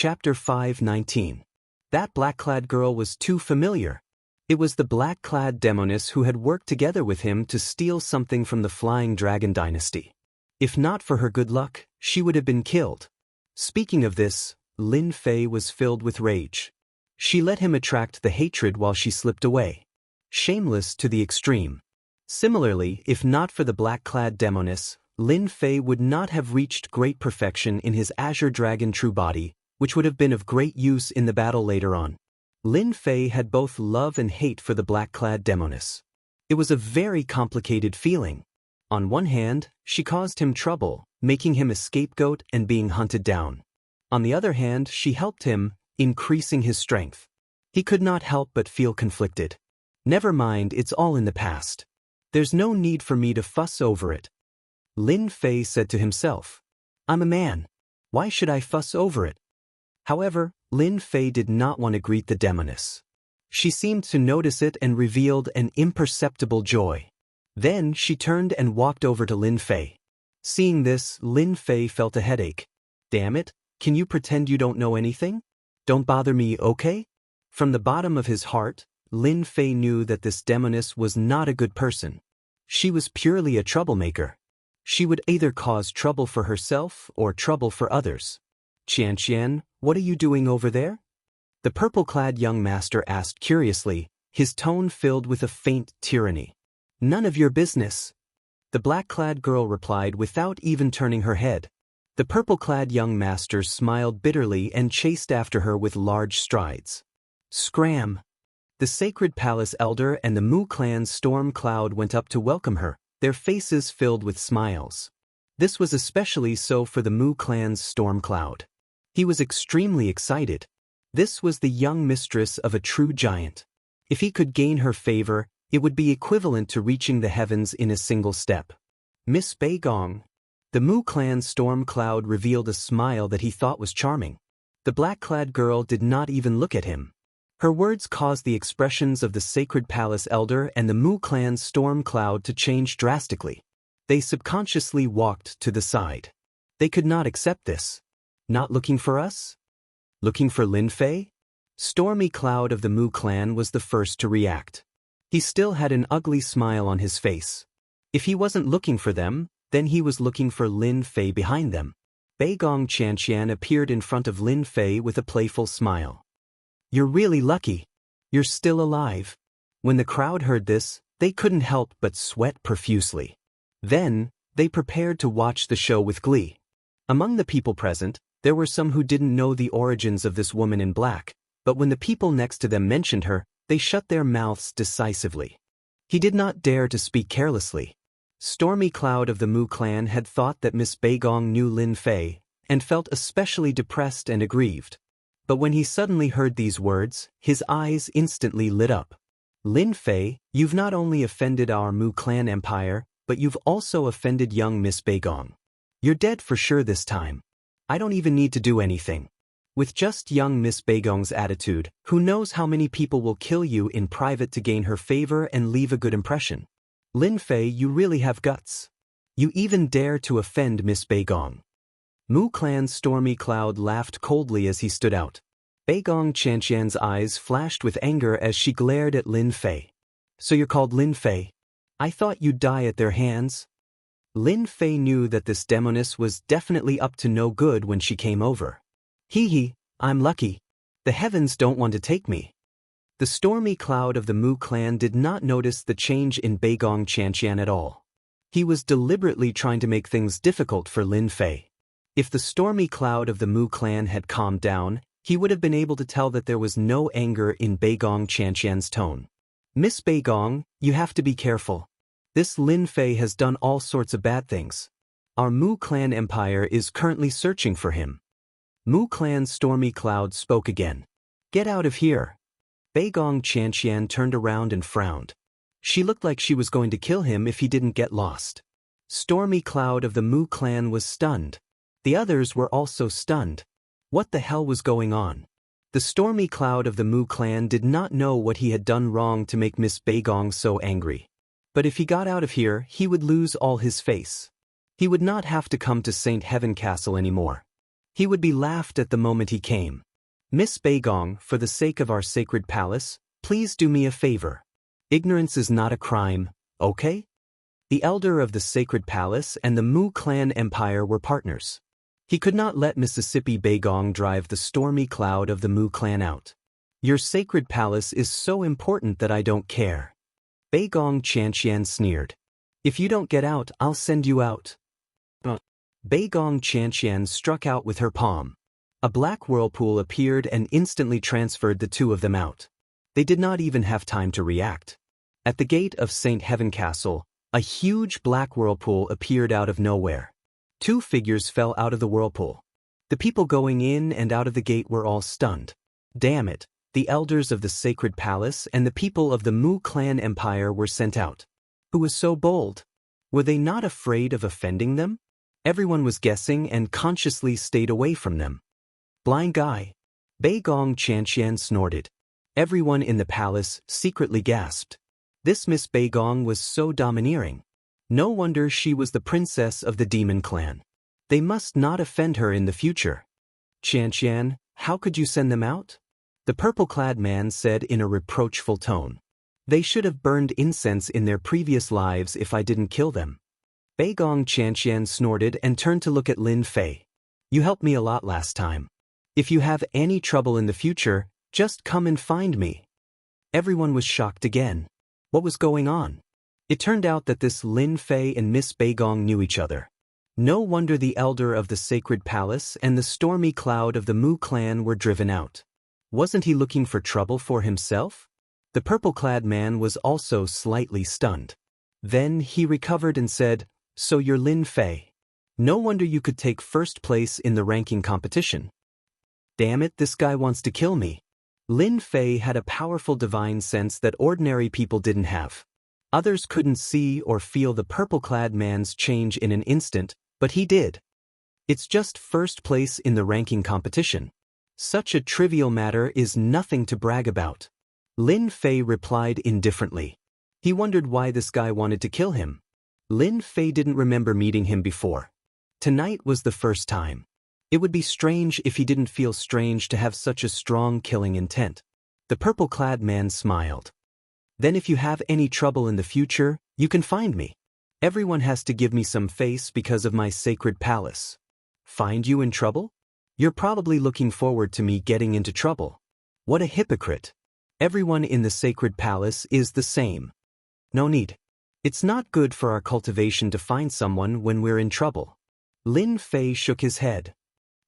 Chapter 5:19. That black-clad girl was too familiar. It was the black-clad demoness who had worked together with him to steal something from the Flying Dragon dynasty. If not for her good luck, she would have been killed. Speaking of this, Lin Fei was filled with rage. She let him attract the hatred while she slipped away. Shameless to the extreme. Similarly, if not for the black-clad demoness, Lin Fei would not have reached great perfection in his Azure Dragon true body, which would have been of great use in the battle later on. Lin Fei had both love and hate for the black-clad demoness. It was a very complicated feeling. On one hand, she caused him trouble, making him a scapegoat and being hunted down. On the other hand, she helped him, increasing his strength. He could not help but feel conflicted. Never mind, it's all in the past. There's no need for me to fuss over it. Lin Fei said to himself. I'm a man. Why should I fuss over it? However, Lin Fei did not want to greet the demoness. She seemed to notice it and revealed an imperceptible joy. Then she turned and walked over to Lin Fei. Seeing this, Lin Fei felt a headache. Damn it, can you pretend you don't know anything? Don't bother me, okay? From the bottom of his heart, Lin Fei knew that this demoness was not a good person. She was purely a troublemaker. She would either cause trouble for herself or trouble for others. Qian, what are you doing over there? The purple-clad young master asked curiously, his tone filled with a faint tyranny. None of your business. The black-clad girl replied without even turning her head. The purple-clad young master smiled bitterly and chased after her with large strides. Scram! The Sacred Palace Elder and the Mu clan's storm cloud went up to welcome her, their faces filled with smiles. This was especially so for the Mu clan's storm cloud. He was extremely excited. This was the young mistress of a true giant. If he could gain her favor, it would be equivalent to reaching the heavens in a single step. Miss Beigong. The Mu clan's storm cloud revealed a smile that he thought was charming. The black-clad girl did not even look at him. Her words caused the expressions of the Sacred Palace Elder and the Mu clan's storm cloud to change drastically. They subconsciously walked to the side. They could not accept this. Not looking for us? Looking for Lin Fei? Stormy Cloud of the Mu clan was the first to react. He still had an ugly smile on his face. If he wasn't looking for them, then he was looking for Lin Fei behind them. Beigong Qian appeared in front of Lin Fei with a playful smile. You're really lucky. You're still alive. When the crowd heard this, they couldn't help but sweat profusely. Then, they prepared to watch the show with glee. Among the people present, there were some who didn't know the origins of this woman in black, but when the people next to them mentioned her, they shut their mouths decisively. He did not dare to speak carelessly. Stormy Cloud of the Mu clan had thought that Miss Beigong knew Lin Fei, and felt especially depressed and aggrieved. But when he suddenly heard these words, his eyes instantly lit up. Lin Fei, you've not only offended our Mu clan empire, but you've also offended young Miss Beigong. You're dead for sure this time. I don't even need to do anything. With just young Miss Beigong's attitude, who knows how many people will kill you in private to gain her favor and leave a good impression. Lin Fei, you really have guts. You even dare to offend Miss Beigong. Mu clan's Stormy Cloud laughed coldly as he stood out. Beigong Qian's eyes flashed with anger as she glared at Lin Fei. So you're called Lin Fei? I thought you'd die at their hands. Lin Fei knew that this demoness was definitely up to no good when she came over. Hee, I'm lucky. The heavens don't want to take me. The Stormy Cloud of the Mu clan did not notice the change in Beigong Qian at all. He was deliberately trying to make things difficult for Lin Fei. If the Stormy Cloud of the Mu clan had calmed down, he would have been able to tell that there was no anger in Beigong Qian's tone. Miss Beigong, you have to be careful. This Lin Fei has done all sorts of bad things. Our Mu clan empire is currently searching for him. Mu clan's Stormy Cloud spoke again. Get out of here. Beigong Qian turned around and frowned. She looked like she was going to kill him if he didn't get lost. Stormy Cloud of the Mu clan was stunned. The others were also stunned. What the hell was going on? The Stormy Cloud of the Mu clan did not know what he had done wrong to make Miss Beigong so angry. But if he got out of here, he would lose all his face. He would not have to come to Saint Heaven Castle anymore. He would be laughed at the moment he came. Miss Beigong, for the sake of our sacred palace, please do me a favor. Ignorance is not a crime, okay? The elder of the sacred palace and the Mu clan empire were partners. He could not let Mississippi Beigong drive the stormy cloud of the Mu clan out. Your sacred palace is so important that I don't care. Beigong Chantian sneered. If you don't get out, I'll send you out. Beigong Chantian struck out with her palm. A black whirlpool appeared and instantly transferred the two of them out. They did not even have time to react. At the gate of St. Heaven Castle, a huge black whirlpool appeared out of nowhere. Two figures fell out of the whirlpool. The people going in and out of the gate were all stunned. Damn it, the elders of the sacred palace and the people of the Mu clan empire were sent out. Who was so bold? Were they not afraid of offending them? Everyone was guessing and consciously stayed away from them. Blind guy. Beigong Chantian snorted. Everyone in the palace secretly gasped. This Miss Beigong was so domineering. No wonder she was the princess of the demon clan. They must not offend her in the future. Chantian, how could you send them out? The purple-clad man said in a reproachful tone. They should have burned incense in their previous lives if I didn't kill them. Beigong Chantian snorted and turned to look at Lin Fei. You helped me a lot last time. If you have any trouble in the future, just come and find me. Everyone was shocked again. What was going on? It turned out that this Lin Fei and Miss Beigong knew each other. No wonder the elder of the sacred palace and the stormy cloud of the Mu clan were driven out. Wasn't he looking for trouble for himself? The purple-clad man was also slightly stunned. Then he recovered and said, So you're Lin Fei. No wonder you could take first place in the ranking competition. Damn it, this guy wants to kill me. Lin Fei had a powerful divine sense that ordinary people didn't have. Others couldn't see or feel the purple-clad man's change in an instant, but he did. It's just first place in the ranking competition. Such a trivial matter is nothing to brag about. Lin Fei replied indifferently. He wondered why this guy wanted to kill him. Lin Fei didn't remember meeting him before. Tonight was the first time. It would be strange if he didn't feel strange to have such a strong killing intent. The purple-clad man smiled. Then if you have any trouble in the future, you can find me. Everyone has to give me some face because of my sacred palace. Find you in trouble? You're probably looking forward to me getting into trouble. What a hypocrite. Everyone in the sacred palace is the same. No need. It's not good for our cultivation to find someone when we're in trouble. Lin Fei shook his head.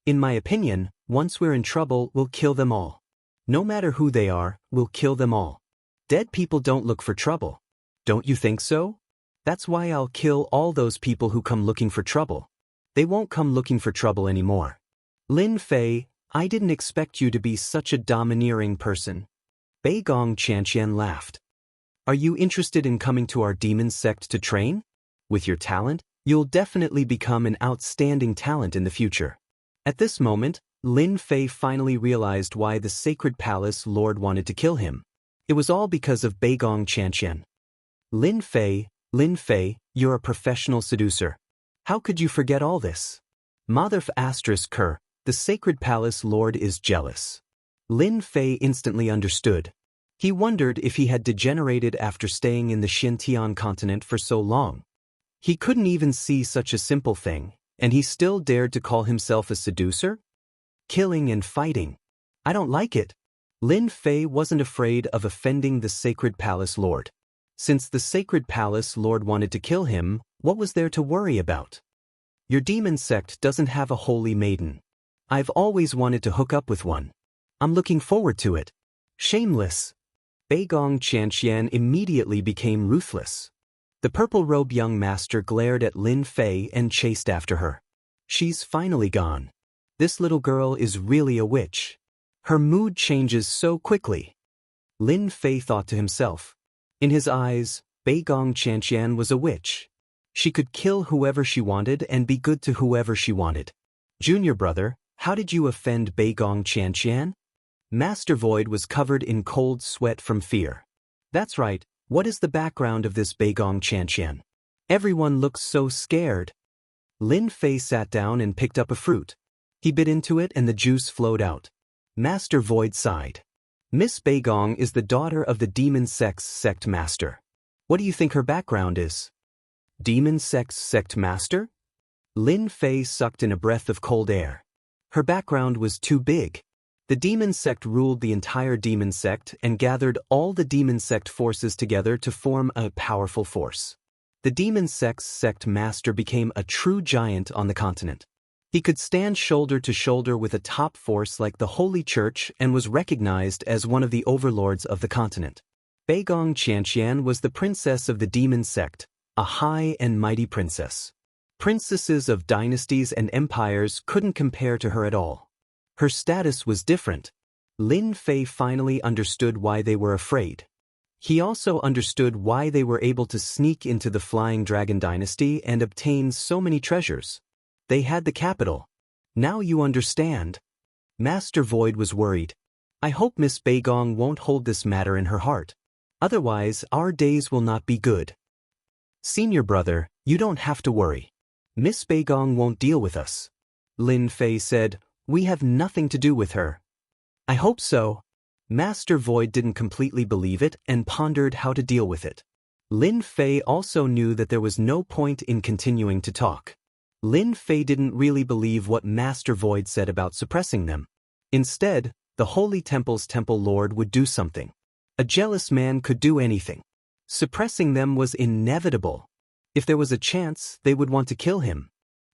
In my opinion, once we're in trouble, we'll kill them all. No matter who they are, we'll kill them all. Dead people don't look for trouble. Don't you think so? That's why I'll kill all those people who come looking for trouble. They won't come looking for trouble anymore. Lin Fei, I didn't expect you to be such a domineering person. Beigong Chantian laughed. Are you interested in coming to our demon sect to train? With your talent, you'll definitely become an outstanding talent in the future. At this moment, Lin Fei finally realized why the sacred palace lord wanted to kill him. It was all because of Beigong Chantian. Lin Fei, you're a professional seducer. How could you forget all this? Motherf asterisk Kerr, the sacred palace lord is jealous. Lin Fei instantly understood. He wondered if he had degenerated after staying in the Xintian continent for so long. He couldn't even see such a simple thing, and he still dared to call himself a seducer? Killing and fighting. I don't like it. Lin Fei wasn't afraid of offending the sacred palace lord. Since the sacred palace lord wanted to kill him, what was there to worry about? Your demon sect doesn't have a holy maiden. I've always wanted to hook up with one. I'm looking forward to it. Shameless. Beigong Chantian immediately became ruthless. The purple-robed young master glared at Lin Fei and chased after her. She's finally gone. This little girl is really a witch. Her mood changes so quickly. Lin Fei thought to himself. In his eyes, Beigong Chantian was a witch. She could kill whoever she wanted and be good to whoever she wanted. Junior brother, how did you offend Beigong Chantian? Master Void was covered in cold sweat from fear. That's right, what is the background of this Beigong Chantian? Everyone looks so scared. Lin Fei sat down and picked up a fruit. He bit into it and the juice flowed out. Master Void sighed. Miss Beigong is the daughter of the demon sex sect master. What do you think her background is? Demon sex sect master? Lin Fei sucked in a breath of cold air. Her background was too big. The demon sect ruled the entire demon sect and gathered all the demon sect forces together to form a powerful force. The demon sex sect master became a true giant on the continent. He could stand shoulder to shoulder with a top force like the Holy Church and was recognized as one of the overlords of the continent. Beigong Qianqian was the princess of the demon sect, a high and mighty princess. Princesses of dynasties and empires couldn't compare to her at all. Her status was different. Lin Fei finally understood why they were afraid. He also understood why they were able to sneak into the Flying Dragon dynasty and obtain so many treasures. They had the capital. Now you understand. Master Void was worried. I hope Miss Beigong won't hold this matter in her heart. Otherwise, our days will not be good. Senior brother, you don't have to worry. Miss Beigong won't deal with us. Lin Fei said, we have nothing to do with her. I hope so. Master Void didn't completely believe it and pondered how to deal with it. Lin Fei also knew that there was no point in continuing to talk. Lin Fei didn't really believe what Master Void said about suppressing them. Instead, the Holy Temple's Temple Lord would do something. A jealous man could do anything. Suppressing them was inevitable. If there was a chance, they would want to kill him.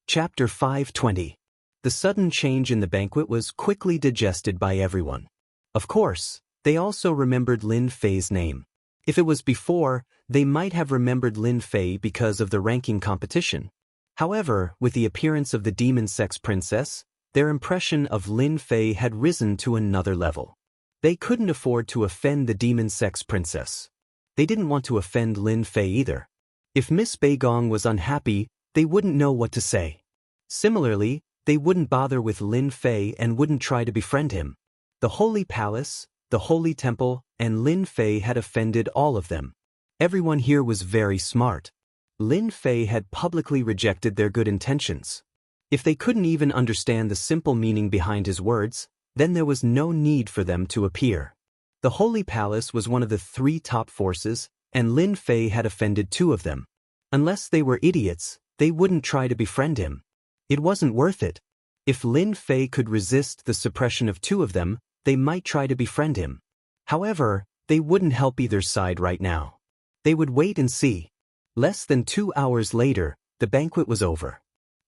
Chapter 520. The sudden change in the banquet was quickly digested by everyone. Of course, they also remembered Lin Fei's name. If it was before, they might have remembered Lin Fei because of the ranking competition. However, with the appearance of the demon sex princess, their impression of Lin Fei had risen to another level. They couldn't afford to offend the demon sex princess. They didn't want to offend Lin Fei either. If Miss Beigong was unhappy, they wouldn't know what to say. Similarly, they wouldn't bother with Lin Fei and wouldn't try to befriend him. The Holy Palace, the Holy Temple, and Lin Fei had offended all of them. Everyone here was very smart. Lin Fei had publicly rejected their good intentions. If they couldn't even understand the simple meaning behind his words, then there was no need for them to appear. The Holy Palace was one of the 3 top forces, and Lin Fei had offended 2 of them. Unless they were idiots, they wouldn't try to befriend him. It wasn't worth it. If Lin Fei could resist the suppression of 2 of them, they might try to befriend him. However, they wouldn't help either side right now. They would wait and see. Less than 2 hours later, the banquet was over.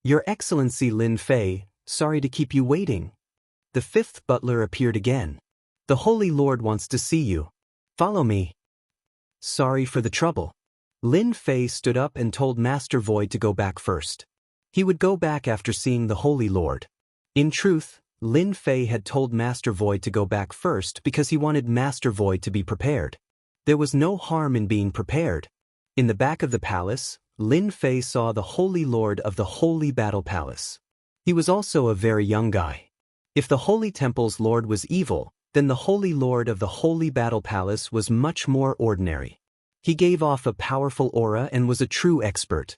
Your Excellency Lin Fei, sorry to keep you waiting. The 5th butler appeared again. The Holy Lord wants to see you. Follow me. Sorry for the trouble. Lin Fei stood up and told Master Void to go back first. He would go back after seeing the Holy Lord. In truth, Lin Fei had told Master Void to go back first because he wanted Master Void to be prepared. There was no harm in being prepared. In the back of the palace, Lin Fei saw the Holy Lord of the Holy Battle Palace. He was also a very young guy. If the Holy Temple's Lord was evil, then the Holy Lord of the Holy Battle Palace was much more ordinary. He gave off a powerful aura and was a true expert.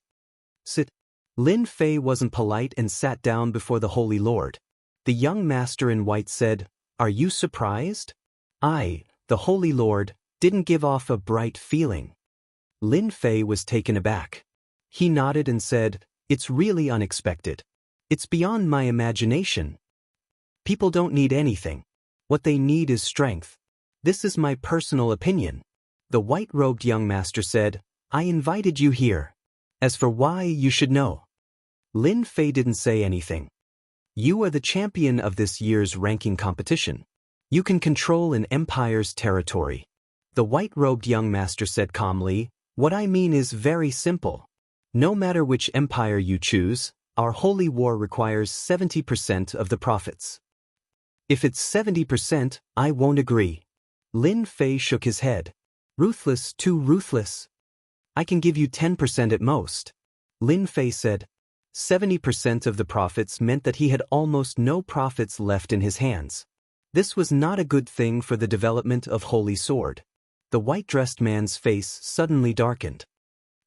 Sit. Lin Fei wasn't polite and sat down before the Holy Lord. The young master in white said, "Are you surprised?" I, the Holy Lord, didn't give off a bright feeling. Lin Fei was taken aback. He nodded and said, "It's really unexpected. It's beyond my imagination. People don't need anything. What they need is strength. This is my personal opinion." The white-robed young master said, "I invited you here. As for why, you should know." Lin Fei didn't say anything. "You are the champion of this year's ranking competition. You can control an empire's territory." The white-robed young master said calmly, "What I mean is very simple. No matter which empire you choose, our holy war requires 70% of the profits. If it's 70%, I won't agree." Lin Fei shook his head. "Ruthless, too ruthless. I can give you 10% at most." Lin Fei said. 70% of the profits meant that he had almost no profits left in his hands. This was not a good thing for the development of Holy Sword. The white-dressed man's face suddenly darkened.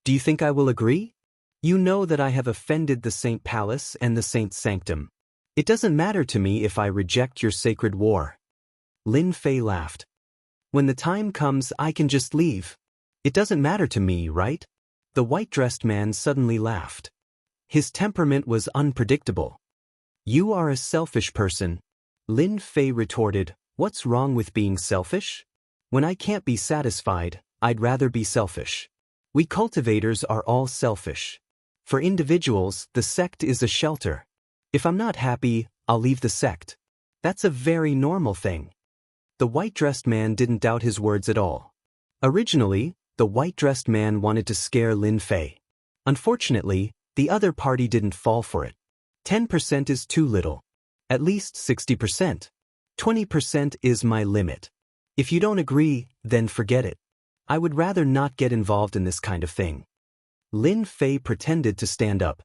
"Do you think I will agree? You know that I have offended the Saint Palace and the Saint Sanctum. It doesn't matter to me if I reject your sacred war. Lin Fei laughed. When the time comes, I can just leave. It doesn't matter to me, right? The white-dressed man suddenly laughed. His temperament was unpredictable. You are a selfish person. Lin Fei retorted, what's wrong with being selfish? When I can't be satisfied, I'd rather be selfish. We cultivators are all selfish. For individuals, the sect is a shelter. If I'm not happy, I'll leave the sect. That's a very normal thing. The white-dressed man didn't doubt his words at all. Originally, the white-dressed man wanted to scare Lin Fei. Unfortunately, the other party didn't fall for it. 10% is too little. At least 60%. 20% is my limit. If you don't agree, then forget it. I would rather not get involved in this kind of thing. Lin Fei pretended to stand up.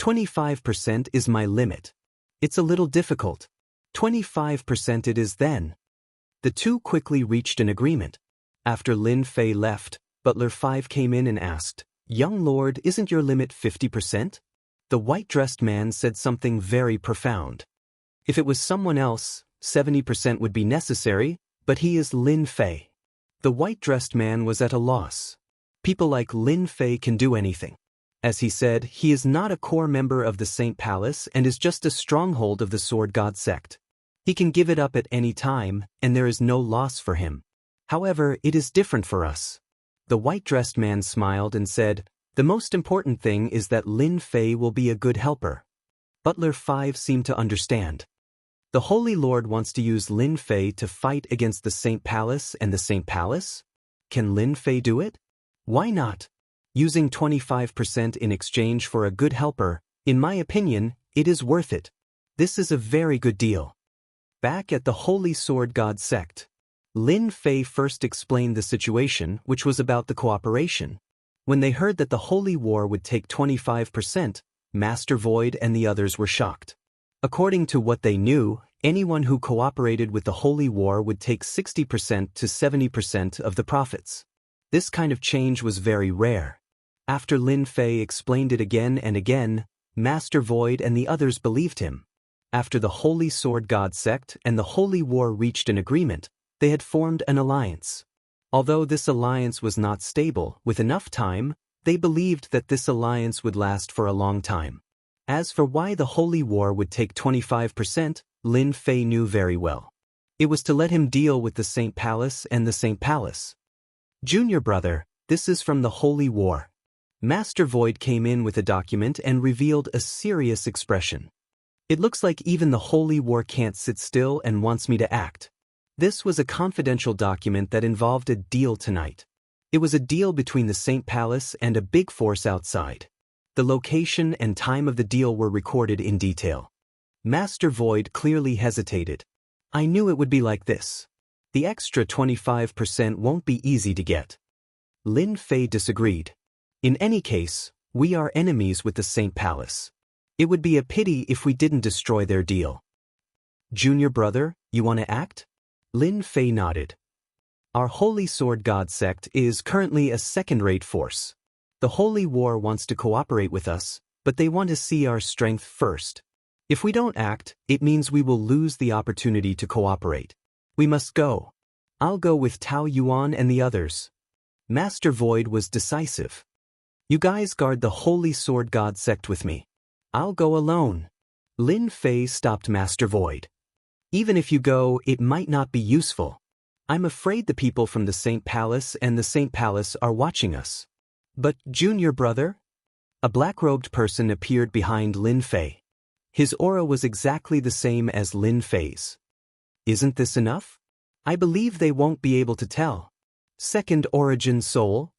25% is my limit. It's a little difficult. 25% it is then. The two quickly reached an agreement. After Lin Fei left, Butler 5 came in and asked, Young Lord, isn't your limit 50%? The white-dressed man said something very profound. If it was someone else, 70% would be necessary, but he is Lin Fei. The white-dressed man was at a loss. People like Lin Fei can do anything. As he said, he is not a core member of the Saint Palace and is just a stronghold of the Sword God sect. He can give it up at any time, and there is no loss for him. However, it is different for us. The white-dressed man smiled and said, the most important thing is that Lin Fei will be a good helper. Butler 5 seemed to understand. The Holy Lord wants to use Lin Fei to fight against the Saint Palace and the Saint Palace? Can Lin Fei do it? Why not? Using 25% in exchange for a good helper, in my opinion, it is worth it. This is a very good deal. Back at the Holy Sword God sect, Lin Fei first explained the situation, which was about the cooperation. When they heard that the Holy War would take 25%, Master Void and the others were shocked. According to what they knew, anyone who cooperated with the Holy War would take 60% to 70% of the profits. This kind of change was very rare. After Lin Fei explained it again and again, Master Void and the others believed him. After the Holy Sword God sect and the Holy War reached an agreement, they had formed an alliance. Although this alliance was not stable, with enough time, they believed that this alliance would last for a long time. As for why the Holy War would take 25%, Lin Fei knew very well. It was to let him deal with the Saint Palace and the Saint Palace. Junior brother, this is from the Holy War. Master Void came in with a document and revealed a serious expression. It looks like even the Holy War can't sit still and wants me to act. This was a confidential document that involved a deal tonight. It was a deal between the Saint Palace and a big force outside. The location and time of the deal were recorded in detail. Master Void clearly hesitated. I knew it would be like this. The extra 25% won't be easy to get. Lin Fei disagreed. In any case, we are enemies with the Saint Palace. It would be a pity if we didn't destroy their deal. Junior brother, you want to act? Lin Fei nodded. Our Holy Sword God sect is currently a second-rate force. The Holy War wants to cooperate with us, but they want to see our strength first. If we don't act, it means we will lose the opportunity to cooperate. We must go. I'll go with Tao Yuan and the others. Master Void was decisive. You guys guard the Holy Sword God sect with me. I'll go alone. Lin Fei stopped Master Void. Even if you go, it might not be useful. I'm afraid the people from the Saint Palace and the Saint Palace are watching us. But, junior brother? A black-robed person appeared behind Lin Fei. His aura was exactly the same as Lin Fei's. Isn't this enough? I believe they won't be able to tell. Second origin soul?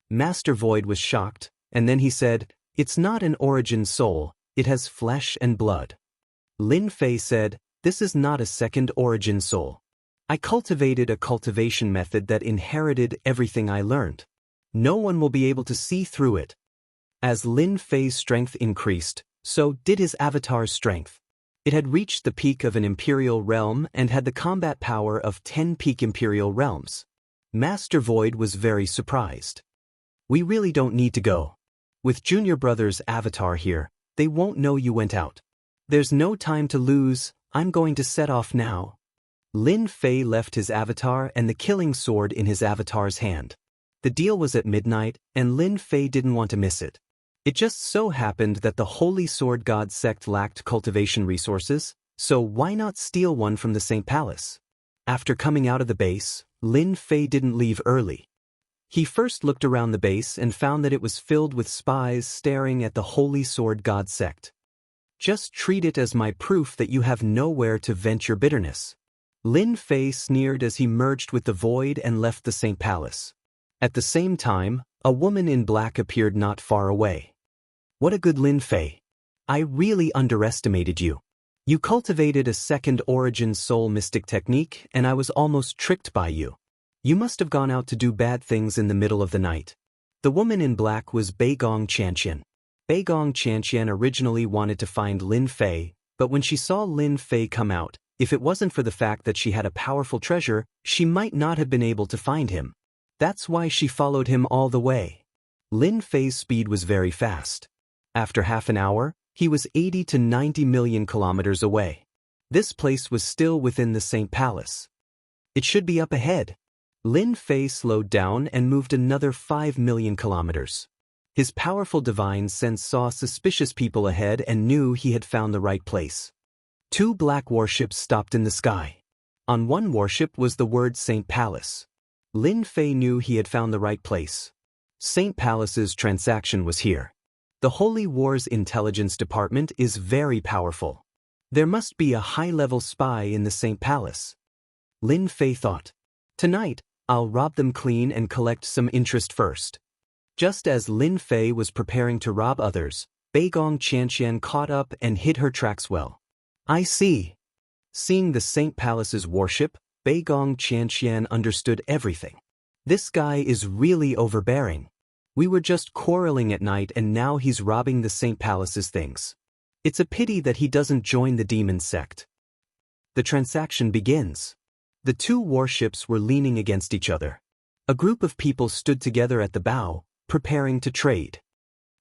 Master Void was shocked, and then he said, it's not an origin soul, it has flesh and blood. Lin Fei said, this is not a second origin soul. I cultivated a cultivation method that inherited everything I learned. No one will be able to see through it. As Lin Fei's strength increased, so did his avatar's strength. It had reached the peak of an imperial realm and had the combat power of 10 peak imperial realms. Master Void was very surprised. We really don't need to go. With Junior Brother's avatar here, they won't know you went out. There's no time to lose, I'm going to set off now. Lin Fei left his avatar and the killing sword in his avatar's hand. The deal was at midnight, and Lin Fei didn't want to miss it. It just so happened that the Holy Sword God sect lacked cultivation resources, so why not steal one from the St. Palace? After coming out of the base, Lin Fei didn't leave early. He first looked around the base and found that it was filled with spies staring at the Holy Sword God sect. Just treat it as my proof that you have nowhere to vent your bitterness. Lin Fei sneered as he merged with the void and left the St. Palace. At the same time, a woman in black appeared not far away. What a good Lin Fei. I really underestimated you. You cultivated a second origin soul mystic technique and I was almost tricked by you. You must have gone out to do bad things in the middle of the night. The woman in black was Beigong Qianqian. Beigong Qianqian originally wanted to find Lin Fei, but when she saw Lin Fei come out, if it wasn't for the fact that she had a powerful treasure, she might not have been able to find him. That's why she followed him all the way. Lin Fei's speed was very fast. After half an hour, he was 80 to 90 million kilometers away. This place was still within the St. Palace. It should be up ahead. Lin Fei slowed down and moved another 5 million kilometers. His powerful divine sense saw suspicious people ahead and knew he had found the right place. 2 black warships stopped in the sky. On one warship was the word St. Palace. Lin Fei knew he had found the right place. St. Palace's transaction was here. The Holy War's intelligence department is very powerful. There must be a high-level spy in the St. Palace. Lin Fei thought. Tonight, I'll rob them clean and collect some interest first. Just as Lin Fei was preparing to rob others, Beigong Qianqian caught up and hid her tracks well. I see. Seeing the St. Palace's warship, Beigong Qianqian understood everything. This guy is really overbearing. We were just quarreling at night and now he's robbing the St. Palace's things. It's a pity that he doesn't join the demon sect. The transaction begins. The 2 warships were leaning against each other. A group of people stood together at the bow, preparing to trade.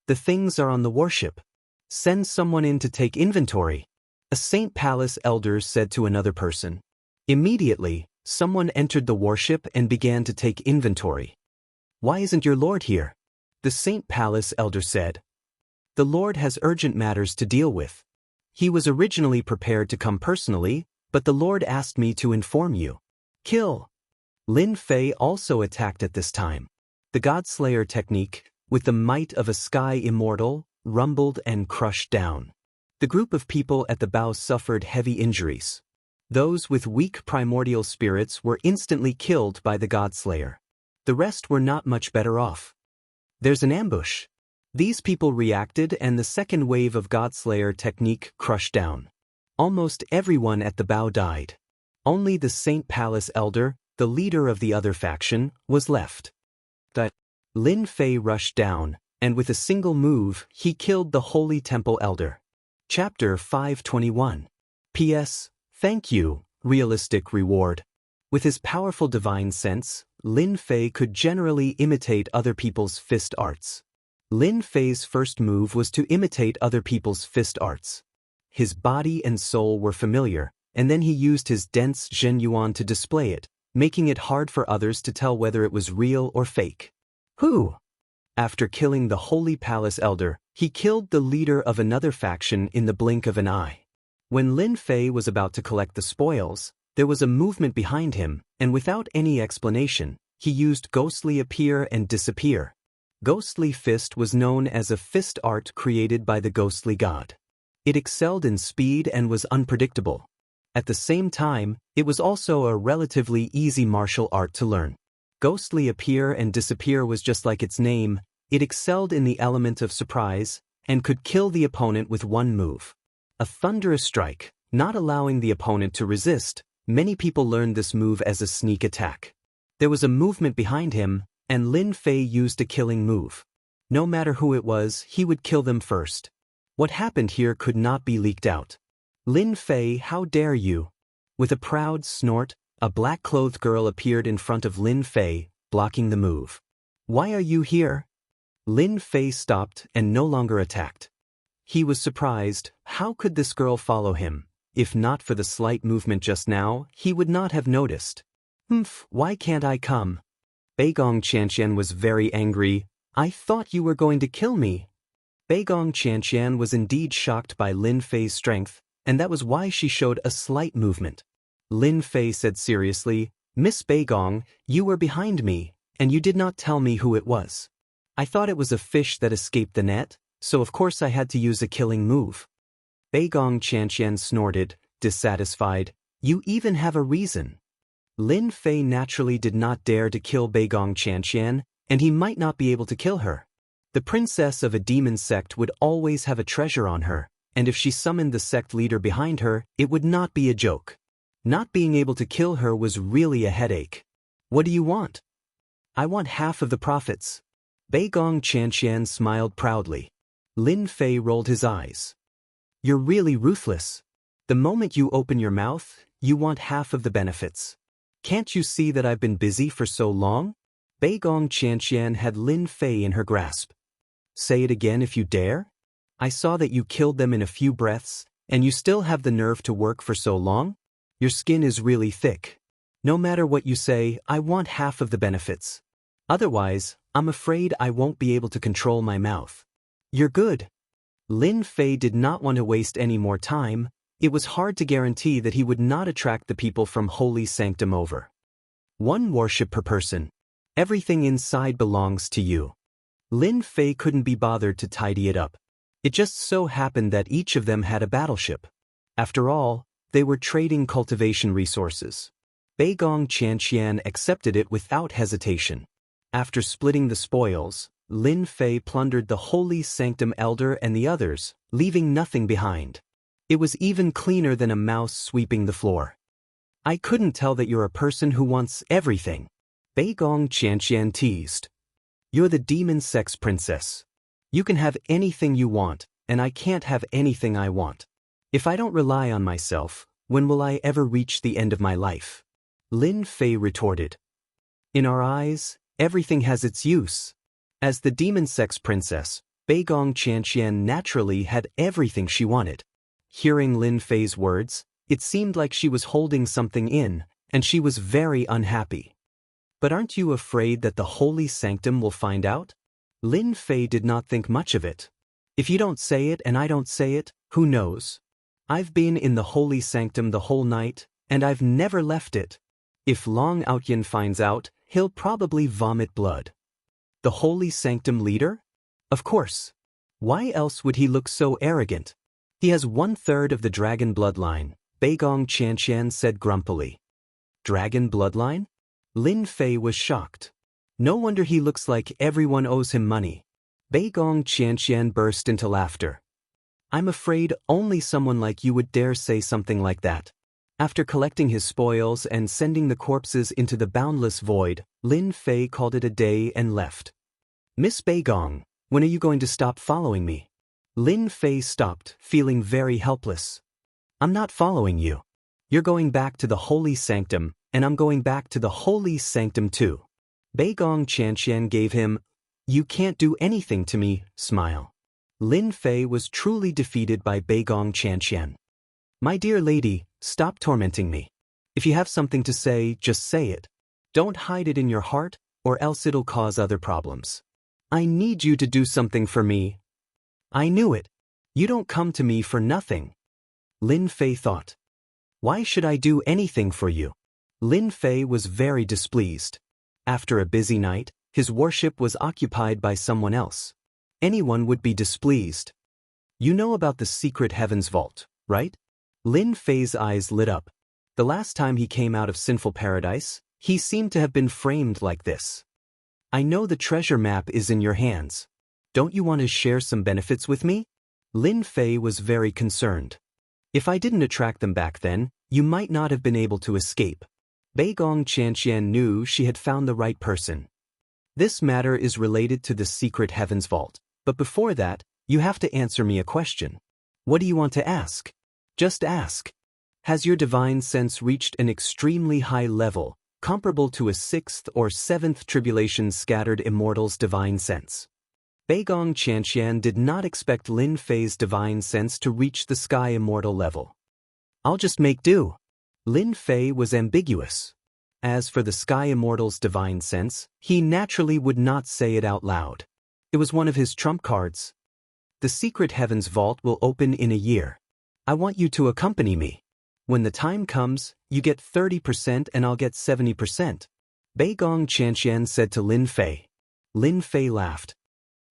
The things are on the warship. Send someone in to take inventory. A St. Palace elder said to another person. Immediately, someone entered the warship and began to take inventory. Why isn't your lord here? The St. Palace elder said. The Lord has urgent matters to deal with. He was originally prepared to come personally, but the Lord asked me to inform you. Kill. Lin Fei also attacked at this time. The Godslayer technique, with the might of a sky immortal, rumbled and crushed down. The group of people at the bow suffered heavy injuries. Those with weak primordial spirits were instantly killed by the Godslayer. The rest were not much better off. There's an ambush. These people reacted and the second wave of Godslayer technique crushed down. Almost everyone at the bow died. Only the St. Palace elder, the leader of the other faction, was left. Lin Fei rushed down, and with a single move, he killed the Holy Temple elder. Chapter 521. P.S. Thank you, realistic reward. With his powerful divine sense, Lin Fei could generally imitate other people's fist arts. Lin Fei's first move was to imitate other people's fist arts. His body and soul were familiar, and then he used his dense Zhen Yuan to display it, making it hard for others to tell whether it was real or fake. Who? After killing the Holy Palace elder, he killed the leader of another faction in the blink of an eye. When Lin Fei was about to collect the spoils, there was a movement behind him, and without any explanation, he used ghostly appear and disappear. Ghostly fist was known as a fist art created by the ghostly god. It excelled in speed and was unpredictable. At the same time, it was also a relatively easy martial art to learn. Ghostly appear and disappear was just like its name, it excelled in the element of surprise, and could kill the opponent with one move. A thunderous strike, not allowing the opponent to resist. Many people learned this move as a sneak attack. There was a movement behind him, and Lin Fei used a killing move. No matter who it was, he would kill them first. What happened here could not be leaked out. Lin Fei, how dare you? With a proud snort, a black-clothed girl appeared in front of Lin Fei, blocking the move. Why are you here? Lin Fei stopped and no longer attacked. He was surprised. How could this girl follow him? If not for the slight movement just now, he would not have noticed. Why can't I come? Beigong Qianqian was very angry. I thought you were going to kill me. Beigong Qianqian was indeed shocked by Lin Fei's strength, and that was why she showed a slight movement. Lin Fei said seriously, Miss Beigong, you were behind me, and you did not tell me who it was. I thought it was a fish that escaped the net, so of course I had to use a killing move. Beigong Qianqian snorted, dissatisfied. You even have a reason. Lin Fei naturally did not dare to kill Beigong Qianqian, and he might not be able to kill her. The princess of a demon sect would always have a treasure on her, and if she summoned the sect leader behind her, it would not be a joke. Not being able to kill her was really a headache. What do you want? I want half of the profits. Beigong Qianqian smiled proudly. Lin Fei rolled his eyes. You're really ruthless. The moment you open your mouth, you want half of the benefits. Can't you see that I've been busy for so long? Beigong Qianqian had Lin Fei in her grasp. Say it again if you dare? I saw that you killed them in a few breaths, and you still have the nerve to work for so long? Your skin is really thick. No matter what you say, I want half of the benefits. Otherwise, I'm afraid I won't be able to control my mouth. You're good. Lin Fei did not want to waste any more time. It was hard to guarantee that he would not attract the people from Holy Sanctum over. One worship per person. Everything inside belongs to you. Lin Fei couldn't be bothered to tidy it up. It just so happened that each of them had a battleship. After all, they were trading cultivation resources. Beigong Qianqian accepted it without hesitation. After splitting the spoils, Lin Fei plundered the Holy Sanctum Elder and the others, leaving nothing behind. It was even cleaner than a mouse sweeping the floor. I couldn't tell that you're a person who wants everything. Beigong Qianqian teased. You're the demon sex princess. You can have anything you want, and I can't have anything I want. If I don't rely on myself, when will I ever reach the end of my life? Lin Fei retorted. In our eyes, everything has its use. As the demon sex princess, Beigong Qianqian naturally had everything she wanted. Hearing Lin Fei's words, it seemed like she was holding something in, and she was very unhappy. But aren't you afraid that the Holy Sanctum will find out? Lin Fei did not think much of it. If you don't say it and I don't say it, who knows? I've been in the Holy Sanctum the whole night, and I've never left it. If Long Outyan finds out, he'll probably vomit blood. The Holy Sanctum leader? Of course. Why else would he look so arrogant? He has 1/3 of the dragon bloodline, Beigong Qianqian said grumpily. Dragon bloodline? Lin Fei was shocked. No wonder he looks like everyone owes him money. Beigong Qianqian burst into laughter. I'm afraid only someone like you would dare say something like that. After collecting his spoils and sending the corpses into the boundless void, Lin Fei called it a day and left. Miss Beigong, when are you going to stop following me? Lin Fei stopped, feeling very helpless. I'm not following you. You're going back to the Holy Sanctum, and I'm going back to the Holy Sanctum too. Beigong Qianqian gave him, you can't do anything to me, smile. Lin Fei was truly defeated by Beigong Qianqian. My dear lady, stop tormenting me. If you have something to say, just say it. Don't hide it in your heart, or else it'll cause other problems. I need you to do something for me. I knew it. You don't come to me for nothing. Lin Fei thought. Why should I do anything for you? Lin Fei was very displeased. After a busy night, his worship was occupied by someone else. Anyone would be displeased. You know about the secret heavens vault, right? Lin Fei's eyes lit up. The last time he came out of sinful paradise, he seemed to have been framed like this. I know the treasure map is in your hands. Don't you want to share some benefits with me? Lin Fei was very concerned. If I didn't attract them back then, you might not have been able to escape. Beigong Qianqian knew she had found the right person. This matter is related to the secret heavens vault, but before that, you have to answer me a question. What do you want to ask? Just ask. Has your divine sense reached an extremely high level, comparable to a 6th or 7th tribulation scattered immortal's divine sense? Beigong Qianxian did not expect Lin Fei's divine sense to reach the sky immortal level. I'll just make do. Lin Fei was ambiguous. As for the sky immortal's divine sense, he naturally would not say it out loud. It was one of his trump cards. The secret heavens vault will open in a year. I want you to accompany me. When the time comes, you get 30% and I'll get 70%. Beigong Qianxian said to Lin Fei. Lin Fei laughed.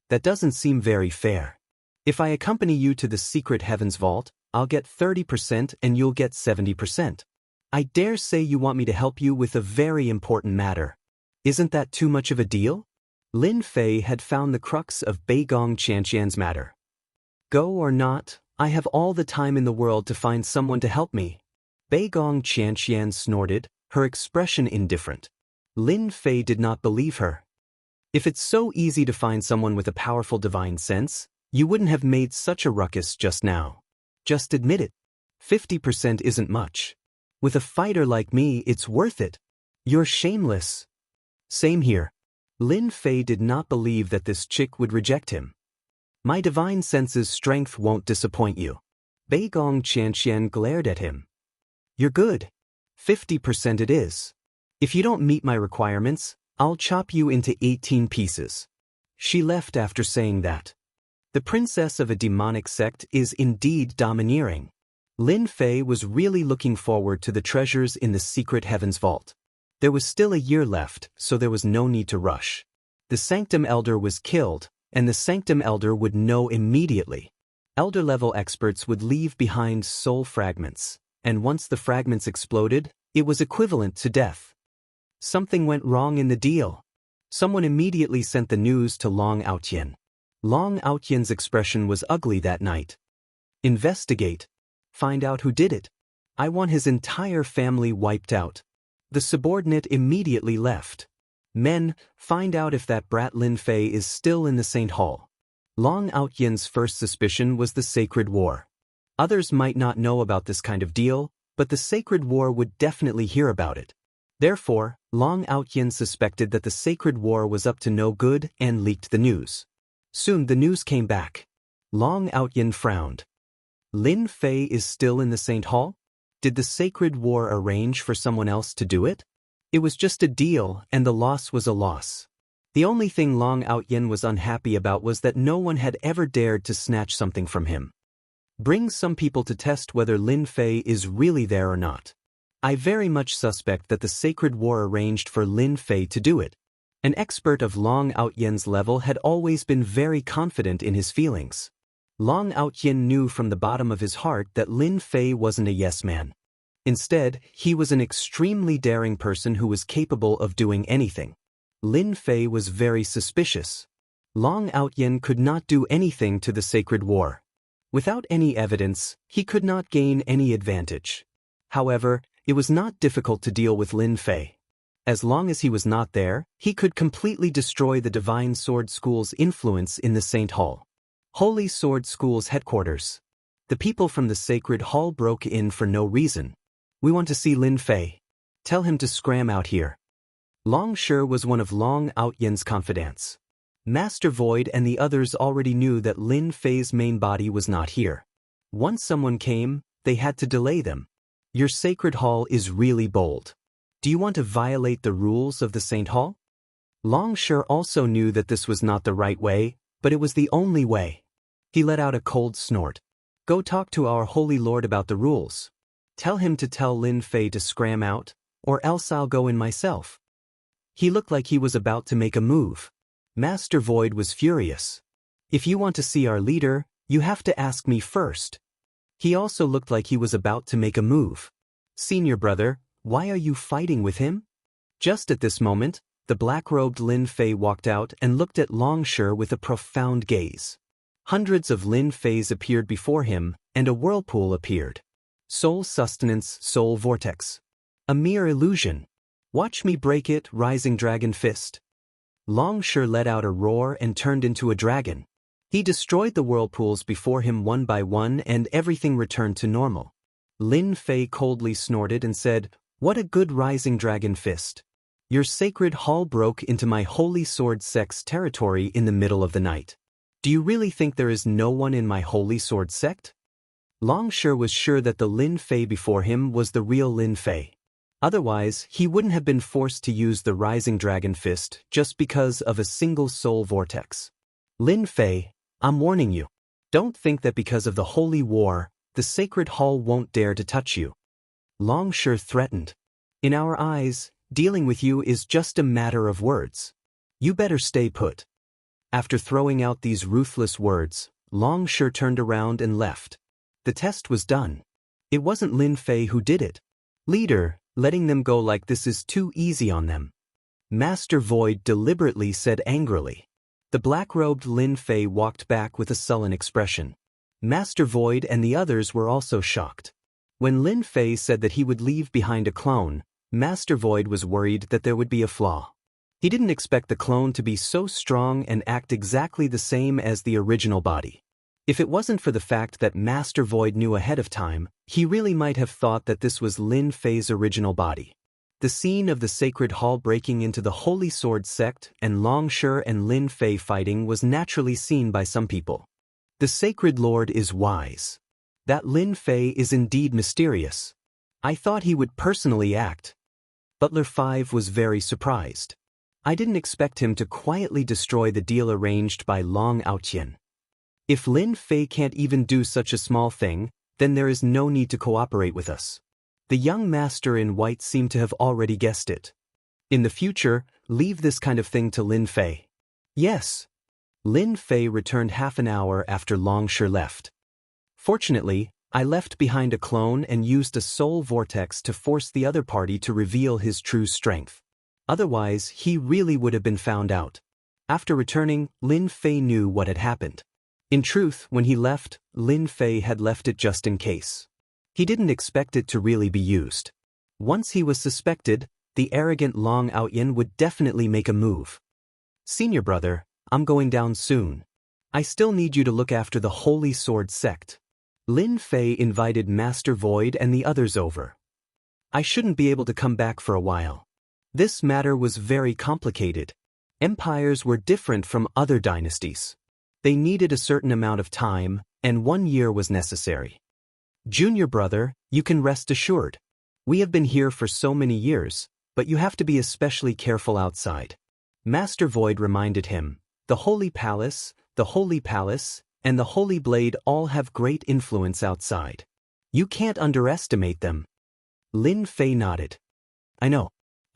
That doesn't seem very fair. If I accompany you to the secret heavens vault, I'll get 30% and you'll get 70%. I dare say you want me to help you with a very important matter. Isn't that too much of a deal? Lin Fei had found the crux of Beigong Qianxian's matter. Go or not, I have all the time in the world to find someone to help me. Beigong Qianxian snorted, her expression indifferent. Lin Fei did not believe her. If it's so easy to find someone with a powerful divine sense, you wouldn't have made such a ruckus just now. Just admit it. 50% isn't much. With a fighter like me, it's worth it. You're shameless. Same here. Lin Fei did not believe that this chick would reject him. My divine sense's strength won't disappoint you. Beigong Qianxian glared at him. You're good. 50% it is. If you don't meet my requirements, I'll chop you into 18 pieces. She left after saying that. The princess of a demonic sect is indeed domineering. Lin Fei was really looking forward to the treasures in the secret heavens vault. There was still a year left, so there was no need to rush. The Sanctum Elder was killed, and the Sanctum Elder would know immediately. Elder-level experts would leave behind soul fragments, and once the fragments exploded, it was equivalent to death. Something went wrong in the deal. Someone immediately sent the news to Long Aotian. Long Aotian's expression was ugly that night. Investigate. Find out who did it. I want his entire family wiped out. The subordinate immediately left. Men, find out if that brat Lin Fei is still in the Saint Hall. Long Aotian's first suspicion was the Sacred War. Others might not know about this kind of deal, but the Sacred War would definitely hear about it. Therefore, Long Aotian suspected that the Sacred War was up to no good and leaked the news. Soon the news came back. Long Aotian frowned. Lin Fei is still in the Saint Hall? Did the Sacred War arrange for someone else to do it? It was just a deal, and the loss was a loss. The only thing Long Aotian was unhappy about was that no one had ever dared to snatch something from him. Bring some people to test whether Lin Fei is really there or not. I very much suspect that the Sacred War arranged for Lin Fei to do it. An expert of Long Aotian's level had always been very confident in his feelings. Long Aotian knew from the bottom of his heart that Lin Fei wasn't a yes man. Instead, he was an extremely daring person who was capable of doing anything. Lin Fei was very suspicious. Long Aotian could not do anything to the Sacred War. Without any evidence, he could not gain any advantage. However, it was not difficult to deal with Lin Fei. As long as he was not there, he could completely destroy the Divine Sword School's influence in the Saint Hall. Holy Sword School's headquarters. The people from the Sacred Hall broke in for no reason. We want to see Lin Fei. Tell him to scram out here. Long Shi was one of Long Aotian's confidants. Master Void and the others already knew that Lin Fei's main body was not here. Once someone came, they had to delay them. Your Sacred Hall is really bold. Do you want to violate the rules of the Saint Hall? Long Shi also knew that this was not the right way, but it was the only way. He let out a cold snort. Go talk to our Holy Lord about the rules. Tell him to tell Lin Fei to scram out, or else I'll go in myself. He looked like he was about to make a move. Master Void was furious. If you want to see our leader, you have to ask me first. He also looked like he was about to make a move. Senior brother, why are you fighting with him? Just at this moment, the black-robed Lin Fei walked out and looked at Long Shi with a profound gaze. Hundreds of Lin Feis appeared before him, and a whirlpool appeared. Soul sustenance, soul vortex. A mere illusion. Watch me break it, rising dragon fist. Long Shi let out a roar and turned into a dragon. He destroyed the whirlpools before him one by one and everything returned to normal. Lin Fei coldly snorted and said, "What a good rising dragon fist. Your Sacred Hall broke into my Holy Sword Sect's territory in the middle of the night. Do you really think there is no one in my holy sword sect? Long Shi was sure that the Lin Fei before him was the real Lin Fei. Otherwise, he wouldn't have been forced to use the Rising Dragon Fist just because of a single soul vortex. Lin Fei, I'm warning you. Don't think that because of the holy war, the sacred hall won't dare to touch you. Long Shi threatened. In our eyes, dealing with you is just a matter of words. You better stay put. After throwing out these ruthless words, Long Shi turned around and left. The test was done. It wasn't Lin Fei who did it. Leader, letting them go like this is too easy on them. Master Void deliberately said angrily. The black-robed Lin Fei walked back with a sullen expression. Master Void and the others were also shocked. When Lin Fei said that he would leave behind a clone, Master Void was worried that there would be a flaw. He didn't expect the clone to be so strong and act exactly the same as the original body. If it wasn't for the fact that Master Void knew ahead of time, he really might have thought that this was Lin Fei's original body. The scene of the Sacred Hall breaking into the Holy Sword sect and Long Shi and Lin Fei fighting was naturally seen by some people. The Sacred Lord is wise. That Lin Fei is indeed mysterious. I thought he would personally act. Butler 5 was very surprised. I didn't expect him to quietly destroy the deal arranged by Long Aotian. If Lin Fei can't even do such a small thing, then there is no need to cooperate with us. The young master in white seemed to have already guessed it. In the future, leave this kind of thing to Lin Fei. Yes. Lin Fei returned half an hour after Long Shi left. Fortunately, I left behind a clone and used a soul vortex to force the other party to reveal his true strength. Otherwise, he really would have been found out. After returning, Lin Fei knew what had happened. In truth, when he left, Lin Fei had left it just in case. He didn't expect it to really be used. Once he was suspected, the arrogant Long Aotian would definitely make a move. Senior brother, I'm going down soon. I still need you to look after the Holy Sword sect. Lin Fei invited Master Void and the others over. I shouldn't be able to come back for a while. This matter was very complicated. Empires were different from other dynasties. They needed a certain amount of time, and 1 year was necessary. Junior brother, you can rest assured. We have been here for so many years, but you have to be especially careful outside. Master Void reminded him, the Holy Palace, and the Holy Blade all have great influence outside. You can't underestimate them. Lin Fei nodded. I know.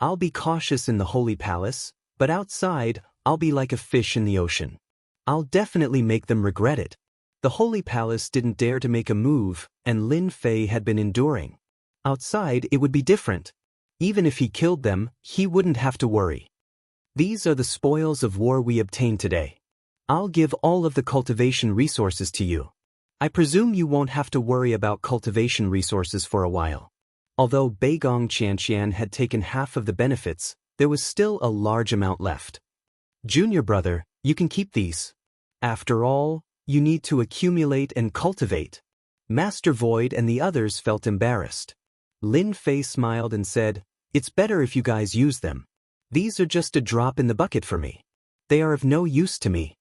I'll be cautious in the Holy Palace, but outside, I'll be like a fish in the ocean. I'll definitely make them regret it. The Holy Palace didn't dare to make a move, and Lin Fei had been enduring. Outside, it would be different. Even if he killed them, he wouldn't have to worry. These are the spoils of war we obtained today. I'll give all of the cultivation resources to you. I presume you won't have to worry about cultivation resources for a while. Although Beigong Qianqian had taken half of the benefits, there was still a large amount left. Junior brother, you can keep these. After all, you need to accumulate and cultivate. Master Void and the others felt embarrassed. Lin Fei smiled and said, It's better if you guys use them. These are just a drop in the bucket for me. They are of no use to me.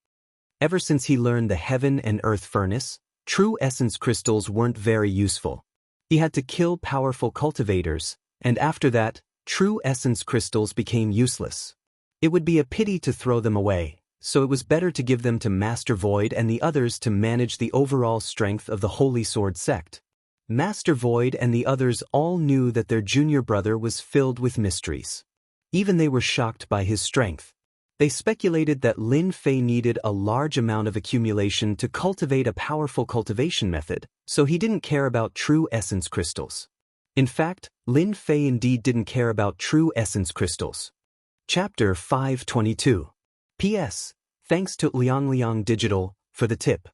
Ever since he learned the Heaven and Earth Furnace, true essence crystals weren't very useful. He had to kill powerful cultivators, and after that, true essence crystals became useless. It would be a pity to throw them away, so it was better to give them to Master Void and the others to manage the overall strength of the Holy Sword sect. Master Void and the others all knew that their junior brother was filled with mysteries. Even they were shocked by his strength. They speculated that Lin Fei needed a large amount of accumulation to cultivate a powerful cultivation method, so he didn't care about true essence crystals. In fact, Lin Fei indeed didn't care about true essence crystals. Chapter 522. P.S. Thanks to Liang Digital for the tip.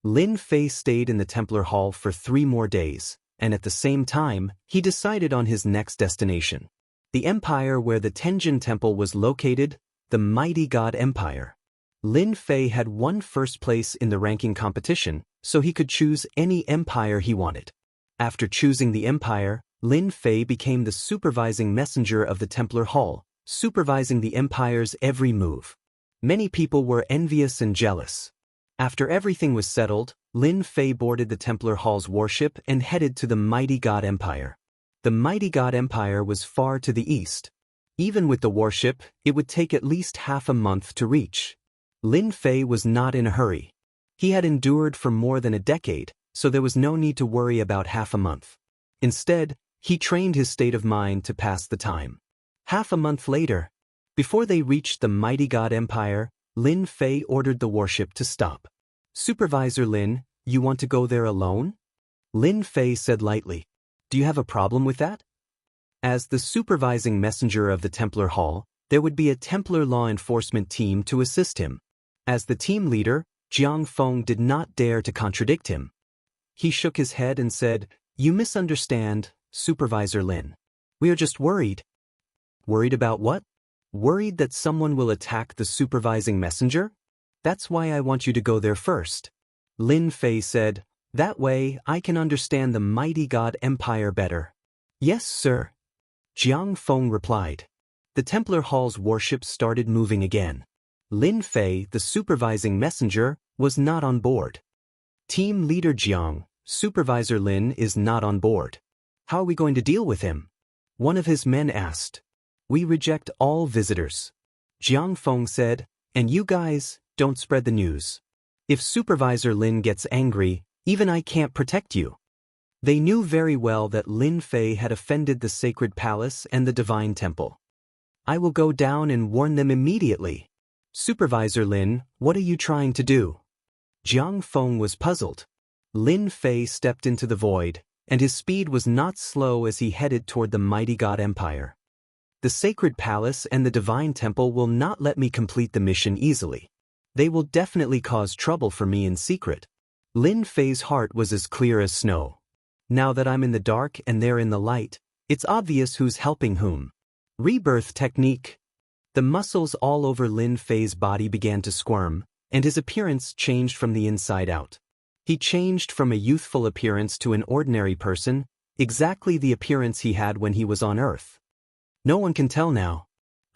Lin Fei stayed in the Templar Hall for 3 more days, and at the same time, he decided on his next destination. The empire where the Tenjin Temple was located, the mighty God Empire. Lin Fei had won first place in the ranking competition, so he could choose any empire he wanted. After choosing the empire, Lin Fei became the supervising messenger of the Templar Hall, supervising the empire's every move. Many people were envious and jealous. After everything was settled, Lin Fei boarded the Templar Hall's warship and headed to the mighty God Empire. The mighty God Empire was far to the east. Even with the warship, it would take at least half a month to reach. Lin Fei was not in a hurry. He had endured for more than a decade, so there was no need to worry about half a month. Instead, he trained his state of mind to pass the time. Half a month later, before they reached the mighty God Empire, Lin Fei ordered the warship to stop. "Supervisor Lin, you want to go there alone?" Lin Fei said lightly. "Do you have a problem with that?" As the supervising messenger of the Templar Hall, there would be a Templar law enforcement team to assist him. As the team leader, Jiang Feng did not dare to contradict him. He shook his head and said, "You misunderstand, Supervisor Lin. We are just worried." "Worried about what?" "Worried that someone will attack the supervising messenger? That's why I want you to go there first." Lin Fei said, "That way I can understand the mighty God Empire better." "Yes, sir," Jiang Feng replied. The Templar Hall's warship started moving again. Lin Fei, the supervising messenger, was not on board. Team leader Jiang, Supervisor Lin, is not on board. How are we going to deal with him? One of his men asked. "We reject all visitors," Jiang Feng said, "and you guys, don't spread the news. If Supervisor Lin gets angry, even I can't protect you." They knew very well that Lin Fei had offended the sacred palace and the divine temple. "I will go down and warn them immediately." "Supervisor Lin, what are you trying to do?" Jiang Feng was puzzled. Lin Fei stepped into the void, and his speed was not slow as he headed toward the mighty God Empire. "The sacred palace and the divine temple will not let me complete the mission easily. They will definitely cause trouble for me in secret." Lin Fei's heart was as clear as snow. Now that I'm in the dark and they're in the light, it's obvious who's helping whom. Rebirth technique. The muscles all over Lin Fei's body began to squirm, and his appearance changed from the inside out. He changed from a youthful appearance to an ordinary person, exactly the appearance he had when he was on Earth. No one can tell now.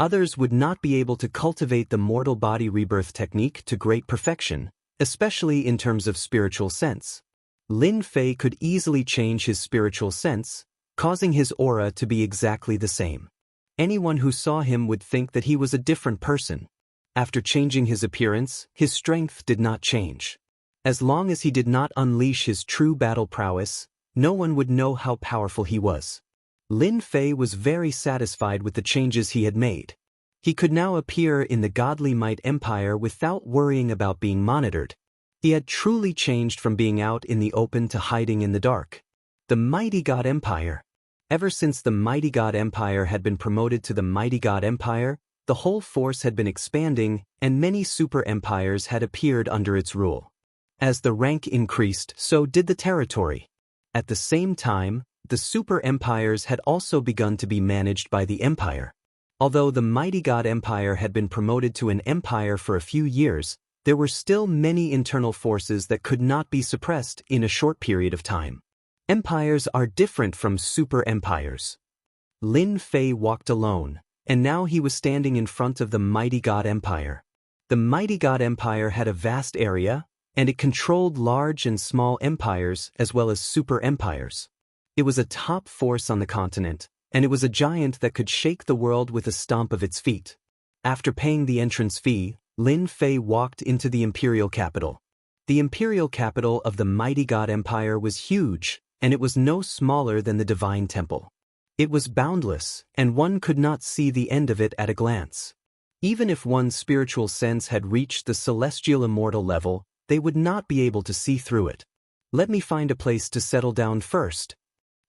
Others would not be able to cultivate the mortal body rebirth technique to great perfection, especially in terms of spiritual sense. Lin Fei could easily change his spiritual sense, causing his aura to be exactly the same. Anyone who saw him would think that he was a different person. After changing his appearance, his strength did not change. As long as he did not unleash his true battle prowess, no one would know how powerful he was. Lin Fei was very satisfied with the changes he had made. He could now appear in the godly might empire without worrying about being monitored. He had truly changed from being out in the open to hiding in the dark. The mighty God Empire. Ever since the mighty God Empire had been promoted to the mighty God Empire, the whole force had been expanding, and many super empires had appeared under its rule. As the rank increased, so did the territory. At the same time, the super empires had also begun to be managed by the empire. Although the mighty God Empire had been promoted to an empire for a few years, there were still many internal forces that could not be suppressed in a short period of time. Empires are different from super empires. Lin Fei walked alone, and now he was standing in front of the mighty God Empire. The mighty God Empire had a vast area, and it controlled large and small empires as well as super empires. It was a top force on the continent, and it was a giant that could shake the world with a stomp of its feet. After paying the entrance fee, Lin Fei walked into the imperial capital. The imperial capital of the mighty God Empire was huge, and it was no smaller than the divine temple. It was boundless, and one could not see the end of it at a glance. Even if one's spiritual sense had reached the celestial immortal level, they would not be able to see through it. "Let me find a place to settle down first."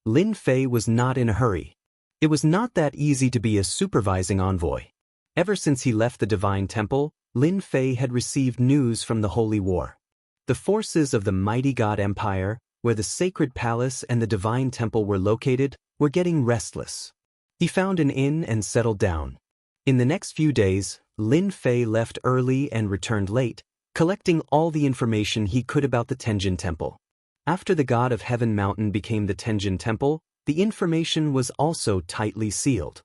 Lin Fei was not in a hurry. It was not that easy to be a supervising envoy. Ever since he left the divine temple, Lin Fei had received news from the Holy War. The forces of the mighty God Empire, where the sacred palace and the divine temple were located, were getting restless. He found an inn and settled down. In the next few days, Lin Fei left early and returned late, collecting all the information he could about the Tenjin Temple. After the God of Heaven Mountain became the Tenjin Temple, the information was also tightly sealed.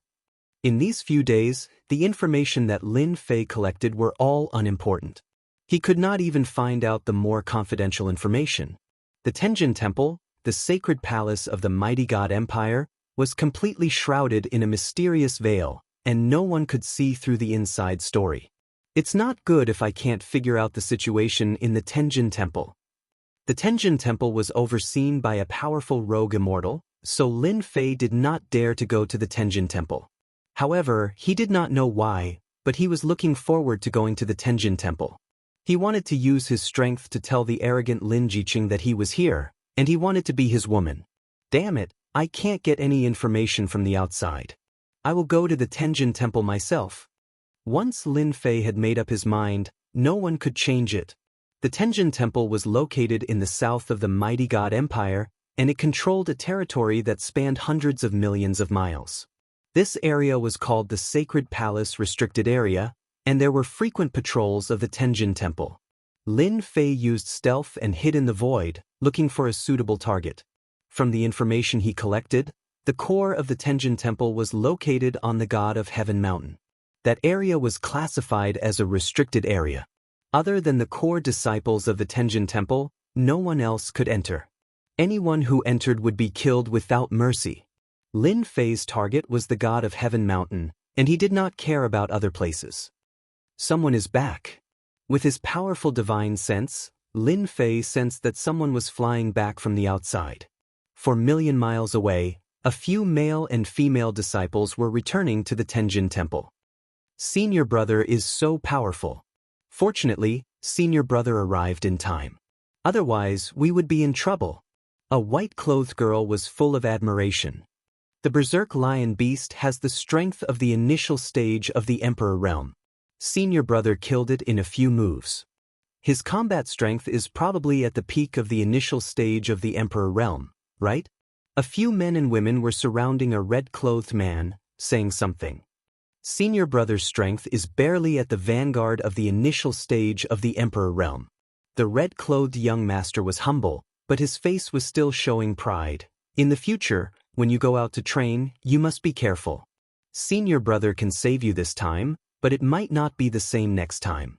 In these few days, the information that Lin Fei collected were all unimportant. He could not even find out the more confidential information. The Tenjin Temple, the sacred palace of the mighty god empire, was completely shrouded in a mysterious veil, and no one could see through the inside story. It's not good if I can't figure out the situation in the Tenjin Temple. The Tenjin Temple was overseen by a powerful rogue immortal, so Lin Fei did not dare to go to the Tenjin Temple. However, he did not know why, but he was looking forward to going to the Tenjin Temple. He wanted to use his strength to tell the arrogant Lin Jiqing that he was here, and he wanted to be his woman. Damn it, I can't get any information from the outside. I will go to the Tenjin Temple myself. Once Lin Fei had made up his mind, no one could change it. The Tenjin Temple was located in the south of the mighty god empire, and it controlled a territory that spanned hundreds of millions of miles. This area was called the Sacred Palace Restricted Area, and there were frequent patrols of the Tenjin Temple. Lin Fei used stealth and hid in the void, looking for a suitable target. From the information he collected, the core of the Tenjin Temple was located on the God of Heaven Mountain. That area was classified as a restricted area. Other than the core disciples of the Tenjin Temple, no one else could enter. Anyone who entered would be killed without mercy. Lin Fei's target was the God of Heaven Mountain, and he did not care about other places. Someone is back. With his powerful divine sense, Lin Fei sensed that someone was flying back from the outside. 4,000,000 miles away, a few male and female disciples were returning to the Tenjin Temple. Senior brother is so powerful. Fortunately, senior brother arrived in time. Otherwise, we would be in trouble. A white-clothed girl was full of admiration. The berserk lion beast has the strength of the initial stage of the Emperor realm. Senior brother killed it in a few moves. His combat strength is probably at the peak of the initial stage of the Emperor realm, right? A few men and women were surrounding a red-clothed man, saying something. Senior brother's strength is barely at the vanguard of the initial stage of the Emperor realm. The red-clothed young master was humble, but his face was still showing pride. In the future, when you go out to train, you must be careful. Senior brother can save you this time, but it might not be the same next time.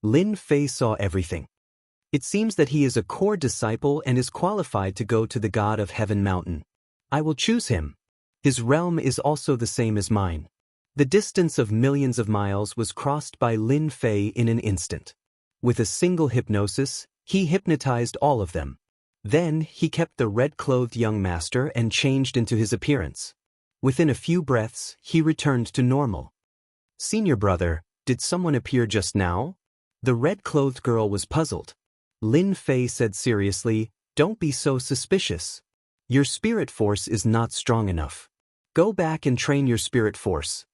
Lin Fei saw everything. It seems that he is a core disciple and is qualified to go to the God of Heaven Mountain. I will choose him. His realm is also the same as mine. The distance of millions of miles was crossed by Lin Fei in an instant. With a single hypnosis, he hypnotized all of them. Then, he kept the red-clothed young master and changed into his appearance. Within a few breaths, he returned to normal. Senior brother, did someone appear just now? The red-clothed girl was puzzled. Lin Fei said seriously, don't be so suspicious. Your spirit force is not strong enough. Go back and train your spirit force.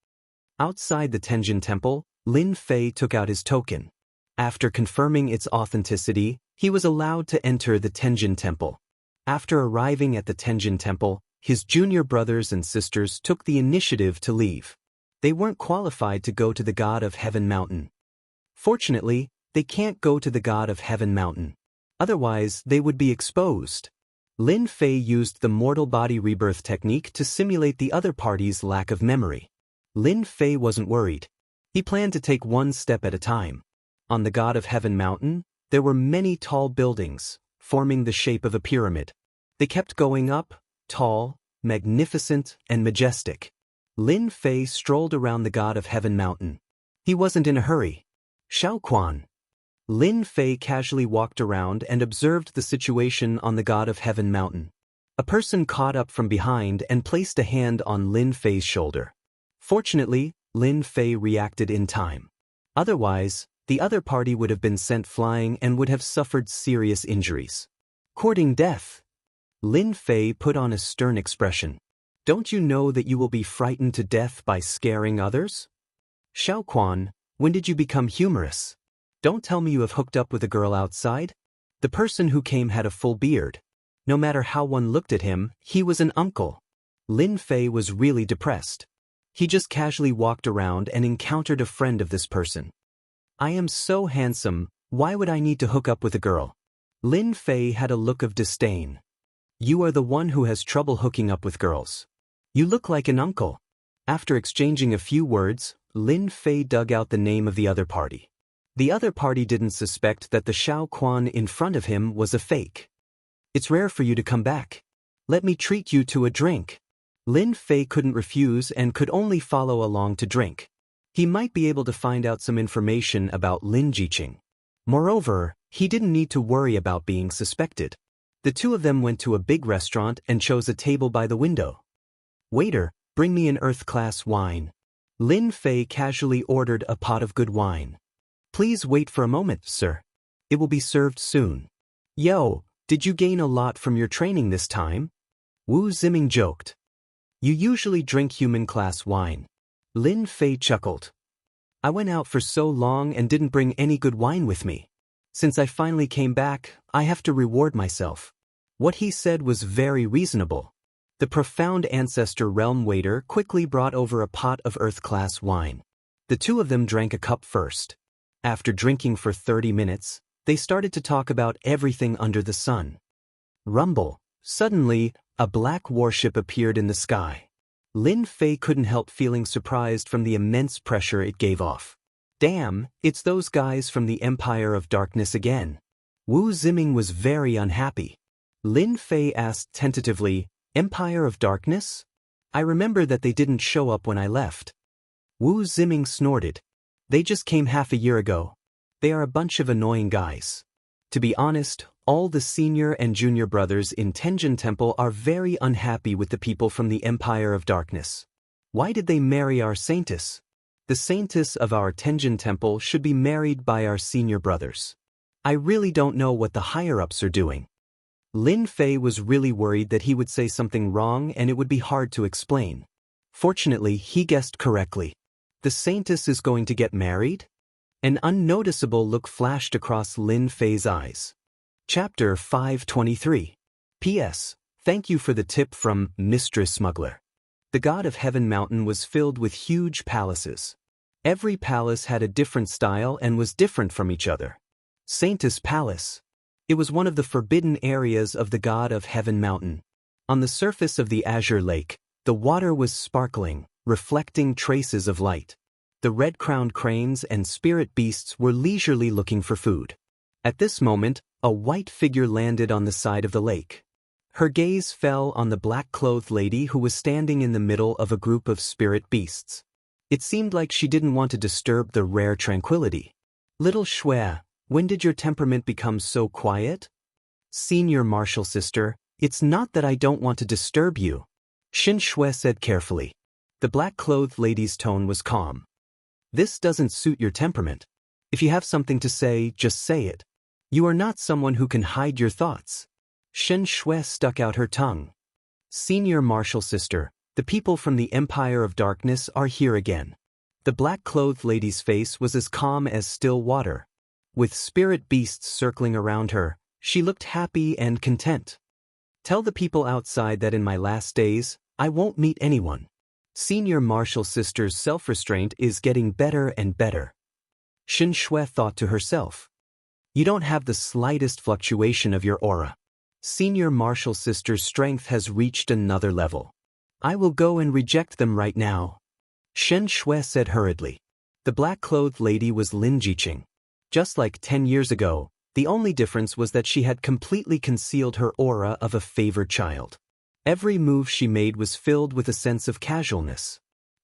Outside the Tenjin Temple, Lin Fei took out his token. After confirming its authenticity, he was allowed to enter the Tenjin Temple. After arriving at the Tenjin Temple, his junior brothers and sisters took the initiative to leave. They weren't qualified to go to the God of Heaven Mountain. Fortunately, they can't go to the God of Heaven Mountain. Otherwise, they would be exposed. Lin Fei used the mortal body rebirth technique to simulate the other party's lack of memory. Lin Fei wasn't worried. He planned to take one step at a time. On the God of Heaven Mountain, there were many tall buildings, forming the shape of a pyramid. They kept going up, tall, magnificent, and majestic. Lin Fei strolled around the God of Heaven Mountain. He wasn't in a hurry. Xiaoquan. Lin Fei casually walked around and observed the situation on the God of Heaven Mountain. A person caught up from behind and placed a hand on Lin Fei's shoulder. Fortunately, Lin Fei reacted in time. Otherwise, the other party would have been sent flying and would have suffered serious injuries. Courting death. Lin Fei put on a stern expression. Don't you know that you will be frightened to death by scaring others? Xiaoquan, when did you become humorous? Don't tell me you have hooked up with a girl outside? The person who came had a full beard. No matter how one looked at him, he was an uncle. Lin Fei was really depressed. He just casually walked around and encountered a friend of this person. I am so handsome, why would I need to hook up with a girl? Lin Fei had a look of disdain. You are the one who has trouble hooking up with girls. You look like an uncle. After exchanging a few words, Lin Fei dug out the name of the other party. The other party didn't suspect that the Shao Quan in front of him was a fake. It's rare for you to come back. Let me treat you to a drink. Lin Fei couldn't refuse and could only follow along to drink. He might be able to find out some information about Lin Jiqing. Moreover, he didn't need to worry about being suspected. The two of them went to a big restaurant and chose a table by the window. Waiter, bring me an earth-class wine. Lin Fei casually ordered a pot of good wine. Please wait for a moment, sir. It will be served soon. Yo, did you gain a lot from your training this time? Wu Ziming joked. You usually drink human-class wine. Lin Fei chuckled. I went out for so long and didn't bring any good wine with me. Since I finally came back, I have to reward myself. What he said was very reasonable. The profound ancestor realm waiter quickly brought over a pot of earth-class wine. The two of them drank a cup first. After drinking for 30 minutes, they started to talk about everything under the sun. Rumble. Suddenly, a black warship appeared in the sky. Lin Fei couldn't help feeling surprised from the immense pressure it gave off. Damn, it's those guys from the Empire of Darkness again. Wu Ziming was very unhappy. Lin Fei asked tentatively, Empire of Darkness? I remember that they didn't show up when I left. Wu Ziming snorted. They just came half a year ago. They are a bunch of annoying guys. To be honest, all the senior and junior brothers in Tenjin Temple are very unhappy with the people from the Empire of Darkness. Why did they marry our saintess? The saintess of our Tenjin Temple should be married by our senior brothers. I really don't know what the higher-ups are doing. Lin Fei was really worried that he would say something wrong and it would be hard to explain. Fortunately, he guessed correctly. The saintess is going to get married? An unnoticeable look flashed across Lin Fei's eyes. Chapter 523. P.S. Thank you for the tip from Mistress Smuggler. The god of Heaven Mountain was filled with huge palaces. Every palace had a different style and was different from each other. Saintess Palace. It was one of the forbidden areas of the god of Heaven Mountain. On the surface of the azure lake, the water was sparkling, reflecting traces of light. The red-crowned cranes and spirit beasts were leisurely looking for food. At this moment, a white figure landed on the side of the lake. Her gaze fell on the black-clothed lady who was standing in the middle of a group of spirit beasts. It seemed like she didn't want to disturb the rare tranquility. Little Shui, when did your temperament become so quiet? Senior martial sister, it's not that I don't want to disturb you. Xin Shui said carefully. The black-clothed lady's tone was calm. This doesn't suit your temperament. If you have something to say, just say it. You are not someone who can hide your thoughts. Shen Shui stuck out her tongue. Senior martial sister, the people from the Empire of Darkness are here again. The black-clothed lady's face was as calm as still water. With spirit beasts circling around her, she looked happy and content. Tell the people outside that in my last days, I won't meet anyone. Senior martial sister's self-restraint is getting better and better. Xin Shui thought to herself. You don't have the slightest fluctuation of your aura. Senior martial sister's strength has reached another level. I will go and reject them right now. Shen Shui said hurriedly. The black-clothed lady was Lin Jiqing. Just like 10 years ago, the only difference was that she had completely concealed her aura of a favored child. Every move she made was filled with a sense of casualness.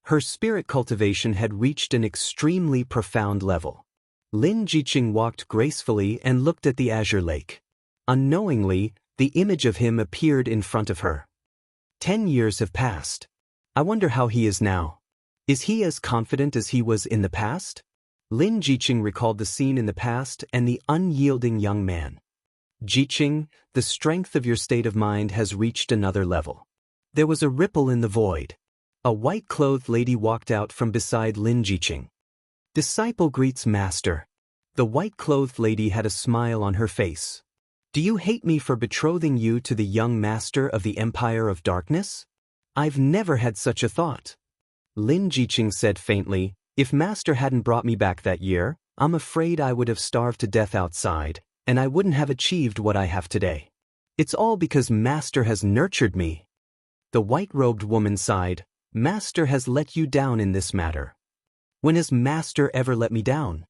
Her spirit cultivation had reached an extremely profound level. Lin Jiqing walked gracefully and looked at the azure lake. Unknowingly, the image of him appeared in front of her. 10 years have passed. I wonder how he is now. Is he as confident as he was in the past? Lin Jiqing recalled the scene in the past and the unyielding young man. Jiqing, the strength of your state of mind has reached another level. There was a ripple in the void. A white-clothed lady walked out from beside Lin Jiqing. Disciple greets master. The white-clothed lady had a smile on her face. Do you hate me for betrothing you to the young master of the Empire of Darkness? I've never had such a thought. Lin Jiqing said faintly, if master hadn't brought me back that year, I'm afraid I would have starved to death outside, and I wouldn't have achieved what I have today. It's all because master has nurtured me. The white-robed woman sighed, master has let you down in this matter. When has master ever let me down?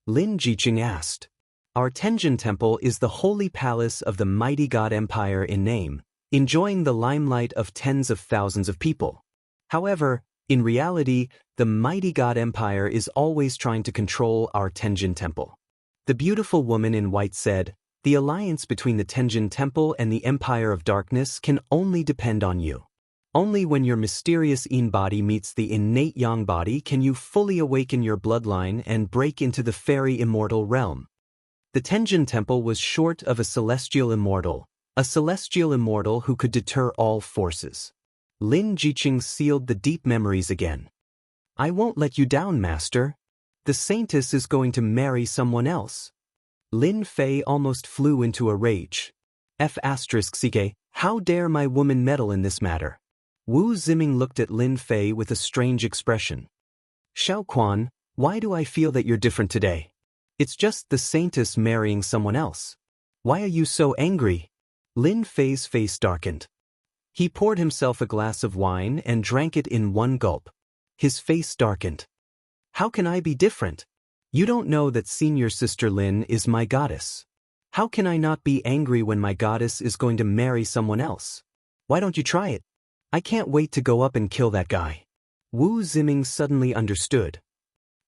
Lin Jiqing asked. Our Tenjin Temple is the holy palace of the mighty God Empire in name, enjoying the limelight of tens of thousands of people. However, in reality, the mighty God Empire is always trying to control our Tenjin Temple. The beautiful woman in white said, the alliance between the Tenjin Temple and the Empire of Darkness can only depend on you. Only when your mysterious Yin body meets the innate Yang body can you fully awaken your bloodline and break into the fairy immortal realm. The Tenjin Temple was short of a celestial immortal who could deter all forces. Lin Jiqing sealed the deep memories again. I won't let you down, master. The saintess is going to marry someone else. Lin Fei almost flew into a rage. F***ck, how dare my woman meddle in this matter? Wu Ziming looked at Lin Fei with a strange expression. Xiaoquan, why do I feel that you're different today? It's just the saintess marrying someone else. Why are you so angry? Lin Fei's face darkened. He poured himself a glass of wine and drank it in one gulp. His face darkened. How can I be different? You don't know that senior sister Lin is my goddess. How can I not be angry when my goddess is going to marry someone else? Why don't you try it? I can't wait to go up and kill that guy. Wu Ziming suddenly understood.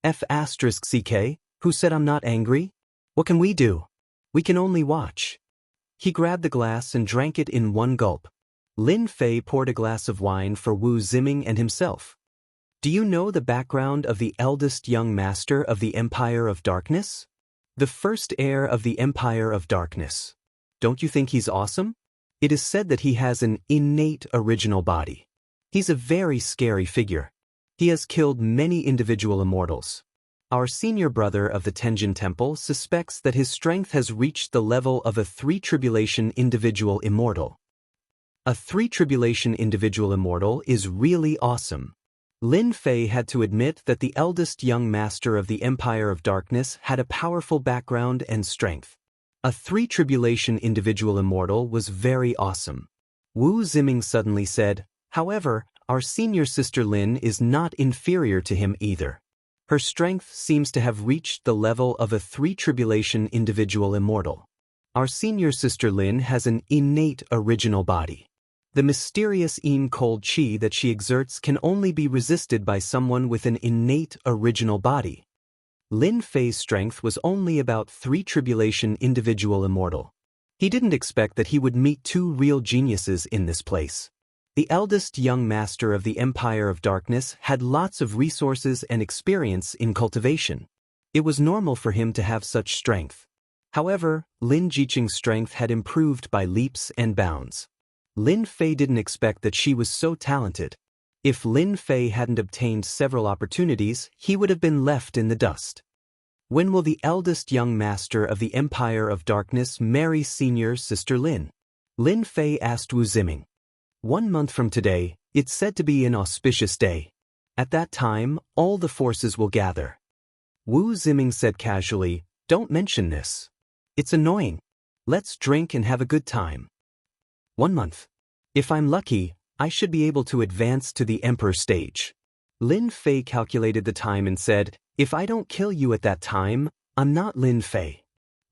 F***ck, who said I'm not angry? What can we do? We can only watch. He grabbed the glass and drank it in one gulp. Lin Fei poured a glass of wine for Wu Ziming and himself. Do you know the background of the eldest young master of the Empire of Darkness? The first heir of the Empire of Darkness. Don't you think he's awesome? It is said that he has an innate original body. He's a very scary figure. He has killed many individual immortals. Our senior brother of the Tenjin Temple suspects that his strength has reached the level of a three-tribulation individual immortal. A three-tribulation individual immortal is really awesome. Lin Fei had to admit that the eldest young master of the Empire of Darkness had a powerful background and strength. A three-tribulation individual immortal was very awesome. Wu Ziming suddenly said, however, our senior sister Lin is not inferior to him either. Her strength seems to have reached the level of a three-tribulation individual immortal. Our senior sister Lin has an innate original body. The mysterious Yin cold chi that she exerts can only be resisted by someone with an innate original body. Lin Fei's strength was only about three-tribulation individual immortal. He didn't expect that he would meet two real geniuses in this place. The eldest young master of the Empire of Darkness had lots of resources and experience in cultivation. It was normal for him to have such strength. However, Lin Jiqing's strength had improved by leaps and bounds. Lin Fei didn't expect that she was so talented. If Lin Fei hadn't obtained several opportunities, he would have been left in the dust. When will the eldest young master of the Empire of Darkness marry senior sister Lin? Lin Fei asked Wu Ziming. 1 month from today, it's said to be an auspicious day. At that time, all the forces will gather. Wu Ziming said casually, don't mention this. It's annoying. Let's drink and have a good time. 1 month. If I'm lucky, I should be able to advance to the emperor stage. Lin Fei calculated the time and said, if I don't kill you at that time, I'm not Lin Fei.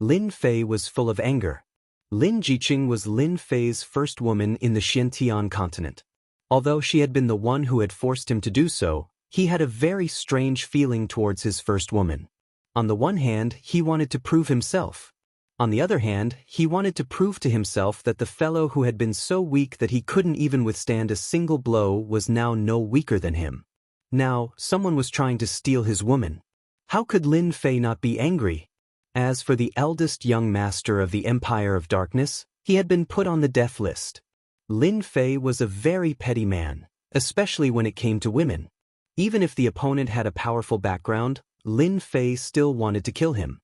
Lin Fei was full of anger. Lin Jiqing was Lin Fei's first woman in the Xintian continent. Although she had been the one who had forced him to do so, he had a very strange feeling towards his first woman. On the one hand, he wanted to prove himself. On the other hand, he wanted to prove to himself that the fellow who had been so weak that he couldn't even withstand a single blow was now no weaker than him. Now, someone was trying to steal his woman. How could Lin Fei not be angry? As for the eldest young master of the Empire of Darkness, he had been put on the death list. Lin Fei was a very petty man, especially when it came to women. Even if the opponent had a powerful background, Lin Fei still wanted to kill him.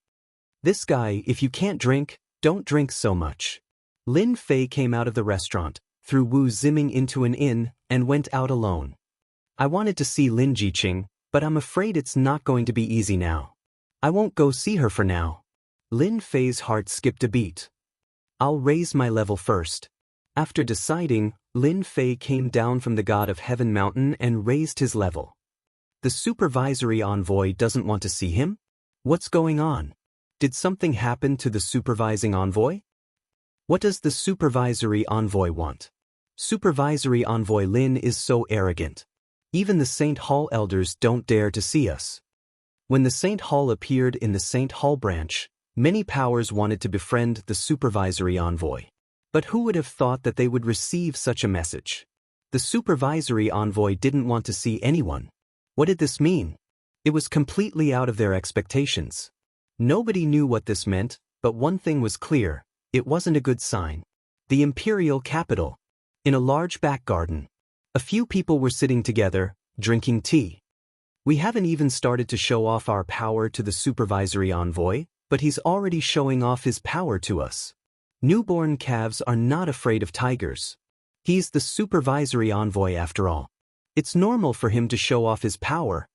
This guy, if you can't drink, don't drink so much. Lin Fei came out of the restaurant, threw Wu Ziming into an inn, and went out alone. I wanted to see Lin Jiqing, but I'm afraid it's not going to be easy now. I won't go see her for now. Lin Fei's heart skipped a beat. I'll raise my level first. After deciding, Lin Fei came down from the God of Heaven mountain and raised his level. The supervisory envoy doesn't want to see him? What's going on? Did something happen to the supervising envoy? What does the supervisory envoy want? Supervisory envoy Lin is so arrogant. Even the St. Hall elders don't dare to see us. When the St. Hall appeared in the St. Hall branch, many powers wanted to befriend the supervisory envoy. But who would have thought that they would receive such a message? The supervisory envoy didn't want to see anyone. What did this mean? It was completely out of their expectations. Nobody knew what this meant, but one thing was clear: it wasn't a good sign. The imperial capital. In a large back garden. A few people were sitting together, drinking tea. We haven't even started to show off our power to the supervisory envoy, but he's already showing off his power to us. Newborn calves are not afraid of tigers. He's the supervisory envoy after all. It's normal for him to show off his power.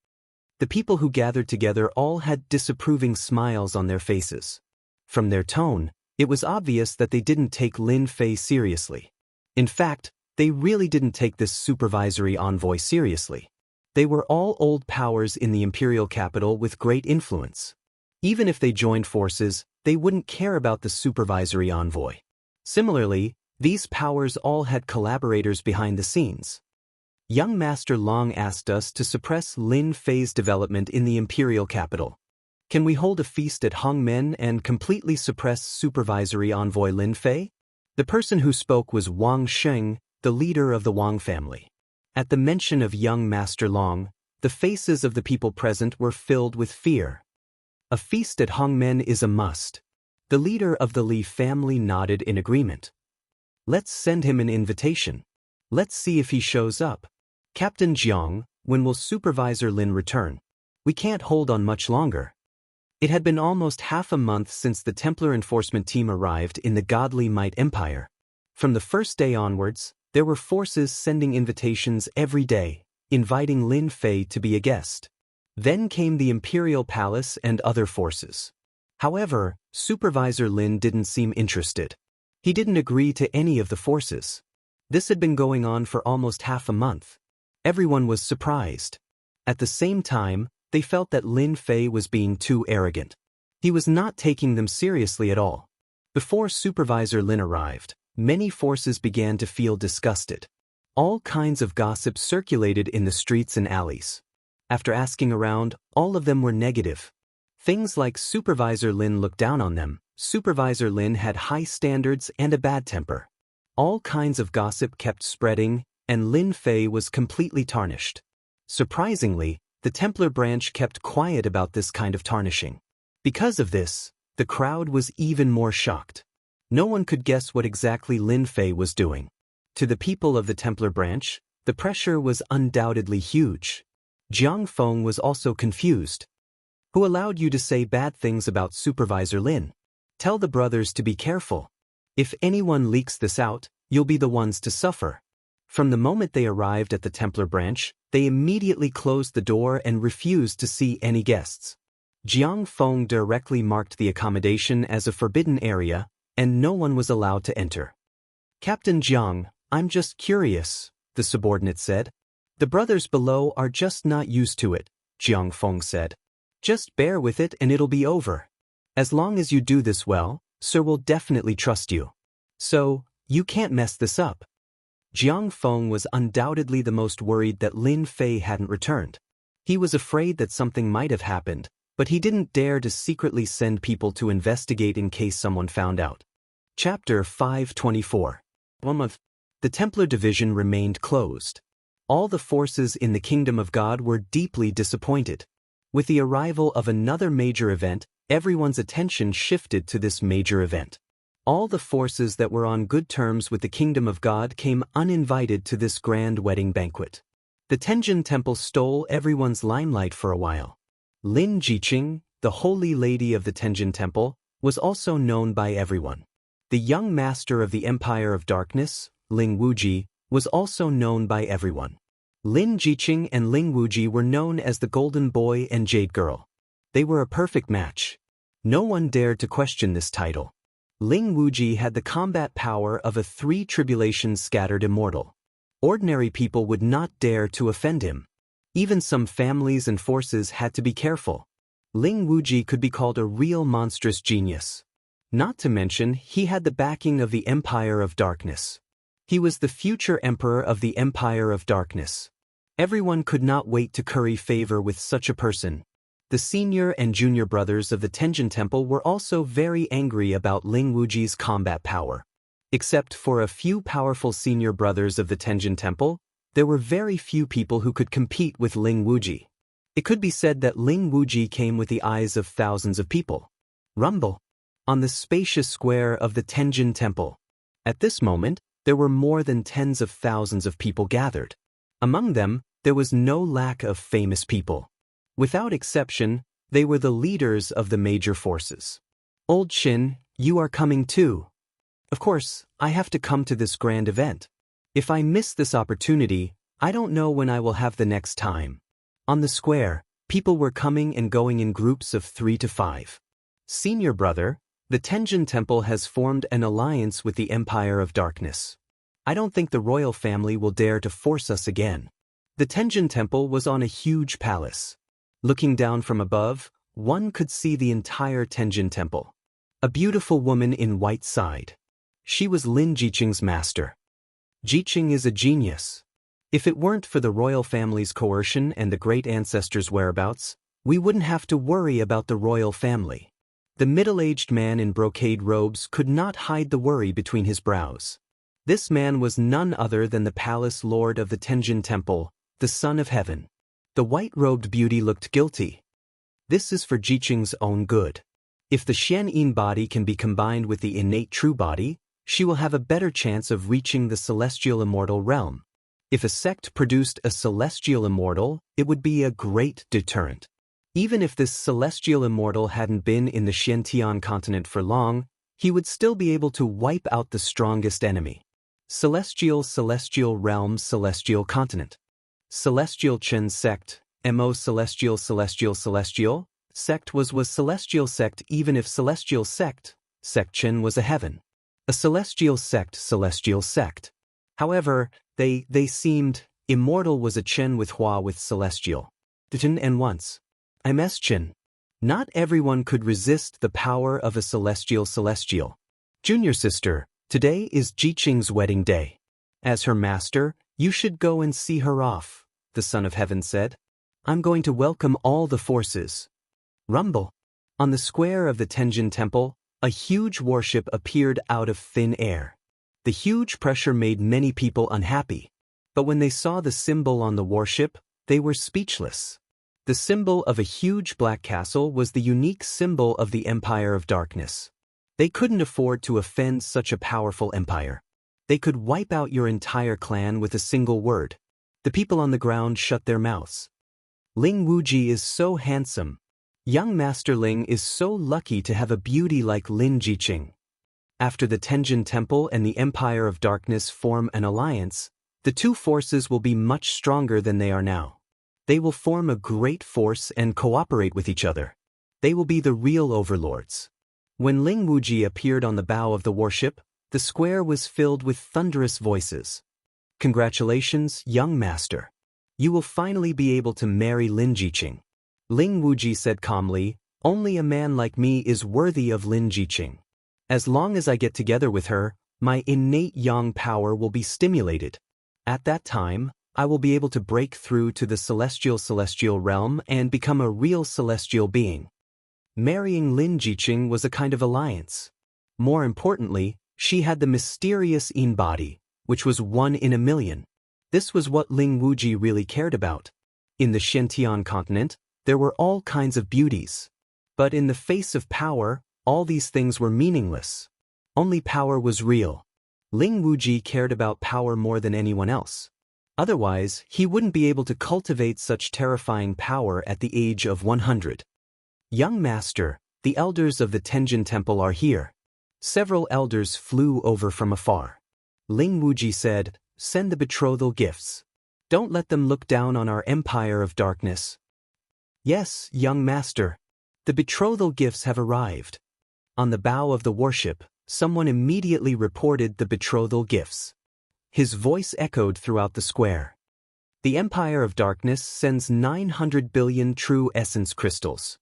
The people who gathered together all had disapproving smiles on their faces. From their tone, it was obvious that they didn't take Lin Fei seriously. In fact, they really didn't take this supervisory envoy seriously. They were all old powers in the imperial capital with great influence. Even if they joined forces, they wouldn't care about the supervisory envoy. Similarly, these powers all had collaborators behind the scenes. Young Master Long asked us to suppress Lin Fei's development in the imperial capital. Can we hold a feast at Hongmen and completely suppress supervisory envoy Lin Fei? The person who spoke was Wang Sheng, the leader of the Wang family. At the mention of young Master Long, the faces of the people present were filled with fear. A feast at Hongmen is a must. The leader of the Li family nodded in agreement. Let's send him an invitation. Let's see if he shows up. Captain Jiang, when will Supervisor Lin return? We can't hold on much longer. It had been almost half a month since the Templar enforcement team arrived in the Godly Might Empire. From the first day onwards, there were forces sending invitations every day, inviting Lin Fei to be a guest. Then came the Imperial Palace and other forces. However, Supervisor Lin didn't seem interested. He didn't agree to any of the forces. This had been going on for almost half a month. Everyone was surprised. At the same time, they felt that Lin Fei was being too arrogant. He was not taking them seriously at all. Before Supervisor Lin arrived, many forces began to feel disgusted. All kinds of gossip circulated in the streets and alleys. After asking around, all of them were negative. Things like Supervisor Lin looked down on them, Supervisor Lin had high standards and a bad temper. All kinds of gossip kept spreading, and Lin Fei was completely tarnished. Surprisingly, the Templar branch kept quiet about this kind of tarnishing. Because of this, the crowd was even more shocked. No one could guess what exactly Lin Fei was doing. To the people of the Templar branch, the pressure was undoubtedly huge. Jiang Feng was also confused. Who allowed you to say bad things about Supervisor Lin? Tell the brothers to be careful. If anyone leaks this out, you'll be the ones to suffer. From the moment they arrived at the Templar branch, they immediately closed the door and refused to see any guests. Jiang Feng directly marked the accommodation as a forbidden area, and no one was allowed to enter. Captain Jiang, I'm just curious, the subordinate said. The brothers below are just not used to it, Jiang Feng said. Just bear with it and it'll be over. As long as you do this well, Sir will definitely trust you. So, you can't mess this up. Jiang Feng was undoubtedly the most worried that Lin Fei hadn't returned. He was afraid that something might have happened, but he didn't dare to secretly send people to investigate in case someone found out. Chapter 524. 1 month. The Templar division remained closed. All the forces in the Kingdom of God were deeply disappointed. With the arrival of another major event, everyone's attention shifted to this major event. All the forces that were on good terms with the Kingdom of God came uninvited to this grand wedding banquet. The Tenjin Temple stole everyone's limelight for a while. Lin Jiqing, the holy lady of the Tenjin Temple, was also known by everyone. The young master of the Empire of Darkness, Ling Wuji, was also known by everyone. Lin Jiqing and Ling Wuji were known as the Golden Boy and Jade Girl. They were a perfect match. No one dared to question this title. Ling Wuji had the combat power of a 3 tribulations scattered immortal. Ordinary people would not dare to offend him. Even some families and forces had to be careful. Ling Wuji could be called a real monstrous genius. Not to mention, he had the backing of the Empire of Darkness. He was the future emperor of the Empire of Darkness. Everyone could not wait to curry favor with such a person. The senior and junior brothers of the Tenjin Temple were also very angry about Ling Wuji's combat power. Except for a few powerful senior brothers of the Tenjin Temple, there were very few people who could compete with Ling Wuji. It could be said that Ling Wuji came with the eyes of thousands of people. Rumble. On the spacious square of the Tenjin Temple. At this moment, there were more than tens of thousands of people gathered. Among them, there was no lack of famous people. Without exception, they were the leaders of the major forces. Old Shin, you are coming too. Of course, I have to come to this grand event. If I miss this opportunity, I don't know when I will have the next time. On the square, people were coming and going in groups of 3 to 5. Senior brother, the Tenjin Temple has formed an alliance with the Empire of Darkness. I don't think the royal family will dare to force us again. The Tenjin Temple was on a huge palace. Looking down from above, one could see the entire Tenjin Temple. A beautiful woman in white sighed. She was Lin Jiqing's master. Jiqing is a genius. If it weren't for the royal family's coercion and the great ancestors' whereabouts, we wouldn't have to worry about the royal family. The middle-aged man in brocade robes could not hide the worry between his brows. This man was none other than the palace lord of the Tenjin Temple, the son of heaven. The white-robed beauty looked guilty. This is for Jiqing's own good. If the Xian-yin body can be combined with the innate true body, she will have a better chance of reaching the celestial immortal realm. If a sect produced a celestial immortal, it would be a great deterrent. Even if this celestial immortal hadn't been in the Xiantian continent for long, he would still be able to wipe out the strongest enemy. Celestial realm celestial continent. Celestial Chen sect, Mo celestial sect was celestial sect even if celestial sect Chen was a heaven. A celestial sect. However, they seemed, immortal was a Chen with Hua with celestial. And once. MS Chen. Not everyone could resist the power of a celestial. Junior sister, today is Jiqing's wedding day. As her master, you should go and see her off, the Son of Heaven said. I'm going to welcome all the forces. Rumble. On the square of the Tenjin Temple, a huge warship appeared out of thin air. The huge pressure made many people unhappy. But when they saw the symbol on the warship, they were speechless. The symbol of a huge black castle was the unique symbol of the Empire of Darkness. They couldn't afford to offend such a powerful empire. They could wipe out your entire clan with a single word. The people on the ground shut their mouths. Ling Wuji is so handsome. Young Master Ling is so lucky to have a beauty like Lin Jiqing. After the Tenjin Temple and the Empire of Darkness form an alliance, the two forces will be much stronger than they are now. They will form a great force and cooperate with each other. They will be the real overlords. When Ling Wuji appeared on the bow of the warship, the square was filled with thunderous voices. Congratulations, young master. You will finally be able to marry Lin Jiqing. Ling Wuji said calmly, only a man like me is worthy of Lin Jiqing. As long as I get together with her, my innate yang power will be stimulated. At that time, I will be able to break through to the celestial realm and become a real celestial being. Marrying Lin Jiqing was a kind of alliance. More importantly, she had the mysterious Yin body, which was 1 in a million. This was what Ling Wuji really cared about. In the Xiantian continent, there were all kinds of beauties. But in the face of power, all these things were meaningless. Only power was real. Ling Wuji cared about power more than anyone else. Otherwise, he wouldn't be able to cultivate such terrifying power at the age of 100. Young master, the elders of the Tenjin Temple are here. Several elders flew over from afar. Ling Wuji said, send the betrothal gifts. Don't let them look down on our Empire of Darkness. Yes, young master. The betrothal gifts have arrived. On the bow of the warship, someone immediately reported the betrothal gifts. His voice echoed throughout the square. The Empire of Darkness sends 900 billion true essence crystals.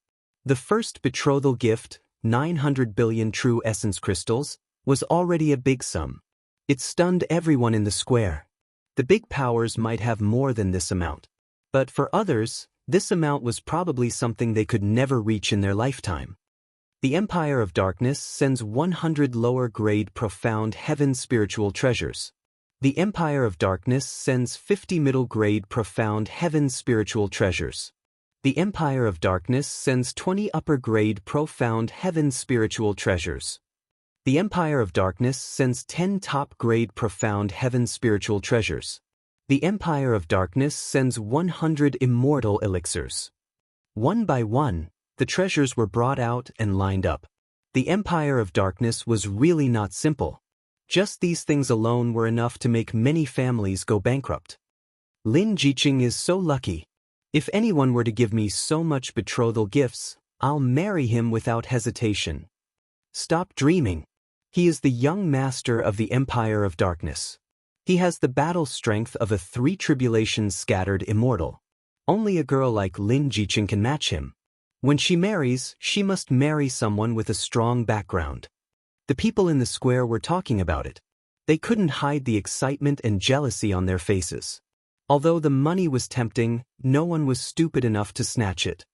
The first betrothal gift, 900 billion true essence crystals, was already a big sum. It stunned everyone in the square. The big powers might have more than this amount. But for others, this amount was probably something they could never reach in their lifetime. The Empire of Darkness sends 100 lower-grade profound heaven spiritual treasures. The Empire of Darkness sends 50 middle-grade profound heaven spiritual treasures. The Empire of Darkness sends 20 upper-grade profound heaven spiritual treasures. The Empire of Darkness sends 10 top-grade profound heaven spiritual treasures. The Empire of Darkness sends 100 immortal elixirs. One by one, the treasures were brought out and lined up. The Empire of Darkness was really not simple. Just these things alone were enough to make many families go bankrupt. Lin Jiqing is so lucky. If anyone were to give me so much betrothal gifts, I'll marry him without hesitation. Stop dreaming. He is the young master of the Empire of Darkness. He has the battle strength of a 3 tribulations scattered immortal. Only a girl like Lin Jiqing can match him. When she marries, she must marry someone with a strong background. The people in the square were talking about it. They couldn't hide the excitement and jealousy on their faces. Although the money was tempting, no one was stupid enough to snatch it.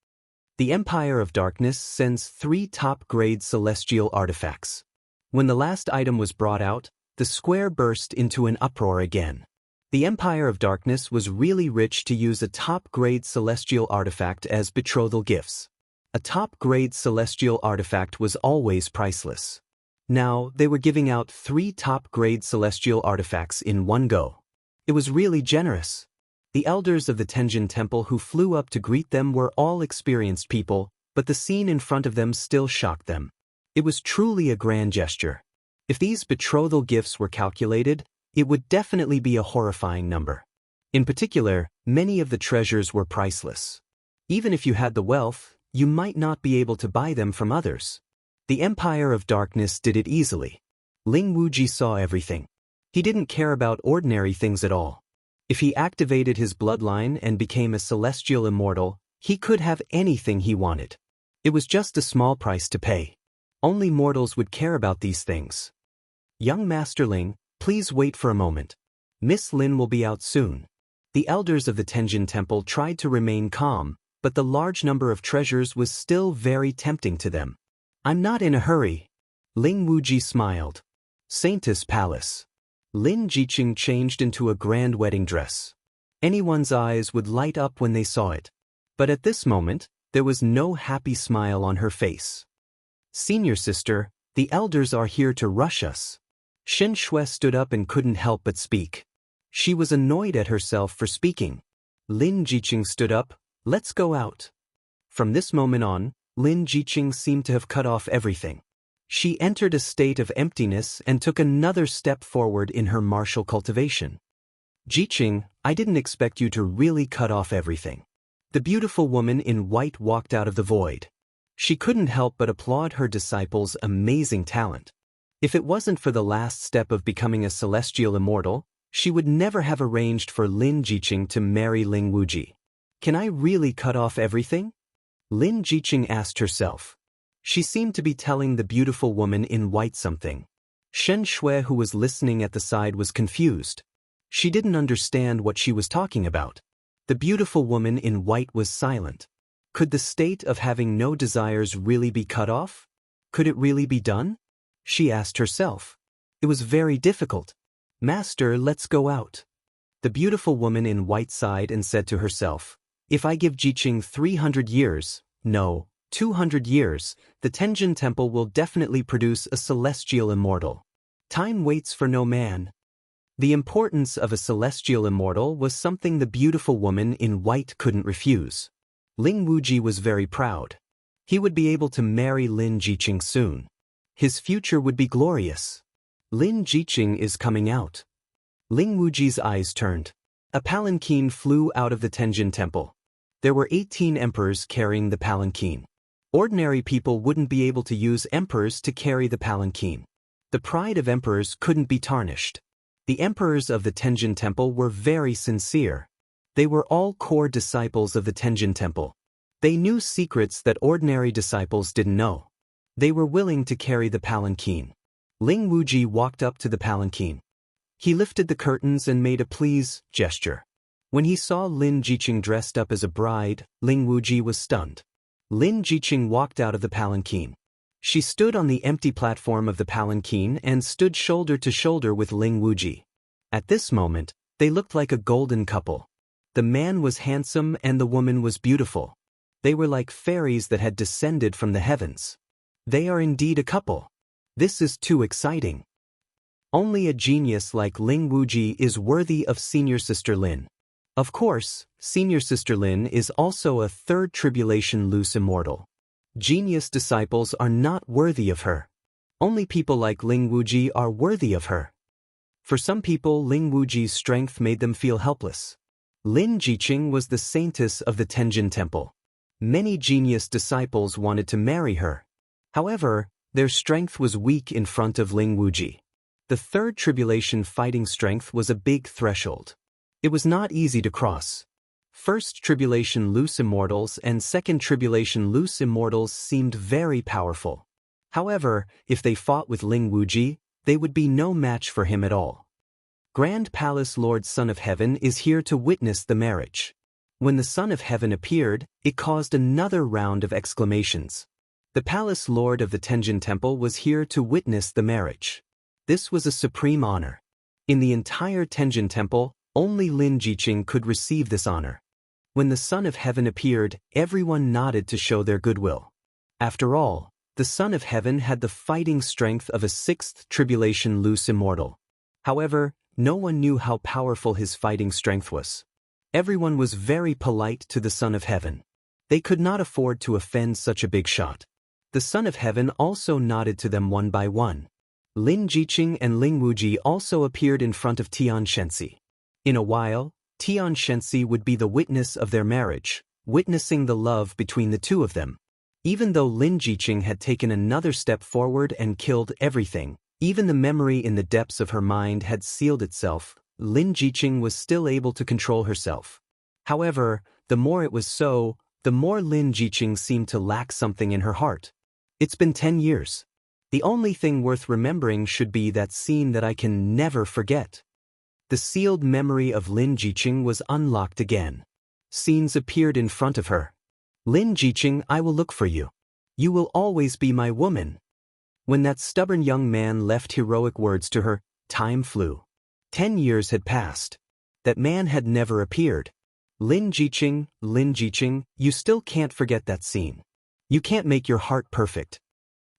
The Empire of Darkness sends 3 top-grade celestial artifacts. When the last item was brought out, the square burst into an uproar again. The Empire of Darkness was really rich to use a top-grade celestial artifact as betrothal gifts. A top-grade celestial artifact was always priceless. Now, they were giving out 3 top-grade celestial artifacts in one go. It was really generous. The elders of the Tenjin Temple who flew up to greet them were all experienced people, but the scene in front of them still shocked them. It was truly a grand gesture. If these betrothal gifts were calculated, it would definitely be a horrifying number. In particular, many of the treasures were priceless. Even if you had the wealth, you might not be able to buy them from others. The Empire of Darkness did it easily. Ling Wuji saw everything. He didn't care about ordinary things at all. If he activated his bloodline and became a celestial immortal, he could have anything he wanted. It was just a small price to pay. Only mortals would care about these things. Young Master Ling, please wait for a moment. Miss Lin will be out soon. The elders of the Tenjin Temple tried to remain calm, but the large number of treasures was still very tempting to them. I'm not in a hurry. Ling Wuji smiled. Saintess Palace. Lin Jiqing changed into a grand wedding dress. Anyone's eyes would light up when they saw it. But at this moment, there was no happy smile on her face. Senior sister, the elders are here to rush us. Shen Shui stood up and couldn't help but speak. She was annoyed at herself for speaking. Lin Jiqing stood up. Let's go out. From this moment on, Lin Jiqing seemed to have cut off everything. She entered a state of emptiness and took another step forward in her martial cultivation. Jiqing, I didn't expect you to really cut off everything. The beautiful woman in white walked out of the void. She couldn't help but applaud her disciple's amazing talent. If it wasn't for the last step of becoming a celestial immortal, she would never have arranged for Lin Jiqing to marry Ling Wuji. Can I really cut off everything? Lin Jiqing asked herself. She seemed to be telling the beautiful woman in white something. Shen Shui, who was listening at the side, was confused. She didn't understand what she was talking about. The beautiful woman in white was silent. Could the state of having no desires really be cut off? Could it really be done? She asked herself. It was very difficult. Master, let's go out. The beautiful woman in white sighed and said to herself, if I give Jiqing 300 years, no, 200 years, the Tenjin Temple will definitely produce a celestial immortal. Time waits for no man. The importance of a celestial immortal was something the beautiful woman in white couldn't refuse. Ling Wuji was very proud. He would be able to marry Lin Jiqing soon. His future would be glorious. Lin Jiqing is coming out. Ling Wuji's eyes turned. A palanquin flew out of the Tenjin Temple. There were 18 emperors carrying the palanquin. Ordinary people wouldn't be able to use emperors to carry the palanquin. The pride of emperors couldn't be tarnished. The emperors of the Tenjin Temple were very sincere. They were all core disciples of the Tenjin Temple. They knew secrets that ordinary disciples didn't know. They were willing to carry the palanquin. Ling Wuji walked up to the palanquin. He lifted the curtains and made a please gesture. When he saw Lin Jiqing dressed up as a bride, Ling Wuji was stunned. Lin Jiqing walked out of the palanquin. She stood on the empty platform of the palanquin and stood shoulder to shoulder with Ling Wuji. At this moment, they looked like a golden couple. The man was handsome and the woman was beautiful. They were like fairies that had descended from the heavens. They are indeed a couple. This is too exciting. Only a genius like Ling Wuji is worthy of Senior Sister Lin. Of course, Senior Sister Lin is also a third tribulation loose immortal. Genius disciples are not worthy of her. Only people like Ling Wuji are worthy of her. For some people, Ling Wuji's strength made them feel helpless. Lin Jiqing was the saintess of the Tenjin Temple. Many genius disciples wanted to marry her. However, their strength was weak in front of Ling Wuji. The third tribulation fighting strength was a big threshold. It was not easy to cross. First tribulation loose immortals and second tribulation loose immortals seemed very powerful. However, if they fought with Ling Wuji, they would be no match for him at all. Grand Palace Lord Son of Heaven is here to witness the marriage. When the Son of Heaven appeared, it caused another round of exclamations. The Palace Lord of the Tenjin Temple was here to witness the marriage. This was a supreme honor. In the entire Tenjin Temple, only Lin Jiqing could receive this honor. When the Son of Heaven appeared, everyone nodded to show their goodwill. After all, the Son of Heaven had the fighting strength of a sixth tribulation loose immortal. However, no one knew how powerful his fighting strength was. Everyone was very polite to the Son of Heaven. They could not afford to offend such a big shot. The Son of Heaven also nodded to them one by one. Lin Jiqing and Ling Wuji also appeared in front of Tian Shenxi. In a while, Tian Shenxi would be the witness of their marriage, witnessing the love between the two of them. Even though Lin Jiqing had taken another step forward and killed everything, even the memory in the depths of her mind had sealed itself, Lin Jiqing was still able to control herself. However, the more it was so, the more Lin Jiqing seemed to lack something in her heart. It's been 10 years. The only thing worth remembering should be that scene that I can never forget. The sealed memory of Lin Jiqing was unlocked again. Scenes appeared in front of her. Lin Jiqing, I will look for you. You will always be my woman. When that stubborn young man left heroic words to her, time flew. 10 years had passed. That man had never appeared. Lin Jiqing, you still can't forget that scene. You can't make your heart perfect.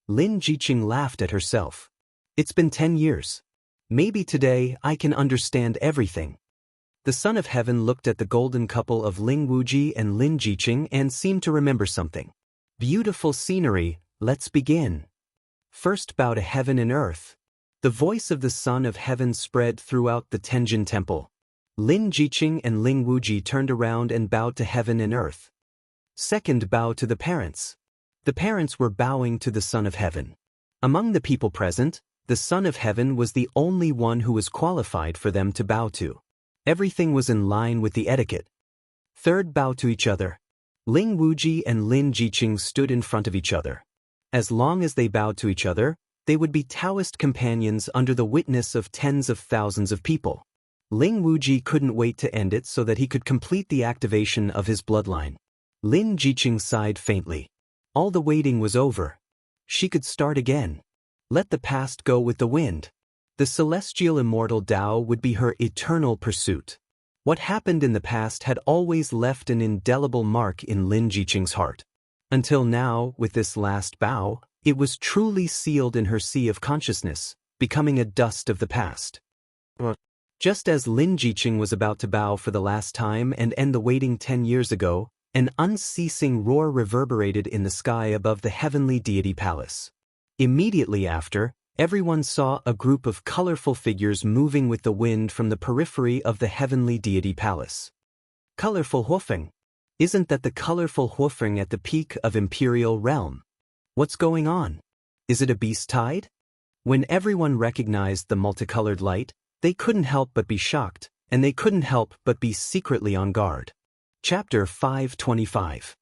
Lin Jiqing laughed at herself. It's been 10 years. Maybe today I can understand everything. The Son of Heaven looked at the golden couple of Ling Wuji and Lin Jiqing and seemed to remember something. Beautiful scenery, let's begin. First bow to heaven and earth. The voice of the Son of Heaven spread throughout the Tenjin Temple. Lin Jiqing and Ling Wuji turned around and bowed to heaven and earth. Second bow to the parents. The parents were bowing to the Son of Heaven. Among the people present, the Son of Heaven was the only one who was qualified for them to bow to. Everything was in line with the etiquette. Third bow to each other. Ling Wuji and Lin Jiqing stood in front of each other. As long as they bowed to each other, they would be Taoist companions under the witness of tens of thousands of people. Ling Wuji couldn't wait to end it so that he could complete the activation of his bloodline. Lin Jiqing sighed faintly. All the waiting was over. She could start again. Let the past go with the wind. The celestial immortal Tao would be her eternal pursuit. What happened in the past had always left an indelible mark in Lin Jiqing's heart. Until now, with this last bow, it was truly sealed in her sea of consciousness, becoming a dust of the past. Just as Lin Jiqing was about to bow for the last time and end the waiting 10 years ago, an unceasing roar reverberated in the sky above the heavenly deity palace. Immediately after, everyone saw a group of colorful figures moving with the wind from the periphery of the heavenly deity palace. Colorful Huofeng. Isn't that the colorful Huofeng at the peak of Imperial Realm? What's going on? Is it a beast tide? When everyone recognized the multicolored light, they couldn't help but be shocked, and they couldn't help but be secretly on guard. Chapter 525.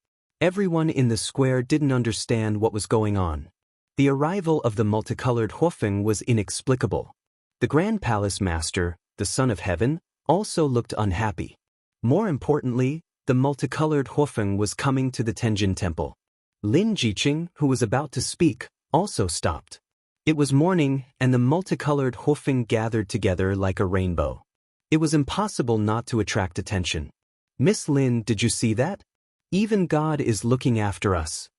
Everyone in the square didn't understand what was going on. The arrival of the multicolored Hofeng was inexplicable. The Grand Palace Master, the Son of Heaven, also looked unhappy. More importantly, the multicolored Hofeng was coming to the Tenjin Temple. Lin Jiqing, who was about to speak, also stopped. It was morning, and the multicolored Hofeng gathered together like a rainbow. It was impossible not to attract attention. "Miss Lin, did you see that? Even God is looking after us."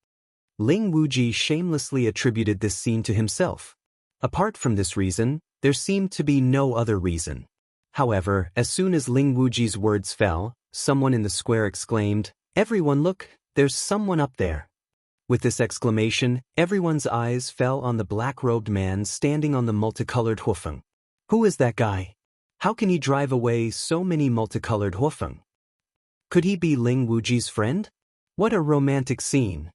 Ling Wuji shamelessly attributed this scene to himself. Apart from this reason, there seemed to be no other reason. However, as soon as Ling Wuji's words fell, someone in the square exclaimed, "Everyone look, there's someone up there." With this exclamation, everyone's eyes fell on the black-robed man standing on the multicolored Hofeng. Who is that guy? How can he drive away so many multicolored Hofeng? Could he be Ling Wuji's friend? What a romantic scene.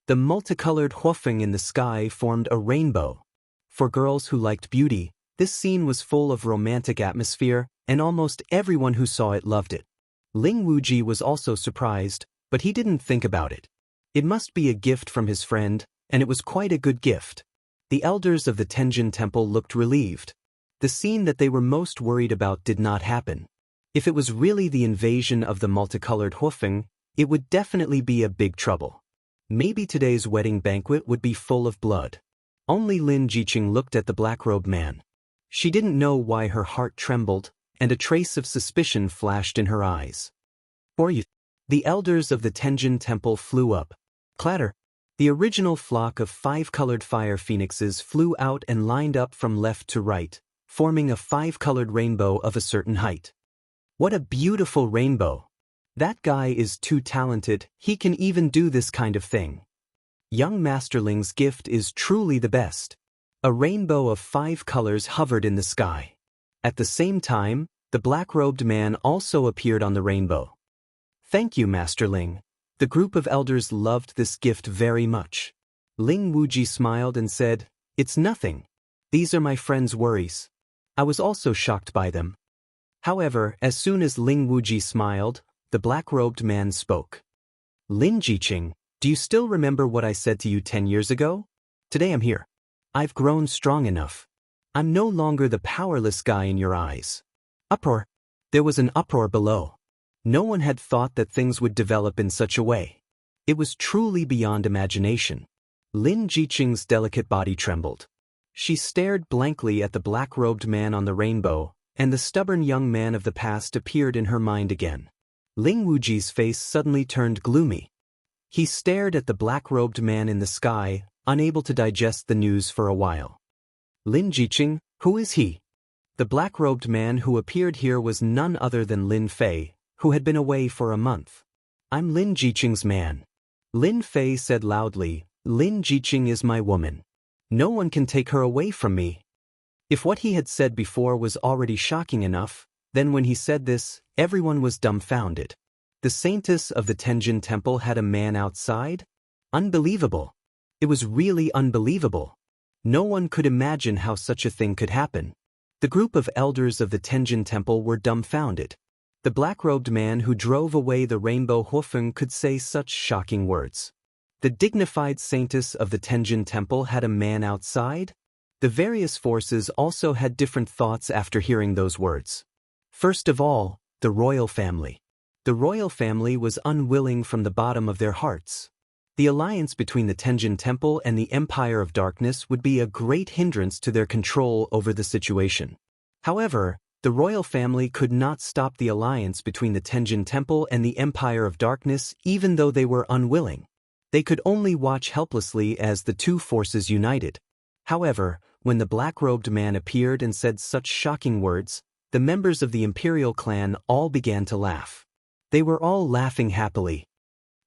The multicolored Hofeng in the sky formed a rainbow. For girls who liked beauty, this scene was full of romantic atmosphere, and almost everyone who saw it loved it. Ling Wuji was also surprised, but he didn't think about it. It must be a gift from his friend, and it was quite a good gift. The elders of the Tenjin Temple looked relieved. The scene that they were most worried about did not happen. If it was really the invasion of the multicolored Hofeng, it would definitely be a big trouble. Maybe today's wedding banquet would be full of blood. Only Lin Jiqing looked at the black-robed man. She didn't know why her heart trembled, and a trace of suspicion flashed in her eyes. "Or you?" The elders of the Tenjin Temple flew up. Clatter! The original flock of 5-colored fire phoenixes flew out and lined up from left to right, forming a 5-colored rainbow of a certain height. What a beautiful rainbow! That guy is too talented, he can even do this kind of thing. Young Masterling's gift is truly the best. A rainbow of 5 colors hovered in the sky. At the same time, the black-robed man also appeared on the rainbow. "Thank you, Master Ling." The group of elders loved this gift very much. Ling Wuji smiled and said, "It's nothing. These are my friend's worries." I was also shocked by them. However, as soon as Ling Wuji smiled, the black-robed man spoke. "Lin Jiqing, do you still remember what I said to you 10 years ago? Today I'm here. I've grown strong enough. I'm no longer the powerless guy in your eyes." Uproar. There was an uproar below. No one had thought that things would develop in such a way. It was truly beyond imagination. Lin Jiqing's delicate body trembled. She stared blankly at the black-robed man on the rainbow, and the stubborn young man of the past appeared in her mind again. Ling Wuji's face suddenly turned gloomy. He stared at the black-robed man in the sky, unable to digest the news for a while. "Lin Jiqing, who is he?" The black-robed man who appeared here was none other than Lin Fei, who had been away for a month. "I'm Lin Jiqing's man." Lin Fei said loudly, "Lin Jiqing is my woman. No one can take her away from me." If what he had said before was already shocking enough, then when he said this, everyone was dumbfounded. The saintess of the Tenjin Temple had a man outside? Unbelievable. It was really unbelievable. No one could imagine how such a thing could happen. The group of elders of the Tenjin Temple were dumbfounded. The black-robed man who drove away the rainbow Hofeng could say such shocking words. The dignified saintess of the Tenjin Temple had a man outside? The various forces also had different thoughts after hearing those words. First of all, the royal family. The royal family was unwilling from the bottom of their hearts. The alliance between the Tenjin Temple and the Empire of Darkness would be a great hindrance to their control over the situation. However, the royal family could not stop the alliance between the Tenjin Temple and the Empire of Darkness even though they were unwilling. They could only watch helplessly as the two forces united. However, when the black-robed man appeared and said such shocking words, the members of the imperial clan all began to laugh. They were all laughing happily.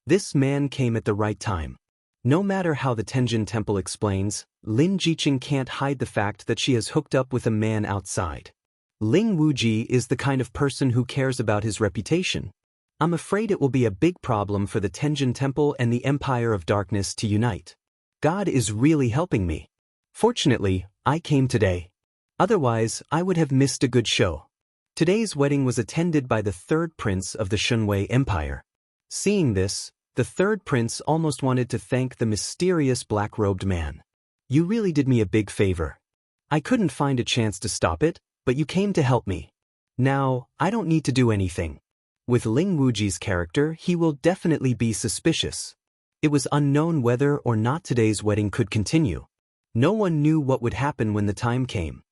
This man came at the right time. No matter how the Tenjin Temple explains, Lin Jiqing can't hide the fact that she has hooked up with a man outside. Ling Wuji is the kind of person who cares about his reputation. I'm afraid it will be a big problem for the Tenjin Temple and the Empire of Darkness to unite. God is really helping me. Fortunately, I came today. Otherwise, I would have missed a good show. Today's wedding was attended by the third prince of the Shunwei Empire. Seeing this, The third prince almost wanted to thank the mysterious black-robed man. You really did me a big favor. I couldn't find a chance to stop it, but you came to help me. Now, I don't need to do anything. With Ling Wuji's character, he will definitely be suspicious. It was unknown whether or not today's wedding could continue. No one knew what would happen when the time came.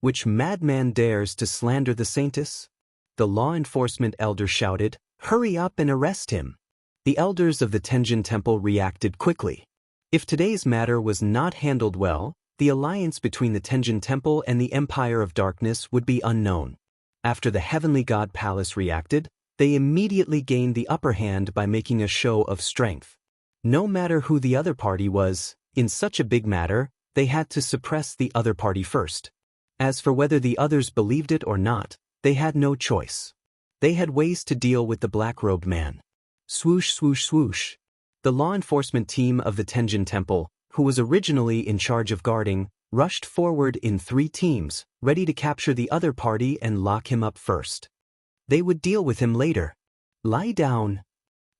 Which madman dares to slander the saintess? The law enforcement elder shouted, "Hurry up and arrest him." The elders of the Tenjin Temple reacted quickly. If today's matter was not handled well, the alliance between the Tenjin Temple and the Empire of Darkness would be unknown. After the Heavenly God Palace reacted, they immediately gained the upper hand by making a show of strength. No matter who the other party was, in such a big matter, they had to suppress the other party first. As for whether the others believed it or not, they had no choice. They had ways to deal with the black-robed man. Swoosh, swoosh, swoosh. The law enforcement team of the Tenjin Temple, who was originally in charge of guarding, rushed forward in 3 teams, ready to capture the other party and lock him up first. They would deal with him later. Lie down.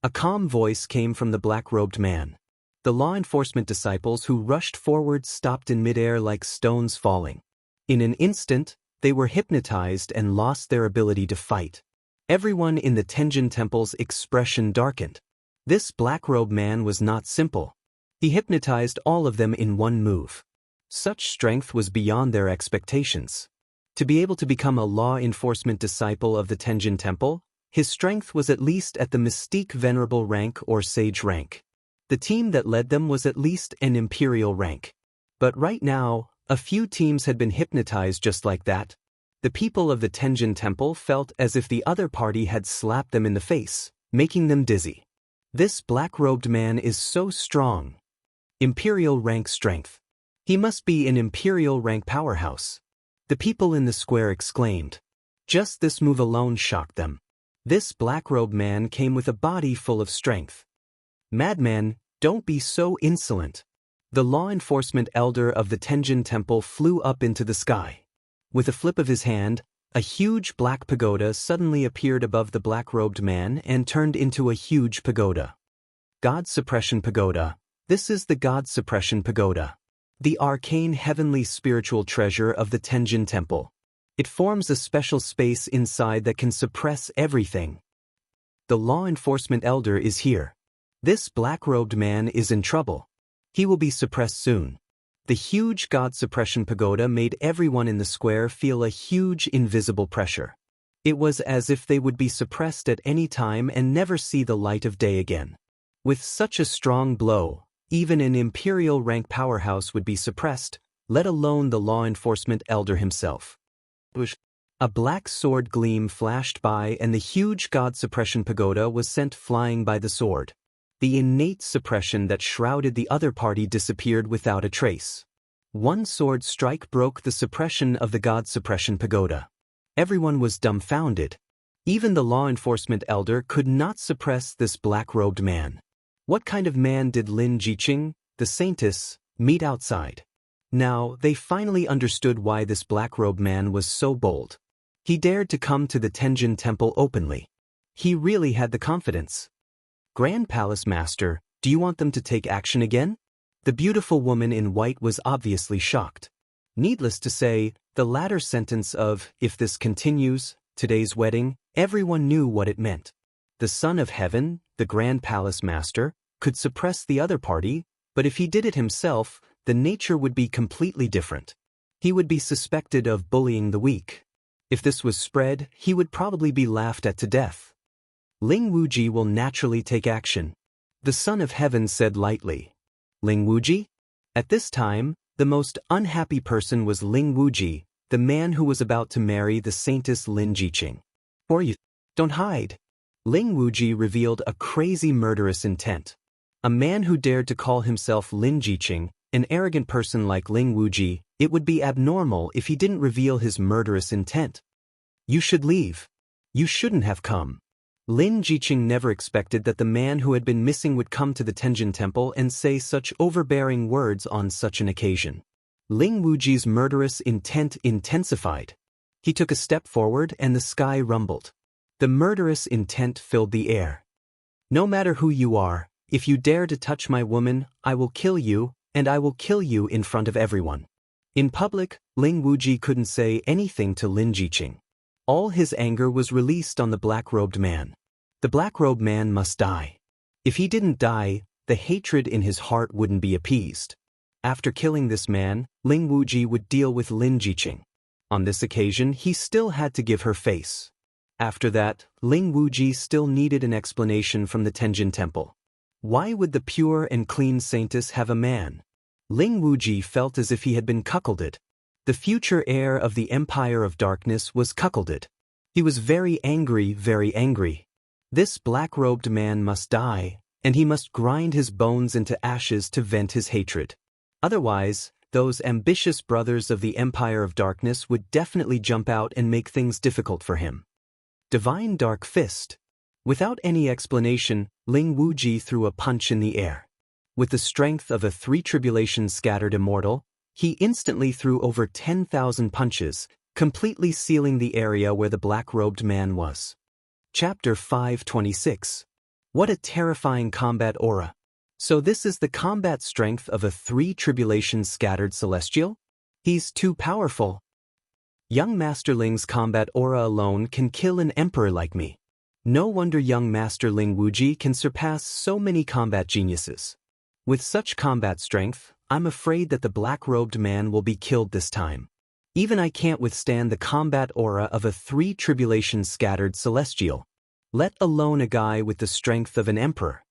A calm voice came from the black-robed man. The law enforcement disciples who rushed forward stopped in midair like stones falling. In an instant, they were hypnotized and lost their ability to fight. Everyone in the Tenjin Temple's expression darkened. This black-robed man was not simple. He hypnotized all of them in one move. Such strength was beyond their expectations. To be able to become a law enforcement disciple of the Tenjin Temple, his strength was at least at the mystique venerable rank or sage rank. The team that led them was at least an imperial rank. But right now, a few teams had been hypnotized just like that. The people of the Tenjin Temple felt as if the other party had slapped them in the face, making them dizzy. This black-robed man is so strong. Imperial rank strength. He must be an imperial rank powerhouse. The people in the square exclaimed. Just this move alone shocked them. This black-robed man came with a body full of strength. Madman, don't be so insolent. The law enforcement elder of the Tenjin Temple flew up into the sky. With a flip of his hand, a huge black pagoda suddenly appeared above the black-robed man and turned into a huge pagoda. God Suppression Pagoda. This is the God Suppression Pagoda. The arcane heavenly spiritual treasure of the Tenjin Temple. It forms a special space inside that can suppress everything. The law enforcement elder is here. This black-robed man is in trouble. He will be suppressed soon. The huge God Suppression Pagoda made everyone in the square feel a huge invisible pressure. It was as if they would be suppressed at any time and never see the light of day again. With such a strong blow, even an imperial rank powerhouse would be suppressed, let alone the law enforcement elder himself. A black sword gleam flashed by and the huge God Suppression Pagoda was sent flying by the sword. The innate suppression that shrouded the other party disappeared without a trace. One sword strike broke the suppression of the God Suppression Pagoda. Everyone was dumbfounded. Even the law enforcement elder could not suppress this black-robed man. What kind of man did Lin Jiqing, the saintess, meet outside? Now, they finally understood why this black-robed man was so bold. He dared to come to the Tenjin Temple openly. He really had the confidence. Grand Palace Master, do you want them to take action again? The beautiful woman in white was obviously shocked. Needless to say, the latter sentence of, if this continues, today's wedding, everyone knew what it meant. The Son of Heaven, the Grand Palace Master, could suppress the other party, but if he did it himself, the nature would be completely different. He would be suspected of bullying the weak. If this was spread, he would probably be laughed at to death. Ling Wuji will naturally take action. The Son of Heaven said lightly. Ling Wuji? At this time, the most unhappy person was Ling Wuji, the man who was about to marry the saintess Lin Jiqing. Or you don't hide. Ling Wuji revealed a crazy murderous intent. A man who dared to call himself Lin Jiqing, an arrogant person like Ling Wuji, it would be abnormal if he didn't reveal his murderous intent. You should leave. You shouldn't have come. Lin Jiqing never expected that the man who had been missing would come to the Tenjin Temple and say such overbearing words on such an occasion. Ling Wuji's murderous intent intensified. He took a step forward and the sky rumbled. The murderous intent filled the air. No matter who you are, if you dare to touch my woman, I will kill you, and I will kill you in front of everyone. In public, Ling Wuji couldn't say anything to Lin Jiqing. All his anger was released on the black-robed man. The black-robed man must die. If he didn't die, the hatred in his heart wouldn't be appeased. After killing this man, Ling Wuji would deal with Lin Jiqing. On this occasion, he still had to give her face. After that, Ling Wuji still needed an explanation from the Tenjin Temple. Why would the pure and clean saintess have a man? Ling Wuji felt as if he had been cuckolded. The future heir of the Empire of Darkness was cuckolded. He was very angry, very angry. This black-robed man must die, and he must grind his bones into ashes to vent his hatred. Otherwise, those ambitious brothers of the Empire of Darkness would definitely jump out and make things difficult for him. Divine Dark Fist. Without any explanation, Ling Wuji threw a punch in the air. With the strength of a three-tribulation-scattered immortal, he instantly threw over 10,000 punches, completely sealing the area where the black-robed man was. Chapter 526. What a terrifying combat aura. So this is the combat strength of a three-tribulation-scattered celestial? He's too powerful. Young Master Ling's combat aura alone can kill an emperor like me. No wonder young Master Ling Wuji can surpass so many combat geniuses. With such combat strength, I'm afraid that the black-robed man will be killed this time. Even I can't withstand the combat aura of a three-tribulation-scattered celestial, let alone a guy with the strength of an emperor.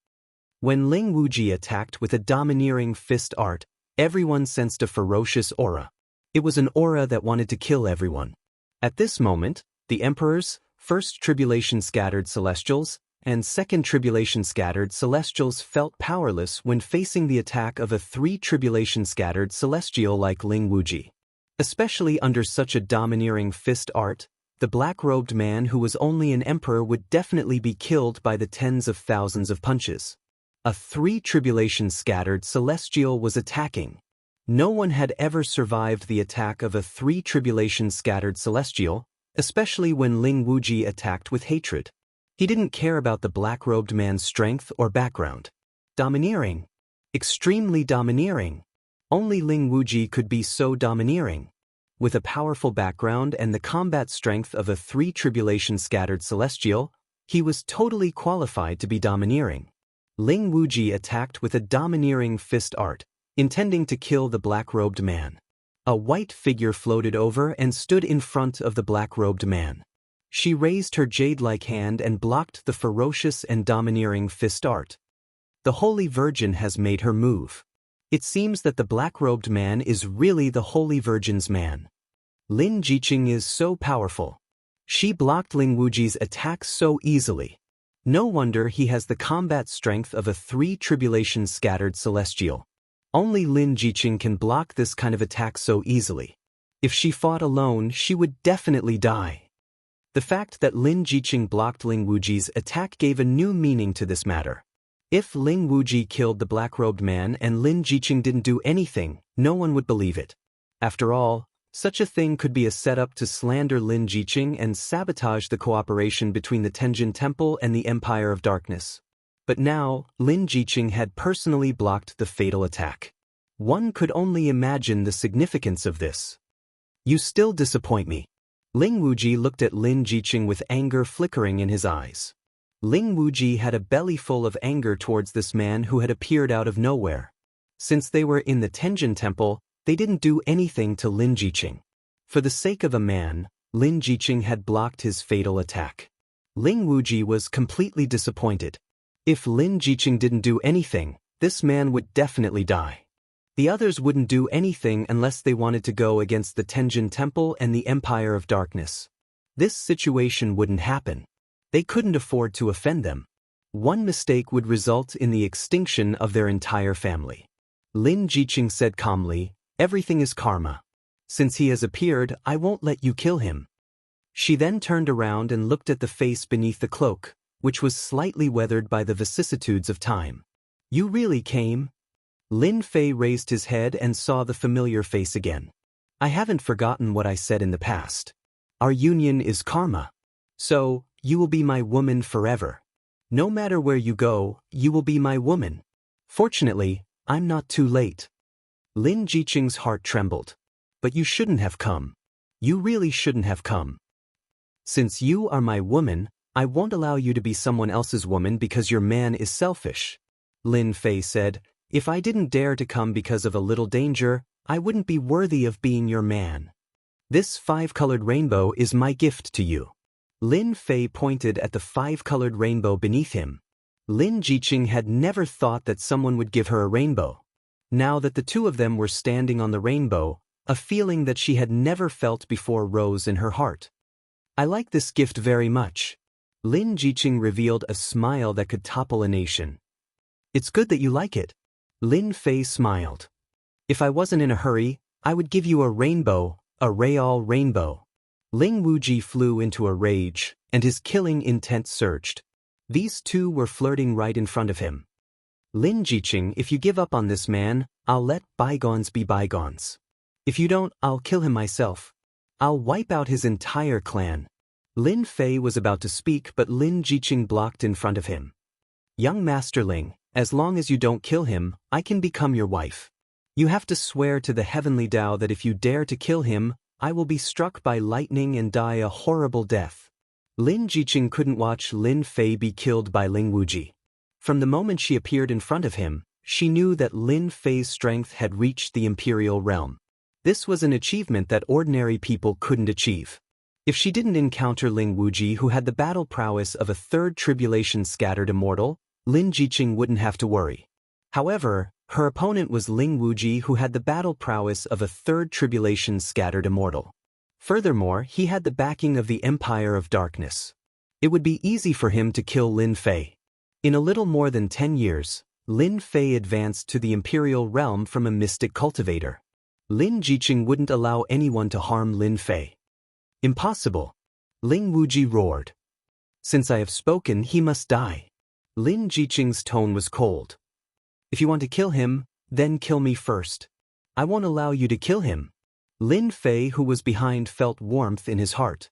When Ling Wuji attacked with a domineering fist art, everyone sensed a ferocious aura. It was an aura that wanted to kill everyone. At this moment, the emperors, first tribulation-scattered celestials, and second tribulation-scattered celestials felt powerless when facing the attack of a three-tribulation-scattered celestial like Ling Wuji. Especially under such a domineering fist art, the black-robed man who was only an emperor would definitely be killed by the tens of thousands of punches. A three-tribulation-scattered celestial was attacking. No one had ever survived the attack of a three-tribulation-scattered celestial, especially when Ling Wuji attacked with hatred. He didn't care about the black-robed man's strength or background. Domineering. Extremely domineering. Only Ling Wuji could be so domineering. With a powerful background and the combat strength of a three-tribulation-scattered celestial, he was totally qualified to be domineering. Ling Wuji attacked with a domineering fist art, intending to kill the black-robed man. A white figure floated over and stood in front of the black-robed man. She raised her jade-like hand and blocked the ferocious and domineering fist art. The Holy Virgin has made her move. It seems that the black-robed man is really the Holy Virgin's man. Lin Jiqing is so powerful. She blocked Ling Wuji's attack so easily. No wonder he has the combat strength of a three-tribulation-scattered celestial. Only Lin Jiqing can block this kind of attack so easily. If she fought alone, she would definitely die. The fact that Lin Jiqing blocked Ling Wuji's attack gave a new meaning to this matter. If Ling Wuji killed the black-robed man and Lin Jiqing didn't do anything, no one would believe it. After all, such a thing could be a setup to slander Lin Jiqing and sabotage the cooperation between the Tenjin Temple and the Empire of Darkness. But now, Lin Jiqing had personally blocked the fatal attack. One could only imagine the significance of this. You still disappoint me. Ling Wuji looked at Lin Jiqing with anger flickering in his eyes. Ling Wuji had a belly full of anger towards this man who had appeared out of nowhere. Since they were in the Tenjin Temple, they didn't do anything to Lin Jiqing. For the sake of a man, Lin Jiqing had blocked his fatal attack. Ling Wuji was completely disappointed. If Lin Jiqing didn't do anything, this man would definitely die. The others wouldn't do anything unless they wanted to go against the Tenjin Temple and the Empire of Darkness. This situation wouldn't happen. They couldn't afford to offend them. One mistake would result in the extinction of their entire family. Lin Jiqing said calmly, "Everything is karma. Since he has appeared, I won't let you kill him." She then turned around and looked at the face beneath the cloak, which was slightly weathered by the vicissitudes of time. "You really came?" Lin Fei raised his head and saw the familiar face again. "I haven't forgotten what I said in the past. Our union is karma. So, you will be my woman forever." No matter where you go, you will be my woman. Fortunately, I'm not too late. Lin Jiqing's heart trembled. But you shouldn't have come. You really shouldn't have come. Since you are my woman, I won't allow you to be someone else's woman because your man is selfish. Lin Fei said, if I didn't dare to come because of a little danger, I wouldn't be worthy of being your man. This 5-colored rainbow is my gift to you. Lin Fei pointed at the 5-colored rainbow beneath him. Lin Jiqing had never thought that someone would give her a rainbow. Now that the two of them were standing on the rainbow, a feeling that she had never felt before rose in her heart. I like this gift very much. Lin Jiqing revealed a smile that could topple a nation. It's good that you like it. Lin Fei smiled. If I wasn't in a hurry, I would give you a rainbow, a real rainbow. Ling Wuji flew into a rage, and his killing intent surged. These two were flirting right in front of him. Lin Jiqing, if you give up on this man, I'll let bygones be bygones. If you don't, I'll kill him myself. I'll wipe out his entire clan. Lin Fei was about to speak, but Lin Jiqing blocked in front of him. Young Master Ling, as long as you don't kill him, I can become your wife. You have to swear to the heavenly Tao that if you dare to kill him, I will be struck by lightning and die a horrible death. Lin Jiqing couldn't watch Lin Fei be killed by Ling Wuji. From the moment she appeared in front of him, she knew that Lin Fei's strength had reached the imperial realm. This was an achievement that ordinary people couldn't achieve. If she didn't encounter Ling Wuji, who had the battle prowess of a third tribulation scattered immortal, Lin Jiqing wouldn't have to worry. However, her opponent was Ling Wuji, who had the battle prowess of a third tribulation scattered immortal. Furthermore, he had the backing of the Empire of Darkness. It would be easy for him to kill Lin Fei. In a little more than 10 years, Lin Fei advanced to the imperial realm from a mystic cultivator. Lin Jiqing wouldn't allow anyone to harm Lin Fei. Impossible! Ling Wuji roared. Since I have spoken, he must die. Lin Jiqing's tone was cold. If you want to kill him, then kill me first. I won't allow you to kill him. Lin Fei, who was behind, felt warmth in his heart.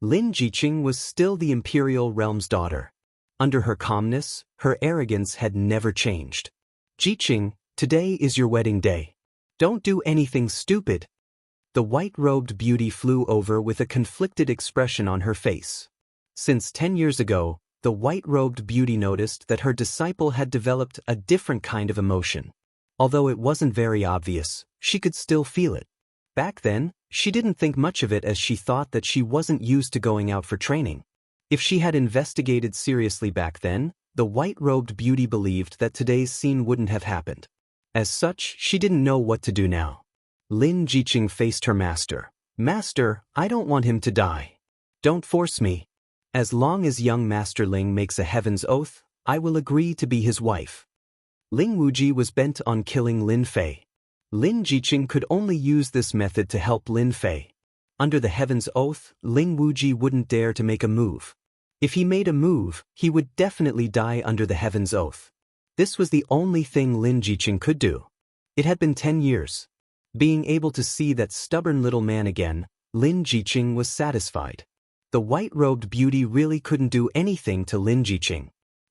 Lin Jiqing was still the imperial realm's daughter. Under her calmness, her arrogance had never changed. Jiqing, today is your wedding day. Don't do anything stupid. The white-robed beauty flew over with a conflicted expression on her face. Since 10 years ago, the white-robed beauty noticed that her disciple had developed a different kind of emotion. Although it wasn't very obvious, she could still feel it. Back then, she didn't think much of it as she thought that she wasn't used to going out for training. If she had investigated seriously back then, the white-robed beauty believed that today's scene wouldn't have happened. As such, she didn't know what to do now. Lin Jiqing faced her master. Master, I don't want him to die. Don't force me. As long as young Master Ling makes a heaven's oath, I will agree to be his wife. Ling Wuji was bent on killing Lin Fei. Lin Jiqing could only use this method to help Lin Fei. Under the heaven's oath, Ling Wuji wouldn't dare to make a move. If he made a move, he would definitely die under the heaven's oath. This was the only thing Lin Jiqing could do. It had been 10 years. Being able to see that stubborn little man again, Lin Jiqing was satisfied. The white-robed beauty really couldn't do anything to Lin Jiqing.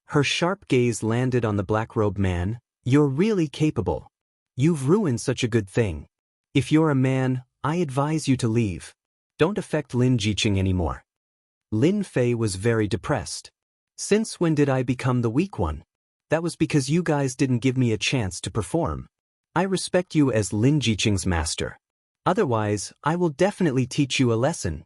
Her sharp gaze landed on the black-robed man. You're really capable. You've ruined such a good thing. If you're a man, I advise you to leave. Don't affect Lin Jiqing anymore. Lin Fei was very depressed. Since when did I become the weak one? That was because you guys didn't give me a chance to perform. I respect you as Lin Jiqing's master. Otherwise, I will definitely teach you a lesson.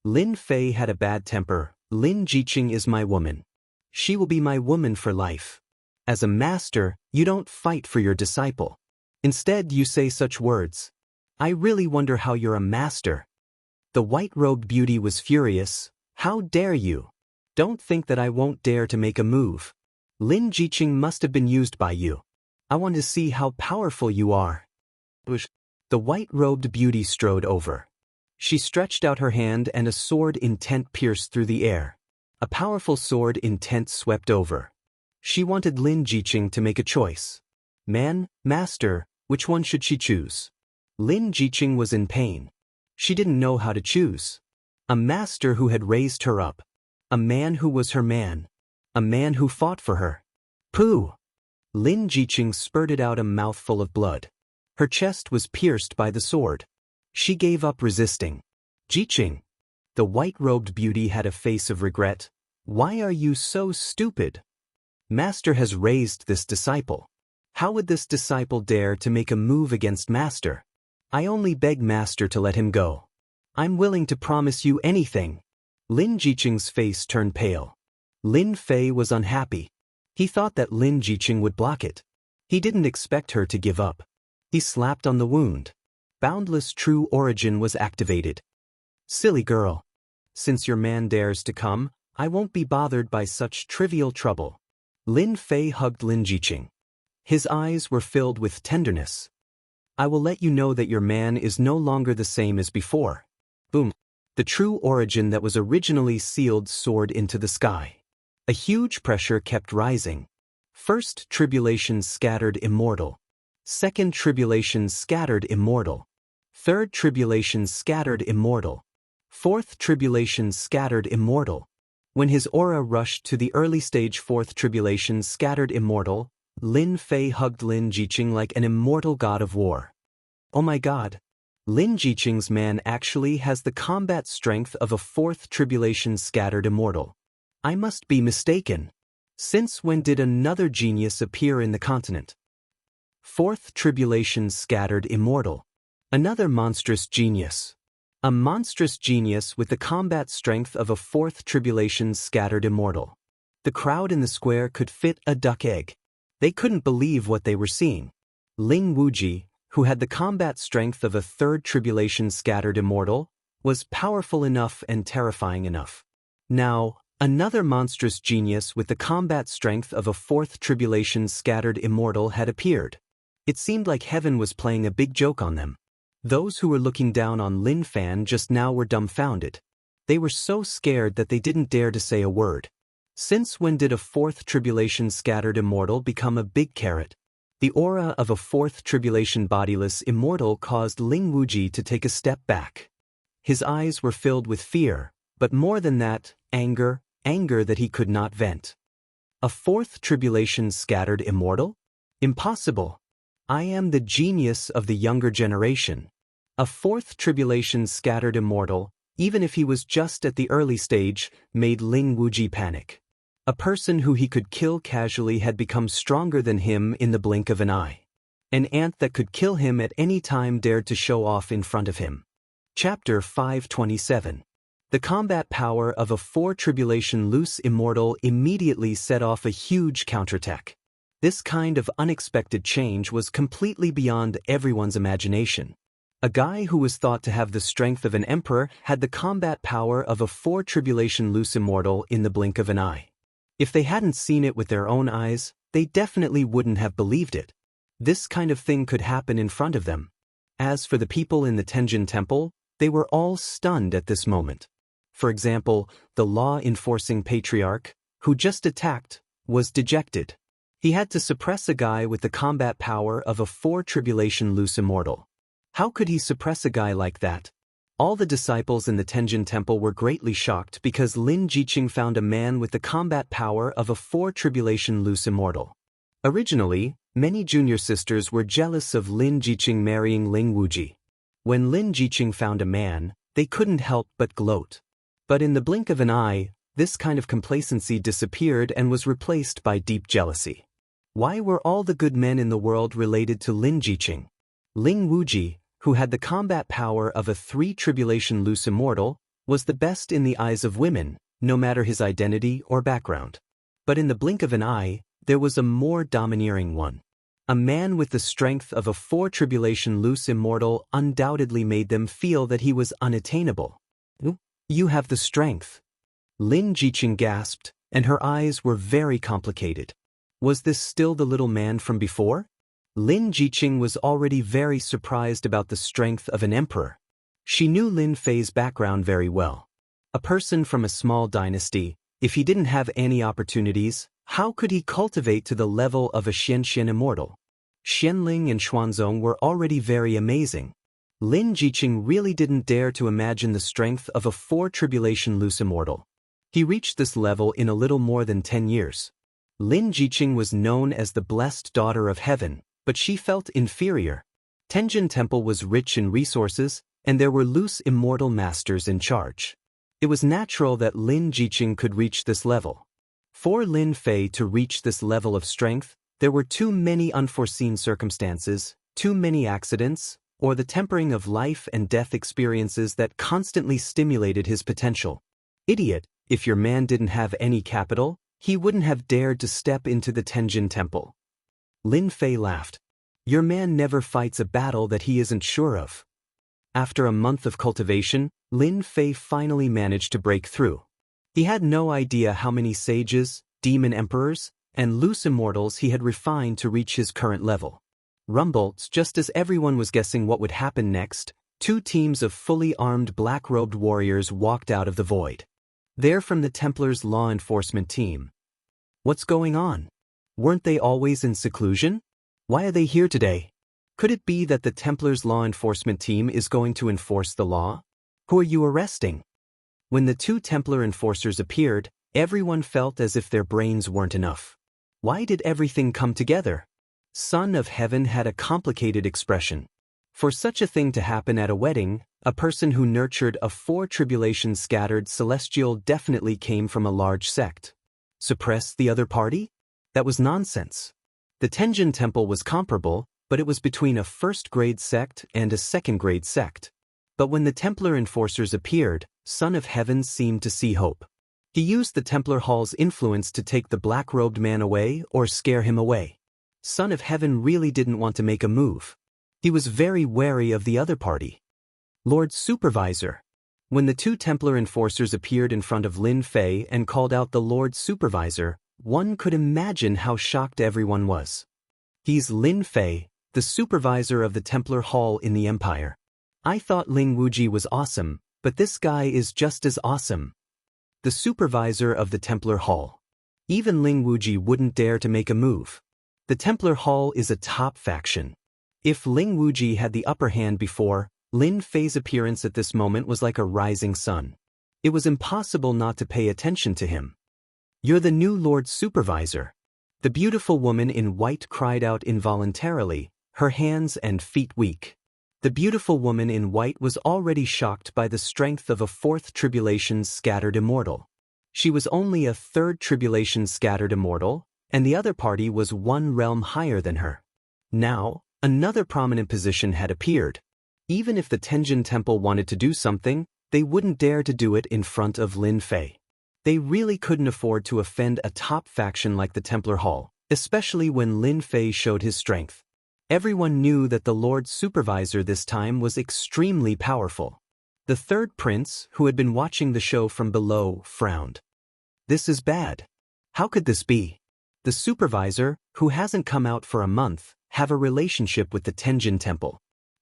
Lin Fei had a bad temper. Lin Jiqing is my woman. She will be my woman for life. As a master, you don't fight for your disciple. Instead, you say such words. I really wonder how you're a master. The white-robed beauty was furious. How dare you? Don't think that I won't dare to make a move. Lin Jiqing must have been used by you. I want to see how powerful you are. The white-robed beauty strode over. She stretched out her hand and a sword intent pierced through the air. A powerful sword intent swept over. She wanted Lin Jiqing to make a choice. Man, master, which one should she choose? Lin Jiqing was in pain. She didn't know how to choose. A master who had raised her up. A man who was her man. A man who fought for her. Pooh! Lin Jiqing spurted out a mouthful of blood. Her chest was pierced by the sword. She gave up resisting. Jiqing. The white-robed beauty had a face of regret. Why are you so stupid? Master has raised this disciple. How would this disciple dare to make a move against Master? I only beg Master to let him go. I'm willing to promise you anything. Lin Jiqing's face turned pale. Lin Fei was unhappy. He thought that Lin Jiqing would block it. He didn't expect her to give up. He slapped on the wound. Boundless True Origin was activated. Silly girl. Since your man dares to come, I won't be bothered by such trivial trouble. Lin Fei hugged Lin Jiqing. His eyes were filled with tenderness. I will let you know that your man is no longer the same as before. Boom. The true origin that was originally sealed soared into the sky. A huge pressure kept rising. First tribulation scattered immortal. Second tribulation scattered immortal. Third tribulation scattered immortal. Fourth tribulation scattered immortal. When his aura rushed to the early stage fourth tribulation scattered immortal, Lin Fei hugged Lin Jiqing like an immortal god of war. Oh my god. Lin Jiqing's man actually has the combat strength of a fourth tribulation scattered immortal. I must be mistaken. Since when did another genius appear in the continent? Fourth tribulation scattered immortal. Another monstrous genius. A monstrous genius with the combat strength of a fourth tribulation scattered immortal. The crowd in the square could fit a duck egg. They couldn't believe what they were seeing. Ling Wuji, who had the combat strength of a third tribulation scattered immortal, was powerful enough and terrifying enough. Now, another monstrous genius with the combat strength of a fourth tribulation scattered immortal had appeared. It seemed like heaven was playing a big joke on them. Those who were looking down on Lin Fan just now were dumbfounded. They were so scared that they didn't dare to say a word. Since when did a fourth tribulation scattered immortal become a big carrot? The aura of a fourth tribulation bodiless immortal caused Ling Wuji to take a step back. His eyes were filled with fear, but more than that, anger that he could not vent. A fourth tribulation scattered immortal? Impossible. I am the genius of the younger generation. A fourth tribulation scattered immortal, even if he was just at the early stage, made Ling Wuji panic. A person who he could kill casually had become stronger than him in the blink of an eye. An ant that could kill him at any time dared to show off in front of him. Chapter 527. The combat power of a four tribulation loose immortal immediately set off a huge counterattack. This kind of unexpected change was completely beyond everyone's imagination. A guy who was thought to have the strength of an emperor had the combat power of a four tribulation loose immortal in the blink of an eye. If they hadn't seen it with their own eyes, they definitely wouldn't have believed it. This kind of thing could happen in front of them. As for the people in the Tenjin Temple, they were all stunned at this moment. For example, the law-enforcing patriarch, who just attacked, was dejected. He had to suppress a guy with the combat power of a four tribulation loose immortal. How could he suppress a guy like that? All the disciples in the Tenjin Temple were greatly shocked because Lin Jiqing found a man with the combat power of a four tribulation loose immortal. Originally, many junior sisters were jealous of Lin Jiqing marrying Ling Wuji. When Lin Jiqing found a man, they couldn't help but gloat. But in the blink of an eye, this kind of complacency disappeared and was replaced by deep jealousy. Why were all the good men in the world related to Lin Jiqing? Ling Wuji, who had the combat power of a three tribulation loose immortal, was the best in the eyes of women, no matter his identity or background. But in the blink of an eye, there was a more domineering one. A man with the strength of a four tribulation loose immortal undoubtedly made them feel that he was unattainable. You have the strength. Lin Jiqing gasped, and her eyes were very complicated. Was this still the little man from before? Lin Jiqing was already very surprised about the strength of an emperor. She knew Lin Fei's background very well. A person from a small dynasty, if he didn't have any opportunities, how could he cultivate to the level of a Xianxian immortal? Xianling and Xuanzong were already very amazing. Lin Jiqing really didn't dare to imagine the strength of a four tribulation loose immortal. He reached this level in a little more than 10 years. Lin Jiqing was known as the blessed daughter of heaven, but she felt inferior. Tenjin Temple was rich in resources, and there were loose immortal masters in charge. It was natural that Lin Jiqing could reach this level. For Lin Fei to reach this level of strength, there were too many unforeseen circumstances, too many accidents, or the tempering of life and death experiences that constantly stimulated his potential. Idiot, if your man didn't have any capital, he wouldn't have dared to step into the Tenjin Temple. Lin Fei laughed. Your man never fights a battle that he isn't sure of. After a month of cultivation, Lin Fei finally managed to break through. He had no idea how many sages, demon emperors, and loose immortals he had refined to reach his current level. Rumbolts, just as everyone was guessing what would happen next, two teams of fully armed black-robed warriors walked out of the void. They're from the Templars' law enforcement team. What's going on? Weren't they always in seclusion? Why are they here today? Could it be that the Templars' law enforcement team is going to enforce the law? Who are you arresting? When the two Templar enforcers appeared, everyone felt as if their brains weren't enough. Why did everything come together? Son of Heaven had a complicated expression. For such a thing to happen at a wedding, a person who nurtured a four tribulations scattered celestial definitely came from a large sect. Suppress the other party? That was nonsense. The Tenjin Temple was comparable, but it was between a first-grade sect and a second-grade sect. But when the Templar enforcers appeared, Son of Heaven seemed to see hope. He used the Templar Hall's influence to take the black-robed man away or scare him away. Son of Heaven really didn't want to make a move. He was very wary of the other party. Lord Supervisor. When the two Templar enforcers appeared in front of Lin Fei and called out the Lord Supervisor, one could imagine how shocked everyone was. He's Lin Fei, the supervisor of the Templar Hall in the Empire. I thought Ling Wuji was awesome, but this guy is just as awesome. The supervisor of the Templar Hall. Even Ling Wuji wouldn't dare to make a move. The Templar Hall is a top faction. If Ling Wuji had the upper hand before, Lin Fei's appearance at this moment was like a rising sun. It was impossible not to pay attention to him. You're the new Lord Supervisor. The beautiful woman in white cried out involuntarily, her hands and feet weak. The beautiful woman in white was already shocked by the strength of a fourth tribulation's scattered immortal. She was only a third tribulation's scattered immortal, and the other party was one realm higher than her. Now, another prominent position had appeared. Even if the Tenjin Temple wanted to do something, they wouldn't dare to do it in front of Lin Fei. They really couldn't afford to offend a top faction like the Templar Hall, especially when Lin Fei showed his strength. Everyone knew that the Lord Supervisor this time was extremely powerful. The third prince, who had been watching the show from below, frowned. This is bad. How could this be? The supervisor, who hasn't come out for a month, have a relationship with the Tenjin Temple.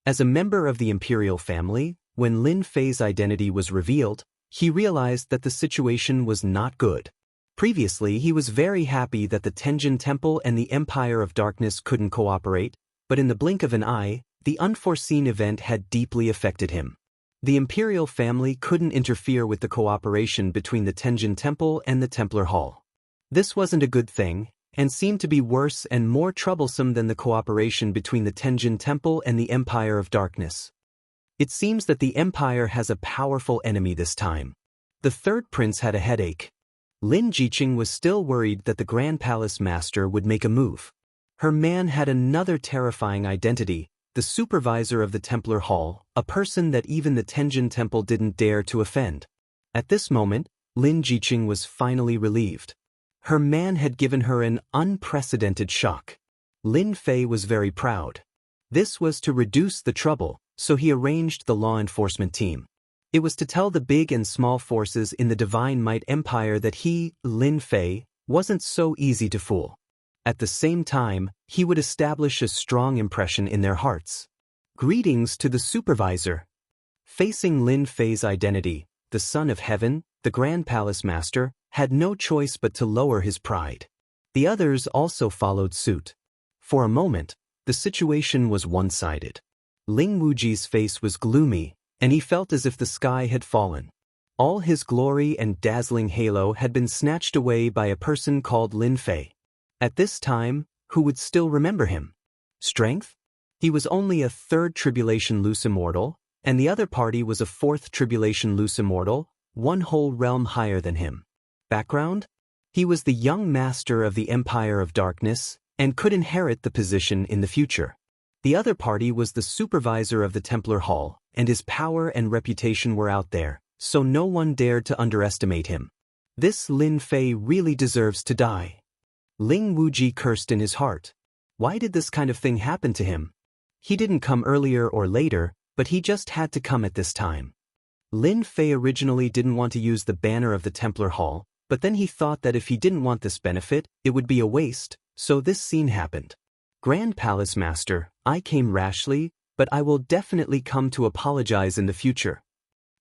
As a member of the imperial family, when Lin Fei's identity was revealed, he realized that the situation was not good. Previously, he was very happy that the Tenjin Temple and the Empire of Darkness couldn't cooperate, but in the blink of an eye, the unforeseen event had deeply affected him. The imperial family couldn't interfere with the cooperation between the Tenjin Temple and the Templar Hall. This wasn't a good thing, and seemed to be worse and more troublesome than the cooperation between the Tenjin Temple and the Empire of Darkness. It seems that the Empire has a powerful enemy this time. The third prince had a headache. Lin Jiqing was still worried that the Grand Palace Master would make a move. Her man had another terrifying identity, the supervisor of the Templar Hall, a person that even the Tenjin Temple didn't dare to offend. At this moment, Lin Jiqing was finally relieved. Her man had given her an unprecedented shock. Lin Fei was very proud. This was to reduce the trouble, so he arranged the law enforcement team. It was to tell the big and small forces in the Divine Might Empire that he, Lin Fei, wasn't so easy to fool. At the same time, he would establish a strong impression in their hearts. Greetings to the supervisor. Facing Lin Fei's identity, the Son of Heaven, the Grand Palace Master, had no choice but to lower his pride. The others also followed suit. For a moment, the situation was one-sided. Ling Wuji's face was gloomy, and he felt as if the sky had fallen. All his glory and dazzling halo had been snatched away by a person called Lin Fei. At this time, who would still remember him? Strength? He was only a third tribulation loose immortal, and the other party was a fourth tribulation loose immortal, one whole realm higher than him. Background? He was the young master of the Empire of Darkness, and could inherit the position in the future. The other party was the supervisor of the Templar Hall, and his power and reputation were out there, so no one dared to underestimate him. This Lin Fei really deserves to die. Ling Wuji cursed in his heart. Why did this kind of thing happen to him? He didn't come earlier or later, but he just had to come at this time. Lin Fei originally didn't want to use the banner of the Templar Hall, but then he thought that if he didn't want this benefit, it would be a waste, so this scene happened. Grand Palace Master, I came rashly, but I will definitely come to apologize in the future.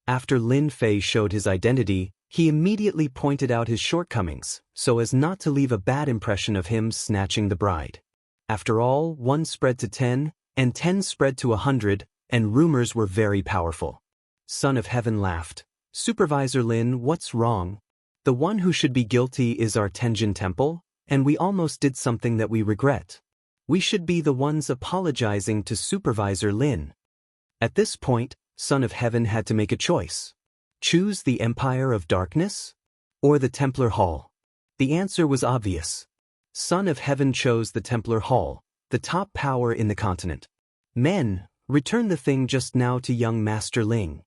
After Lin Fei showed his identity, he immediately pointed out his shortcomings, so as not to leave a bad impression of him snatching the bride. After all, 1 spread to 10, and 10 spread to 100, and rumors were very powerful. Son of Heaven laughed. Supervisor Lin, what's wrong? The one who should be guilty is our Tenjin Temple, and we almost did something that we regret. We should be the ones apologizing to Supervisor Lin. At this point, Son of Heaven had to make a choice. Choose the Empire of Darkness? Or the Templar Hall? The answer was obvious. Son of Heaven chose the Templar Hall, the top power in the continent. Men, return the thing just now to young Master Ling.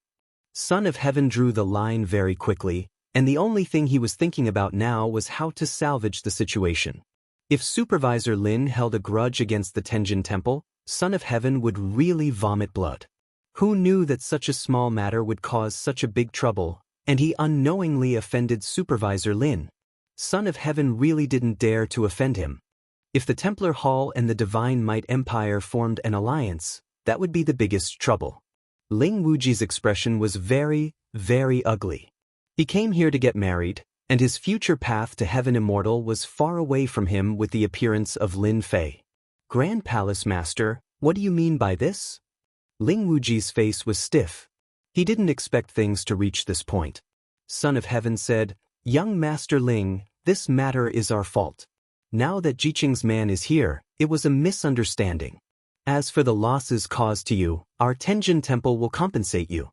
Son of Heaven drew the line very quickly, and the only thing he was thinking about now was how to salvage the situation. If Supervisor Lin held a grudge against the Tenjin Temple, Son of Heaven would really vomit blood. Who knew that such a small matter would cause such a big trouble, and he unknowingly offended Supervisor Lin. Son of Heaven really didn't dare to offend him. If the Templar Hall and the Divine Might Empire formed an alliance, that would be the biggest trouble. Ling Wuji's expression was very, very ugly. He came here to get married, and his future path to heaven immortal was far away from him with the appearance of Lin Fei. Grand Palace Master, what do you mean by this? Ling Wuji's face was stiff. He didn't expect things to reach this point. Son of Heaven said, Young Master Ling, this matter is our fault. Now that Jiqing's man is here, it was a misunderstanding. As for the losses caused to you, our Tenjin Temple will compensate you.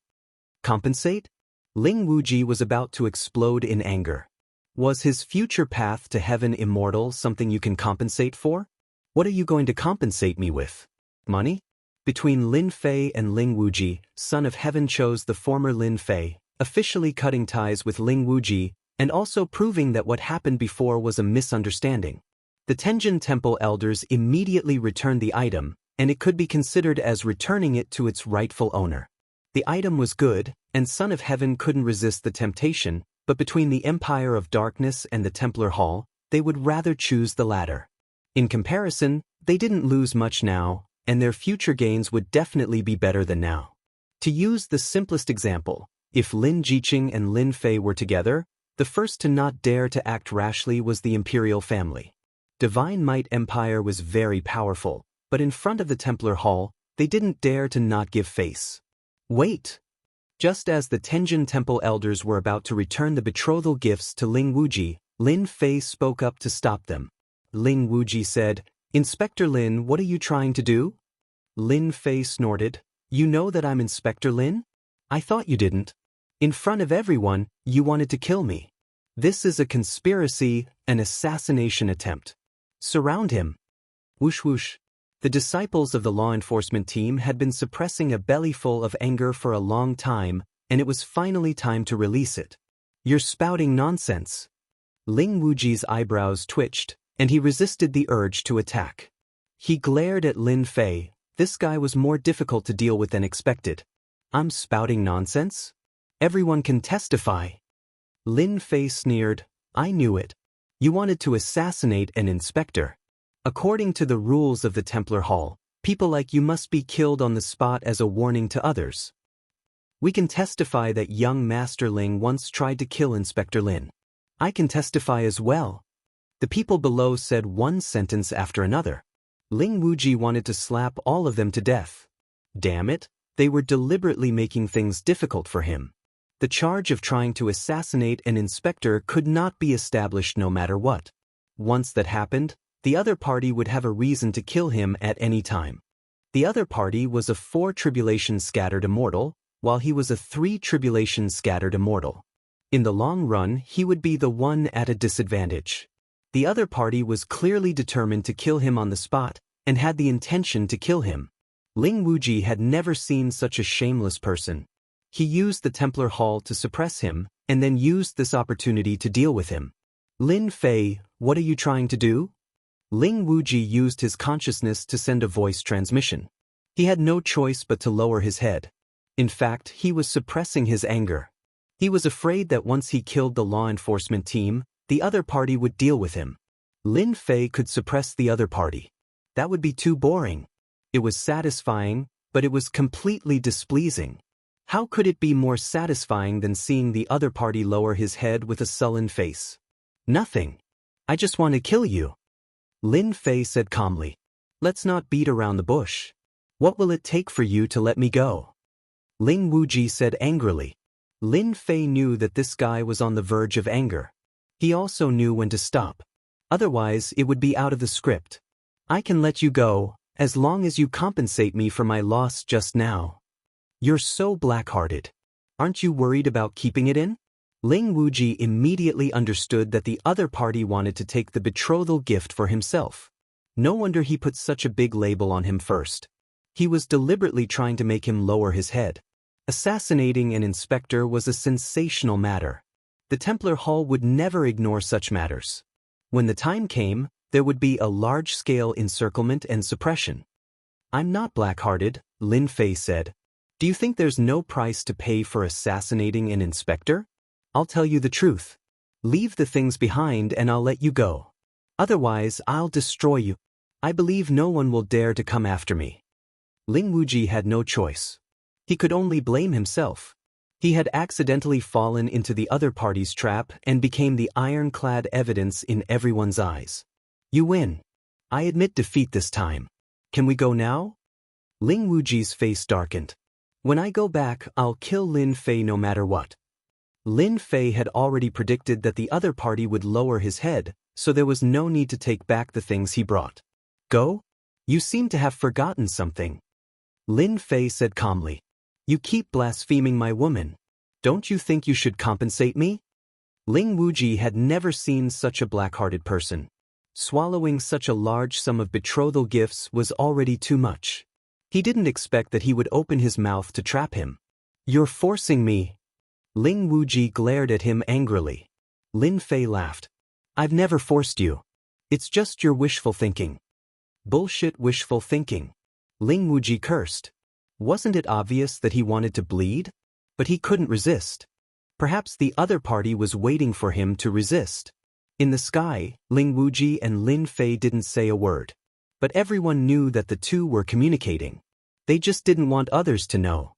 Compensate? Ling Wuji was about to explode in anger. Was his future path to heaven immortal something you can compensate for? What are you going to compensate me with? Money? Between Lin Fei and Ling Wuji, Son of Heaven chose the former Lin Fei, officially cutting ties with Ling Wuji, and also proving that what happened before was a misunderstanding. The Tenjin Temple elders immediately returned the item, and it could be considered as returning it to its rightful owner. The item was good, and Son of Heaven couldn't resist the temptation, but between the Empire of Darkness and the Templar Hall, they would rather choose the latter. In comparison, they didn't lose much now, and their future gains would definitely be better than now. To use the simplest example, if Lin Jiqing and Lin Fei were together, the first to not dare to act rashly was the imperial family. Divine Might Empire was very powerful, but in front of the Templar Hall, they didn't dare to not give face. Wait! Just as the Tenjin Temple elders were about to return the betrothal gifts to Ling Wuji, Lin Fei spoke up to stop them. Ling Wuji said, Inspector Lin, what are you trying to do? Lin Fei snorted, You know that I'm Inspector Lin? I thought you didn't. In front of everyone, you wanted to kill me. This is a conspiracy, an assassination attempt. Surround him. Whoosh whoosh. The disciples of the law enforcement team had been suppressing a bellyful of anger for a long time, and it was finally time to release it. You're spouting nonsense. Ling Wuji's eyebrows twitched, and he resisted the urge to attack. He glared at Lin Fei. This guy was more difficult to deal with than expected. I'm spouting nonsense? Everyone can testify. Lin Fei sneered, I knew it. You wanted to assassinate an inspector. According to the rules of the Templar Hall, people like you must be killed on the spot as a warning to others. We can testify that young Master Ling once tried to kill Inspector Lin. I can testify as well. The people below said one sentence after another. Ling Wuji wanted to slap all of them to death. Damn it, they were deliberately making things difficult for him. The charge of trying to assassinate an inspector could not be established no matter what. Once that happened, the other party would have a reason to kill him at any time. The other party was a 4 tribulation scattered immortal, while he was a 3 tribulation scattered immortal. In the long run, he would be the one at a disadvantage. The other party was clearly determined to kill him on the spot, and had the intention to kill him. Ling Wuji had never seen such a shameless person. He used the Templar Hall to suppress him, and then used this opportunity to deal with him. Lin Fei, what are you trying to do? Ling Wuji used his consciousness to send a voice transmission. He had no choice but to lower his head. In fact, he was suppressing his anger. He was afraid that once he killed the law enforcement team, the other party would deal with him. Lin Fei could suppress the other party. That would be too boring. It was satisfying, but it was completely displeasing. How could it be more satisfying than seeing the other party lower his head with a sullen face? Nothing. I just want to kill you. Lin Fei said calmly. Let's not beat around the bush. What will it take for you to let me go? Ling Wuji said angrily. Lin Fei knew that this guy was on the verge of anger. He also knew when to stop. Otherwise, it would be out of the script. I can let you go, as long as you compensate me for my loss just now. You're so black-hearted. Aren't you worried about keeping it in? Ling Wuji immediately understood that the other party wanted to take the betrothal gift for himself. No wonder he put such a big label on him first. He was deliberately trying to make him lower his head. Assassinating an inspector was a sensational matter. The Templar Hall would never ignore such matters. When the time came, there would be a large-scale encirclement and suppression. I'm not black-hearted, Lin Fei said. Do you think there's no price to pay for assassinating an inspector? I'll tell you the truth. Leave the things behind and I'll let you go. Otherwise, I'll destroy you. I believe no one will dare to come after me. Ling Wuji had no choice. He could only blame himself. He had accidentally fallen into the other party's trap and became the ironclad evidence in everyone's eyes. You win. I admit defeat this time. Can we go now? Ling Wuji's face darkened. When I go back, I'll kill Lin Fei no matter what. Lin Fei had already predicted that the other party would lower his head, so there was no need to take back the things he brought. Go? You seem to have forgotten something. Lin Fei said calmly. You keep blaspheming my woman. Don't you think you should compensate me? Ling Wuji had never seen such a black-hearted person. Swallowing such a large sum of betrothal gifts was already too much. He didn't expect that he would open his mouth to trap him. You're forcing me. Ling Wuji glared at him angrily. Lin Fei laughed. I've never forced you. It's just your wishful thinking. Bullshit wishful thinking. Ling Wuji cursed. Wasn't it obvious that he wanted to bleed? But he couldn't resist. Perhaps the other party was waiting for him to resist. In the sky, Ling Wuji and Lin Fei didn't say a word. But everyone knew that the two were communicating. They just didn't want others to know.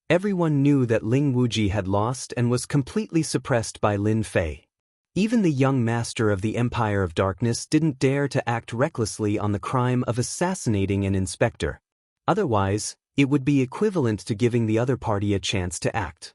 Everyone knew that Ling Wuji had lost and was completely suppressed by Lin Fei. Even the young master of the Empire of Darkness didn't dare to act recklessly on the crime of assassinating an inspector. Otherwise, it would be equivalent to giving the other party a chance to act.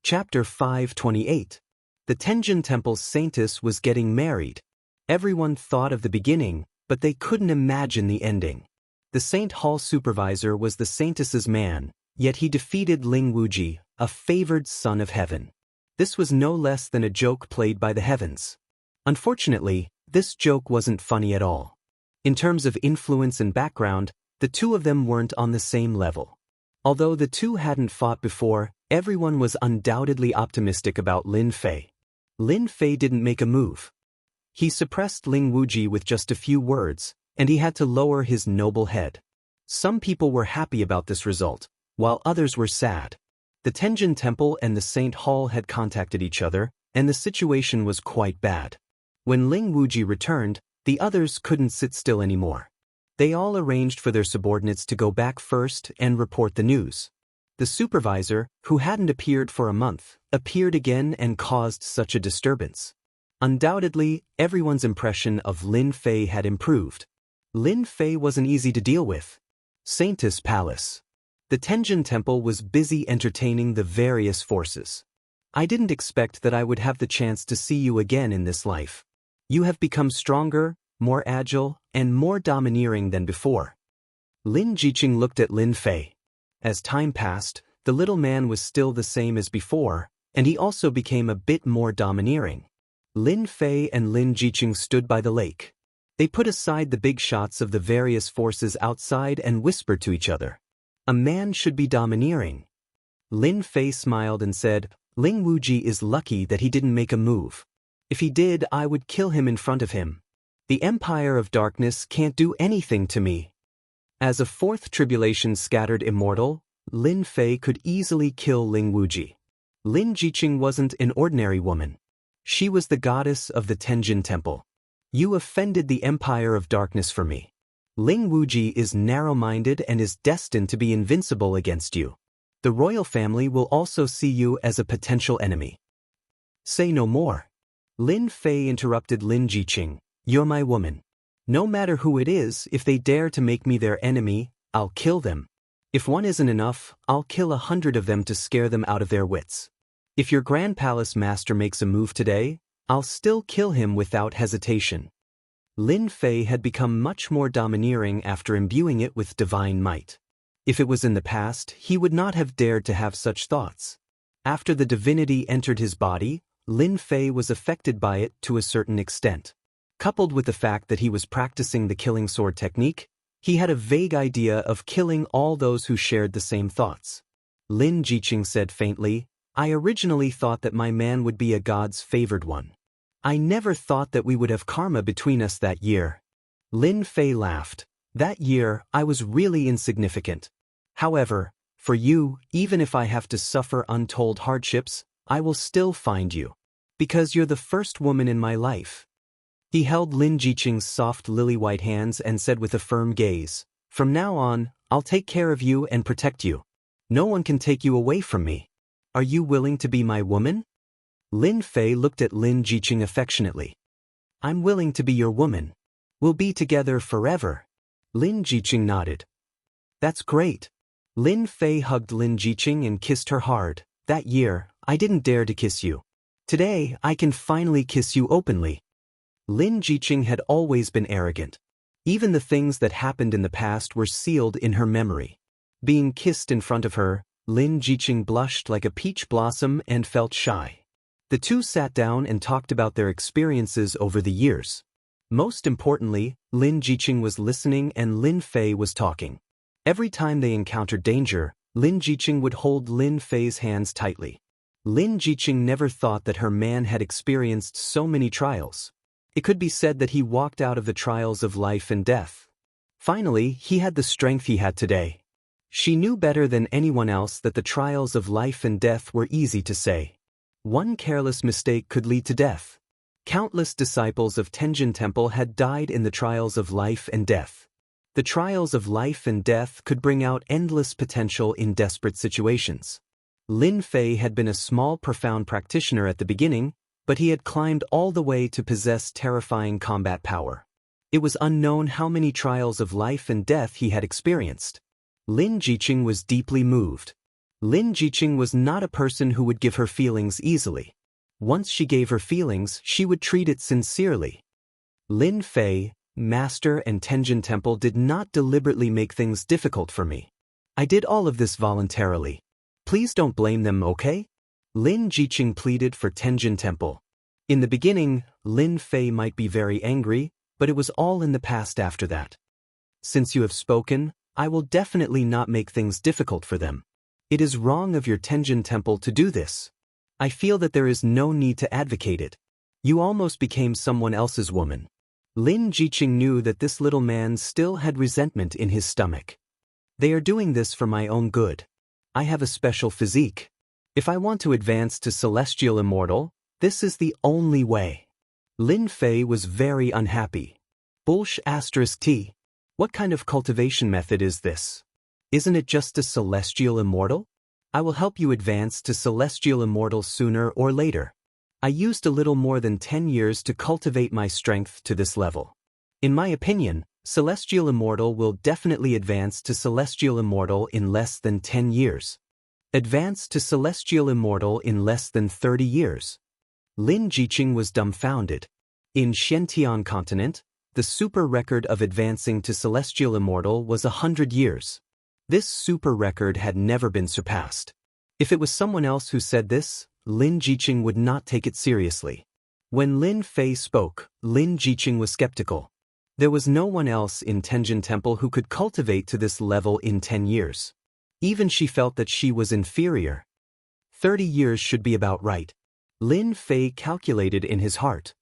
Chapter 528. The Tenjin Temple's saintess was getting married. Everyone thought of the beginning, but they couldn't imagine the ending. The Saint Hall supervisor was the saintess's man, yet he defeated Ling Wuji, a favored son of heaven. This was no less than a joke played by the heavens. Unfortunately, this joke wasn't funny at all. In terms of influence and background, the two of them weren't on the same level. Although the two hadn't fought before, everyone was undoubtedly optimistic about Lin Fei. Lin Fei didn't make a move. He suppressed Ling Wuji with just a few words, and he had to lower his noble head. Some people were happy about this result, while others were sad. The Tenjin Temple and the Saint Hall had contacted each other, and the situation was quite bad. When Ling Wuji returned, the others couldn't sit still anymore. They all arranged for their subordinates to go back first and report the news. The supervisor, who hadn't appeared for a month, appeared again and caused such a disturbance. Undoubtedly, everyone's impression of Lin Fei had improved. Lin Fei wasn't easy to deal with. Saintess Palace. The Tenjin Temple was busy entertaining the various forces. I didn't expect that I would have the chance to see you again in this life. You have become stronger, more agile, and more domineering than before. Lin Jiqing looked at Lin Fei. As time passed, the little man was still the same as before, and he also became a bit more domineering. Lin Fei and Lin Jiqing stood by the lake. They put aside the big shots of the various forces outside and whispered to each other. A man should be domineering. Lin Fei smiled and said, Ling Wuji is lucky that he didn't make a move. If he did, I would kill him in front of him. The Empire of Darkness can't do anything to me. As a fourth tribulation scattered immortal, Lin Fei could easily kill Ling Wuji. Lin Jiqing wasn't an ordinary woman. She was the goddess of the Tenjin Temple. You offended the Empire of Darkness for me. Ling Wuji is narrow-minded and is destined to be invincible against you. The royal family will also see you as a potential enemy. Say no more. Lin Fei interrupted Lin Jiqing. You're my woman. No matter who it is, if they dare to make me their enemy, I'll kill them. If one isn't enough, I'll kill 100 of them to scare them out of their wits. If your Grand Palace Master makes a move today, I'll still kill him without hesitation. Lin Fei had become much more domineering after imbuing it with divine might. If it was in the past, he would not have dared to have such thoughts. After the divinity entered his body, Lin Fei was affected by it to a certain extent. Coupled with the fact that he was practicing the killing sword technique, he had a vague idea of killing all those who shared the same thoughts. Lin Jiqing said faintly, I originally thought that my man would be a god's favored one. I never thought that we would have karma between us that year. Lin Fei laughed. That year, I was really insignificant. However, for you, even if I have to suffer untold hardships, I will still find you. Because you're the first woman in my life. He held Lin Jiqing's soft lily-white hands and said with a firm gaze, From now on, I'll take care of you and protect you. No one can take you away from me. Are you willing to be my woman? Lin Fei looked at Lin Jiqing affectionately. I'm willing to be your woman. We'll be together forever. Lin Jiqing nodded. That's great. Lin Fei hugged Lin Jiqing and kissed her hard. That year, I didn't dare to kiss you. Today, I can finally kiss you openly. Lin Jiqing had always been arrogant. Even the things that happened in the past were sealed in her memory. Being kissed in front of her, Lin Jiqing blushed like a peach blossom and felt shy. The two sat down and talked about their experiences over the years. Most importantly, Lin Jiqing was listening and Lin Fei was talking. Every time they encountered danger, Lin Jiqing would hold Lin Fei's hands tightly. Lin Jiqing never thought that her man had experienced so many trials. It could be said that he walked out of the trials of life and death. Finally, he had the strength he had today. She knew better than anyone else that the trials of life and death were easy to say. One careless mistake could lead to death. Countless disciples of Tenjin Temple had died in the trials of life and death. The trials of life and death could bring out endless potential in desperate situations. Lin Fei had been a small, profound practitioner at the beginning, but he had climbed all the way to possess terrifying combat power. It was unknown how many trials of life and death he had experienced. Lin Jiqing was deeply moved. Lin Jiqing was not a person who would give her feelings easily. Once she gave her feelings, she would treat it sincerely. Lin Fei, Master and Tenjin Temple did not deliberately make things difficult for me. I did all of this voluntarily. Please don't blame them, okay? Lin Jiqing pleaded for Tenjin Temple. In the beginning, Lin Fei might be very angry, but it was all in the past after that. Since you have spoken, I will definitely not make things difficult for them. It is wrong of your Tenjin Temple to do this. I feel that there is no need to advocate it. You almost became someone else's woman. Lin Jiqing knew that this little man still had resentment in his stomach. They are doing this for my own good. I have a special physique. If I want to advance to Celestial Immortal, this is the only way. Lin Fei was very unhappy. T. What kind of cultivation method is this? Isn't it just a Celestial Immortal? I will help you advance to Celestial Immortal sooner or later. I used a little more than 10 years to cultivate my strength to this level. In my opinion, Celestial Immortal will definitely advance to Celestial Immortal in less than 10 years. Advance to Celestial Immortal in less than 30 years. Lin Jiqing was dumbfounded. In Xiantian continent, the super record of advancing to Celestial Immortal was 100 years. This super record had never been surpassed. If it was someone else who said this, Lin Jiqing would not take it seriously. When Lin Fei spoke, Lin Jiqing was skeptical. There was no one else in Tenjin Temple who could cultivate to this level in 10 years. Even she felt that she was inferior. 30 years should be about right. Lin Fei calculated in his heart.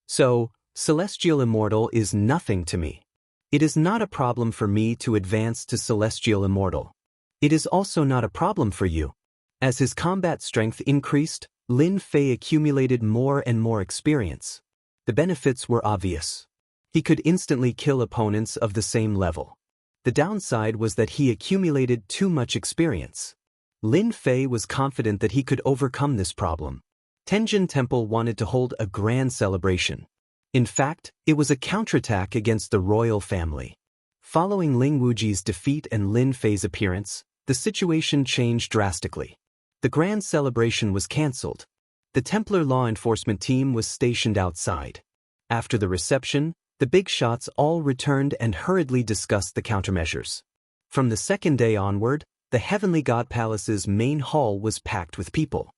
So, Celestial Immortal is nothing to me. It is not a problem for me to advance to Celestial Immortal. It is also not a problem for you. As his combat strength increased, Lin Fei accumulated more and more experience. The benefits were obvious. He could instantly kill opponents of the same level. The downside was that he accumulated too much experience. Lin Fei was confident that he could overcome this problem. Tenjin Temple wanted to hold a grand celebration. In fact, it was a counterattack against the royal family. Following Ling Wuji's defeat and Lin Fei's appearance, the situation changed drastically. The grand celebration was cancelled. The Templar law enforcement team was stationed outside. After the reception, the big shots all returned and hurriedly discussed the countermeasures. From the second day onward, the Heavenly God Palace's main hall was packed with people.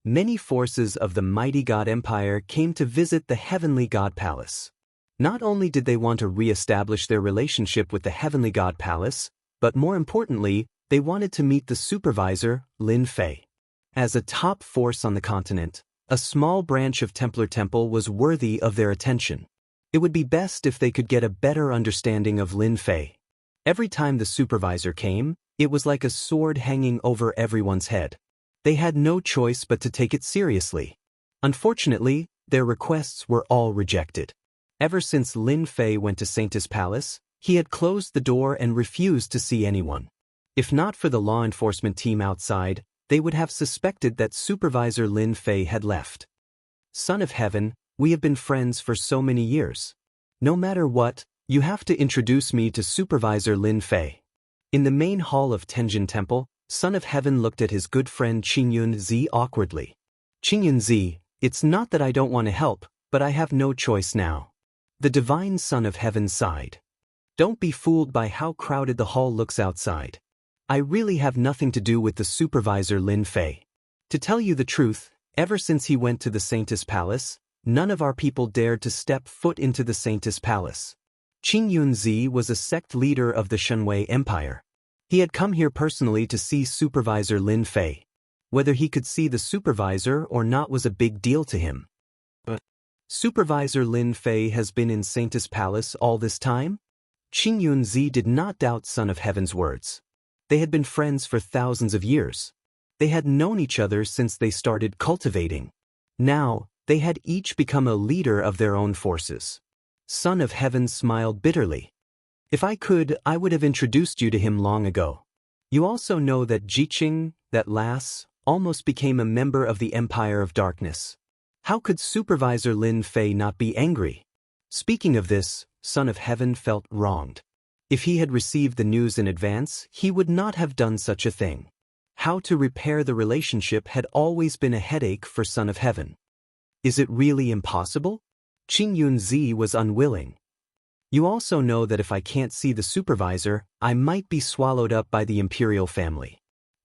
Many forces of the mighty God Empire came to visit the Heavenly God Palace. Not only did they want to re-establish their relationship with the Heavenly God Palace, but more importantly, they wanted to meet the supervisor, Lin Fei. As a top force on the continent, a small branch of Templar Temple was worthy of their attention. It would be best if they could get a better understanding of Lin Fei. Every time the supervisor came, it was like a sword hanging over everyone's head. They had no choice but to take it seriously. Unfortunately, their requests were all rejected. Ever since Lin Fei went to Saint's Palace, he had closed the door and refused to see anyone. If not for the law enforcement team outside, they would have suspected that Supervisor Lin Fei had left. Son of Heaven, we have been friends for so many years. No matter what, you have to introduce me to Supervisor Lin Fei. In the main hall of Tenjin Temple, Son of Heaven looked at his good friend Qingyun Zi awkwardly. Qingyun Zi, it's not that I don't want to help, but I have no choice now. The divine Son of Heaven sighed. Don't be fooled by how crowded the hall looks outside. I really have nothing to do with the supervisor Lin Fei. To tell you the truth, ever since he went to the Saint's Palace, none of our people dared to step foot into the Saint's Palace. Qingyun Zi was a sect leader of the Shenwei Empire. He had come here personally to see Supervisor Lin Fei. Whether he could see the supervisor or not was a big deal to him. But Supervisor Lin Fei has been in Saint's Palace all this time? Qingyun Zi did not doubt Son of Heaven's words. They had been friends for thousands of years. They had known each other since they started cultivating. Now, they had each become a leader of their own forces. Son of Heaven smiled bitterly. If I could, I would have introduced you to him long ago. You also know that Jiqing, that lass, almost became a member of the Empire of Darkness. How could Supervisor Lin Fei not be angry? Speaking of this, Son of Heaven felt wronged. If he had received the news in advance, he would not have done such a thing. How to repair the relationship had always been a headache for Son of Heaven. Is it really impossible? Qingyun Zi was unwilling. You also know that if I can't see the supervisor, I might be swallowed up by the imperial family.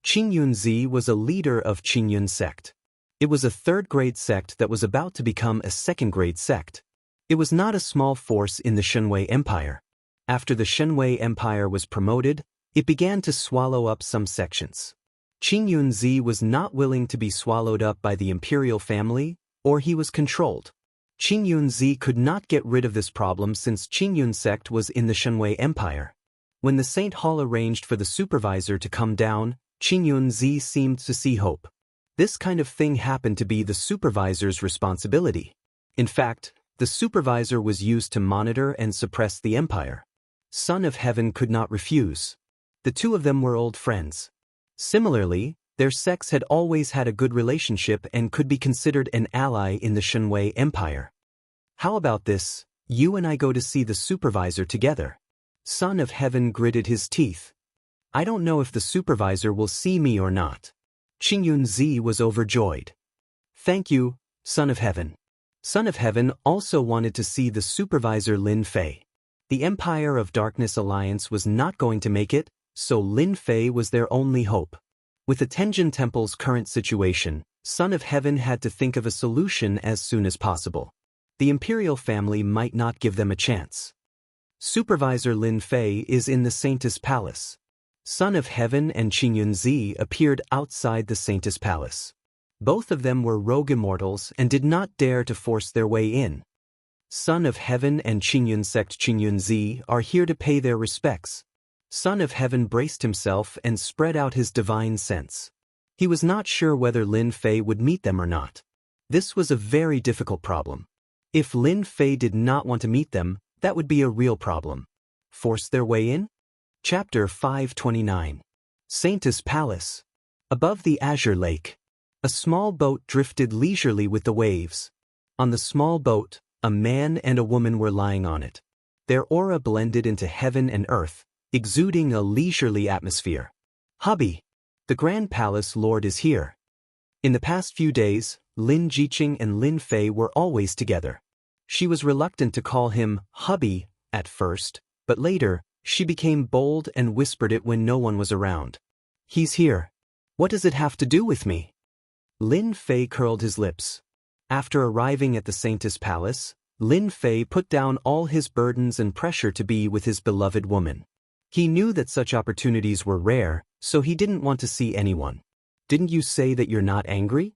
Qingyun Zi was a leader of Qingyun sect. It was a third-grade sect that was about to become a second-grade sect. It was not a small force in the Shenwei Empire. After the Shenwei Empire was promoted, it began to swallow up some sections. Qingyun Zi was not willing to be swallowed up by the imperial family, or he was controlled. Qingyun Zi could not get rid of this problem since Qingyun sect was in the Shenwei Empire. When the Saint Hall arranged for the supervisor to come down, Qingyun Zi seemed to see hope. This kind of thing happened to be the supervisor's responsibility. In fact, the supervisor was used to monitor and suppress the empire. Son of Heaven could not refuse. The two of them were old friends. Similarly, their sects had always had a good relationship and could be considered an ally in the Shenwei Empire. How about this, you and I go to see the supervisor together? Son of Heaven gritted his teeth. I don't know if the supervisor will see me or not. Qing Yunzi was overjoyed. Thank you, Son of Heaven. Son of Heaven also wanted to see the supervisor Lin Fei. The Empire of Darkness Alliance was not going to make it, so Lin Fei was their only hope. With the Tenjin Temple's current situation, Son of Heaven had to think of a solution as soon as possible. The imperial family might not give them a chance. Supervisor Lin Fei is in the Saintess Palace. Son of Heaven and Qing Yunzi appeared outside the Saintess Palace. Both of them were rogue immortals and did not dare to force their way in. Son of Heaven and Qing sect Qing Yunzi are here to pay their respects. Son of Heaven braced himself and spread out his divine sense. He was not sure whether Lin Fei would meet them or not. This was a very difficult problem. If Lin Fei did not want to meet them, that would be a real problem. Force their way in? Chapter 529. Saintess Palace. Above the Azure Lake, a small boat drifted leisurely with the waves. On the small boat, a man and a woman were lying on it. Their aura blended into heaven and earth, exuding a leisurely atmosphere. Hubby, the Grand Palace Lord is here. In the past few days, Lin Jiqing and Lin Fei were always together. She was reluctant to call him hubby at first, but later, she became bold and whispered it when no one was around. He's here. What does it have to do with me? Lin Fei curled his lips. After arriving at the Saintess Palace, Lin Fei put down all his burdens and pressure to be with his beloved woman. He knew that such opportunities were rare, so he didn't want to see anyone. Didn't you say that you're not angry?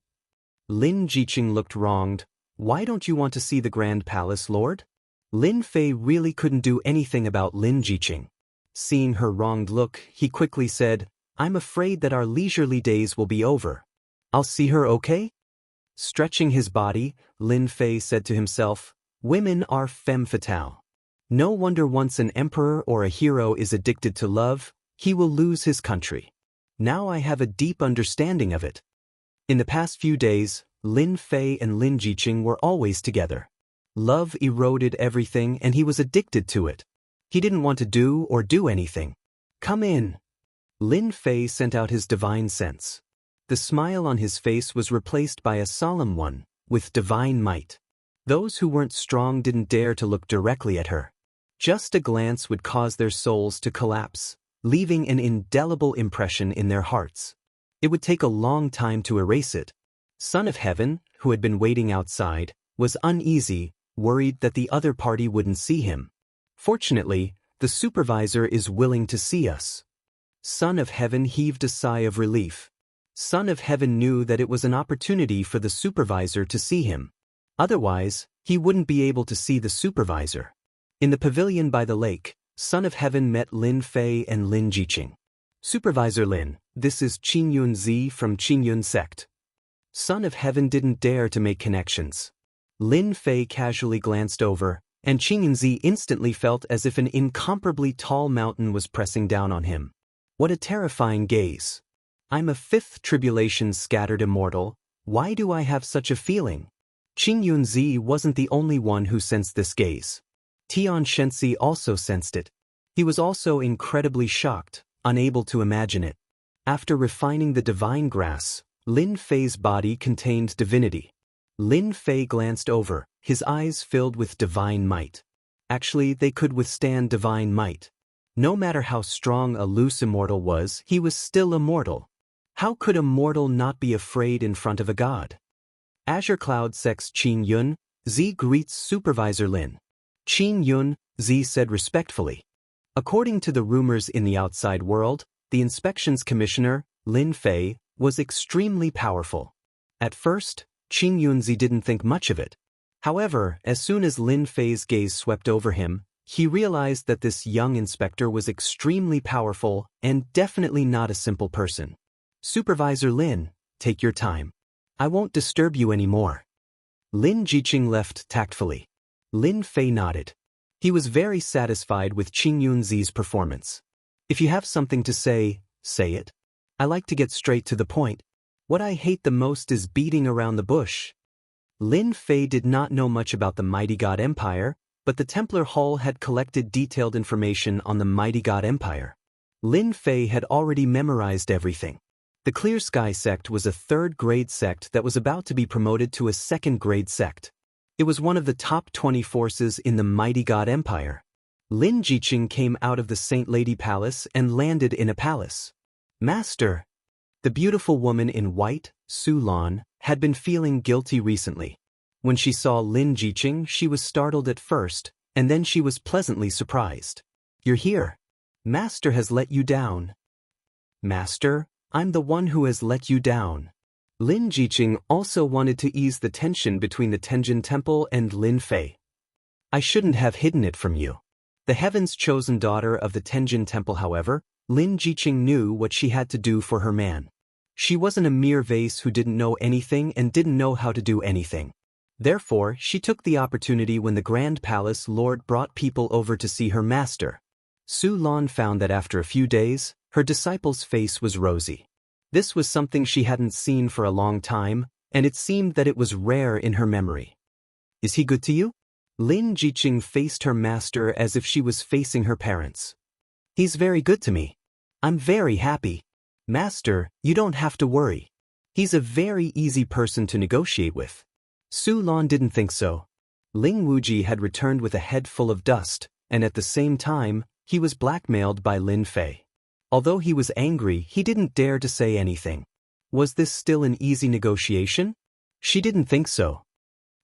Lin Jiqing looked wronged. Why don't you want to see the Grand Palace Lord? Lin Fei really couldn't do anything about Lin Jiqing. Seeing her wronged look, he quickly said, I'm afraid that our leisurely days will be over. I'll see her, okay? Stretching his body, Lin Fei said to himself, women are femme fatale. No wonder once an emperor or a hero is addicted to love, he will lose his country. Now I have a deep understanding of it. In the past few days, Lin Fei and Lin Jiqing were always together. Love eroded everything and he was addicted to it. He didn't want to do anything. Come in. Lin Fei sent out his divine sense. The smile on his face was replaced by a solemn one, with divine might. Those who weren't strong didn't dare to look directly at her. Just a glance would cause their souls to collapse, leaving an indelible impression in their hearts. It would take a long time to erase it. Son of Heaven, who had been waiting outside, was uneasy, worried that the other party wouldn't see him. Fortunately, the supervisor is willing to see us. Son of Heaven heaved a sigh of relief. Son of Heaven knew that it was an opportunity for the supervisor to see him. Otherwise, he wouldn't be able to see the supervisor. In the pavilion by the lake, Son of Heaven met Lin Fei and Lin Jiqing. Supervisor Lin, this is Qing Yunzi from Qing sect. Son of Heaven didn't dare to make connections. Lin Fei casually glanced over, and Qing Yunzi instantly felt as if an incomparably tall mountain was pressing down on him. What a terrifying gaze. I'm a fifth tribulation scattered immortal, why do I have such a feeling? Qing Yunzi wasn't the only one who sensed this gaze. Tian Shensi also sensed it. He was also incredibly shocked, unable to imagine it. After refining the divine grass, Lin Fei's body contained divinity. Lin Fei glanced over, his eyes filled with divine might. Actually, they could withstand divine might. No matter how strong a loose immortal was, he was still immortal. How could a mortal not be afraid in front of a god? Azure Cloud Sect's Qin Yun, Zi greets Supervisor Lin. Qin Yun, Zi said respectfully. According to the rumors in the outside world, the inspections commissioner, Lin Fei, was extremely powerful. At first, Qin Yunzi didn't think much of it. However, as soon as Lin Fei's gaze swept over him, he realized that this young inspector was extremely powerful and definitely not a simple person. Supervisor Lin, take your time. I won't disturb you anymore. Lin Jiqing left tactfully. Lin Fei nodded. He was very satisfied with Qing Yunzi's performance. If you have something to say, say it. I like to get straight to the point. What I hate the most is beating around the bush. Lin Fei did not know much about the Mighty God Empire, but the Templar Hall had collected detailed information on the Mighty God Empire. Lin Fei had already memorized everything. The Clear Sky sect was a third-grade sect that was about to be promoted to a second-grade sect. It was one of the top 20 forces in the mighty God Empire. Lin Jiqing came out of the Saint Lady Palace and landed in a palace. Master! The beautiful woman in white, Su Lan, had been feeling guilty recently. When she saw Lin Jiqing, she was startled at first, and then she was pleasantly surprised. You're here. Master has let you down. Master, I'm the one who has let you down. Lin Jiqing also wanted to ease the tension between the Tenjin Temple and Lin Fei. I shouldn't have hidden it from you. The heaven's chosen daughter of the Tenjin Temple, however, Lin Jiqing knew what she had to do for her man. She wasn't a mere vase who didn't know anything and didn't know how to do anything. Therefore, she took the opportunity when the Grand Palace Lord brought people over to see her master. Su Lan found that after a few days, her disciple's face was rosy. This was something she hadn't seen for a long time, and it seemed that it was rare in her memory. Is he good to you? Lin Jiqing faced her master as if she was facing her parents. He's very good to me. I'm very happy. Master, you don't have to worry. He's a very easy person to negotiate with. Su Lan didn't think so. Ling Wuji had returned with a head full of dust, and at the same time, he was blackmailed by Lin Fei. Although he was angry, he didn't dare to say anything. Was this still an easy negotiation? She didn't think so.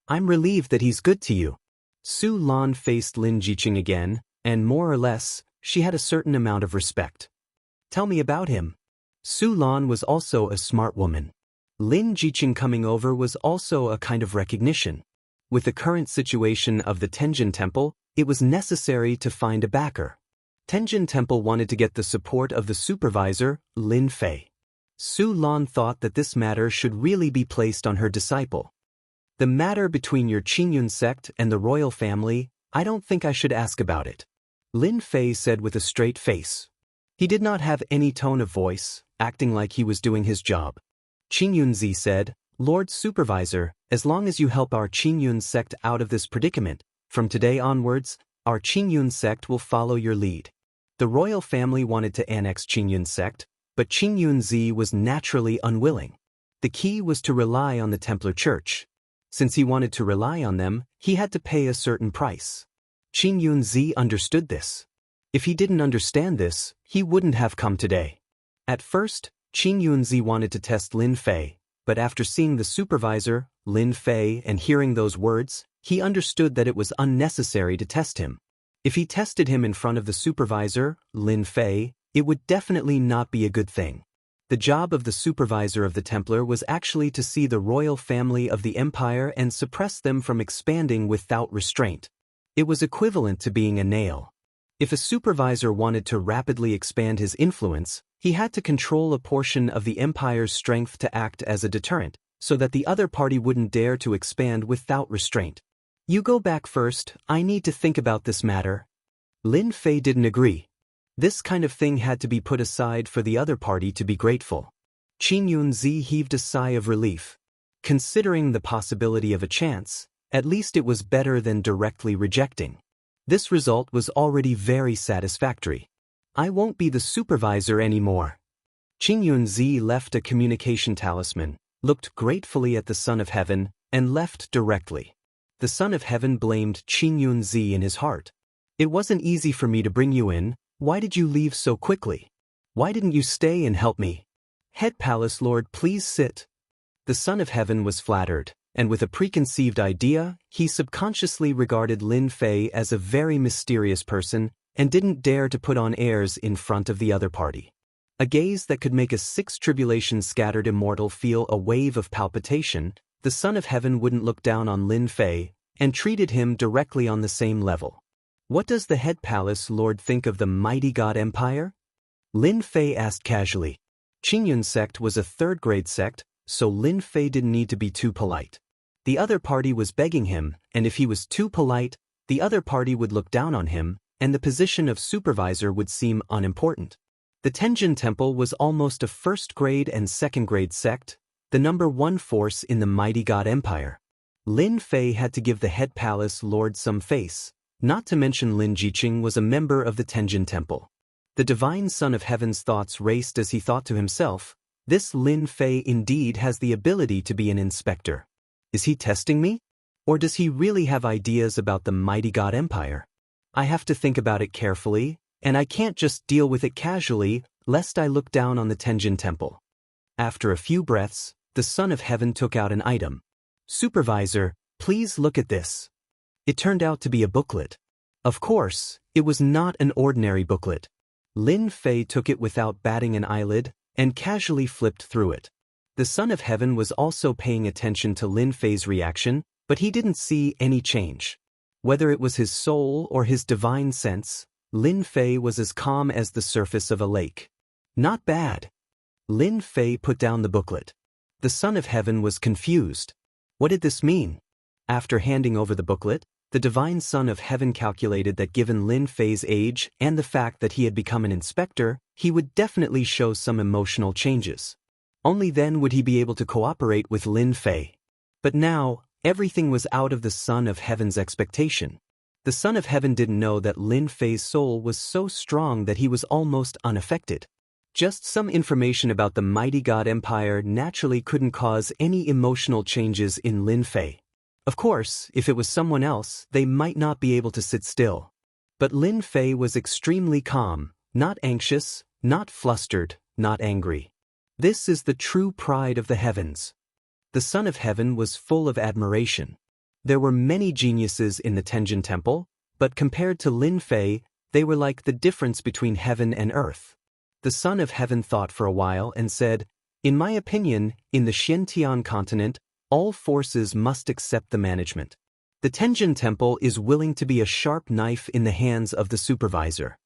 I'm relieved that he's good to you. Su Lan faced Lin Jiqing again, and more or less, she had a certain amount of respect. Tell me about him. Su Lan was also a smart woman. Lin Jiqing coming over was also a kind of recognition. With the current situation of the Tenjin Temple, it was necessary to find a backer. Tenjin Temple wanted to get the support of the supervisor, Lin Fei. Su Lan thought that this matter should really be placed on her disciple. The matter between your Qingyun sect and the royal family, I don't think I should ask about it. Lin Fei said with a straight face. He did not have any tone of voice, acting like he was doing his job. Qingyun Zi said, Lord Supervisor, as long as you help our Qingyun sect out of this predicament, from today onwards, our Qingyun sect will follow your lead. The royal family wanted to annex Qingyun sect, but Qingyun Zi was naturally unwilling. The key was to rely on the Templar Church. Since he wanted to rely on them, he had to pay a certain price. Qingyun Zi understood this. If he didn't understand this, he wouldn't have come today. At first, Qingyun Zi wanted to test Lin Fei, but after seeing the supervisor, Lin Fei, and hearing those words, he understood that it was unnecessary to test him. If he tested him in front of the supervisor, Lin Fei, it would definitely not be a good thing. The job of the supervisor of the Templar was actually to see the royal family of the empire and suppress them from expanding without restraint. It was equivalent to being a nail. If a supervisor wanted to rapidly expand his influence, he had to control a portion of the empire's strength to act as a deterrent, so that the other party wouldn't dare to expand without restraint. You go back first, I need to think about this matter. Lin Fei didn't agree. This kind of thing had to be put aside for the other party to be grateful. Qingyun Zi heaved a sigh of relief. Considering the possibility of a chance, at least it was better than directly rejecting. This result was already very satisfactory. I won't be the supervisor anymore. Qingyun Zi left a communication talisman, looked gratefully at the Son of Heaven, and left directly. The Son of Heaven blamed Qingyun Zi in his heart. It wasn't easy for me to bring you in. Why did you leave so quickly? Why didn't you stay and help me? Head Palace Lord, please sit. The Son of Heaven was flattered, and with a preconceived idea, he subconsciously regarded Lin Fei as a very mysterious person and didn't dare to put on airs in front of the other party. A gaze that could make a six-tribulation-scattered immortal feel a wave of palpitation, the Son of Heaven wouldn't look down on Lin Fei and treated him directly on the same level. What does the Head Palace Lord think of the mighty God Empire? Lin Fei asked casually. Qingyun sect was a third-grade sect, so Lin Fei didn't need to be too polite. The other party was begging him, and if he was too polite, the other party would look down on him, and the position of supervisor would seem unimportant. The Tenjin Temple was almost a first-grade and second-grade sect, the number one force in the mighty God Empire. Lin Fei had to give the Head Palace Lord some face, not to mention Lin Jiqing was a member of the Tenjin Temple. The divine Son of Heaven's thoughts raced as he thought to himself, This Lin Fei indeed has the ability to be an inspector. Is he testing me? Or does he really have ideas about the mighty God Empire? I have to think about it carefully, and I can't just deal with it casually, lest I look down on the Tenjin Temple. After a few breaths, the Son of Heaven took out an item. Supervisor, please look at this. It turned out to be a booklet. Of course, it was not an ordinary booklet. Lin Fei took it without batting an eyelid and casually flipped through it. The Son of Heaven was also paying attention to Lin Fei's reaction, but he didn't see any change. Whether it was his soul or his divine sense, Lin Fei was as calm as the surface of a lake. Not bad. Lin Fei put down the booklet. The Son of Heaven was confused. What did this mean? After handing over the booklet, the divine Son of Heaven calculated that given Lin Fei's age and the fact that he had become an inspector, he would definitely show some emotional changes. Only then would he be able to cooperate with Lin Fei. But now, everything was out of the Son of Heaven's expectation. The Son of Heaven didn't know that Lin Fei's soul was so strong that he was almost unaffected. Just some information about the mighty God Empire naturally couldn't cause any emotional changes in Lin Fei. Of course, if it was someone else, they might not be able to sit still. But Lin Fei was extremely calm, not anxious, not flustered, not angry. This is the true pride of the heavens. The Son of Heaven was full of admiration. There were many geniuses in the Tenjin Temple, but compared to Lin Fei, they were like the difference between heaven and earth. The Son of Heaven thought for a while and said, "In my opinion, in the Xiantian continent, all forces must accept the management. The Tenjin Temple is willing to be a sharp knife in the hands of the supervisor."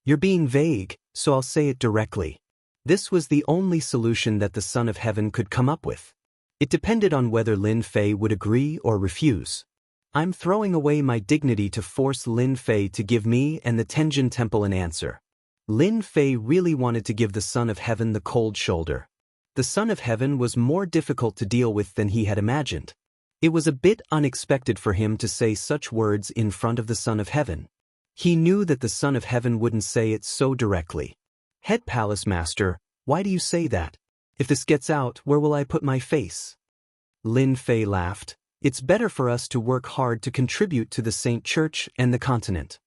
You're being vague, so I'll say it directly. This was the only solution that the Son of Heaven could come up with. It depended on whether Lin Fei would agree or refuse. I'm throwing away my dignity to force Lin Fei to give me and the Tenjin Temple an answer. Lin Fei really wanted to give the Son of Heaven the cold shoulder. The Son of Heaven was more difficult to deal with than he had imagined. It was a bit unexpected for him to say such words in front of the Son of Heaven. He knew that the Son of Heaven wouldn't say it so directly. "Head Palace Master, why do you say that? If this gets out, where will I put my face?" Lin Fei laughed. "It's better for us to work hard to contribute to the Saint Church and the continent."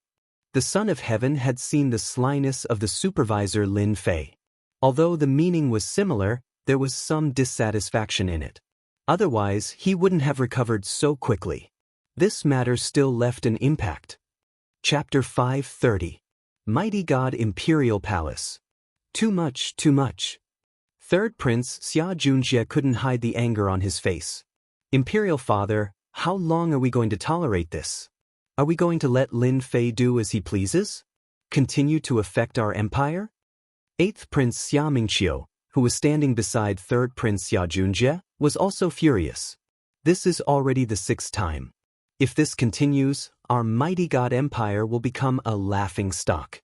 The Son of Heaven had seen the slyness of the supervisor Lin Fei. Although the meaning was similar, there was some dissatisfaction in it. Otherwise, he wouldn't have recovered so quickly. This matter still left an impact. Chapter 530. Mighty God Imperial Palace. Too much, too much. Third Prince Xia Junjie couldn't hide the anger on his face. "Imperial Father, how long are we going to tolerate this? Are we going to let Lin Fei do as he pleases? Continue to affect our empire?" Eighth Prince Xia Mingqiu, who was standing beside Third Prince Xia Junjie, was also furious. "This is already the 6th time. If this continues, our mighty God Empire will become a laughing stock."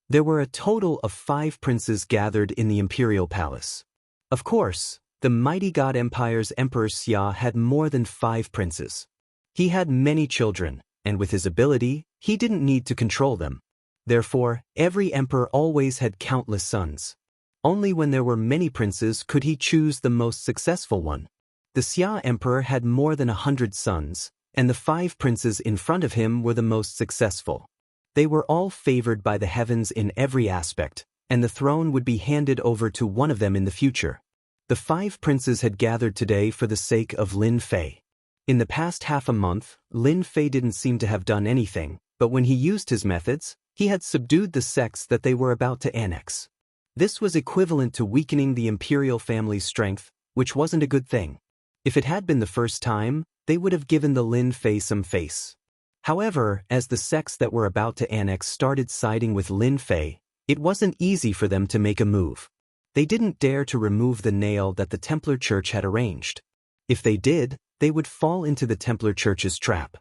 There were a total of 5 princes gathered in the Imperial Palace. Of course, the mighty God Empire's Emperor Xia had more than 5 princes. He had many children, and with his ability, he didn't need to control them. Therefore, every emperor always had countless sons. Only when there were many princes could he choose the most successful one. The Xia Emperor had more than 100 sons, and the 5 princes in front of him were the most successful. They were all favored by the heavens in every aspect, and the throne would be handed over to one of them in the future. The 5 princes had gathered today for the sake of Lin Fei. In the past half a month, Lin Fei didn't seem to have done anything, but when he used his methods, he had subdued the sects that they were about to annex. This was equivalent to weakening the imperial family's strength, which wasn't a good thing. If it had been the first time, they would have given the Lin Fei some face. However, as the sects that were about to annex started siding with Lin Fei, it wasn't easy for them to make a move. They didn't dare to remove the nail that the Templar Church had arranged. If they did, they would fall into the Templar Church's trap.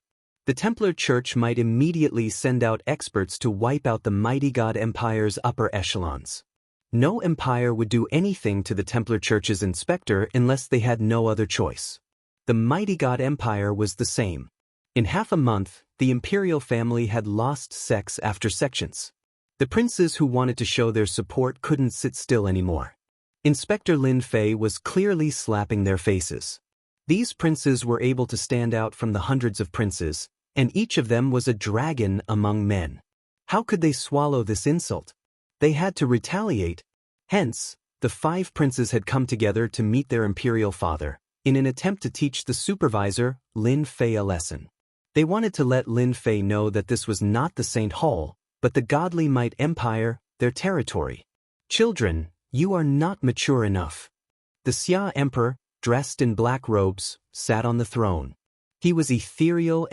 The Templar Church might immediately send out experts to wipe out the mighty God Empire's upper echelons. No empire would do anything to the Templar Church's inspector unless they had no other choice. The mighty God Empire was the same. In half a month, the imperial family had lost sects after sections. The princes who wanted to show their support couldn't sit still anymore. Inspector Lin Fei was clearly slapping their faces. These princes were able to stand out from the hundreds of princes, and each of them was a dragon among men. How could they swallow this insult? They had to retaliate. Hence, the 5 princes had come together to meet their imperial father, in an attempt to teach the supervisor, Lin Fei, a lesson. They wanted to let Lin Fei know that this was not the Saint Hall, but the godly Might Empire, their territory. Children, you are not mature enough. The Xia Emperor, dressed in black robes, sat on the throne. He was ethereal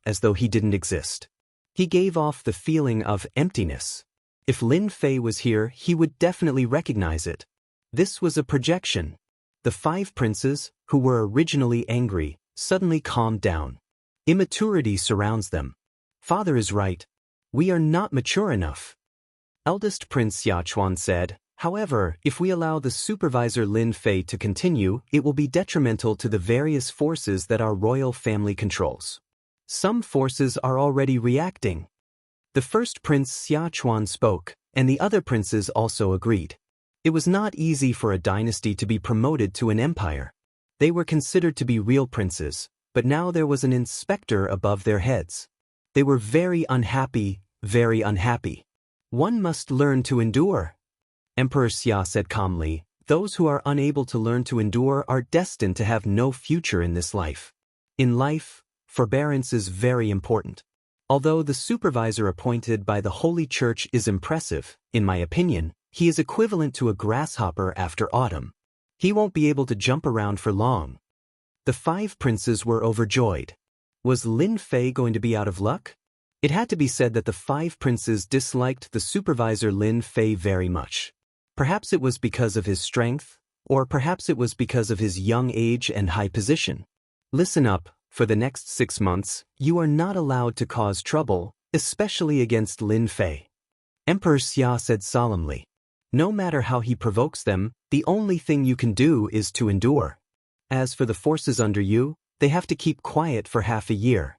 as though he didn't exist. He gave off the feeling of emptiness. If Lin Fei was here, he would definitely recognize it. This was a projection. The 5 princes, who were originally angry, suddenly calmed down. Immaturity surrounds them. Father is right. We are not mature enough. Eldest Prince Xiachuan said, however, if we allow the supervisor Lin Fei to continue, it will be detrimental to the various forces that our royal family controls. Some forces are already reacting. The first Prince Xiachuan spoke, and the other princes also agreed. It was not easy for a dynasty to be promoted to an empire. They were considered to be real princes, but now there was an inspector above their heads. They were very unhappy, very unhappy. One must learn to endure. Emperor Xia said calmly, those who are unable to learn to endure are destined to have no future in this life. In life, forbearance is very important. Although the supervisor appointed by the Holy Church is impressive, in my opinion, he is equivalent to a grasshopper after autumn. He won't be able to jump around for long. The 5 princes were overjoyed. Was Lin Fei going to be out of luck? It had to be said that the 5 princes disliked the supervisor Lin Fei very much. Perhaps it was because of his strength, or perhaps it was because of his young age and high position. Listen up. For the next 6 months, you are not allowed to cause trouble, especially against Lin Fei. Emperor Xia said solemnly. No matter how he provokes them, the only thing you can do is to endure. As for the forces under you, they have to keep quiet for half a year.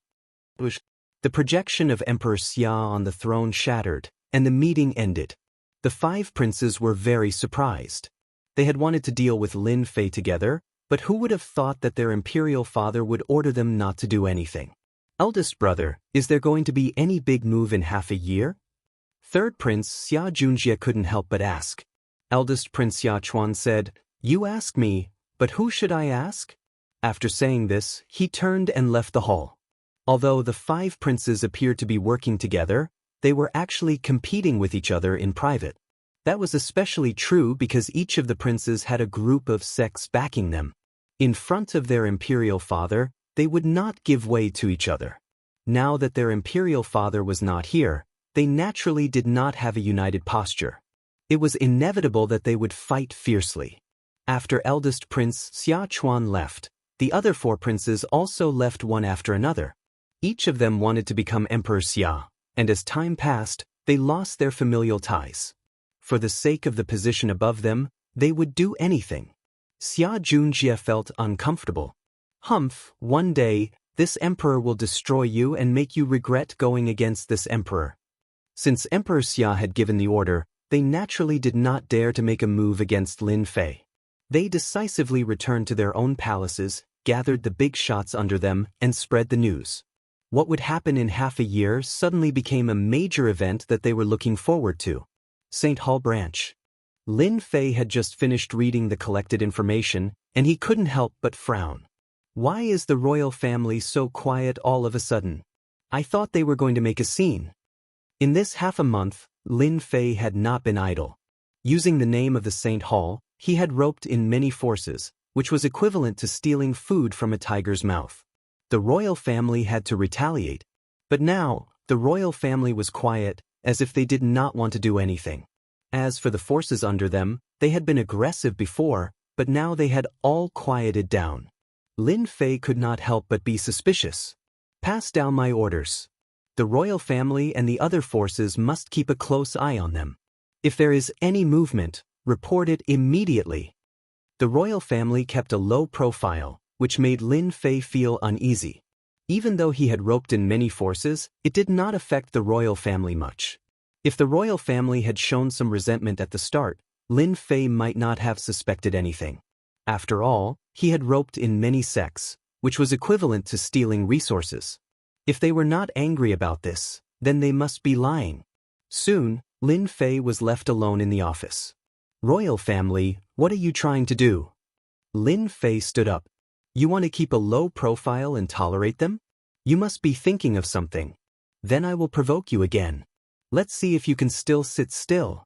The projection of Emperor Xia on the throne shattered, and the meeting ended. The 5 princes were very surprised. They had wanted to deal with Lin Fei together, but who would have thought that their imperial father would order them not to do anything? Eldest brother, is there going to be any big move in half a year? Third Prince Xia Junjie couldn't help but ask. Eldest Prince Xiachuan said, You ask me, but who should I ask? After saying this, he turned and left the hall. Although the 5 princes appeared to be working together, they were actually competing with each other in private. That was especially true because each of the princes had a group of sects backing them. In front of their imperial father, they would not give way to each other. Now that their imperial father was not here, they naturally did not have a united posture. It was inevitable that they would fight fiercely. After eldest Prince Xiachuan left, the other 4 princes also left one after another. Each of them wanted to become Emperor Xia, and as time passed, they lost their familial ties. For the sake of the position above them, they would do anything. Xia Junjie felt uncomfortable. Humph, one day, this emperor will destroy you and make you regret going against this emperor. Since Emperor Xia had given the order, they naturally did not dare to make a move against Lin Fei. They decisively returned to their own palaces, gathered the big shots under them, and spread the news. What would happen in half a year suddenly became a major event that they were looking forward to. St. Hall Branch. Lin Fei had just finished reading the collected information, and he couldn't help but frown. Why is the royal family so quiet all of a sudden? I thought they were going to make a scene. In this half a month, Lin Fei had not been idle. Using the name of the St. Hall, he had roped in many forces, which was equivalent to stealing food from a tiger's mouth. The royal family had to retaliate. But now, the royal family was quiet, as if they did not want to do anything. As for the forces under them, they had been aggressive before, but now they had all quieted down. Lin Fei could not help but be suspicious. Pass down my orders. The royal family and the other forces must keep a close eye on them. If there is any movement, report it immediately. The royal family kept a low profile, which made Lin Fei feel uneasy. Even though he had roped in many forces, it did not affect the royal family much. If the royal family had shown some resentment at the start, Lin Fei might not have suspected anything. After all, he had roped in many sects, which was equivalent to stealing resources. If they were not angry about this, then they must be lying. Soon, Lin Fei was left alone in the office. "Royal family, what are you trying to do?" Lin Fei stood up. "You want to keep a low profile and tolerate them? You must be thinking of something. Then I will provoke you again. Let's see if you can still sit still."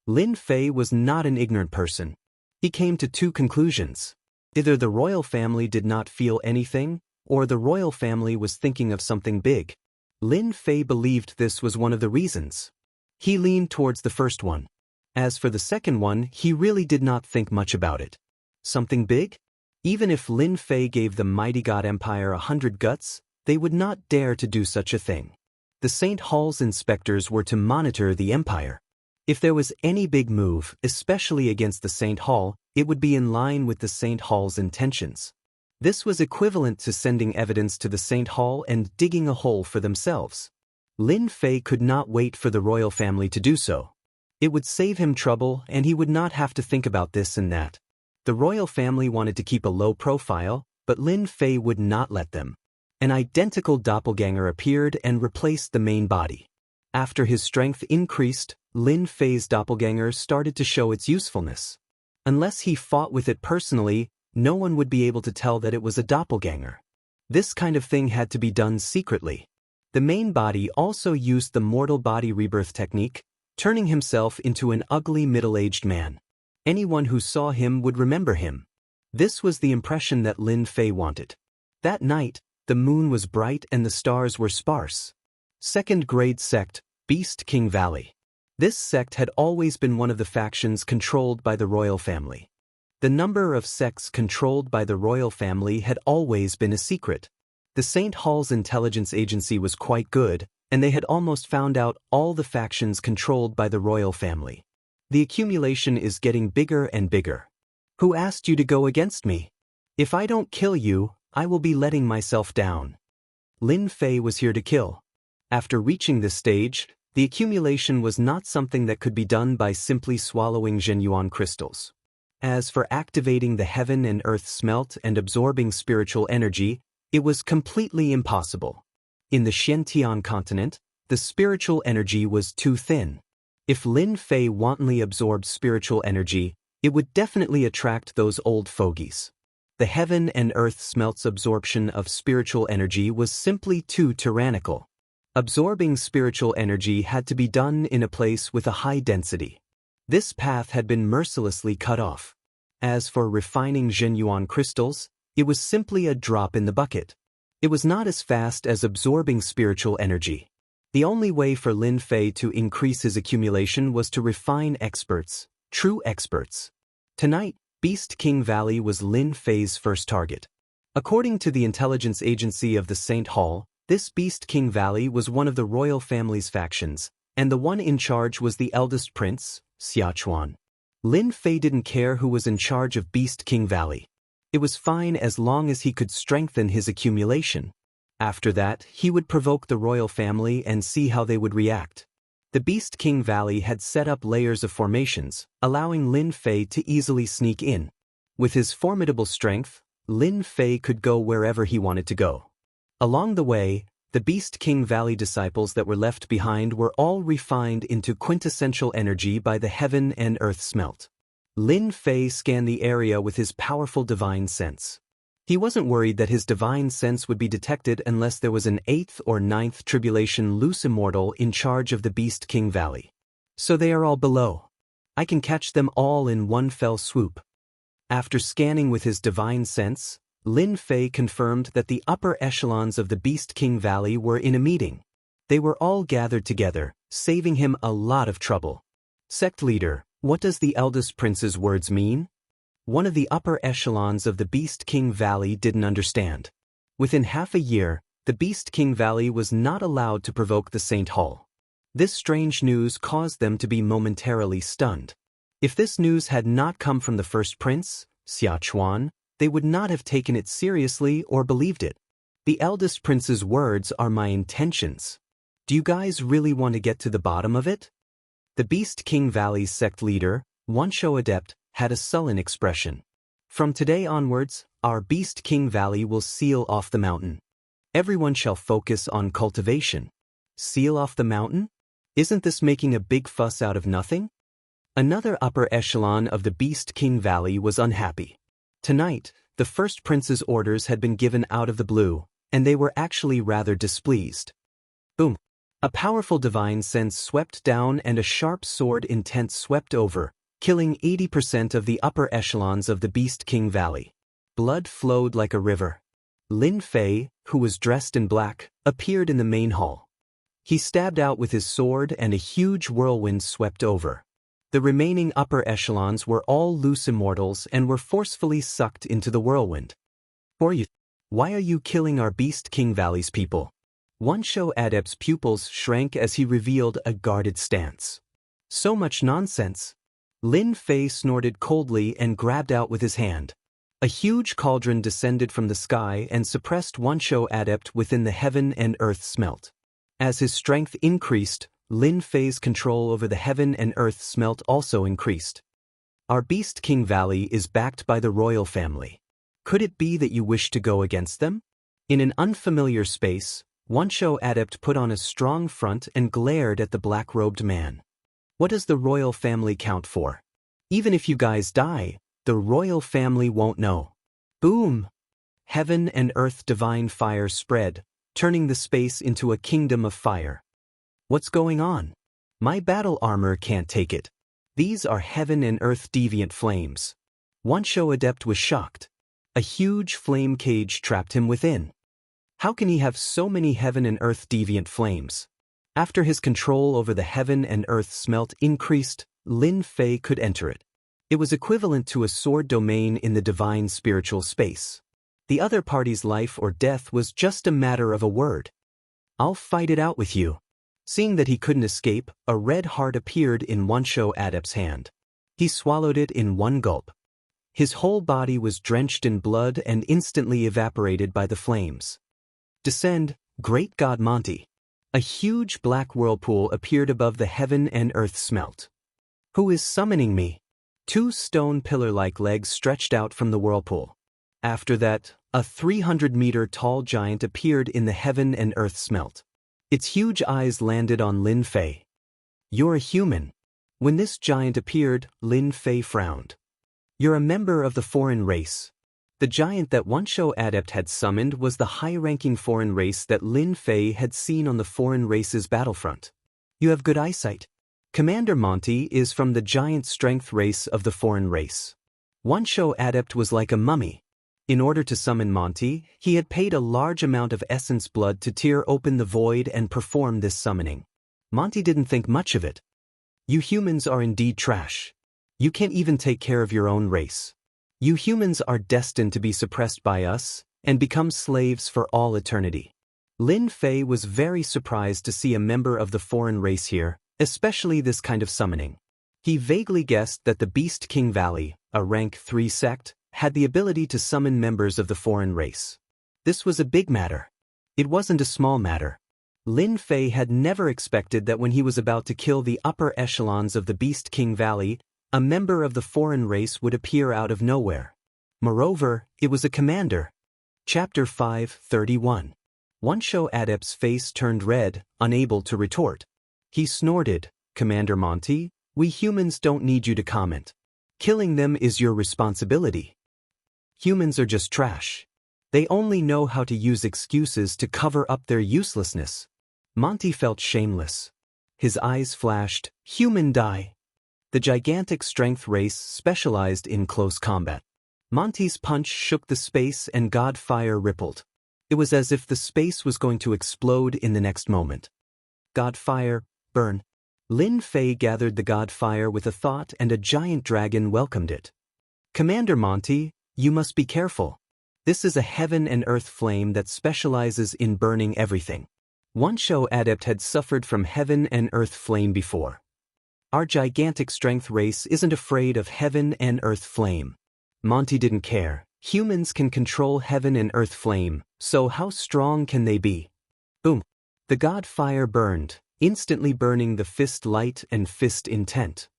Lin Fei was not an ignorant person. He came to two conclusions. Either the royal family did not feel anything, or the royal family was thinking of something big. Lin Fei believed this was one of the reasons. He leaned towards the first one. As for the second one, he really did not think much about it. Something big? Even if Lin Fei gave the mighty God Empire 100 guts, they would not dare to do such a thing. The St. Hall's inspectors were to monitor the empire. If there was any big move, especially against the St. Hall, it would be in line with the St. Hall's intentions. This was equivalent to sending evidence to the St. Hall and digging a hole for themselves. Lin Fei could not wait for the royal family to do so. It would save him trouble and he would not have to think about this and that. The royal family wanted to keep a low profile, but Lin Fei would not let them. An identical doppelganger appeared and replaced the main body. After his strength increased, Lin Fei's doppelganger started to show its usefulness. Unless he fought with it personally, no one would be able to tell that it was a doppelganger. This kind of thing had to be done secretly. The main body also used the mortal body rebirth technique, turning himself into an ugly middle-aged man. Anyone who saw him would remember him. This was the impression that Lin Fei wanted. That night, the moon was bright and the stars were sparse. Second-grade sect, Beast King Valley. This sect had always been one of the factions controlled by the royal family. The number of sects controlled by the royal family had always been a secret. The St. Hall's intelligence agency was quite good, and they had almost found out all the factions controlled by the royal family. The accumulation is getting bigger and bigger. Who asked you to go against me? If I don't kill you, I will be letting myself down. Lin Fei was here to kill. After reaching this stage, the accumulation was not something that could be done by simply swallowing Zhenyuan crystals. As for activating the heaven and earth smelt and absorbing spiritual energy, it was completely impossible. In the Xiantian continent, the spiritual energy was too thin. If Lin Fei wantonly absorbed spiritual energy, it would definitely attract those old fogies. The heaven and earth smelt's absorption of spiritual energy was simply too tyrannical. Absorbing spiritual energy had to be done in a place with a high density. This path had been mercilessly cut off. As for refining Zhenyuan crystals, it was simply a drop in the bucket. It was not as fast as absorbing spiritual energy. The only way for Lin Fei to increase his accumulation was to refine experts, true experts. Tonight, Beast King Valley was Lin Fei's first target. According to the intelligence agency of the St. Hall, this Beast King Valley was one of the royal family's factions, and the one in charge was the eldest prince, Xiachuan. Lin Fei didn't care who was in charge of Beast King Valley. It was fine as long as he could strengthen his accumulation. After that, he would provoke the royal family and see how they would react. The Beast King Valley had set up layers of formations, allowing Lin Fei to easily sneak in. With his formidable strength, Lin Fei could go wherever he wanted to go. Along the way, the Beast King Valley disciples that were left behind were all refined into quintessential energy by the heaven and earth smelt. Lin Fei scanned the area with his powerful divine sense. He wasn't worried that his divine sense would be detected unless there was an 8th or 9th tribulation loose immortal in charge of the Beast King Valley. So they are all below. I can catch them all in one fell swoop. After scanning with his divine sense, Lin Fei confirmed that the upper echelons of the Beast King Valley were in a meeting. They were all gathered together, saving him a lot of trouble. Sect leader, what does the eldest prince's words mean? One of the upper echelons of the Beast King Valley didn't understand. Within half a year, the Beast King Valley was not allowed to provoke the St. Hall. This strange news caused them to be momentarily stunned. If this news had not come from the first prince, Xiachuan, they would not have taken it seriously or believed it. The eldest prince's words are my intentions. Do you guys really want to get to the bottom of it? The Beast King Valley's sect leader, One show adept had a sullen expression. From today onwards, our Beast King Valley will seal off the mountain. Everyone shall focus on cultivation. Seal off the mountain? Isn't this making a big fuss out of nothing? Another upper echelon of the Beast King Valley was unhappy. Tonight, the first prince's orders had been given out of the blue, and they were actually rather displeased. Boom! A powerful divine sense swept down and a sharp sword intent swept over, killing 80% of the upper echelons of the Beast King Valley. Blood flowed like a river. Lin Fei, who was dressed in black, appeared in the main hall. He stabbed out with his sword and a huge whirlwind swept over. The remaining upper echelons were all loose immortals and were forcefully sucked into the whirlwind. Why are you killing our Beast King Valley's people? One show adept's pupils shrank as he revealed a guarded stance. So much nonsense. Lin Fei snorted coldly and grabbed out with his hand. A huge cauldron descended from the sky and suppressed one show adept within the heaven and earth smelt. As his strength increased, Lin Fei's control over the heaven and earth smelt also increased. Our Beast King Valley is backed by the royal family. Could it be that you wish to go against them? In an unfamiliar space, one show adept put on a strong front and glared at the black-robed man. What does the royal family count for? Even if you guys die, the royal family won't know. Boom! Heaven and earth divine fire spread, turning the space into a kingdom of fire. What's going on? My battle armor can't take it. These are heaven and earth deviant flames. One show adept was shocked. A huge flame cage trapped him within. How can he have so many heaven and earth deviant flames? After his control over the heaven and earth smelt increased, Lin Fei could enter it. It was equivalent to a sword domain in the divine spiritual space. The other party's life or death was just a matter of a word. I'll fight it out with you. Seeing that he couldn't escape, a red heart appeared in one show adept's hand. He swallowed it in one gulp. His whole body was drenched in blood and instantly evaporated by the flames. Descend, great god Monty. A huge black whirlpool appeared above the heaven and earth smelt. Who is summoning me? Two stone pillar-like legs stretched out from the whirlpool. After that, a 300-meter-tall giant appeared in the heaven and earth smelt. Its huge eyes landed on Lin Fei. You're a human. When this giant appeared, Lin Fei frowned. You're a member of the foreign race. The giant that one show adept had summoned was the high-ranking foreign race that Lin Fei had seen on the foreign race's battlefront. You have good eyesight. Commander Monty is from the giant strength race of the foreign race. One show adept was like a mummy. In order to summon Monty, he had paid a large amount of essence blood to tear open the void and perform this summoning. Monty didn't think much of it. You humans are indeed trash. You can't even take care of your own race. You humans are destined to be suppressed by us and become slaves for all eternity. Lin Fei was very surprised to see a member of the foreign race here, especially this kind of summoning. He vaguely guessed that the Beast King Valley, a rank 3 sect, had the ability to summon members of the foreign race. This was a big matter. It wasn't a small matter. Lin Fei had never expected that when he was about to kill the upper echelons of the Beast King Valley, a member of the foreign race would appear out of nowhere. Moreover, it was a commander. Chapter 5:31. One show adept's face turned red, unable to retort. He snorted, Commander Monty, we humans don't need you to comment. Killing them is your responsibility. Humans are just trash. They only know how to use excuses to cover up their uselessness. Monty felt shameless. His eyes flashed, human die. The gigantic strength race specialized in close combat. Monty's punch shook the space and god fire rippled. It was as if the space was going to explode in the next moment. God fire, burn. Lin Fei gathered the god fire with a thought and a giant dragon welcomed it. Commander Monty, you must be careful. This is a heaven and earth flame that specializes in burning everything. One show adept had suffered from heaven and earth flame before. Our gigantic strength race isn't afraid of heaven and earth flame. Monty didn't care. Humans can control heaven and earth flame, so how strong can they be? Boom. The god fire burned, instantly burning the fist light and fist intent.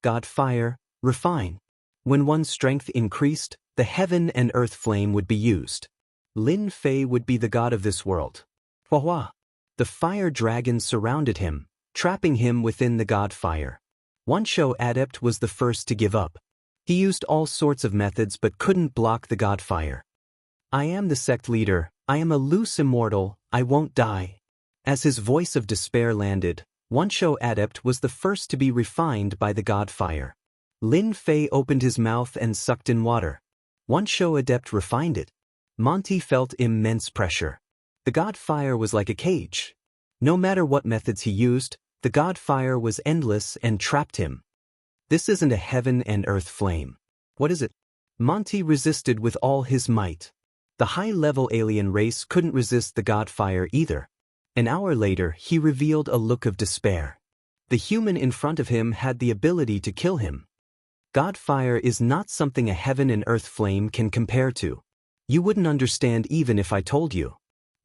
God fire, refine. When one's strength increased, the heaven and earth flame would be used. Lin Fei would be the god of this world. Hua Hua. The fire dragon surrounded him, trapping him within the god fire. Wanshou adept was the first to give up. He used all sorts of methods but couldn't block the god fire. I am the sect leader, I am a loose immortal, I won't die. As his voice of despair landed, Wanshou adept was the first to be refined by the god fire. Lin Fei opened his mouth and sucked in water. Wanshou adept refined it. Monty felt immense pressure. The god fire was like a cage. No matter what methods he used, the god fire was endless and trapped him. This isn't a heaven and earth flame. What is it? Monty resisted with all his might. The high-level alien race couldn't resist the god fire either. An hour later, he revealed a look of despair. The human in front of him had the ability to kill him. God fire is not something a heaven and earth flame can compare to. You wouldn't understand even if I told you.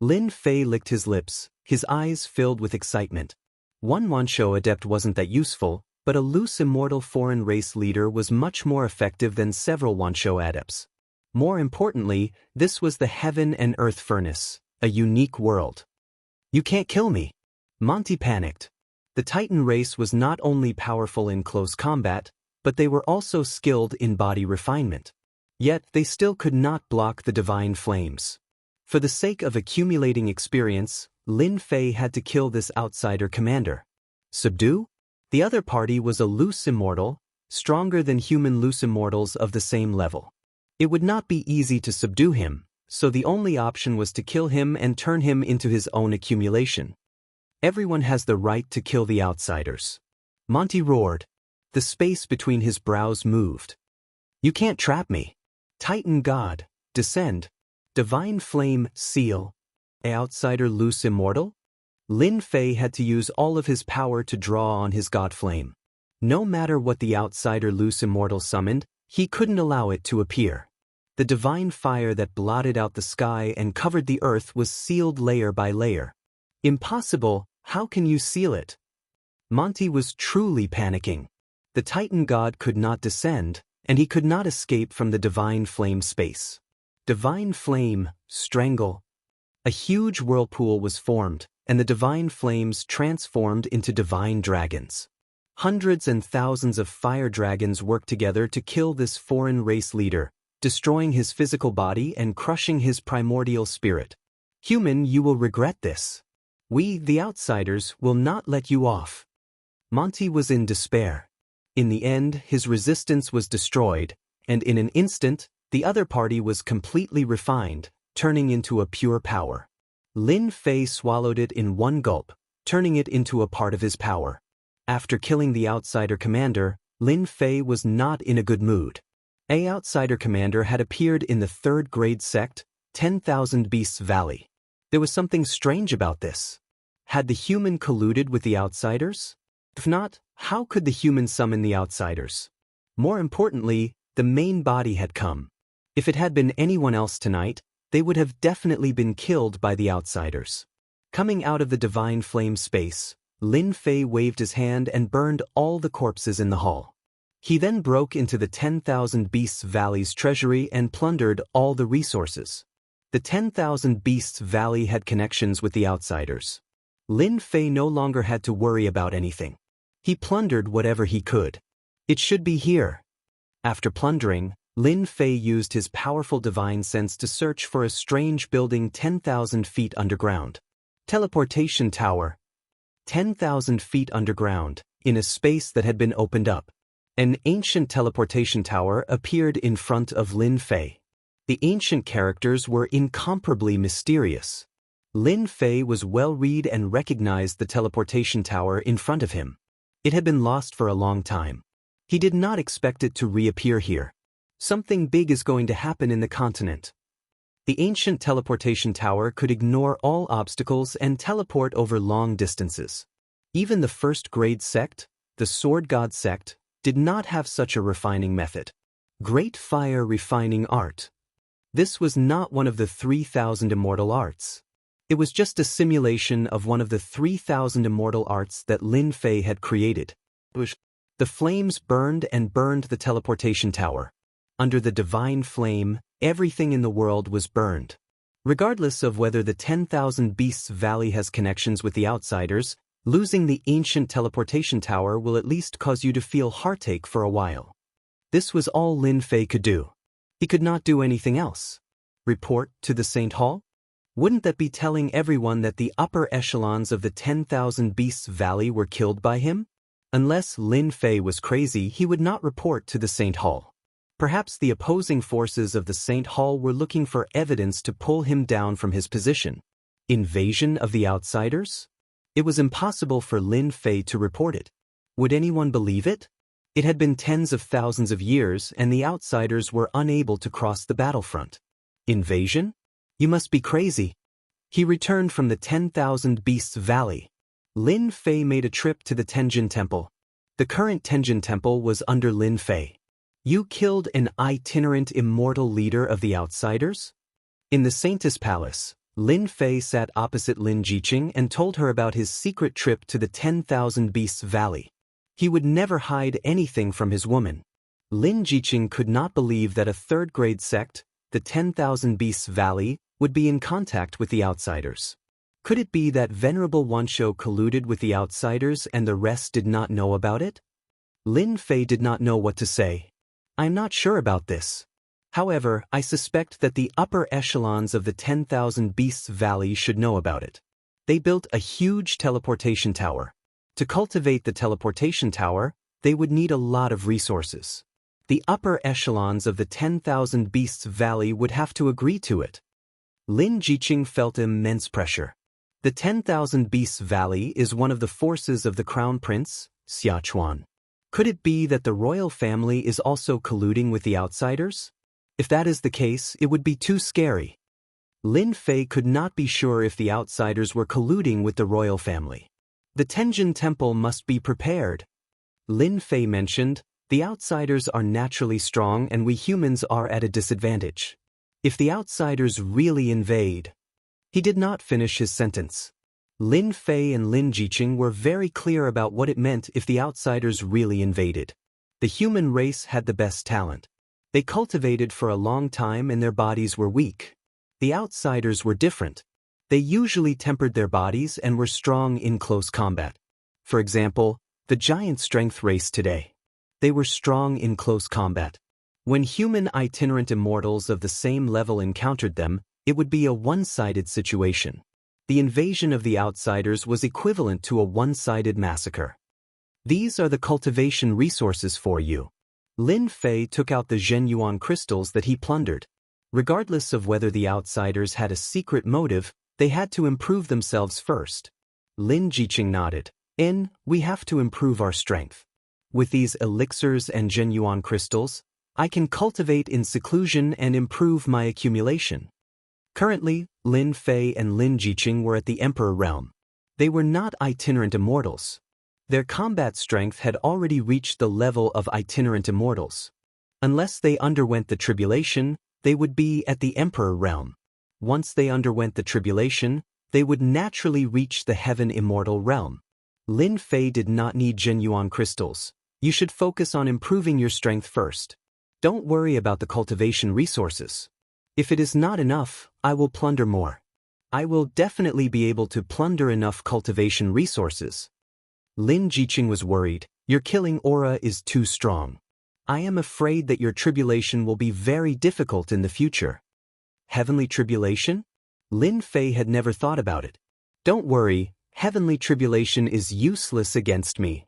Lin Fei licked his lips, his eyes filled with excitement. One Wanshou adept wasn't that useful, but a loose immortal foreign race leader was much more effective than several Wanshou adepts. More importantly, this was the heaven and earth furnace, a unique world. You can't kill me. Monty panicked. The Titan race was not only powerful in close combat, but they were also skilled in body refinement. Yet they still could not block the divine flames. For the sake of accumulating experience, Lin Fei had to kill this outsider commander. Subdue? The other party was a loose immortal, stronger than human loose immortals of the same level. It would not be easy to subdue him, so the only option was to kill him and turn him into his own accumulation. Everyone has the right to kill the outsiders. Monty roared. The space between his brows moved. You can't trap me. Titan God, descend. Divine flame, seal. Outsider loose immortal? Lin Fei had to use all of his power to draw on his god flame. No matter what the outsider loose immortal summoned, he couldn't allow it to appear. The divine fire that blotted out the sky and covered the earth was sealed layer by layer. Impossible, how can you seal it? Monty was truly panicking. The Titan God could not descend, and he could not escape from the divine flame space. Divine flame, strangle. A huge whirlpool was formed, and the divine flames transformed into divine dragons. Hundreds and thousands of fire dragons worked together to kill this foreign race leader, destroying his physical body and crushing his primordial spirit. Human, you will regret this. We, the outsiders, will not let you off. Monty was in despair. In the end, his resistance was destroyed, and in an instant, the other party was completely refined, turning into a pure power. Lin Fei swallowed it in one gulp, turning it into a part of his power. After killing the outsider commander, Lin Fei was not in a good mood. A outsider commander had appeared in the third-grade sect, 10,000 Beasts Valley. There was something strange about this. Had the human colluded with the outsiders? If not, how could the human summon the outsiders? More importantly, the main body had come. If it had been anyone else tonight, they would have definitely been killed by the outsiders. Coming out of the divine flame space, Lin Fei waved his hand and burned all the corpses in the hall. He then broke into the 10,000 Beasts Valley's treasury and plundered all the resources. The 10,000 Beasts Valley had connections with the outsiders. Lin Fei no longer had to worry about anything. He plundered whatever he could. It should be here. After plundering, Lin Fei used his powerful divine sense to search for a strange building 10,000 feet underground. Teleportation tower. 10,000 feet underground, in a space that had been opened up. An ancient teleportation tower appeared in front of Lin Fei. The ancient characters were incomparably mysterious. Lin Fei was well-read and recognized the teleportation tower in front of him. It had been lost for a long time. He did not expect it to reappear here. Something big is going to happen in the continent. The ancient teleportation tower could ignore all obstacles and teleport over long distances. Even the first-grade sect, the Sword God sect, did not have such a refining method. Great Fire Refining Art. This was not one of the 3,000 immortal arts. It was just a simulation of one of the 3,000 immortal arts that Lin Fei had created. The flames burned and burned the teleportation tower. Under the divine flame, everything in the world was burned. Regardless of whether the 10,000 Beasts Valley has connections with the outsiders, losing the ancient teleportation tower will at least cause you to feel heartache for a while. This was all Lin Fei could do. He could not do anything else. Report to the Saint Hall? Wouldn't that be telling everyone that the upper echelons of the 10,000 Beasts Valley were killed by him? Unless Lin Fei was crazy, he would not report to the Saint Hall. Perhaps the opposing forces of the Saint Hall were looking for evidence to pull him down from his position. Invasion of the outsiders? It was impossible for Lin Fei to report it. Would anyone believe it? It had been tens of thousands of years and the outsiders were unable to cross the battlefront. Invasion? You must be crazy. He returned from the 10,000 Beasts Valley. Lin Fei made a trip to the Tenjin Temple. The current Tenjin Temple was under Lin Fei. You killed an itinerant immortal leader of the outsiders? In the Saintess Palace, Lin Fei sat opposite Lin Jiqing and told her about his secret trip to the 10,000 Beasts Valley. He would never hide anything from his woman. Lin Jiqing could not believe that a third-grade sect, the 10,000 Beasts Valley, would be in contact with the outsiders. Could it be that Venerable Wansho colluded with the outsiders and the rest did not know about it? Lin Fei did not know what to say. I'm not sure about this. However, I suspect that the upper echelons of the 10,000 Beasts Valley should know about it. They built a huge teleportation tower. To cultivate the teleportation tower, they would need a lot of resources. The upper echelons of the 10,000 Beasts Valley would have to agree to it. Lin Jiqing felt immense pressure. The 10,000 Beasts Valley is one of the forces of the Crown Prince, Xiachuan. Could it be that the royal family is also colluding with the outsiders? If that is the case, it would be too scary. Lin Fei could not be sure if the outsiders were colluding with the royal family. The Tenjin Temple must be prepared. Lin Fei mentioned, the outsiders are naturally strong and we humans are at a disadvantage. If the outsiders really invade... He did not finish his sentence. Lin Fei and Lin Jiqing were very clear about what it meant if the outsiders really invaded. The human race had the best talent. They cultivated for a long time and their bodies were weak. The outsiders were different. They usually tempered their bodies and were strong in close combat. For example, the giant strength race today. They were strong in close combat. When human itinerant immortals of the same level encountered them, it would be a one-sided situation. The invasion of the outsiders was equivalent to a one-sided massacre. These are the cultivation resources for you. Lin Fei took out the Zhenyuan crystals that he plundered. Regardless of whether the outsiders had a secret motive, they had to improve themselves first. Lin Jiqing nodded. We have to improve our strength. With these elixirs and Zhenyuan crystals, I can cultivate in seclusion and improve my accumulation. Currently, Lin Fei and Lin Jiqing were at the Emperor realm. They were not itinerant immortals. Their combat strength had already reached the level of itinerant immortals. Unless they underwent the tribulation, they would be at the Emperor realm. Once they underwent the tribulation, they would naturally reach the Heaven Immortal realm. Lin Fei did not need Zhenyuan crystals. You should focus on improving your strength first. Don't worry about the cultivation resources. If it is not enough, I will plunder more. I will definitely be able to plunder enough cultivation resources. Lin Jiqing was worried. Your killing aura is too strong. I am afraid that your tribulation will be very difficult in the future. Heavenly tribulation? Lin Fei had never thought about it. Don't worry, heavenly tribulation is useless against me.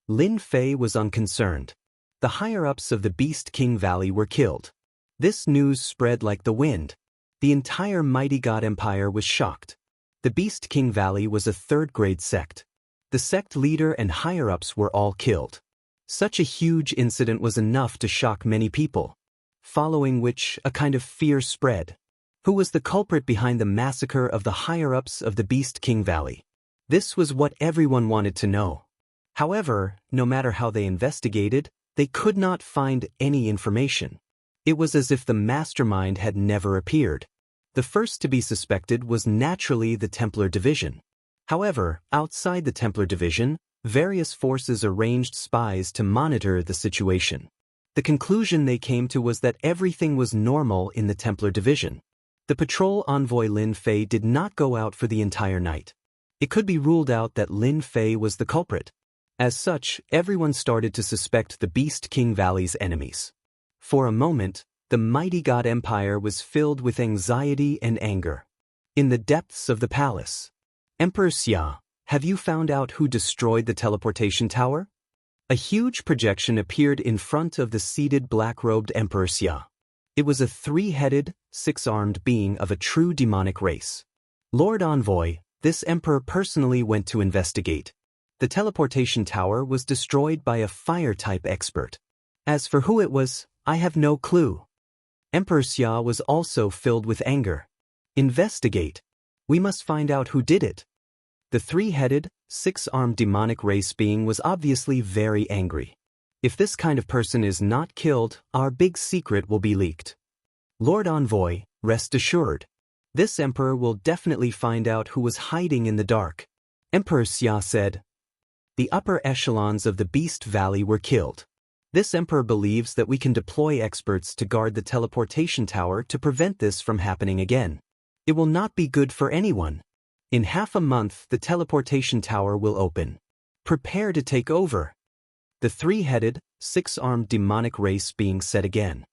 Lin Fei was unconcerned. The higher-ups of the Beast King Valley were killed. This news spread like the wind. The entire Mighty God Empire was shocked. The Beast King Valley was a third-grade sect. The sect leader and higher-ups were all killed. Such a huge incident was enough to shock many people, following which a kind of fear spread. Who was the culprit behind the massacre of the higher-ups of the Beast King Valley? This was what everyone wanted to know. However, no matter how they investigated, they could not find any information. It was as if the mastermind had never appeared. The first to be suspected was naturally the Templar Division. However, outside the Templar Division, Various forces arranged spies to monitor the situation. The conclusion they came to was that everything was normal in the Templar division. The patrol envoy Lin Fei did not go out for the entire night. It could be ruled out that Lin Fei was the culprit. As such, everyone started to suspect the Beast King Valley's enemies. For a moment, the mighty god empire was filled with anxiety and anger. In the depths of the palace, Emperor Xia, have you found out who destroyed the teleportation tower? A huge projection appeared in front of the seated black-robed Emperor Xia. It was a three-headed, six-armed being of a true demonic race. Lord Envoy, this emperor personally went to investigate. The teleportation tower was destroyed by a fire-type expert. As for who it was, I have no clue. Emperor Xia was also filled with anger. Investigate. We must find out who did it. The three-headed, six-armed demonic race being was obviously very angry. If this kind of person is not killed, our big secret will be leaked. Lord Envoy, rest assured. This emperor will definitely find out who was hiding in the dark. Emperor Xia said. The upper echelons of the Beast Valley were killed. This emperor believes that we can deploy experts to guard the teleportation tower to prevent this from happening again. It will not be good for anyone. In half a month, the teleportation tower will open. Prepare to take over. The three-headed, six-armed demonic race being said again.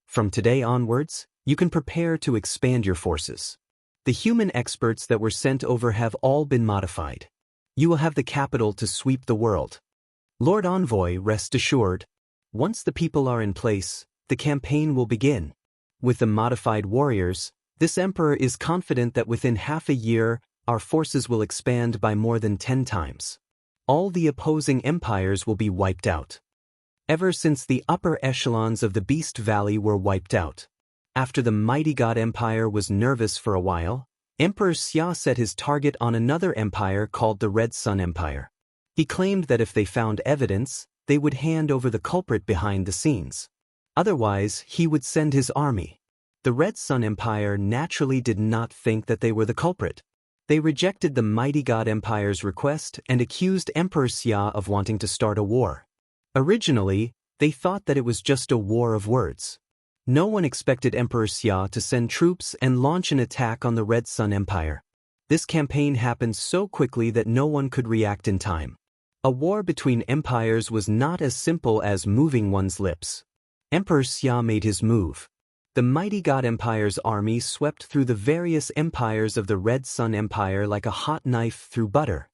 From today onwards, you can prepare to expand your forces. The human experts that were sent over have all been modified. You will have the capital to sweep the world. Lord Envoy, rest assured. Once the people are in place, the campaign will begin. With the modified warriors, this emperor is confident that within half a year, our forces will expand by more than 10 times. All the opposing empires will be wiped out. Ever since the upper echelons of the Beast Valley were wiped out. After the mighty god empire was nervous for a while, Emperor Xia set his target on another empire called the Red Sun Empire. He claimed that if they found evidence, they would hand over the culprit behind the scenes. Otherwise, he would send his army. The Red Sun Empire naturally did not think that they were the culprit. They rejected the mighty god empire's request and accused Emperor Xia of wanting to start a war. Originally, they thought that it was just a war of words. No one expected Emperor Xia to send troops and launch an attack on the Red Sun Empire. This campaign happened so quickly that no one could react in time. A war between empires was not as simple as moving one's lips. Emperor Xia made his move. The mighty god empire's army swept through the various empires of the Red Sun Empire like a hot knife through butter.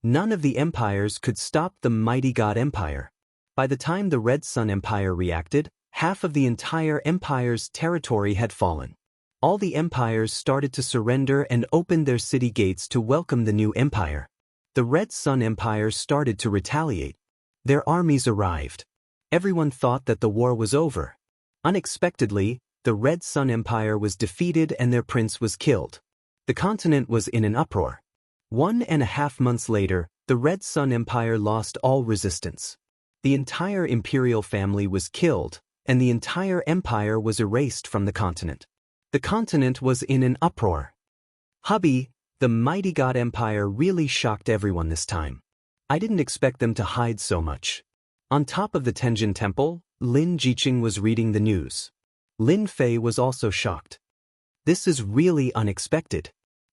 None of the empires could stop the mighty god empire. By the time the Red Sun Empire reacted, half of the entire empire's territory had fallen. All the empires started to surrender and opened their city gates to welcome the new empire. The Red Sun Empire started to retaliate. Their armies arrived. Everyone thought that the war was over. Unexpectedly, the Red Sun Empire was defeated and their prince was killed. The continent was in an uproar. 1.5 months later, the Red Sun Empire lost all resistance. The entire imperial family was killed, and the entire empire was erased from the continent. The continent was in an uproar. Hubby, the mighty god empire really shocked everyone this time. I didn't expect them to hide so much. On top of the Tenjin Temple, Lin Jiqing was reading the news. Lin Fei was also shocked. This is really unexpected.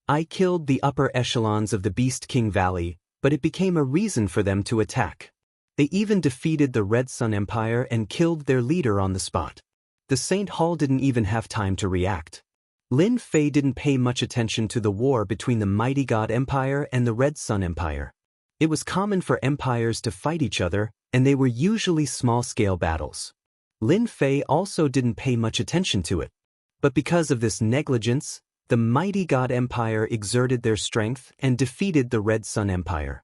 I killed the upper echelons of the Beast King Valley, but it became a reason for them to attack. They even defeated the Red Sun Empire and killed their leader on the spot. The Saint Hall didn't even have time to react. Lin Fei didn't pay much attention to the war between the mighty god empire and the Red Sun Empire. It was common for empires to fight each other, and they were usually small-scale battles. Lin Fei also didn't pay much attention to it. But because of this negligence, the mighty god empire exerted their strength and defeated the Red Sun Empire.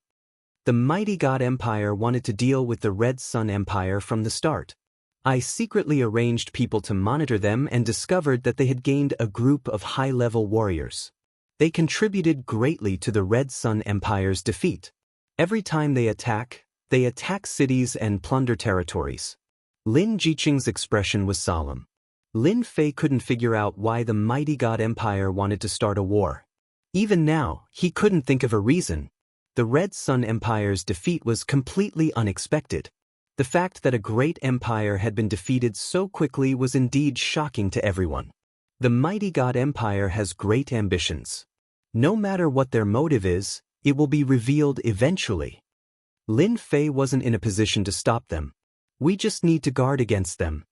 The mighty god empire wanted to deal with the Red Sun Empire from the start. I secretly arranged people to monitor them and discovered that they had gained a group of high-level warriors. They contributed greatly to the Red Sun Empire's defeat. Every time they attack cities and plunder territories. Lin Jiqing's expression was solemn. Lin Fei couldn't figure out why the mighty god empire wanted to start a war. Even now, he couldn't think of a reason. The Red Sun Empire's defeat was completely unexpected. The fact that a great empire had been defeated so quickly was indeed shocking to everyone. The mighty God Empire has great ambitions. No matter what their motive is, it will be revealed eventually. Lin Fei wasn't in a position to stop them. We just need to guard against them.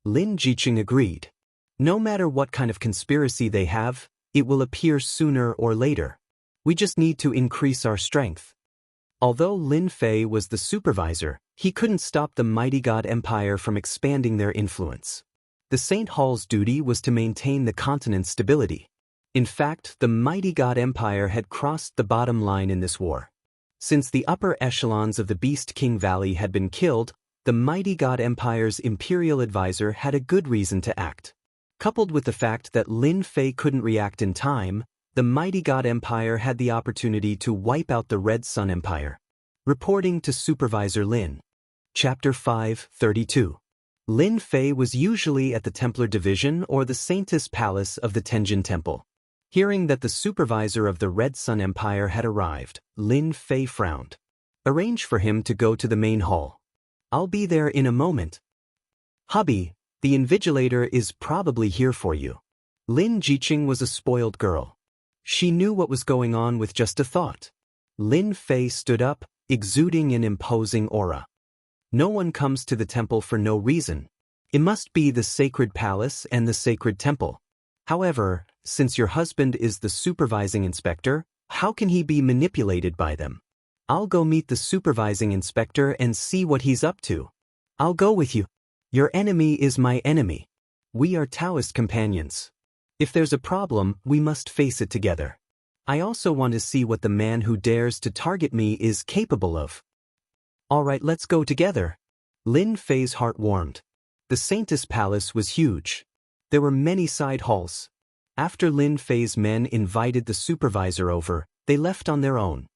Lin Jiqing agreed. No matter what kind of conspiracy they have, it will appear sooner or later. We just need to increase our strength. Although Lin Fei was the supervisor, he couldn't stop the mighty God Empire from expanding their influence. The Saint Hall's duty was to maintain the continent's stability. In fact, the mighty God Empire had crossed the bottom line in this war. Since the upper echelons of the Beast King Valley had been killed, the mighty God Empire's imperial advisor had a good reason to act. Coupled with the fact that Lin Fei couldn't react in time, the mighty God Empire had the opportunity to wipe out the Red Sun Empire. Reporting to Supervisor Lin. Chapter 5:32. Lin Fei was usually at the Templar Division or the Saintess Palace of the Tenjin Temple. Hearing that the supervisor of the Red Sun Empire had arrived, Lin Fei frowned. Arrange for him to go to the main hall. I'll be there in a moment. Hubby, the invigilator is probably here for you. Lin Jiqing was a spoiled girl. She knew what was going on with just a thought. Lin Fei stood up, exuding an imposing aura. No one comes to the temple for no reason. It must be the sacred palace and the sacred temple. However, since your husband is the supervising inspector, how can he be manipulated by them? I'll go meet the supervising inspector and see what he's up to. I'll go with you. Your enemy is my enemy. We are Taoist companions. If there's a problem, we must face it together. I also want to see what the man who dares to target me is capable of. All right, let's go together. Lin Fei's heart warmed. The Saintess Palace was huge. There were many side halls. After Lin Fei's men invited the supervisor over, they left on their own.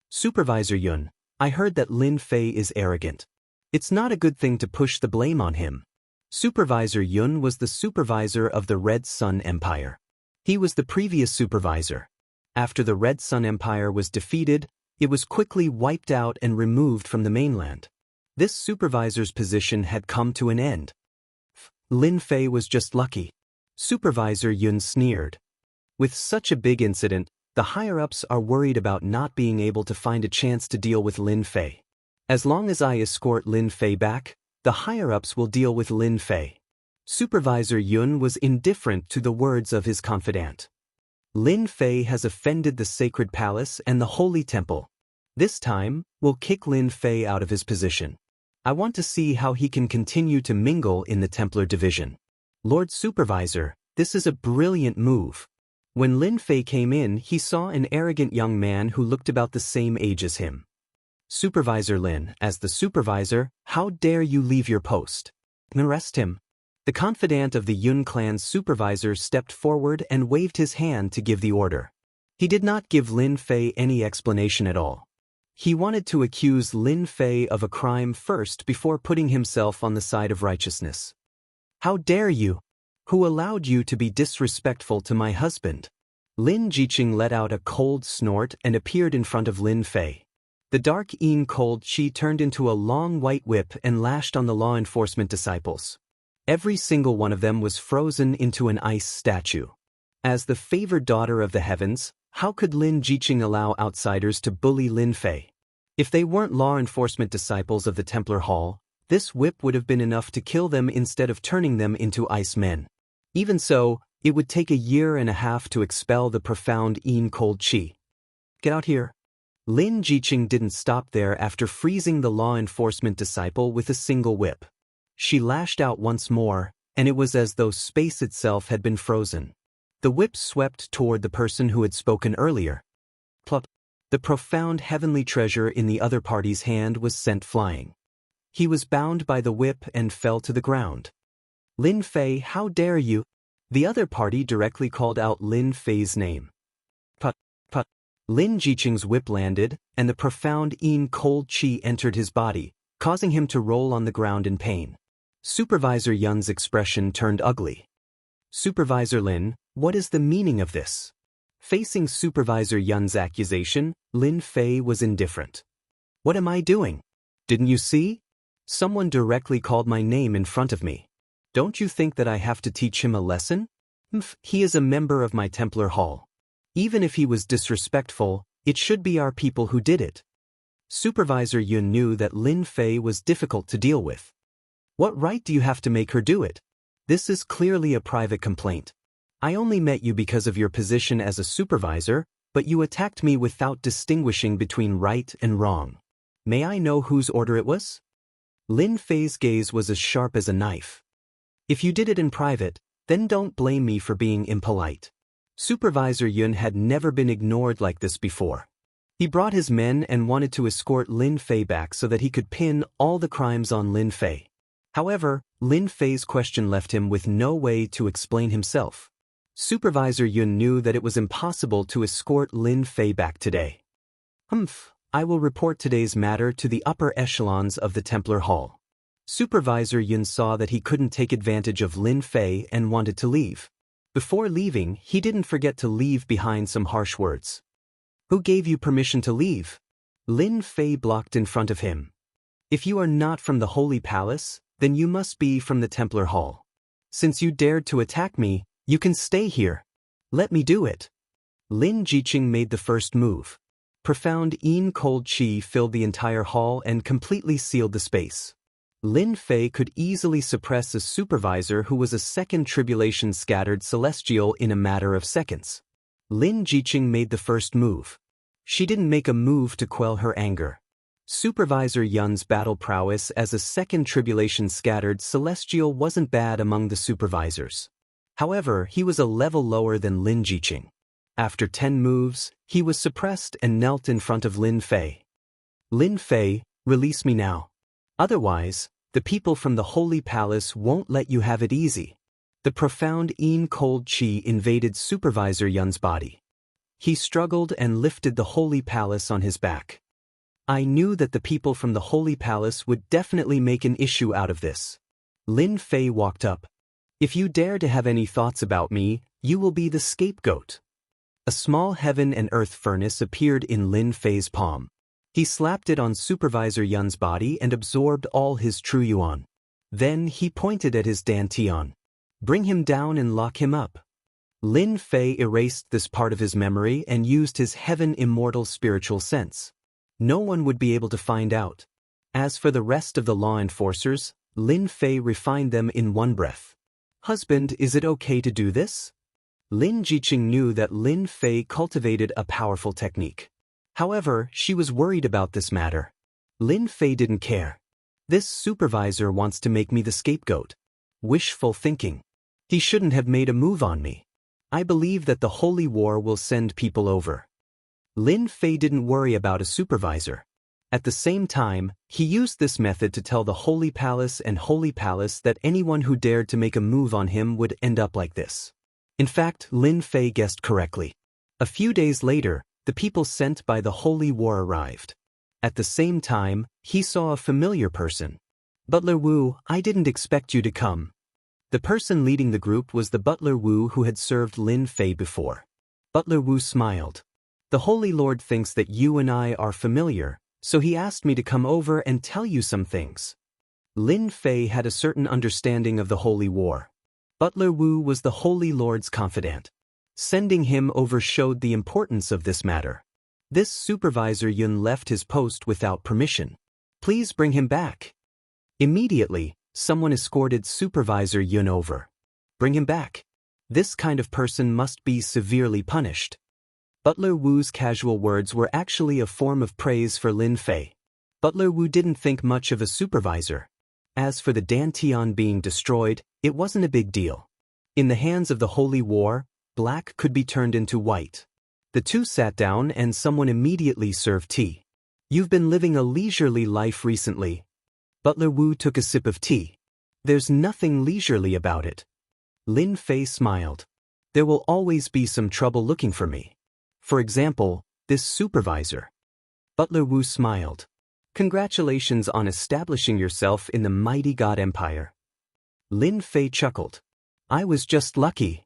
Supervisor Yun, I heard that Lin Fei is arrogant. It's not a good thing to push the blame on him. Supervisor Yun was the supervisor of the Red Sun Empire. He was the previous supervisor. After the Red Sun Empire was defeated, it was quickly wiped out and removed from the mainland. This supervisor's position had come to an end. Lin Fei was just lucky. Supervisor Yun sneered. With such a big incident, the higher-ups are worried about not being able to find a chance to deal with Lin Fei. As long as I escort Lin Fei back, the higher-ups will deal with Lin Fei. Supervisor Yun was indifferent to the words of his confidant. Lin Fei has offended the sacred palace and the holy temple. This time, we'll kick Lin Fei out of his position. I want to see how he can continue to mingle in the Templar Division. Lord Supervisor, this is a brilliant move. When Lin Fei came in, he saw an arrogant young man who looked about the same age as him. Supervisor Lin, as the supervisor, how dare you leave your post? Arrest him. The confidant of the Yun clan's supervisor stepped forward and waved his hand to give the order. He did not give Lin Fei any explanation at all. He wanted to accuse Lin Fei of a crime first before putting himself on the side of righteousness. How dare you? Who allowed you to be disrespectful to my husband? Lin Jiqing let out a cold snort and appeared in front of Lin Fei. The dark cold chi turned into a long white whip and lashed on the law enforcement disciples. Every single one of them was frozen into an ice statue. As the favored daughter of the heavens, how could Lin Jiqing allow outsiders to bully Lin Fei? If they weren't law enforcement disciples of the Templar Hall, this whip would have been enough to kill them instead of turning them into ice men. Even so, it would take a year and a half to expel the profound cold chi. Get out here. Lin Jiqing didn't stop there after freezing the law enforcement disciple with a single whip. She lashed out once more, and it was as though space itself had been frozen. The whip swept toward the person who had spoken earlier. Plop. The profound heavenly treasure in the other party's hand was sent flying. He was bound by the whip and fell to the ground. Lin Fei, how dare you? The other party directly called out Lin Fei's name. Put. Lin Jiqing's whip landed, and the profound cold chi entered his body, causing him to roll on the ground in pain. Supervisor Yun's expression turned ugly. Supervisor Lin, what is the meaning of this? Facing Supervisor Yun's accusation, Lin Fei was indifferent. What am I doing? Didn't you see? Someone directly called my name in front of me. Don't you think that I have to teach him a lesson? He is a member of my Templar Hall. Even if he was disrespectful, it should be our people who did it. Supervisor Yun knew that Lin Fei was difficult to deal with. What right do you have to make her do it? This is clearly a private complaint. I only met you because of your position as a supervisor, but you attacked me without distinguishing between right and wrong. May I know whose order it was? Lin Fei's gaze was as sharp as a knife. If you did it in private, then don't blame me for being impolite. Supervisor Yun had never been ignored like this before. He brought his men and wanted to escort Lin Fei back so that he could pin all the crimes on Lin Fei. However, Lin Fei's question left him with no way to explain himself. Supervisor Yun knew that it was impossible to escort Lin Fei back today. I will report today's matter to the upper echelons of the Templar Hall. Supervisor Yun saw that he couldn't take advantage of Lin Fei and wanted to leave. Before leaving, he didn't forget to leave behind some harsh words. Who gave you permission to leave? Lin Fei blocked in front of him. If you are not from the Holy Palace, then you must be from the Templar Hall. Since you dared to attack me, you can stay here. Let me do it. Lin Jiqing made the first move. Profound cold chi filled the entire hall and completely sealed the space. Lin Fei could easily suppress a supervisor who was a second tribulation scattered celestial in a matter of seconds. Lin Jiqing made the first move. She didn't make a move to quell her anger. Supervisor Yun's battle prowess as a second tribulation scattered celestial wasn't bad among the supervisors. However, he was a level lower than Lin Jiqing. After 10 moves, he was suppressed and knelt in front of Lin Fei. Lin Fei, release me now. Otherwise, the people from the Holy Palace won't let you have it easy. The profound cold chi invaded Supervisor Yun's body. He struggled and lifted the Holy Palace on his back. I knew that the people from the Holy Palace would definitely make an issue out of this. Lin Fei walked up. If you dare to have any thoughts about me, you will be the scapegoat. A small heaven and earth furnace appeared in Lin Fei's palm. He slapped it on Supervisor Yun's body and absorbed all his true yuan. Then he pointed at his dantian. Bring him down and lock him up. Lin Fei erased this part of his memory and used his heaven immortal spiritual sense. No one would be able to find out. As for the rest of the law enforcers, Lin Fei refined them in one breath. Husband, is it okay to do this? Lin Jiqing knew that Lin Fei cultivated a powerful technique. However, she was worried about this matter. Lin Fei didn't care. This supervisor wants to make me the scapegoat. Wishful thinking. He shouldn't have made a move on me. I believe that the Holy War will send people over. Lin Fei didn't worry about a supervisor. At the same time, he used this method to tell the Holy Palace and Holy Palace that anyone who dared to make a move on him would end up like this. In fact, Lin Fei guessed correctly. A few days later, the people sent by the Holy War arrived. At the same time, he saw a familiar person. Butler Wu, I didn't expect you to come. The person leading the group was the Butler Wu who had served Lin Fei before. Butler Wu smiled. The Holy Lord thinks that you and I are familiar, so he asked me to come over and tell you some things. Lin Fei had a certain understanding of the Holy War. Butler Wu was the Holy Lord's confidant. Sending him over showed the importance of this matter. This supervisor Yun left his post without permission. Please bring him back. Immediately, someone escorted Supervisor Yun over. Bring him back. This kind of person must be severely punished. Butler Wu's casual words were actually a form of praise for Lin Fei. Butler Wu didn't think much of a supervisor. As for the dantian being destroyed, it wasn't a big deal. In the hands of the Holy War, black could be turned into white. The two sat down and someone immediately served tea. You've been living a leisurely life recently. Butler Wu took a sip of tea. There's nothing leisurely about it. Lin Fei smiled. There will always be some trouble looking for me. For example, this supervisor. Butler Wu smiled. Congratulations on establishing yourself in the mighty God Empire. Lin Fei chuckled. I was just lucky.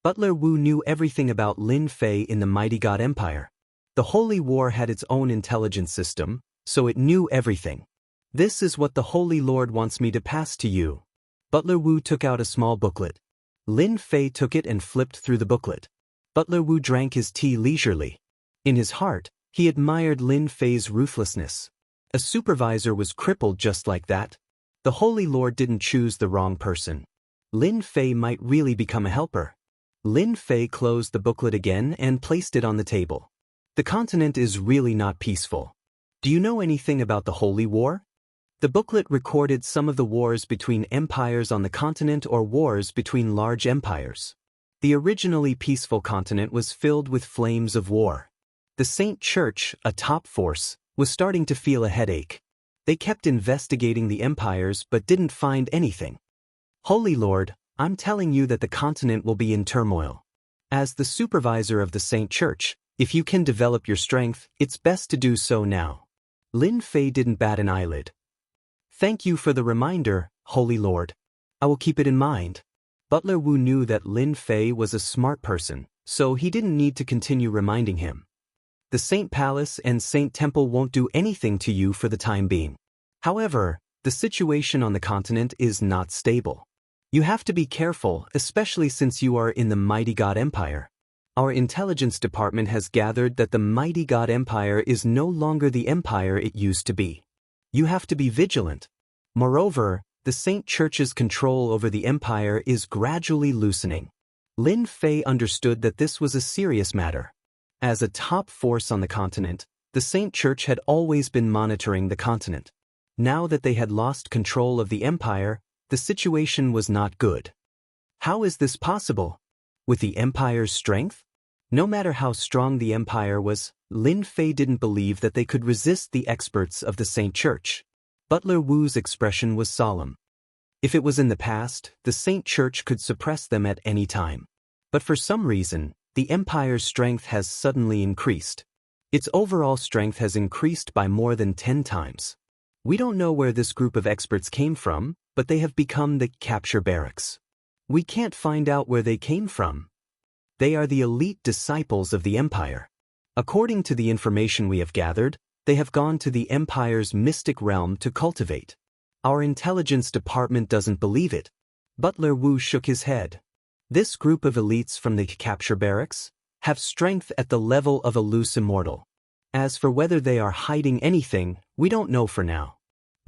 Butler Wu knew everything about Lin Fei in the mighty God Empire. The Holy War had its own intelligence system, so it knew everything. This is what the Holy Lord wants me to pass to you. Butler Wu took out a small booklet. Lin Fei took it and flipped through the booklet. Butler Wu drank his tea leisurely. In his heart, he admired Lin Fei's ruthlessness. A supervisor was crippled just like that. The Holy Lord didn't choose the wrong person. Lin Fei might really become a helper. Lin Fei closed the booklet again and placed it on the table. The continent is really not peaceful. Do you know anything about the Holy War? The booklet recorded some of the wars between empires on the continent or wars between large empires. The originally peaceful continent was filled with flames of war. The Saint Church, a top force, was starting to feel a headache. They kept investigating the empires but didn't find anything. Holy Lord, I'm telling you that the continent will be in turmoil. As the supervisor of the Saint Church, if you can develop your strength, it's best to do so now. Lin Fei didn't bat an eyelid. Thank you for the reminder, Holy Lord. I will keep it in mind. Butler Wu knew that Lin Fei was a smart person, so he didn't need to continue reminding him. The Saint Palace and Saint Temple won't do anything to you for the time being. However, the situation on the continent is not stable. You have to be careful, especially since you are in the mighty God Empire. Our intelligence department has gathered that the mighty God Empire is no longer the empire it used to be. You have to be vigilant. Moreover, the Saint Church's control over the empire is gradually loosening. Lin Fei understood that this was a serious matter. As a top force on the continent, the Saint Church had always been monitoring the continent. Now that they had lost control of the empire, the situation was not good. How is this possible? With the empire's strength? No matter how strong the empire was, Lin Fei didn't believe that they could resist the experts of the Saint Church. Butler Wu's expression was solemn. If it was in the past, the Saint Church could suppress them at any time. But for some reason, the empire's strength has suddenly increased. Its overall strength has increased by more than 10 times. We don't know where this group of experts came from, but they have become the capture barracks. We can't find out where they came from. They are the elite disciples of the empire. According to the information we have gathered, they have gone to the empire's mystic realm to cultivate. Our intelligence department doesn't believe it. Butler Wu shook his head. This group of elites from the capture barracks have strength at the level of a loose immortal. As for whether they are hiding anything, we don't know for now.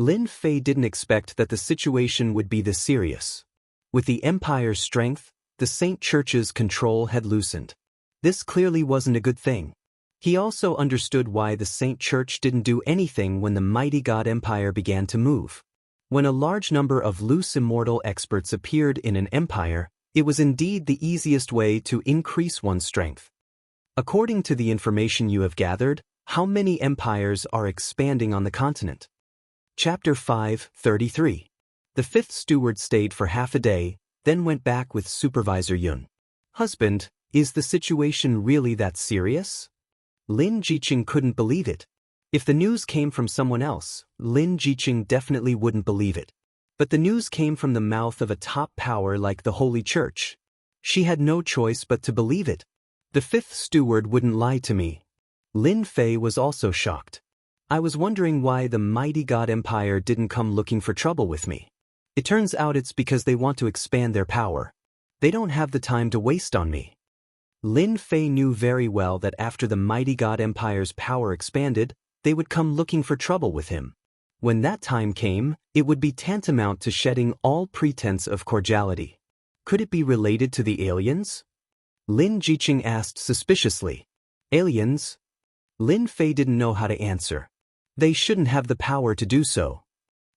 Lin Fei didn't expect that the situation would be this serious. With the empire's strength, the Saint Church's control had loosened. This clearly wasn't a good thing. He also understood why the Saint Church didn't do anything when the mighty God Empire began to move. When a large number of loose immortal experts appeared in an empire, it was indeed the easiest way to increase one's strength. According to the information you have gathered, how many empires are expanding on the continent? Chapter 5:33. The fifth steward stayed for half a day, then went back with Supervisor Yun. Husband, is the situation really that serious? Lin Jiqing couldn't believe it. If the news came from someone else, Lin Jiqing definitely wouldn't believe it. But the news came from the mouth of a top power like the Holy Church. She had no choice but to believe it. The fifth steward wouldn't lie to me. Lin Fei was also shocked. I was wondering why the mighty God Empire didn't come looking for trouble with me. It turns out it's because they want to expand their power. They don't have the time to waste on me. Lin Fei knew very well that after the mighty God Empire's power expanded, they would come looking for trouble with him. When that time came, it would be tantamount to shedding all pretense of cordiality. Could it be related to the aliens? Lin Jiqing asked suspiciously. Aliens? Lin Fei didn't know how to answer. They shouldn't have the power to do so.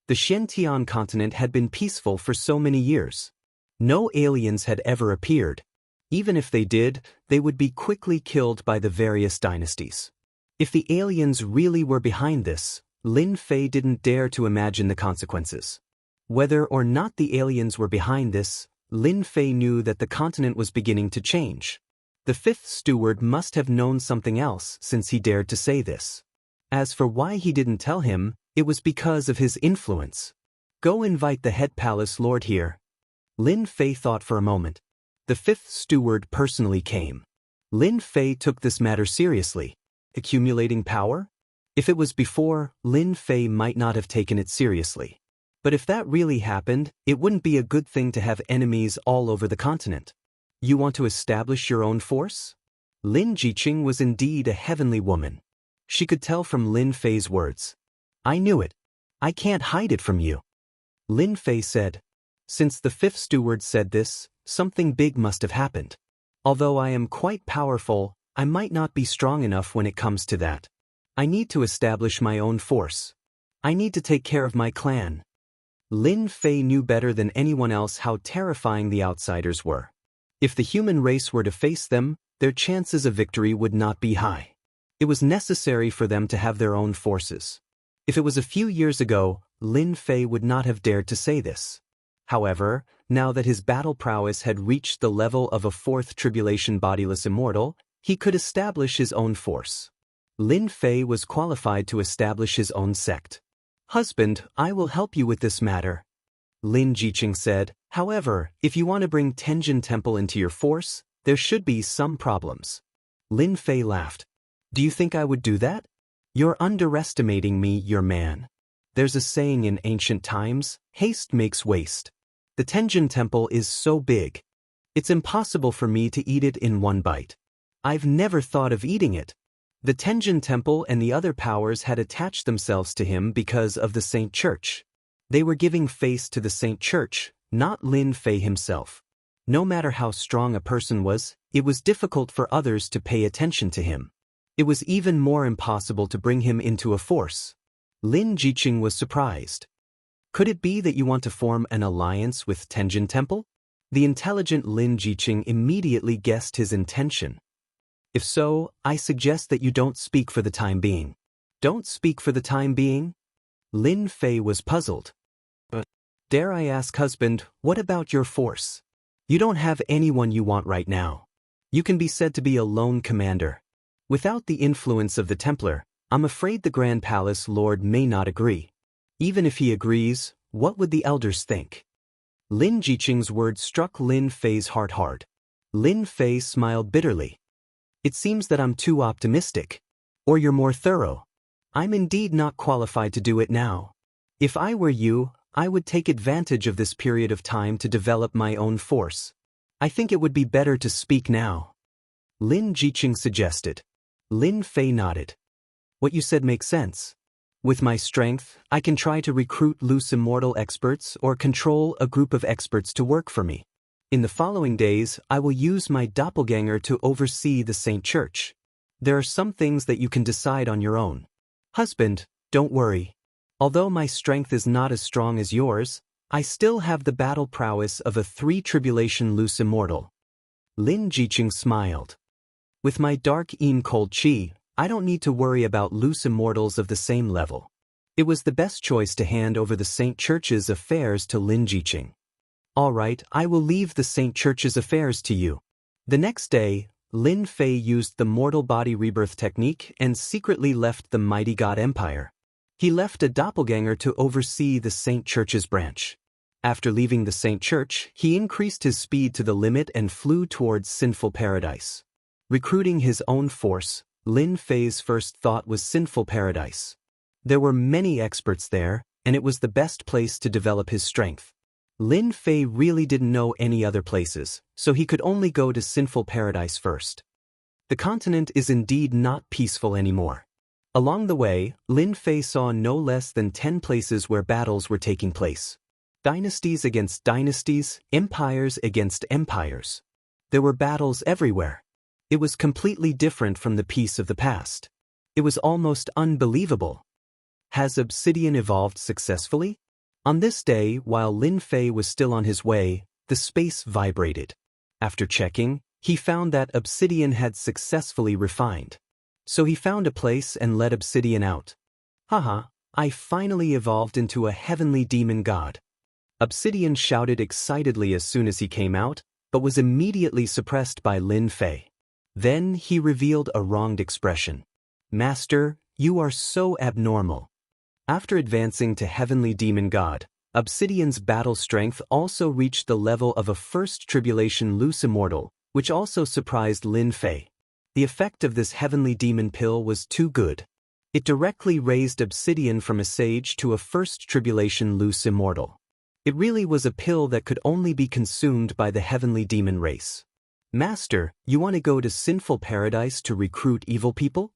The Xiantian continent had been peaceful for so many years. No aliens had ever appeared. Even if they did, they would be quickly killed by the various dynasties. If the aliens really were behind this, Lin Fei didn't dare to imagine the consequences. Whether or not the aliens were behind this, Lin Fei knew that the continent was beginning to change. The fifth steward must have known something else since he dared to say this. As for why he didn't tell him, it was because of his influence. Go invite the head palace lord here. Lin Fei thought for a moment. The fifth steward personally came. Lin Fei took this matter seriously. Accumulating power? If it was before, Lin Fei might not have taken it seriously. But if that really happened, it wouldn't be a good thing to have enemies all over the continent. You want to establish your own force? Lin Jiqing was indeed a heavenly woman. She could tell from Lin Fei's words. I knew it. I can't hide it from you. Lin Fei said. Since the fifth steward said this, something big must have happened. Although I am quite powerful, I might not be strong enough when it comes to that. I need to establish my own force. I need to take care of my clan. Lin Fei knew better than anyone else how terrifying the outsiders were. If the human race were to face them, their chances of victory would not be high. It was necessary for them to have their own forces. If it was a few years ago, Lin Fei would not have dared to say this. However, now that his battle prowess had reached the level of a fourth tribulation bodiless immortal, he could establish his own force. Lin Fei was qualified to establish his own sect. Husband, I will help you with this matter. Lin Jiqing said, however, if you want to bring Tenjin Temple into your force, there should be some problems. Lin Fei laughed. Do you think I would do that? You're underestimating me, your man. There's a saying in ancient times, haste makes waste. The Tenjin Temple is so big. It's impossible for me to eat it in one bite. I've never thought of eating it. The Tenjin Temple and the other powers had attached themselves to him because of the Saint Church. They were giving face to the Saint Church, not Lin Fei himself. No matter how strong a person was, it was difficult for others to pay attention to him. It was even more impossible to bring him into a force. Lin Jiqing was surprised. Could it be that you want to form an alliance with Tenjin Temple? The intelligent Lin Jiqing immediately guessed his intention. If so, I suggest that you don't speak for the time being. Don't speak for the time being? Lin Fei was puzzled. But, dare I ask, husband, what about your force? You don't have anyone you want right now. You can be said to be a lone commander. Without the influence of the Templar, I'm afraid the Grand Palace Lord may not agree. Even if he agrees, what would the elders think? Lin Jiqing's words struck Lin Fei's heart hard. Lin Fei smiled bitterly. It seems that I'm too optimistic. Or you're more thorough. I'm indeed not qualified to do it now. If I were you, I would take advantage of this period of time to develop my own force. I think it would be better to speak now. Lin Jiqing suggested. Lin Fei nodded. What you said makes sense. With my strength, I can try to recruit loose immortal experts or control a group of experts to work for me. In the following days, I will use my doppelganger to oversee the Saint Church. There are some things that you can decide on your own. Husband, don't worry. Although my strength is not as strong as yours, I still have the battle prowess of a three-tribulation loose immortal. Lin Jiqing smiled. With my dark cold chi, I don't need to worry about loose immortals of the same level. It was the best choice to hand over the Saint Church's affairs to Lin Jiqing. All right, I will leave the Saint Church's affairs to you. The next day, Lin Fei used the mortal body rebirth technique and secretly left the mighty God Empire. He left a doppelganger to oversee the Saint Church's branch. After leaving the Saint Church, he increased his speed to the limit and flew towards Sinful Paradise. Recruiting his own force, Lin Fei's first thought was Sinful Paradise. There were many experts there, and it was the best place to develop his strength. Lin Fei really didn't know any other places, so he could only go to Sinful Paradise first. The continent is indeed not peaceful anymore. Along the way, Lin Fei saw no less than 10 places where battles were taking place. Dynasties against dynasties, empires against empires. There were battles everywhere. It was completely different from the peace of the past. It was almost unbelievable. Has Obsidian evolved successfully? On this day, while Lin Fei was still on his way, the space vibrated. After checking, he found that Obsidian had successfully refined. So he found a place and let Obsidian out. Haha, I finally evolved into a heavenly demon god. Obsidian shouted excitedly as soon as he came out, but was immediately suppressed by Lin Fei. Then he revealed a wronged expression. Master, you are so abnormal. After advancing to Heavenly Demon God, Obsidian's battle strength also reached the level of a first tribulation loose immortal, which also surprised Lin Fei. The effect of this heavenly demon pill was too good. It directly raised Obsidian from a sage to a first tribulation loose immortal. It really was a pill that could only be consumed by the heavenly demon race. Master, you want to go to sinful paradise to recruit evil people?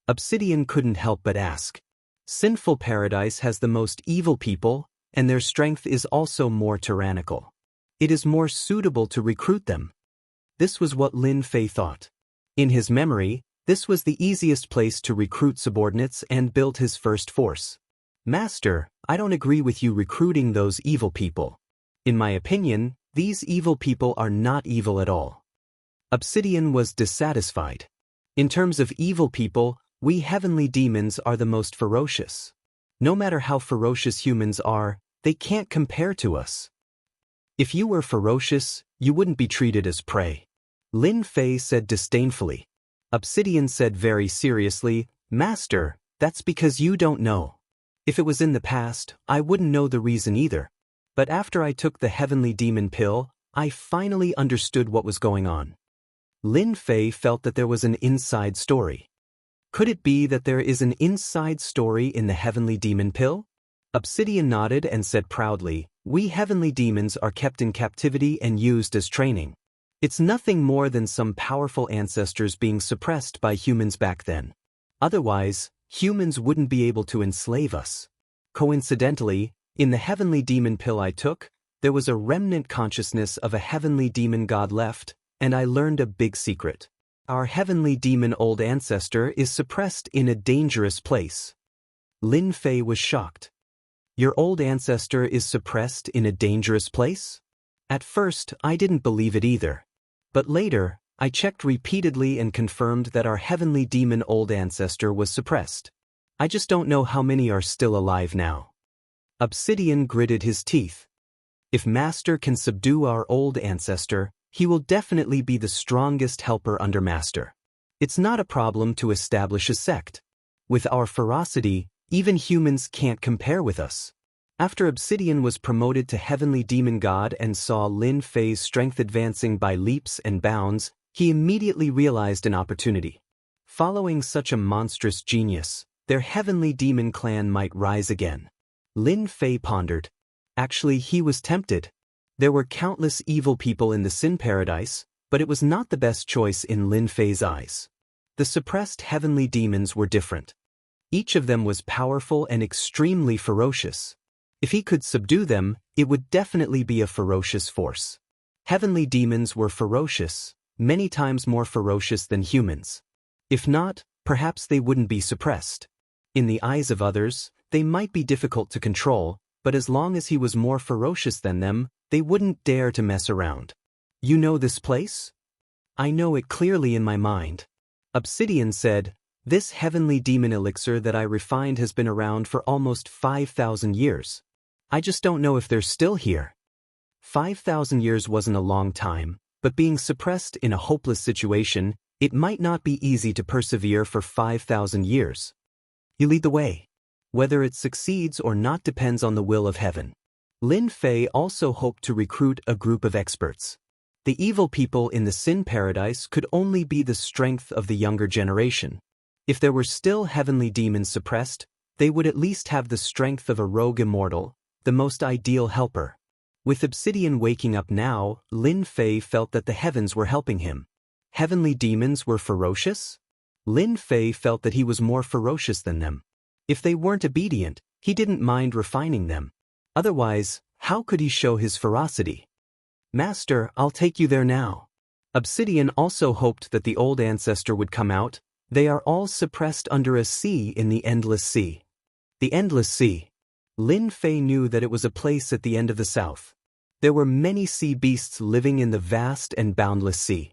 Obsidian couldn't help but ask. Sinful paradise has the most evil people, and their strength is also more tyrannical. It is more suitable to recruit them. This was what Lin Fei thought. In his memory, this was the easiest place to recruit subordinates and build his first force. Master, I don't agree with you recruiting those evil people. In my opinion, these evil people are not evil at all. Obsidian was dissatisfied. In terms of evil people, we heavenly demons are the most ferocious. No matter how ferocious humans are, they can't compare to us. If you were ferocious, you wouldn't be treated as prey. Lin Fei said disdainfully. Obsidian said very seriously, Master, that's because you don't know. If it was in the past, I wouldn't know the reason either. But after I took the heavenly demon pill, I finally understood what was going on. Lin Fei felt that there was an inside story. Could it be that there is an inside story in the heavenly demon pill? Obsidian nodded and said proudly, we heavenly demons are kept in captivity and used as training. It's nothing more than some powerful ancestors being suppressed by humans back then. Otherwise, humans wouldn't be able to enslave us. Coincidentally, in the heavenly demon pill I took, there was a remnant consciousness of a heavenly demon god left, and I learned a big secret. Our heavenly demon old ancestor is suppressed in a dangerous place. Lin Fei was shocked. Your old ancestor is suppressed in a dangerous place? At first, I didn't believe it either. But later, I checked repeatedly and confirmed that our heavenly demon old ancestor was suppressed. I just don't know how many are still alive now. Obsidian gritted his teeth. If Master can subdue our old ancestor, he will definitely be the strongest helper under Master. It's not a problem to establish a sect. With our ferocity, even humans can't compare with us. After Obsidian was promoted to heavenly demon god and saw Lin Fei's strength advancing by leaps and bounds, he immediately realized an opportunity. Following such a monstrous genius, their heavenly demon clan might rise again. Lin Fei pondered. Actually, he was tempted. There were countless evil people in the Sin Paradise, but it was not the best choice in Lin Fei's eyes. The suppressed heavenly demons were different. Each of them was powerful and extremely ferocious. If he could subdue them, it would definitely be a ferocious force. Heavenly demons were ferocious, many times more ferocious than humans. If not, perhaps they wouldn't be suppressed. In the eyes of others, they might be difficult to control, but as long as he was more ferocious than them, they wouldn't dare to mess around. You know this place? I know it clearly in my mind. Obsidian said, this heavenly demon elixir that I refined has been around for almost 5,000 years. I just don't know if they're still here. 5,000 years wasn't a long time, but being suppressed in a hopeless situation, it might not be easy to persevere for 5,000 years. You lead the way. Whether it succeeds or not depends on the will of heaven. Lin Fei also hoped to recruit a group of experts. The evil people in the Sin Paradise could only be the strength of the younger generation. If there were still heavenly demons suppressed, they would at least have the strength of a rogue immortal, the most ideal helper. With Obsidian waking up now, Lin Fei felt that the heavens were helping him. Heavenly demons were ferocious? Lin Fei felt that he was more ferocious than them. If they weren't obedient, he didn't mind refining them. Otherwise, how could he show his ferocity? Master, I'll take you there now. Obsidian also hoped that the old ancestor would come out. They are all suppressed under a sea in the Endless Sea. The Endless Sea. Lin Fei knew that it was a place at the end of the south. There were many sea beasts living in the vast and boundless sea.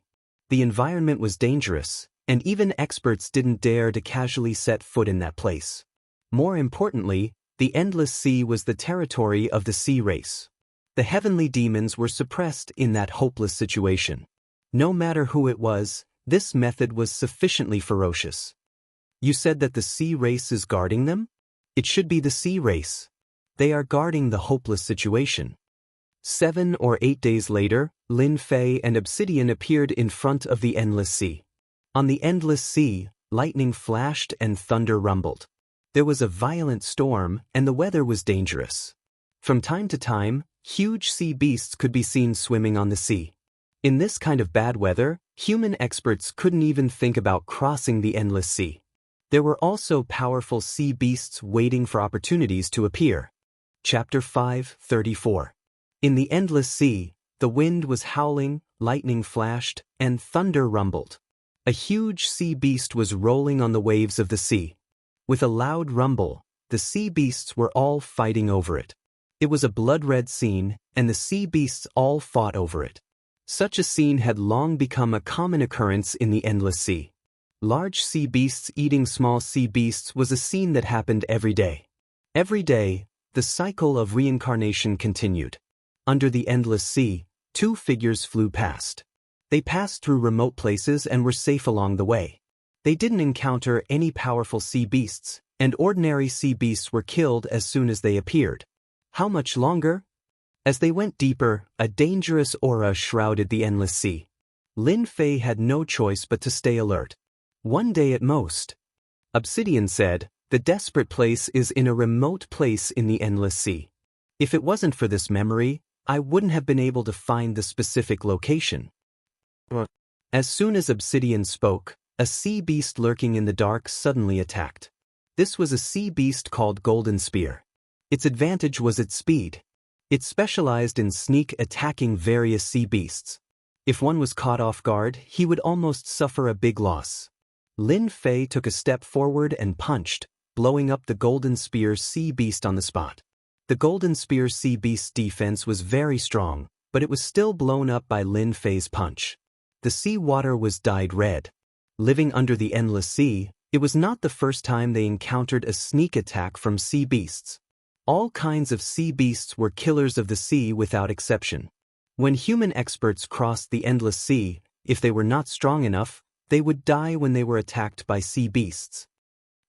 The environment was dangerous, and even experts didn't dare to casually set foot in that place. More importantly, the Endless Sea was the territory of the sea race. The heavenly demons were suppressed in that hopeless situation. No matter who it was, this method was sufficiently ferocious. You said that the sea race is guarding them? It should be the sea race. They are guarding the hopeless situation. 7 or 8 days later, Lin Fei and Obsidian appeared in front of the endless sea. On the endless sea, lightning flashed and thunder rumbled. There was a violent storm, and the weather was dangerous. From time to time, huge sea beasts could be seen swimming on the sea. In this kind of bad weather, human experts couldn't even think about crossing the endless sea. There were also powerful sea beasts waiting for opportunities to appear. Chapter 5:34. In the endless sea, the wind was howling, lightning flashed, and thunder rumbled. A huge sea beast was rolling on the waves of the sea. With a loud rumble, the sea beasts were all fighting over it. It was a blood-red scene, and the sea beasts all fought over it. Such a scene had long become a common occurrence in the endless sea. Large sea beasts eating small sea beasts was a scene that happened every day. Every day, the cycle of reincarnation continued. Under the endless sea, two figures flew past. They passed through remote places and were safe along the way. They didn't encounter any powerful sea beasts, and ordinary sea beasts were killed as soon as they appeared. How much longer? As they went deeper, a dangerous aura shrouded the endless sea. Lin Fei had no choice but to stay alert. One day at most. Obsidian said, "The desperate place is in a remote place in the endless sea. If it wasn't for this memory, I wouldn't have been able to find the specific location." As soon as Obsidian spoke, a sea beast lurking in the dark suddenly attacked. This was a sea beast called Golden Spear. Its advantage was its speed. It specialized in sneak attacking various sea beasts. If one was caught off guard, he would almost suffer a big loss. Lin Fei took a step forward and punched, blowing up the Golden Spear sea beast on the spot. The Golden Spear sea beast's defense was very strong, but it was still blown up by Lin Fei's punch. The sea water was dyed red. Living under the endless sea, it was not the first time they encountered a sneak attack from sea beasts. All kinds of sea beasts were killers of the sea without exception. When human experts crossed the endless sea, if they were not strong enough, they would die when they were attacked by sea beasts.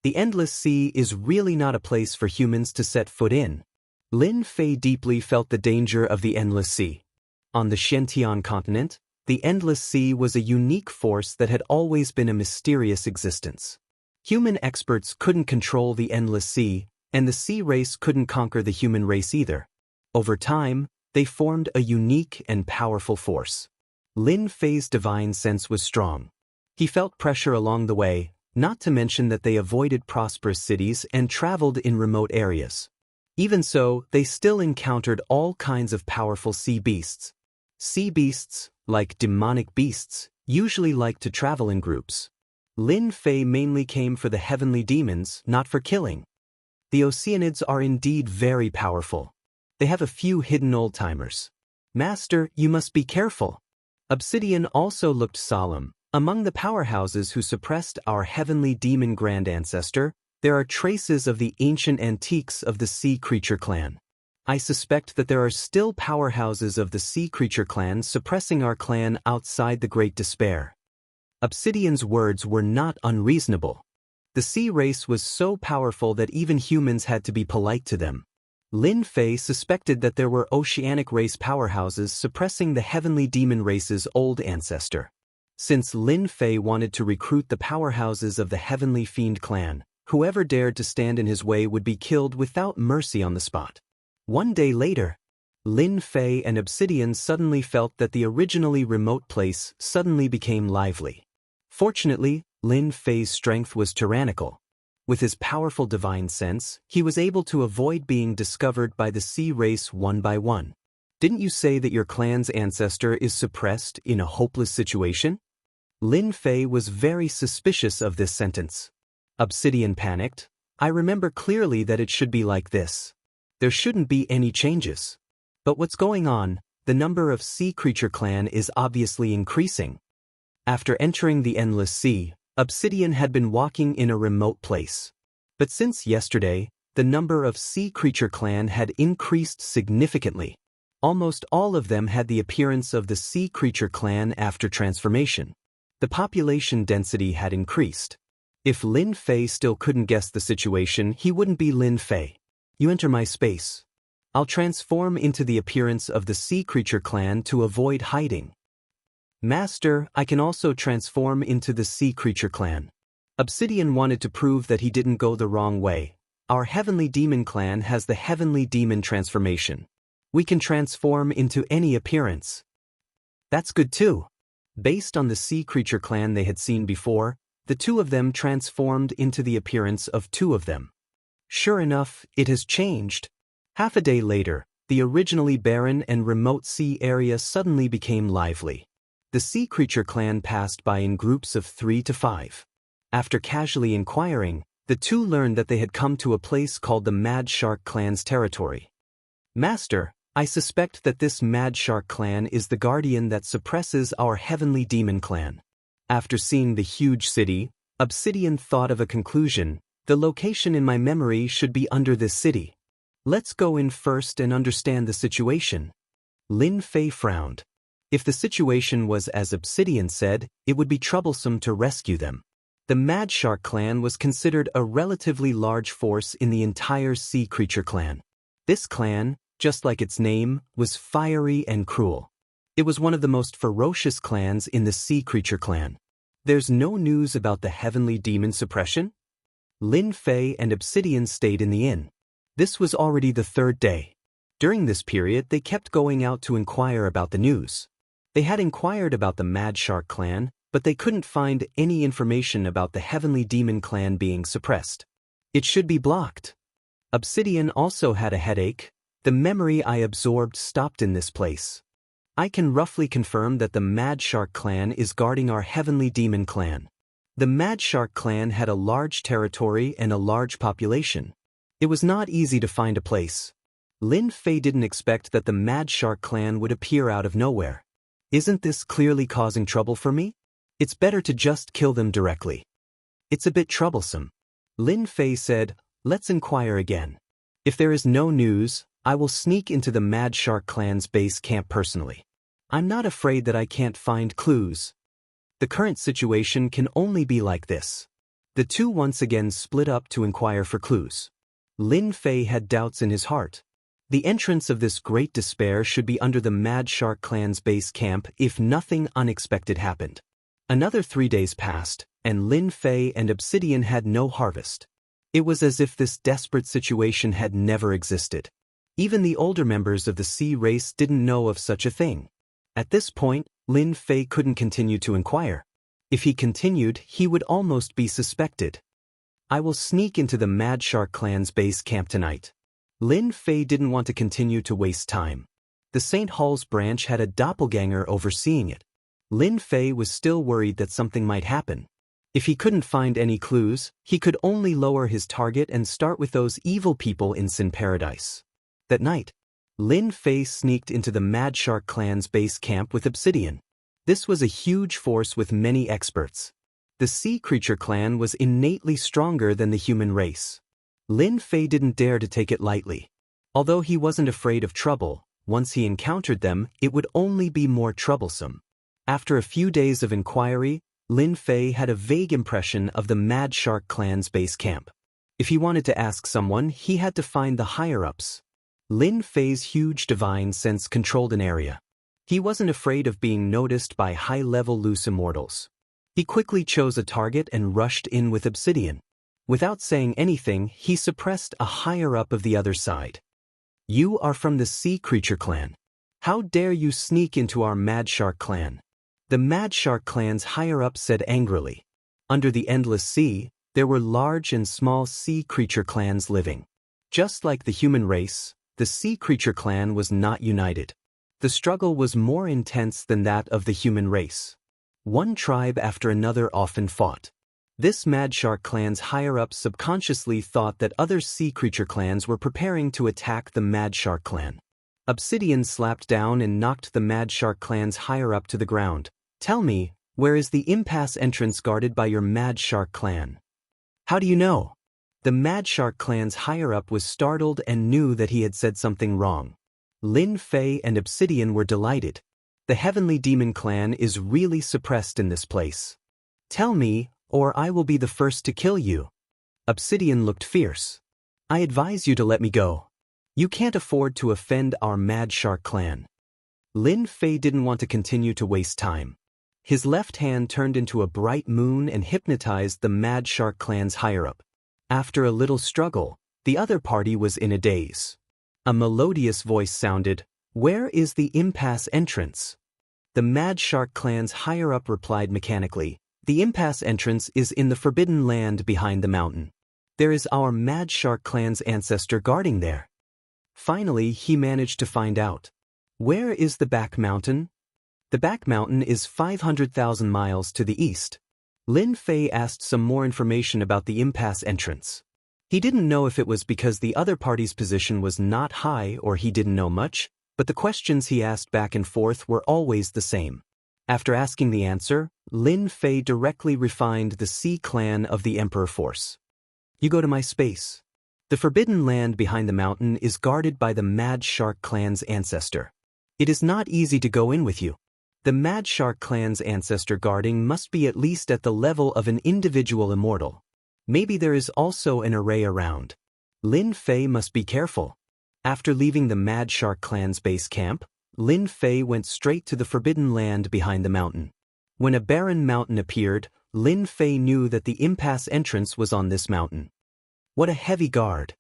The endless sea is really not a place for humans to set foot in. Lin Fei deeply felt the danger of the endless sea. On the Xiantian continent, the endless sea was a unique force that had always been a mysterious existence. Human experts couldn't control the endless sea, and the sea race couldn't conquer the human race either. Over time, they formed a unique and powerful force. Lin Fei's divine sense was strong. He felt pressure along the way, not to mention that they avoided prosperous cities and traveled in remote areas. Even so, they still encountered all kinds of powerful sea beasts. Sea beasts, like demonic beasts, usually like to travel in groups. Lin Fei mainly came for the heavenly demons, not for killing. The Oceanids are indeed very powerful. They have a few hidden old-timers. "Master, you must be careful." Obsidian also looked solemn. "Among the powerhouses who suppressed our heavenly demon grand ancestor, there are traces of the ancient antiques of the sea creature clan. I suspect that there are still powerhouses of the sea creature clan suppressing our clan outside the Great Despair." Obsidian's words were not unreasonable. The sea race was so powerful that even humans had to be polite to them. Lin Fei suspected that there were oceanic race powerhouses suppressing the heavenly demon race's old ancestor. Since Lin Fei wanted to recruit the powerhouses of the heavenly fiend clan, whoever dared to stand in his way would be killed without mercy on the spot. One day later, Lin Fei and Obsidian suddenly felt that the originally remote place suddenly became lively. Fortunately, Lin Fei's strength was tyrannical. With his powerful divine sense, he was able to avoid being discovered by the sea race one by one. "Didn't you say that your clan's ancestor is suppressed in a hopeless situation?" Lin Fei was very suspicious of this sentence. Obsidian panicked. "I remember clearly that it should be like this. There shouldn't be any changes. But what's going on? The number of sea creature clan is obviously increasing." After entering the endless sea, Obsidian had been walking in a remote place. But since yesterday, the number of sea creature clan had increased significantly. Almost all of them had the appearance of the sea creature clan after transformation. The population density had increased. If Lin Fei still couldn't guess the situation, he wouldn't be Lin Fei. You enter my space. I'll transform into the appearance of the sea creature clan to avoid hiding. Master, I can also transform into the sea creature clan. Obsidian wanted to prove that he didn't go the wrong way. Our heavenly demon clan has the heavenly demon transformation. We can transform into any appearance. That's good too. Based on the sea creature clan they had seen before, the two of them transformed into the appearance of two of them. Sure enough, it has changed. Half a day later, the originally barren and remote sea area suddenly became lively. The sea creature clan passed by in groups of 3 to 5. After casually inquiring, the two learned that they had come to a place called the Mad Shark clan's territory. Master, I suspect that this Mad Shark clan is the guardian that suppresses our heavenly demon clan. After seeing the huge city, Obsidian thought of a conclusion. The location in my memory should be under this city. Let's go in first and understand the situation. Lin Fei frowned. If the situation was as Obsidian said, it would be troublesome to rescue them. The Mad Shark clan was considered a relatively large force in the entire sea creature clan. This clan, just like its name, was fiery and cruel. It was one of the most ferocious clans in the sea creature clan. There's no news about the heavenly demon suppression? Lin Fei and Obsidian stayed in the inn. This was already the 3rd day. During this period, they kept going out to inquire about the news. They had inquired about the Mad Shark clan, but they couldn't find any information about the heavenly demon clan being suppressed. It should be blocked. Obsidian also had a headache. The memory I absorbed stopped in this place. I can roughly confirm that the Mad Shark clan is guarding our heavenly demon clan. The Mad Shark clan had a large territory and a large population. It was not easy to find a place. Lin Fei didn't expect that the Mad Shark clan would appear out of nowhere. Isn't this clearly causing trouble for me? It's better to just kill them directly. It's a bit troublesome. Lin Fei said, let's inquire again. If there is no news, I will sneak into the Mad Shark clan's base camp personally. I'm not afraid that I can't find clues. The current situation can only be like this. The two once again split up to inquire for clues. Lin Fei had doubts in his heart. The entrance of this great despair should be under the Mad Shark clan's base camp if nothing unexpected happened. Another 3 days passed, and Lin Fei and Obsidian had no harvest. It was as if this desperate situation had never existed. Even the older members of the sea race didn't know of such a thing. At this point, Lin Fei couldn't continue to inquire. If he continued, he would almost be suspected. I will sneak into the Mad Shark clan's base camp tonight. Lin Fei didn't want to continue to waste time. The St. Hall's branch had a doppelganger overseeing it. Lin Fei was still worried that something might happen. If he couldn't find any clues, he could only lower his target and start with those evil people in Sin Paradise. That night, Lin Fei sneaked into the Mad Shark clan's base camp with Obsidian. This was a huge force with many experts. The sea creature clan was innately stronger than the human race. Lin Fei didn't dare to take it lightly. Although he wasn't afraid of trouble, once he encountered them, it would only be more troublesome. After a few days of inquiry, Lin Fei had a vague impression of the Mad Shark clan's base camp. If he wanted to ask someone, he had to find the higher-ups. Lin Fei's huge divine sense controlled an area. He wasn't afraid of being noticed by high-level loose immortals. He quickly chose a target and rushed in with Obsidian. Without saying anything, he suppressed a higher-up of the other side. You are from the Sea Creature clan. How dare you sneak into our Mad Shark clan? The Mad Shark clan's higher-up said angrily. Under the endless sea, there were large and small sea creature clans living. Just like the human race, the Sea Creature clan was not united. The struggle was more intense than that of the human race. One tribe after another often fought. This Mad Shark clan's higher-ups subconsciously thought that other Sea Creature clans were preparing to attack the Mad Shark clan. Obsidian slapped down and knocked the Mad Shark clan's higher-up to the ground. Tell me, where is the impasse entrance guarded by your Mad Shark clan? How do you know? The Mad Shark clan's higher-up was startled and knew that he had said something wrong. Lin Fei and Obsidian were delighted. The Heavenly Demon clan is really suppressed in this place. Tell me, or I will be the first to kill you. Obsidian looked fierce. I advise you to let me go. You can't afford to offend our Mad Shark clan. Lin Fei didn't want to continue to waste time. His left hand turned into a bright moon and hypnotized the Mad Shark clan's higher-up. After a little struggle, the other party was in a daze. A melodious voice sounded, "Where is the impasse entrance?" The Mad Shark clan's higher-up replied mechanically, "The impasse entrance is in the forbidden land behind the mountain. There is our Mad Shark clan's ancestor guarding there." Finally, he managed to find out. Where is the back mountain? The back mountain is 500,000 miles to the east. Lin Fei asked some more information about the impasse entrance. He didn't know if it was because the other party's position was not high or he didn't know much, but the questions he asked back and forth were always the same. After asking the answer, Lin Fei directly refined the Sea clan of the Emperor Force. You go to my space. The forbidden land behind the mountain is guarded by the Mad Shark clan's ancestor. It is not easy to go in with you. The Mad Shark clan's ancestor guarding must be at least at the level of an individual immortal. Maybe there is also an array around. Lin Fei must be careful. After leaving the Mad Shark clan's base camp, Lin Fei went straight to the forbidden land behind the mountain. When a barren mountain appeared, Lin Fei knew that the impasse entrance was on this mountain. What a heavy guard!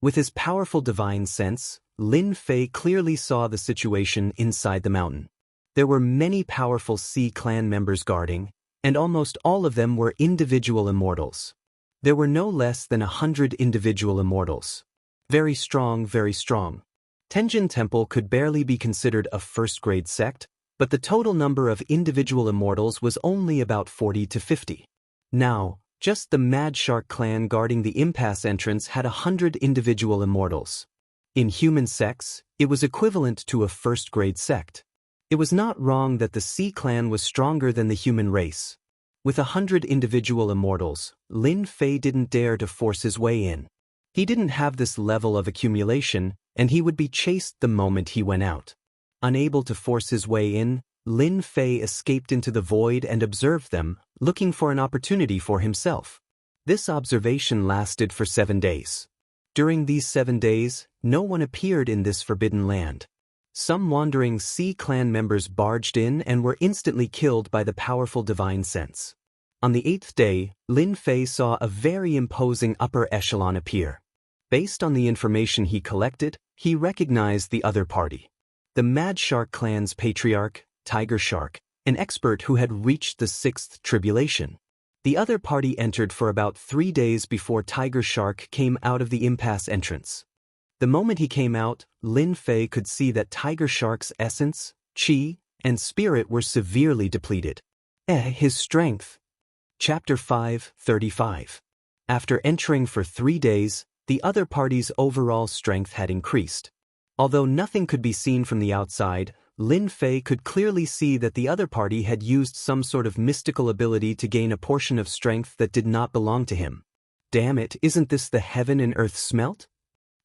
With his powerful divine sense, Lin Fei clearly saw the situation inside the mountain. There were many powerful Sea clan members guarding, and almost all of them were individual immortals. There were no less than 100 individual immortals. Very strong, very strong. Tenjin Temple could barely be considered a first-grade sect, but the total number of individual immortals was only about 40 to 50. Now, just the Mad Shark clan guarding the impasse entrance had 100 individual immortals. In human sects, it was equivalent to a first-grade sect. It was not wrong that the Sea clan was stronger than the human race. With 100 individual immortals, Lin Fei didn't dare to force his way in. He didn't have this level of accumulation, and he would be chased the moment he went out. Unable to force his way in, Lin Fei escaped into the void and observed them, looking for an opportunity for himself. This observation lasted for 7 days. During these 7 days, no one appeared in this forbidden land. Some wandering Sea clan members barged in and were instantly killed by the powerful divine sense. On the 8th day, Lin Fei saw a very imposing upper echelon appear. Based on the information he collected, he recognized the other party. The Mad Shark clan's patriarch, Tiger Shark, an expert who had reached the 6th tribulation. The other party entered for about 3 days before Tiger Shark came out of the impasse entrance. The moment he came out, Lin Fei could see that Tiger Shark's essence, chi, and spirit were severely depleted. His strength. Chapter 5:35. After entering for 3 days, the other party's overall strength had increased. Although nothing could be seen from the outside, Lin Fei could clearly see that the other party had used some sort of mystical ability to gain a portion of strength that did not belong to him. Damn it, isn't this the heaven and earth smelt?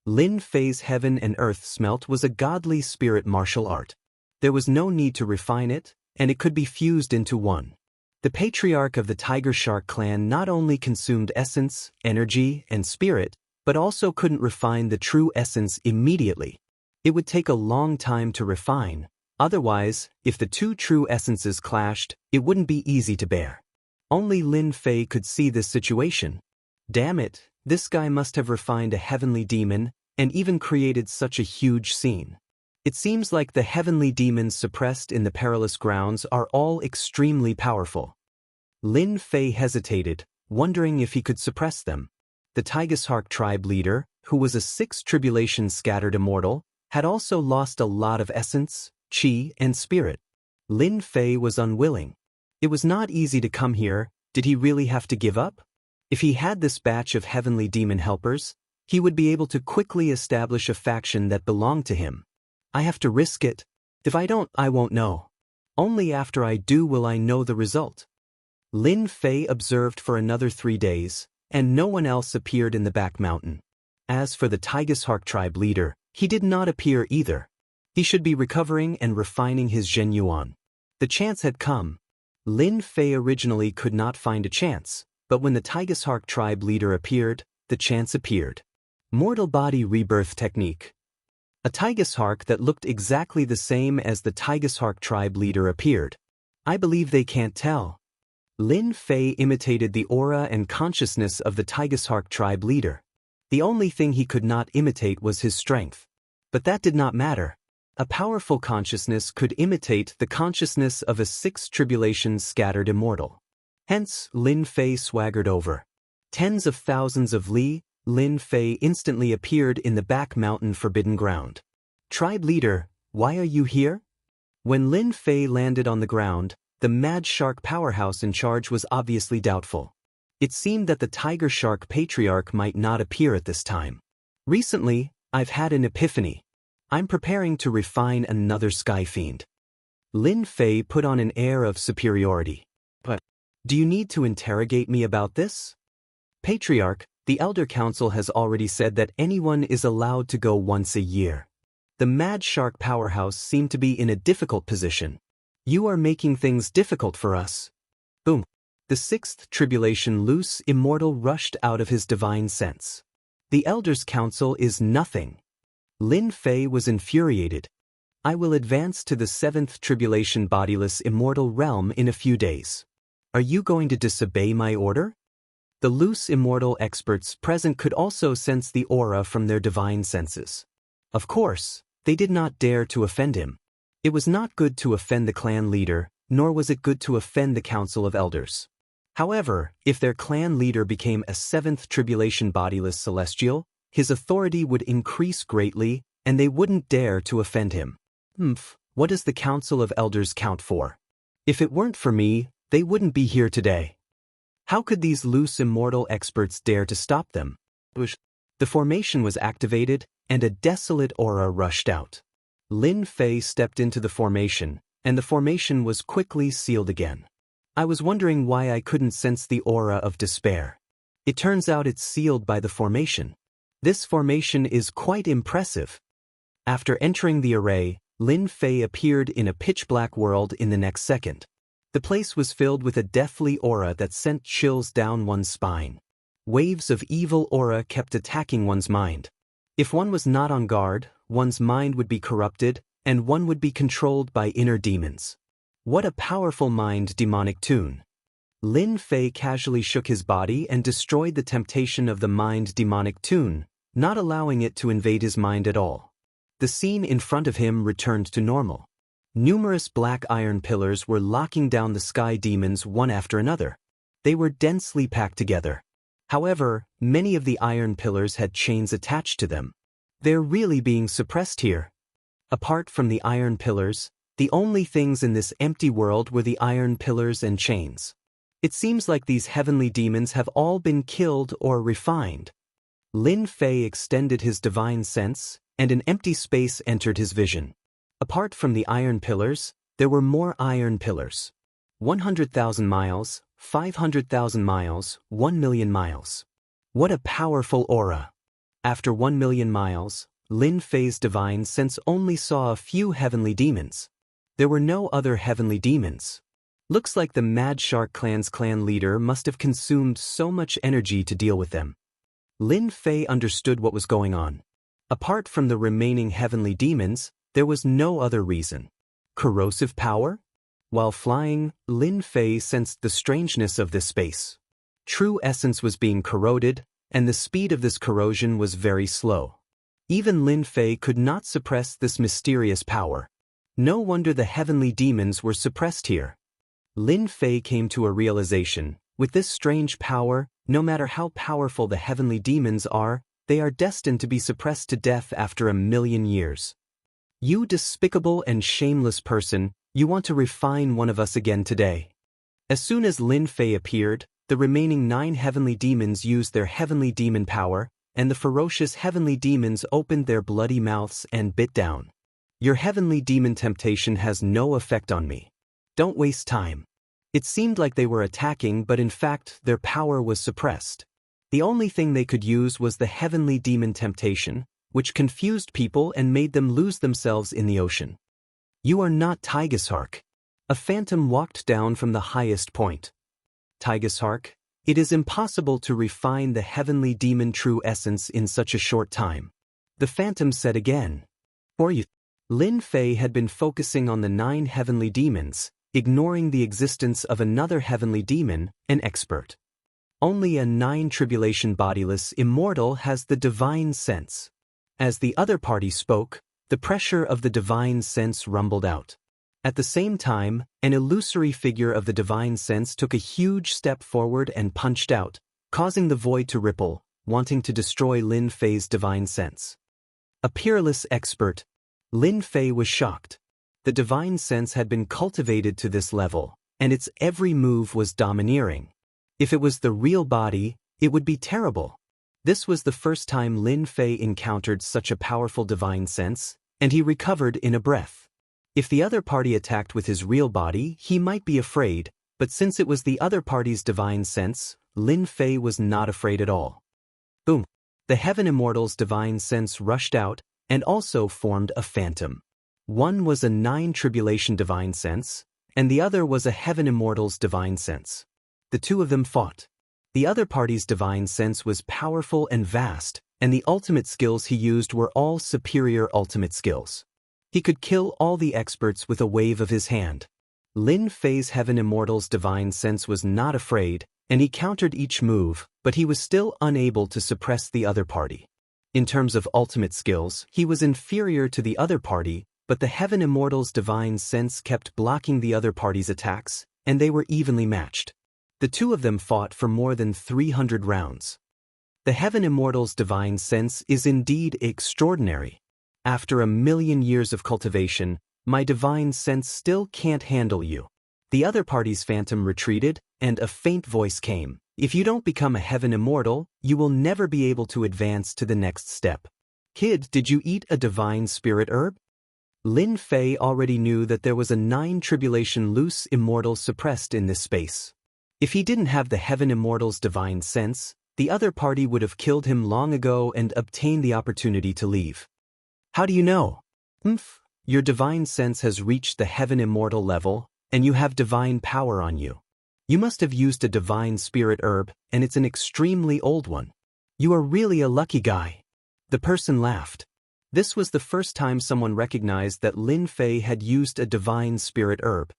Lin Fei's heaven and earth smelt was a godly spirit martial art. There was no need to refine it, and it could be fused into one. The patriarch of the Tiger Shark clan not only consumed essence, energy, and spirit, but also couldn't refine the true essence immediately. It would take a long time to refine. Otherwise, if the two true essences clashed, it wouldn't be easy to bear. Only Lin Fei could see this situation. Damn it, this guy must have refined a heavenly demon, and even created such a huge scene. It seems like the heavenly demons suppressed in the perilous grounds are all extremely powerful. Lin Fei hesitated, wondering if he could suppress them. The Tigershark tribe leader, who was a 6th tribulation scattered immortal, had also lost a lot of essence, chi, and spirit. Lin Fei was unwilling. It was not easy to come here. Did he really have to give up? If he had this batch of heavenly demon helpers, he would be able to quickly establish a faction that belonged to him. I have to risk it. If I don't, I won't know. Only after I do will I know the result. Lin Fei observed for another 3 days, and no one else appeared in the back mountain. As for the Tigershark tribe leader, he did not appear either. He should be recovering and refining his Zhen Yuan. The chance had come. Lin Fei originally could not find a chance, but when the Tigershark tribe leader appeared, the chance appeared. Mortal body rebirth technique. A Tigershark that looked exactly the same as the Tigershark tribe leader appeared. I believe they can't tell. Lin Fei imitated the aura and consciousness of the Tigershark tribe leader. The only thing he could not imitate was his strength. But that did not matter. A powerful consciousness could imitate the consciousness of a six tribulations scattered immortal. Hence, Lin Fei swaggered over. Tens of thousands of li, Lin Fei instantly appeared in the back mountain forbidden ground. Tribe leader, why are you here? When Lin Fei landed on the ground, the mad shark powerhouse in charge was obviously doubtful. It seemed that the tiger shark patriarch might not appear at this time. Recently, I've had an epiphany. I'm preparing to refine another sky fiend. Lin Fei put on an air of superiority. But, do you need to interrogate me about this? Patriarch, the Elder Council has already said that anyone is allowed to go once a year. The mad shark powerhouse seemed to be in a difficult position. You are making things difficult for us. Boom. The sixth tribulation loose immortal rushed out of his divine sense. The Elders' Council is nothing. Lin Fei was infuriated. I will advance to the seventh tribulation bodiless immortal realm in a few days. Are you going to disobey my order? The loose immortal experts present could also sense the aura from their divine senses. Of course, they did not dare to offend him. It was not good to offend the clan leader, nor was it good to offend the Council of Elders. However, if their clan leader became a seventh tribulation bodiless celestial, his authority would increase greatly, and they wouldn't dare to offend him. What does the Council of Elders count for? If it weren't for me, they wouldn't be here today. How could these loose immortal experts dare to stop them? The formation was activated, and a desolate aura rushed out. Lin Fei stepped into the formation, and the formation was quickly sealed again. I was wondering why I couldn't sense the aura of despair. It turns out it's sealed by the formation. This formation is quite impressive. After entering the array, Lin Fei appeared in a pitch-black world in the next second. The place was filled with a deathly aura that sent chills down one's spine. Waves of evil aura kept attacking one's mind. If one was not on guard, one's mind would be corrupted, and one would be controlled by inner demons. What a powerful mind demonic tune. Lin Fei casually shook his body and destroyed the temptation of the mind demonic tune, not allowing it to invade his mind at all. The scene in front of him returned to normal. Numerous black iron pillars were locking down the sky demons one after another. They were densely packed together. However, many of the iron pillars had chains attached to them. They're really being suppressed here. Apart from the iron pillars, the only things in this empty world were the iron pillars and chains. It seems like these heavenly demons have all been killed or refined. Lin Fei extended his divine sense, and an empty space entered his vision. Apart from the iron pillars, there were more iron pillars. 100,000 miles, 500,000 miles, 1 million miles. What a powerful aura. After 1 million miles, Lin Fei's divine sense only saw a few heavenly demons. There were no other heavenly demons. Looks like the Mad Shark Clan's clan leader must have consumed so much energy to deal with them. Lin Fei understood what was going on. Apart from the remaining heavenly demons, there was no other reason. Corrosive power? While flying, Lin Fei sensed the strangeness of this space. True essence was being corroded, and the speed of this corrosion was very slow. Even Lin Fei could not suppress this mysterious power. No wonder the heavenly demons were suppressed here. Lin Fei came to a realization, with this strange power, no matter how powerful the heavenly demons are, they are destined to be suppressed to death after 1,000,000 years. You despicable and shameless person, you want to refine one of us again today. As soon as Lin Fei appeared, the remaining 9 heavenly demons used their heavenly demon power, and the ferocious heavenly demons opened their bloody mouths and bit down. Your heavenly demon temptation has no effect on me. Don't waste time. It seemed like they were attacking, but in fact their power was suppressed. The only thing they could use was the heavenly demon temptation, which confused people and made them lose themselves in the ocean. You are not Tigershark. A phantom walked down from the highest point. Tigershark, It is impossible to refine the heavenly demon true essence in such a short time. The phantom said again. For you. Lin Fei had been focusing on the 9 heavenly demons, ignoring the existence of another heavenly demon, an expert. Only a 9 tribulation bodiless immortal has the divine sense. As the other party spoke, the pressure of the divine sense rumbled out. At the same time, an illusory figure of the divine sense took a huge step forward and punched out, causing the void to ripple, wanting to destroy Lin Fei's divine sense. A peerless expert. Lin Fei was shocked. The divine sense had been cultivated to this level, and its every move was domineering. If it was the real body, it would be terrible. This was the first time Lin Fei encountered such a powerful divine sense, and he recovered in a breath. If the other party attacked with his real body, he might be afraid, but since it was the other party's divine sense, Lin Fei was not afraid at all. Boom! The Heaven Immortal's divine sense rushed out, and also formed a phantom. One was a 9 tribulation divine sense, and the other was a Heaven Immortal's divine sense. The two of them fought. The other party's divine sense was powerful and vast, and the ultimate skills he used were all superior ultimate skills. He could kill all the experts with a wave of his hand. Lin Fei's Heaven Immortal's divine sense was not afraid, and he countered each move, but he was still unable to suppress the other party. In terms of ultimate skills, he was inferior to the other party, but the Heaven Immortal's divine sense kept blocking the other party's attacks, and they were evenly matched. The two of them fought for more than 300 rounds. The Heaven Immortal's divine sense is indeed extraordinary. After 1,000,000 years of cultivation, my divine sense still can't handle you. The other party's phantom retreated, and a faint voice came. If you don't become a Heaven Immortal, you will never be able to advance to the next step. Kid, did you eat a divine spirit herb? Lin Fei already knew that there was a 9 tribulation loose immortal suppressed in this space. If he didn't have the Heaven Immortal's divine sense, the other party would have killed him long ago and obtained the opportunity to leave. How do you know? Your divine sense has reached the Heaven Immortal level, and you have divine power on you. You must have used a divine spirit herb, and it's an extremely old one. You are really a lucky guy. The person laughed. This was the first time someone recognized that Lin Fei had used a divine spirit herb.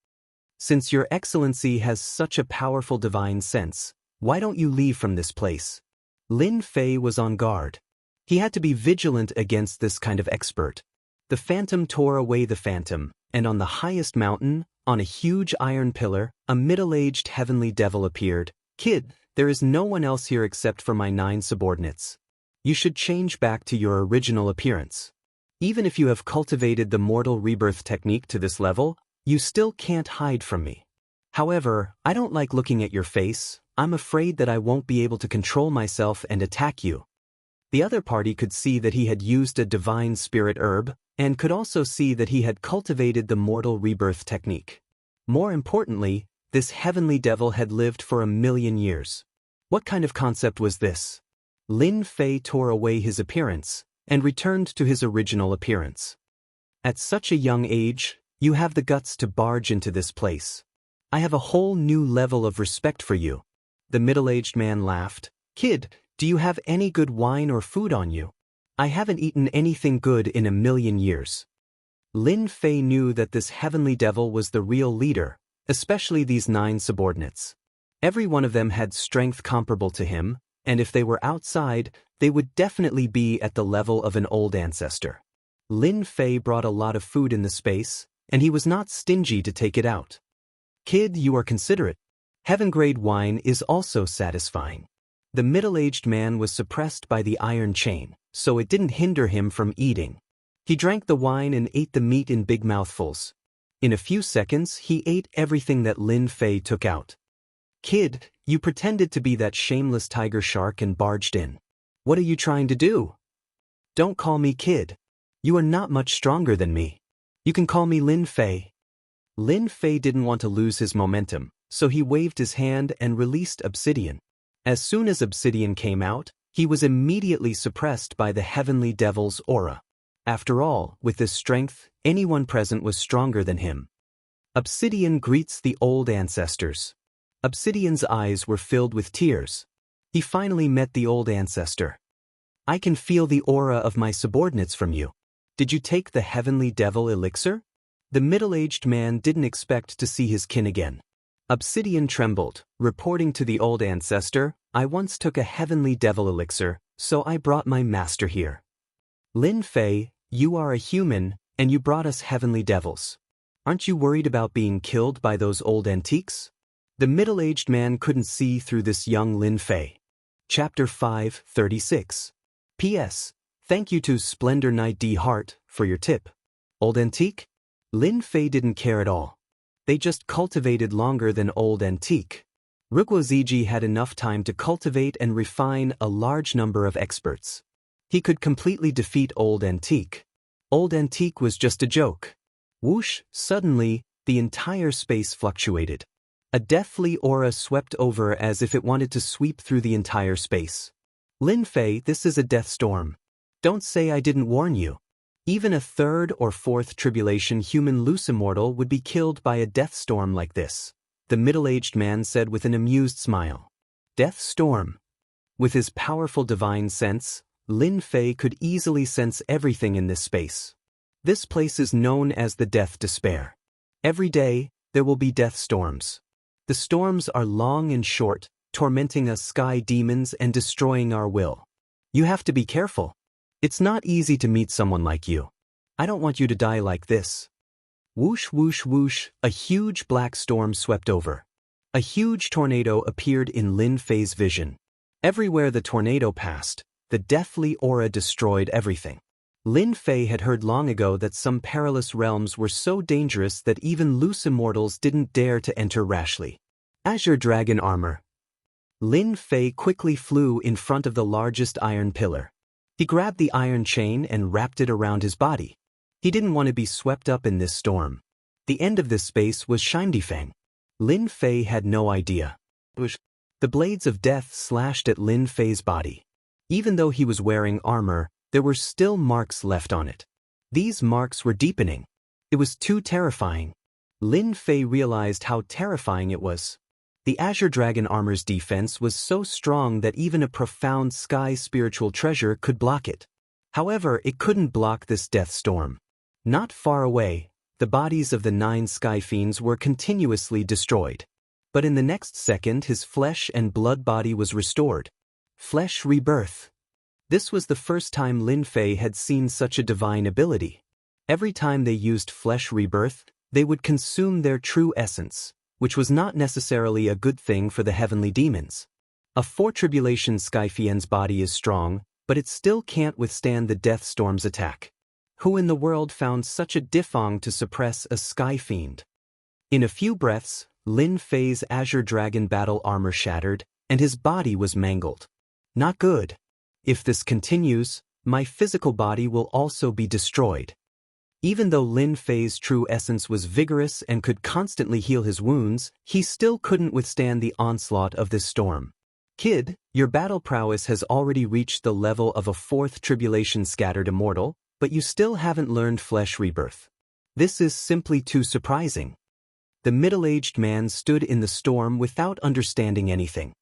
Since your excellency has such a powerful divine sense, why don't you leave from this place? Lin Fei was on guard. He had to be vigilant against this kind of expert. The phantom tore away the phantom, and on the highest mountain, on a huge iron pillar, a middle-aged heavenly devil appeared. Kid, there is no one else here except for my 9 subordinates. You should change back to your original appearance. Even if you have cultivated the mortal rebirth technique to this level, you still can't hide from me. However, I don't like looking at your face. I'm afraid that I won't be able to control myself and attack you. The other party could see that he had used a divine spirit herb, and could also see that he had cultivated the mortal rebirth technique. More importantly, this heavenly devil had lived for 1,000,000 years. What kind of concept was this? Lin Fei tore away his appearance, and returned to his original appearance. At such a young age, you have the guts to barge into this place. I have a whole new level of respect for you. The middle-aged man laughed. Kid, do you have any good wine or food on you? I haven't eaten anything good in 1,000,000 years. Lin Fei knew that this heavenly devil was the real leader, especially these 9 subordinates. Every one of them had strength comparable to him, and if they were outside, they would definitely be at the level of an old ancestor. Lin Fei brought a lot of food in the space, and he was not stingy to take it out. Kid, you are considerate. Heaven-grade wine is also satisfying. The middle-aged man was suppressed by the iron chain, so it didn't hinder him from eating. He drank the wine and ate the meat in big mouthfuls. In a few seconds, he ate everything that Lin Fei took out. Kid, you pretended to be that shameless tiger shark and barged in. What are you trying to do? Don't call me kid. You are not much stronger than me. You can call me Lin Fei. Lin Fei didn't want to lose his momentum, so he waved his hand and released obsidian. As soon as obsidian came out, he was immediately suppressed by the heavenly devil's aura. After all, with this strength, anyone present was stronger than him. Obsidian greets the old ancestors. Obsidian's eyes were filled with tears. He finally met the old ancestor. I can feel the aura of my subordinates from you. Did you take the heavenly devil elixir? The middle-aged man didn't expect to see his kin again. Obsidian trembled, reporting to the old ancestor, I once took a heavenly devil elixir, so I brought my master here. Lin Fei, you are a human, and you brought us heavenly devils. Aren't you worried about being killed by those old antiques? The middle-aged man couldn't see through this young Lin Fei. Chapter 5:36. P.S. Thank you to Splendor Knight D. Hart for your tip. Old antique? Lin Fei didn't care at all. They just cultivated longer than old antique. Ruguoziji had enough time to cultivate and refine a large number of experts. He could completely defeat old antique. Old antique was just a joke. Whoosh, suddenly, the entire space fluctuated. A deathly aura swept over as if it wanted to sweep through the entire space. Lin Fei, this is a death storm. Don't say I didn't warn you. Even a third or fourth tribulation human loose immortal would be killed by a death storm like this, the middle-aged man said with an amused smile. Death storm. With his powerful divine sense, Lin Fei could easily sense everything in this space. This place is known as the Death Despair. Every day, there will be death storms. The storms are long and short, tormenting us sky demons and destroying our will. You have to be careful. It's not easy to meet someone like you. I don't want you to die like this. Whoosh whoosh whoosh, a huge black storm swept over. A huge tornado appeared in Lin Fei's vision. Everywhere the tornado passed, the deathly aura destroyed everything. Lin Fei had heard long ago that some perilous realms were so dangerous that even loose immortals didn't dare to enter rashly. Azure Dragon Armor. Lin Fei quickly flew in front of the largest iron pillar. He grabbed the iron chain and wrapped it around his body. He didn't want to be swept up in this storm. The end of this space was Shindifang. Lin Fei had no idea. The blades of death slashed at Lin Fei's body. Even though he was wearing armor, there were still marks left on it. These marks were deepening. It was too terrifying. Lin Fei realized how terrifying it was. The Azure Dragon Armor's defense was so strong that even a profound sky spiritual treasure could block it. However, it couldn't block this death storm. Not far away, the bodies of the 9 sky fiends were continuously destroyed. But in the next second his flesh and blood body was restored. Flesh rebirth. This was the first time Lin Fei had seen such a divine ability. Every time they used flesh rebirth, they would consume their true essence, which was not necessarily a good thing for the heavenly demons. A 4 tribulation Skyfiend's body is strong, but it still can't withstand the death storm's attack. Who in the world found such a difong to suppress a sky fiend? In a few breaths, Lin Fei's Azure Dragon battle armor shattered, and his body was mangled. Not good. If this continues, my physical body will also be destroyed. Even though Lin Fei's true essence was vigorous and could constantly heal his wounds, he still couldn't withstand the onslaught of this storm. Kid, your battle prowess has already reached the level of a 4th tribulation scattered immortal, but you still haven't learned flesh rebirth. This is simply too surprising. The middle-aged man stood in the storm without understanding anything.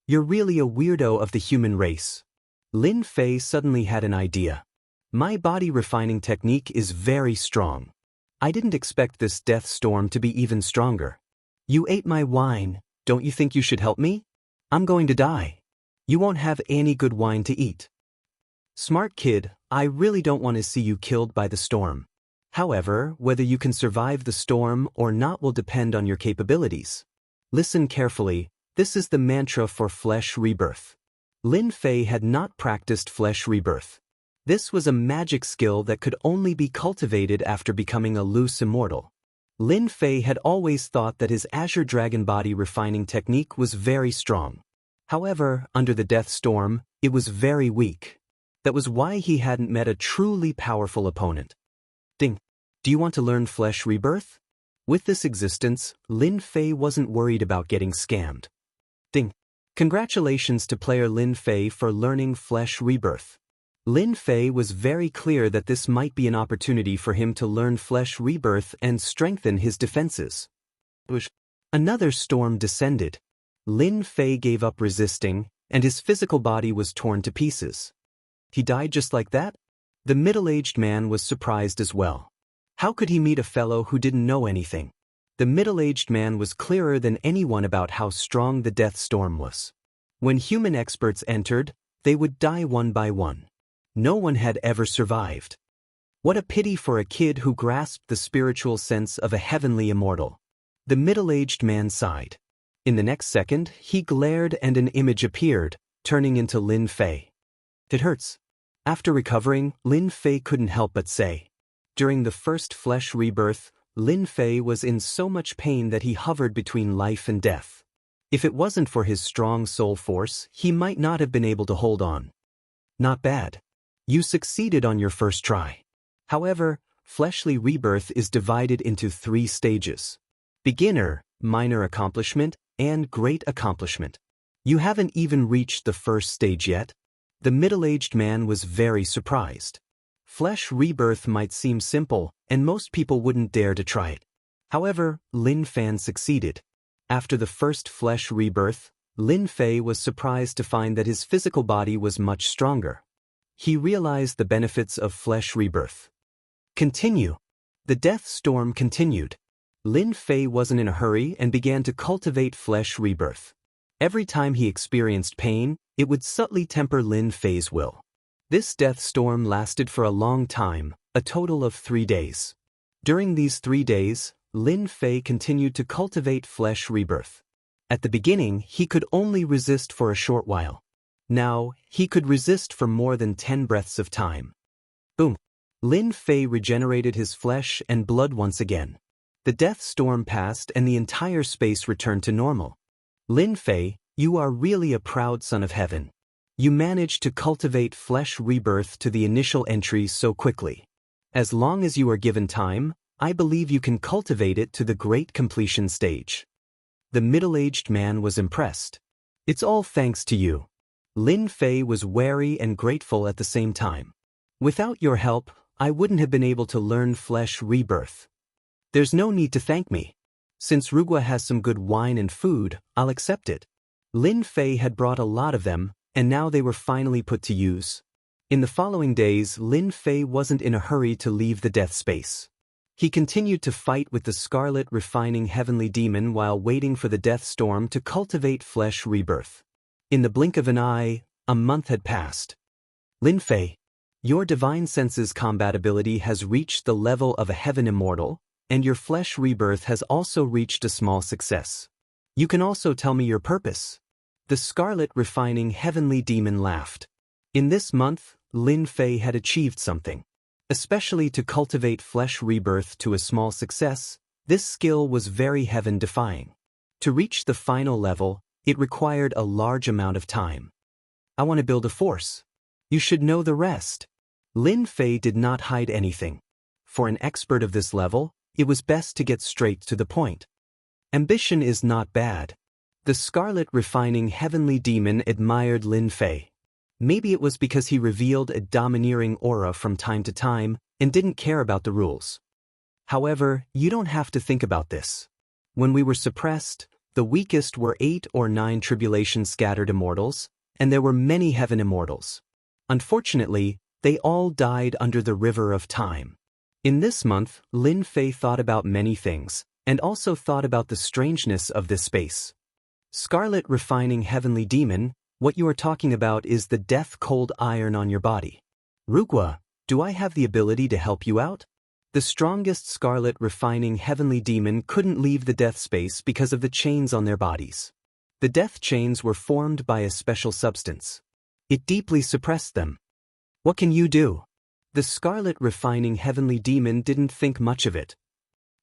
You're really a weirdo of the human race. Lin Fei suddenly had an idea. My body refining technique is very strong. I didn't expect this death storm to be even stronger. You ate my wine, don't you think you should help me? I'm going to die. You won't have any good wine to eat. Smart kid, I really don't want to see you killed by the storm. However, whether you can survive the storm or not will depend on your capabilities. Listen carefully, this is the mantra for flesh rebirth. Lin Fei had not practiced flesh rebirth. This was a magic skill that could only be cultivated after becoming a loose immortal. Lin Fei had always thought that his Azure Dragon body refining technique was very strong. However, under the death storm, it was very weak. That was why he hadn't met a truly powerful opponent. Ding. Do you want to learn flesh rebirth? With this existence, Lin Fei wasn't worried about getting scammed. Ding. Congratulations to player Lin Fei for learning flesh rebirth. Lin Fei was very clear that this might be an opportunity for him to learn flesh rebirth and strengthen his defenses. Another storm descended. Lin Fei gave up resisting, and his physical body was torn to pieces. He died just like that? The middle-aged man was surprised as well. How could he meet a fellow who didn't know anything? The middle-aged man was clearer than anyone about how strong the death storm was. When human experts entered, they would die one by one. No one had ever survived. What a pity for a kid who grasped the spiritual sense of a heavenly immortal. The middle-aged man sighed. In the next second, he glared and an image appeared, turning into Lin Fei. It hurts. After recovering, Lin Fei couldn't help but say. During the first flesh rebirth, Lin Fei was in so much pain that he hovered between life and death. If it wasn't for his strong soul force, he might not have been able to hold on. Not bad. You succeeded on your first try. However, fleshly rebirth is divided into 3 stages. Beginner, minor accomplishment, and great accomplishment. You haven't even reached the first stage yet. The middle-aged man was very surprised. Flesh rebirth might seem simple, and most people wouldn't dare to try it. However, Lin Fei succeeded. After the first flesh rebirth, Lin Fei was surprised to find that his physical body was much stronger. He realized the benefits of flesh rebirth. Continue. The death storm continued. Lin Fei wasn't in a hurry and began to cultivate flesh rebirth. Every time he experienced pain, it would subtly temper Lin Fei's will. This death storm lasted for a long time, a total of 3 days. During these 3 days, Lin Fei continued to cultivate flesh rebirth. At the beginning, he could only resist for a short while. Now, he could resist for more than 10 breaths of time. Boom! Lin Fei regenerated his flesh and blood once again. The death storm passed and the entire space returned to normal. Lin Fei, you are really a proud son of heaven. You managed to cultivate flesh rebirth to the initial entry so quickly. As long as you are given time, I believe you can cultivate it to the great completion stage. The middle-aged man was impressed. It's all thanks to you. Lin Fei was wary and grateful at the same time. Without your help, I wouldn't have been able to learn flesh rebirth. There's no need to thank me. Since Rugua has some good wine and food, I'll accept it. Lin Fei had brought a lot of them, and now they were finally put to use. In the following days, Lin Fei wasn't in a hurry to leave the death space. He continued to fight with the scarlet refining heavenly demon while waiting for the death storm to cultivate flesh rebirth. In the blink of an eye, a month had passed. Lin Fei, your divine senses compatibility has reached the level of a heaven immortal, and your flesh rebirth has also reached a small success. You can also tell me your purpose. The scarlet refining heavenly demon laughed. In this month, Lin Fei had achieved something. Especially to cultivate flesh rebirth to a small success, this skill was very heaven-defying. To reach the final level, it required a large amount of time. I want to build a force. You should know the rest. Lin Fei did not hide anything. For an expert of this level, it was best to get straight to the point. Ambition is not bad. The scarlet refining heavenly demon admired Lin Fei. Maybe it was because he revealed a domineering aura from time to time and didn't care about the rules. However, you don't have to think about this. When we were suppressed, the weakest were 8 or 9 tribulation-scattered immortals, and there were many heaven immortals. Unfortunately, they all died under the river of time. In this month, Lin Fei thought about many things, and also thought about the strangeness of this space. Scarlet refining heavenly demon, what you are talking about is the death-cold iron on your body. Rugua, do I have the ability to help you out? The strongest scarlet refining heavenly demon couldn't leave the death space because of the chains on their bodies. The death chains were formed by a special substance. It deeply suppressed them. What can you do? The scarlet refining heavenly demon didn't think much of it.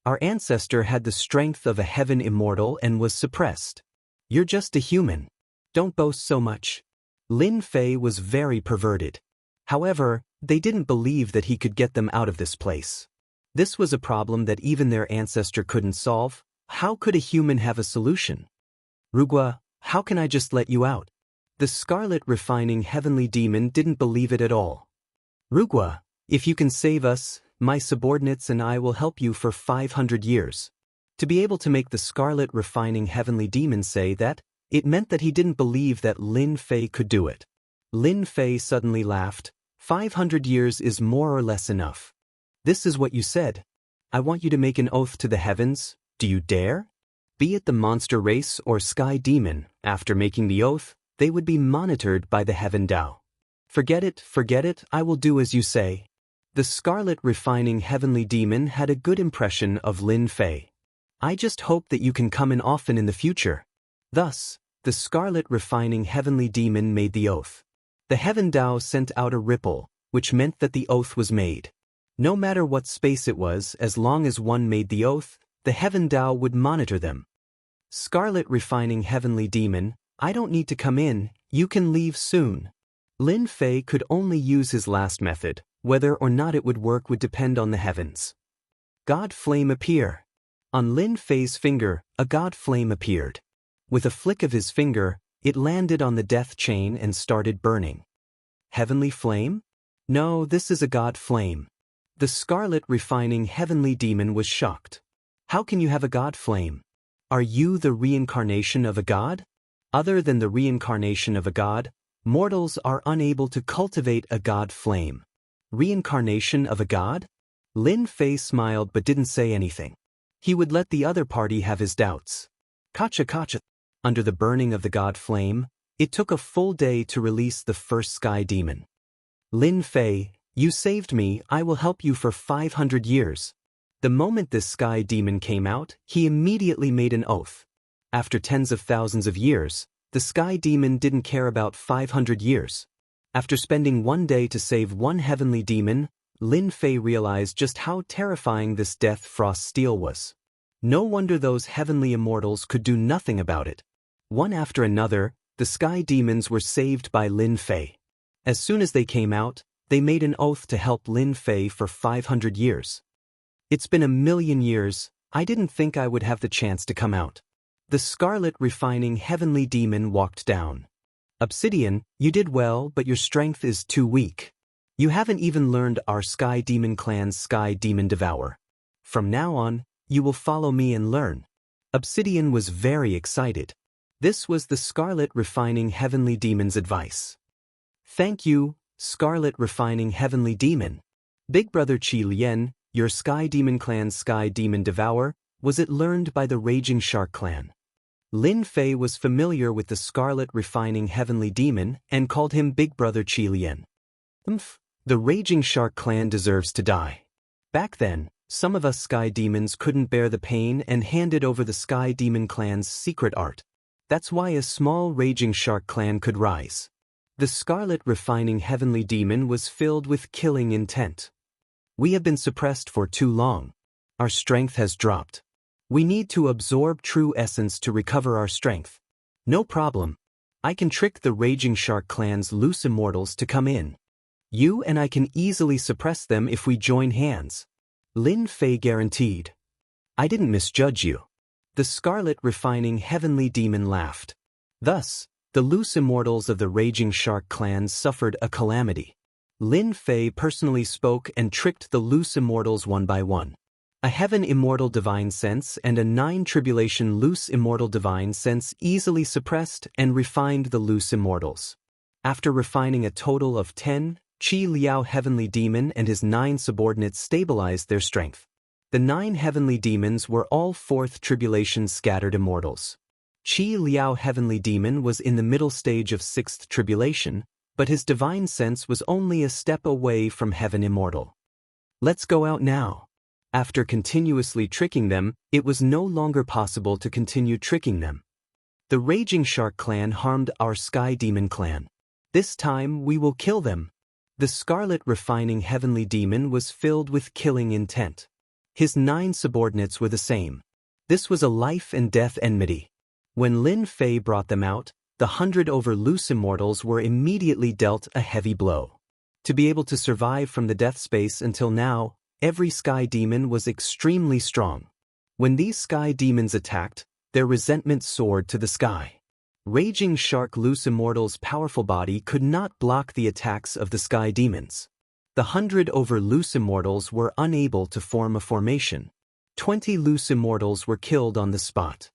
Our ancestor had the strength of a heaven immortal and was suppressed. You're just a human. Don't boast so much. Lin Fei was very perverted. However, they didn't believe that he could get them out of this place. This was a problem that even their ancestor couldn't solve. How could a human have a solution? Rugua, how can I just let you out? The scarlet refining heavenly demon didn't believe it at all. Rugua, if you can save us, my subordinates and I will help you for 500 years. To be able to make the scarlet refining heavenly demon say that, It meant that he didn't believe that Lin Fei could do it. Lin Fei suddenly laughed. 500 years is more or less enough. This is what you said. I want you to make an oath to the heavens. Do you dare? Be it the monster race or sky demon, after making the oath, they would be monitored by the heaven Tao. Forget it, I will do as you say. The scarlet refining heavenly demon had a good impression of Lin Fei. I just hope that you can come in often in the future. Thus, the scarlet refining heavenly demon made the oath. The heaven Tao sent out a ripple, which meant that the oath was made. No matter what space it was, as long as one made the oath, the heaven Tao would monitor them. Scarlet refining heavenly demon, I don't need to come in, you can leave soon. Lin Fei could only use his last method. Whether or not it would work would depend on the heavens. God flame appear. On Lin Fei's finger, a god flame appeared. With a flick of his finger, it landed on the death chain and started burning. Heavenly flame? No, this is a god flame. The scarlet refining heavenly demon was shocked. How can you have a god flame? Are you the reincarnation of a god? Other than the reincarnation of a god, mortals are unable to cultivate a god flame. Reincarnation of a god? Lin Fei smiled but didn't say anything. He would let the other party have his doubts. Kacha. Under the burning of the god flame, it took a full day to release the first sky demon. Lin Fei, you saved me, I will help you for 500 years. The moment this sky demon came out, he immediately made an oath. After tens of thousands of years, the sky demon didn't care about 500 years. After spending one day to save one heavenly demon, Lin Fei realized just how terrifying this death frost steel was. No wonder those heavenly immortals could do nothing about it. One after another, the sky demons were saved by Lin Fei. As soon as they came out, they made an oath to help Lin Fei for 500 years. It's been 1,000,000 years, I didn't think I would have the chance to come out. The scarlet refining heavenly demon walked down. Obsidian, you did well, but your strength is too weak. You haven't even learned our Sky Demon Clan's Sky Demon Devour. From now on, you will follow me and learn. Obsidian was very excited. This was the Scarlet Refining Heavenly Demon's advice. Thank you, Scarlet Refining Heavenly Demon. Big Brother Qi Lian, your Sky Demon Clan's Sky Demon Devour, was it learned by the Raging Shark Clan? Lin Fei was familiar with the Scarlet Refining Heavenly Demon and called him Big Brother Qi Lian. The Raging Shark Clan deserves to die. Back then, some of us Sky Demons couldn't bear the pain and handed over the Sky Demon Clan's secret art. That's why a small Raging Shark Clan could rise. The Scarlet Refining Heavenly Demon was filled with killing intent. We have been suppressed for too long. Our strength has dropped. We need to absorb true essence to recover our strength. No problem. I can trick the Raging Shark Clan's loose immortals to come in. You and I can easily suppress them if we join hands. Lin Fei guaranteed. I didn't misjudge you. The Scarlet Refining Heavenly Demon laughed. Thus, the loose immortals of the Raging Shark Clan suffered a calamity. Lin Fei personally spoke and tricked the loose immortals one by one. A Heaven Immortal Divine Sense and a 9 Tribulation Loose Immortal Divine Sense easily suppressed and refined the loose immortals. After refining a total of 10, Qi Liao Heavenly Demon and his 9 subordinates stabilized their strength. The 9 heavenly demons were all 4th Tribulation scattered immortals. Qi Liao Heavenly Demon was in the middle stage of 6th Tribulation, but his divine sense was only a step away from Heaven Immortal. Let's go out now. After continuously tricking them, it was no longer possible to continue tricking them. The Raging Shark Clan harmed our Sky Demon Clan. This time we will kill them. The Scarlet Refining Heavenly Demon was filled with killing intent. His 9 subordinates were the same. This was a life and death enmity. When Lin Fei brought them out, the 100 over loose immortals were immediately dealt a heavy blow. To be able to survive from the death space until now, every Sky Demon was extremely strong. When these Sky Demons attacked, their resentment soared to the sky. Raging Shark Loose Immortal's powerful body could not block the attacks of the Sky Demons. The 100 over loose immortals were unable to form a formation. 20 loose immortals were killed on the spot.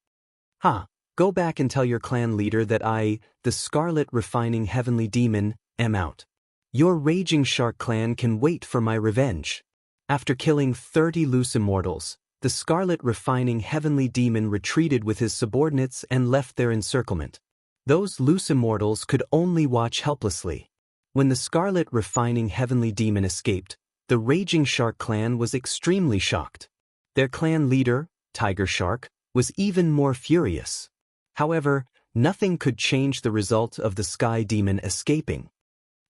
Go back and tell your clan leader that I, the Scarlet Refining Heavenly Demon, am out. Your Raging Shark clan can wait for my revenge. After killing 30 loose immortals, the Scarlet Refining Heavenly Demon retreated with his subordinates and left their encirclement. Those loose immortals could only watch helplessly. When the Scarlet Refining Heavenly Demon escaped, the Raging Shark clan was extremely shocked. Their clan leader, Tiger Shark, was even more furious. However, nothing could change the result of the Sky Demon escaping.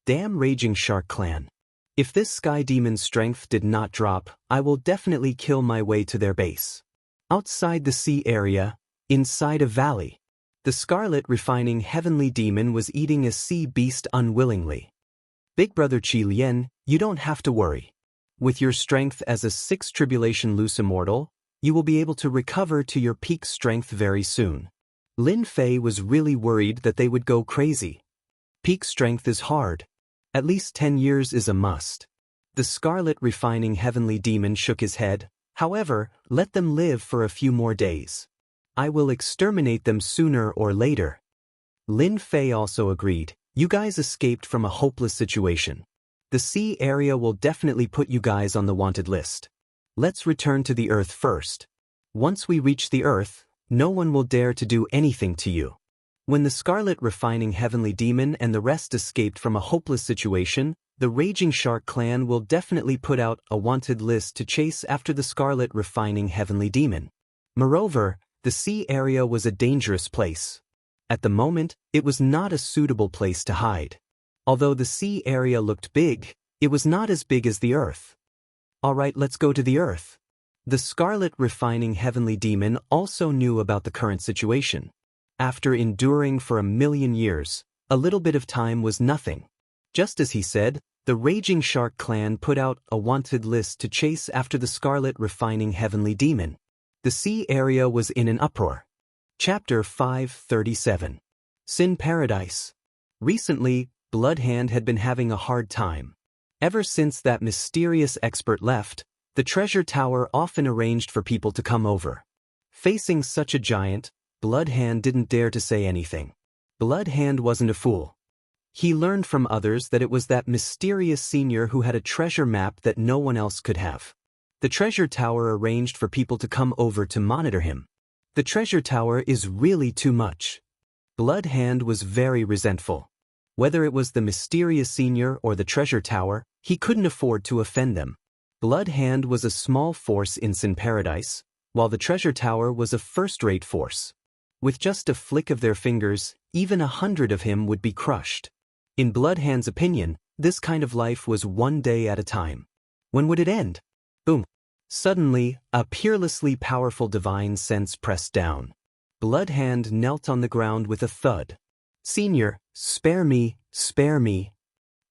Damn Raging Shark clan. If this Sky Demon's strength did not drop, I will definitely kill my way to their base. Outside the sea area, inside a valley, the Scarlet Refining Heavenly Demon was eating a sea beast unwillingly. Big Brother Qi Lian, you don't have to worry. With your strength as a 6 Tribulation Loose Immortal, you will be able to recover to your peak strength very soon. Lin Fei was really worried that they would go crazy. Peak strength is hard. At least 10 years is a must. The Scarlet Refining Heavenly Demon shook his head. However, let them live for a few more days. I will exterminate them sooner or later. Lin Fei also agreed. You guys escaped from a hopeless situation. The sea area will definitely put you guys on the wanted list. Let's return to the Earth first. Once we reach the Earth, no one will dare to do anything to you. When the Scarlet Refining Heavenly Demon and the rest escaped from a hopeless situation, the Raging Shark clan will definitely put out a wanted list to chase after the Scarlet Refining Heavenly Demon. Moreover, the sea area was a dangerous place. At the moment, it was not a suitable place to hide. Although the sea area looked big, it was not as big as the Earth. Alright, let's go to the Earth. The Scarlet Refining Heavenly Demon also knew about the current situation. After enduring for 1,000,000 years, a little bit of time was nothing. Just as he said, the Raging Shark clan put out a wanted list to chase after the Scarlet Refining Heavenly Demon. The sea area was in an uproar. Chapter 537. Sin Paradise. Recently, Bloodhand had been having a hard time. Ever since that mysterious expert left, the treasure tower often arranged for people to come over. Facing such a giant, Bloodhand didn't dare to say anything. Bloodhand wasn't a fool. He learned from others that it was that mysterious senior who had a treasure map that no one else could have. The treasure tower arranged for people to come over to monitor him. The treasure tower is really too much. Bloodhand was very resentful. Whether it was the mysterious senior or the treasure tower, he couldn't afford to offend them. Bloodhand was a small force in Sin Paradise, while the treasure tower was a first-rate force. With just a flick of their fingers, even 100 of him would be crushed. In Bloodhand's opinion, this kind of life was one day at a time. When would it end? Boom. Suddenly, a peerlessly powerful divine sense pressed down. Bloodhand knelt on the ground with a thud. Senior, spare me, spare me.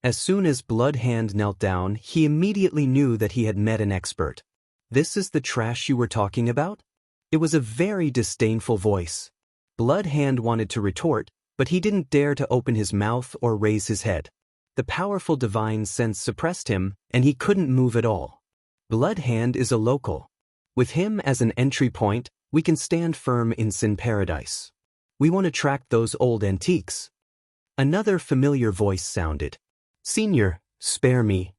As soon as Bloodhand knelt down, he immediately knew that he had met an expert. This is the trash you were talking about? It was a very disdainful voice. Bloodhand wanted to retort, but he didn't dare to open his mouth or raise his head. The powerful divine sense suppressed him, and he couldn't move at all. Bloodhand is a local. With him as an entry point, we can stand firm in Sin Paradise. We won't attract those old antiques. Another familiar voice sounded. Senior, spare me.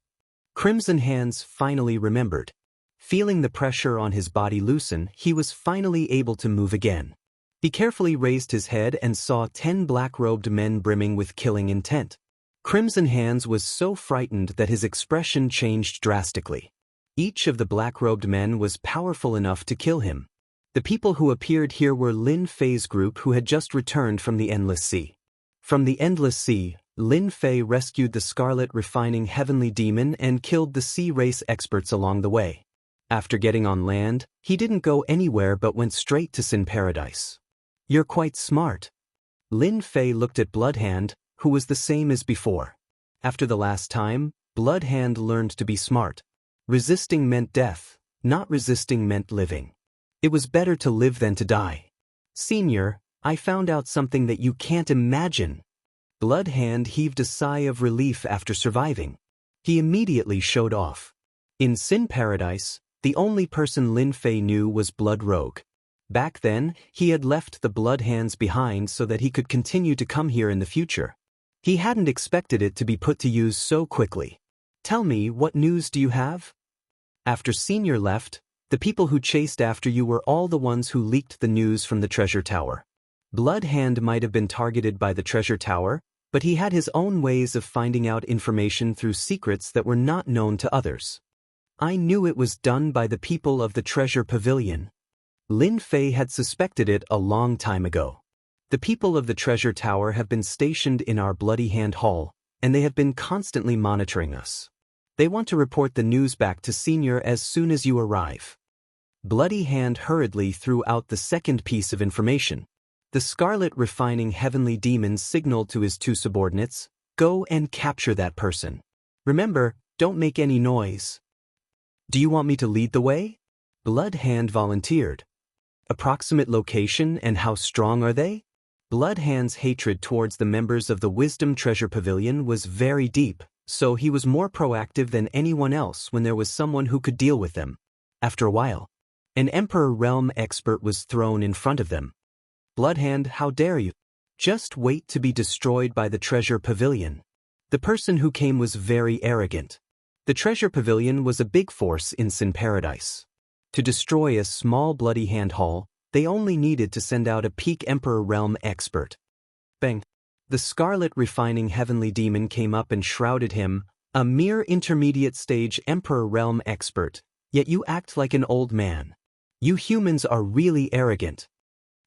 Crimson Hands finally remembered. Feeling the pressure on his body loosen, he was finally able to move again. He carefully raised his head and saw 10 black-robed men brimming with killing intent. Crimson Hands was so frightened that his expression changed drastically. Each of the black-robed men was powerful enough to kill him. The people who appeared here were Lin Fei's group who had just returned from the Endless Sea. From the Endless Sea, Lin Fei rescued the Scarlet Refining Heavenly Demon and killed the sea race experts along the way. After getting on land, he didn't go anywhere but went straight to Sin Paradise. You're quite smart. Lin Fei looked at Bloodhand, who was the same as before. After the last time, Bloodhand learned to be smart. Resisting meant death, not resisting meant living. It was better to live than to die. Senior, I found out something that you can't imagine. Bloodhand heaved a sigh of relief after surviving. He immediately showed off. In Sin Paradise, the only person Lin Fei knew was Blood Rogue. Back then, he had left the blood hands behind so that he could continue to come here in the future. He hadn't expected it to be put to use so quickly. Tell me, what news do you have? After Senior left, the people who chased after you were all the ones who leaked the news from the treasure tower. Blood Hand might have been targeted by the treasure tower, but he had his own ways of finding out information through secrets that were not known to others. I knew it was done by the people of the treasure pavilion. Lin Fei had suspected it a long time ago. The people of the treasure tower have been stationed in our Bloody Hand Hall, and they have been constantly monitoring us. They want to report the news back to Senior as soon as you arrive. Bloody Hand hurriedly threw out the second piece of information. The Scarlet Refining Heavenly Demon signaled to his two subordinates, "Go and capture that person. Remember, don't make any noise." "Do you want me to lead the way?" Blood Hand volunteered. "Approximate location and how strong are they?" Blood Hand's hatred towards the members of the Wisdom Treasure Pavilion was very deep, so he was more proactive than anyone else when there was someone who could deal with them. After a while, an Emperor Realm expert was thrown in front of them. "Blood Hand, how dare you? Just wait to be destroyed by the Treasure Pavilion." The person who came was very arrogant. The Treasure Pavilion was a big force in Sin Paradise. To destroy a small Bloody Hand Hall, they only needed to send out a peak Emperor Realm expert. Bang! The Scarlet Refining Heavenly Demon came up and shrouded him, a mere intermediate stage Emperor Realm expert, yet you act like an old man. You humans are really arrogant.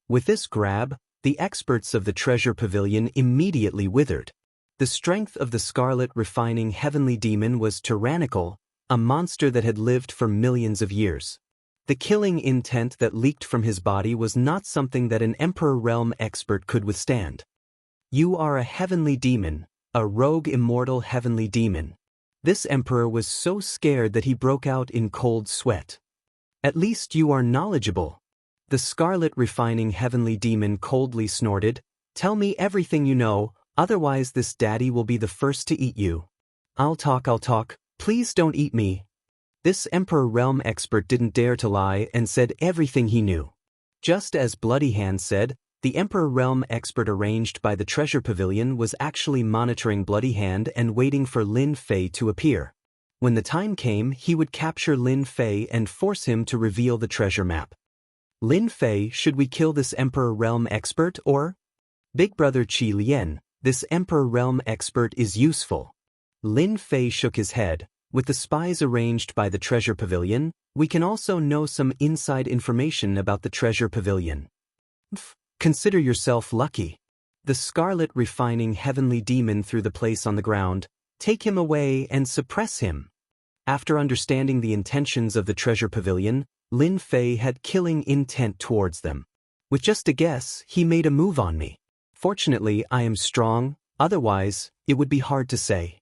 With this grab, the experts of the Treasure Pavilion immediately withered. The strength of the Scarlet Refining Heavenly Demon was tyrannical, a monster that had lived for millions of years. The killing intent that leaked from his body was not something that an Emperor Realm expert could withstand. "You are a heavenly demon, a rogue immortal heavenly demon." This emperor was so scared that he broke out in cold sweat. "At least you are knowledgeable." The Scarlet Refining Heavenly Demon coldly snorted, "Tell me everything you know, otherwise this daddy will be the first to eat you." I'll talk, please don't eat me." This Emperor Realm expert didn't dare to lie and said everything he knew. Just as Bloody Hand said, the Emperor Realm expert arranged by the Treasure Pavilion was actually monitoring Bloody Hand and waiting for Lin Fei to appear. When the time came, he would capture Lin Fei and force him to reveal the treasure map. "Lin Fei, should we kill this Emperor Realm expert or?" "Big Brother Qi Lian, this Emperor Realm expert is useful." Lin Fei shook his head. "With the spies arranged by the Treasure Pavilion, we can also know some inside information about the Treasure Pavilion." "Consider yourself lucky." The Scarlet Refining Heavenly Demon threw the place on the ground. "Take him away and suppress him." After understanding the intentions of the Treasure Pavilion, Lin Fei had killing intent towards them. "With just a guess, he made a move on me. Fortunately, I am strong, otherwise, it would be hard to say."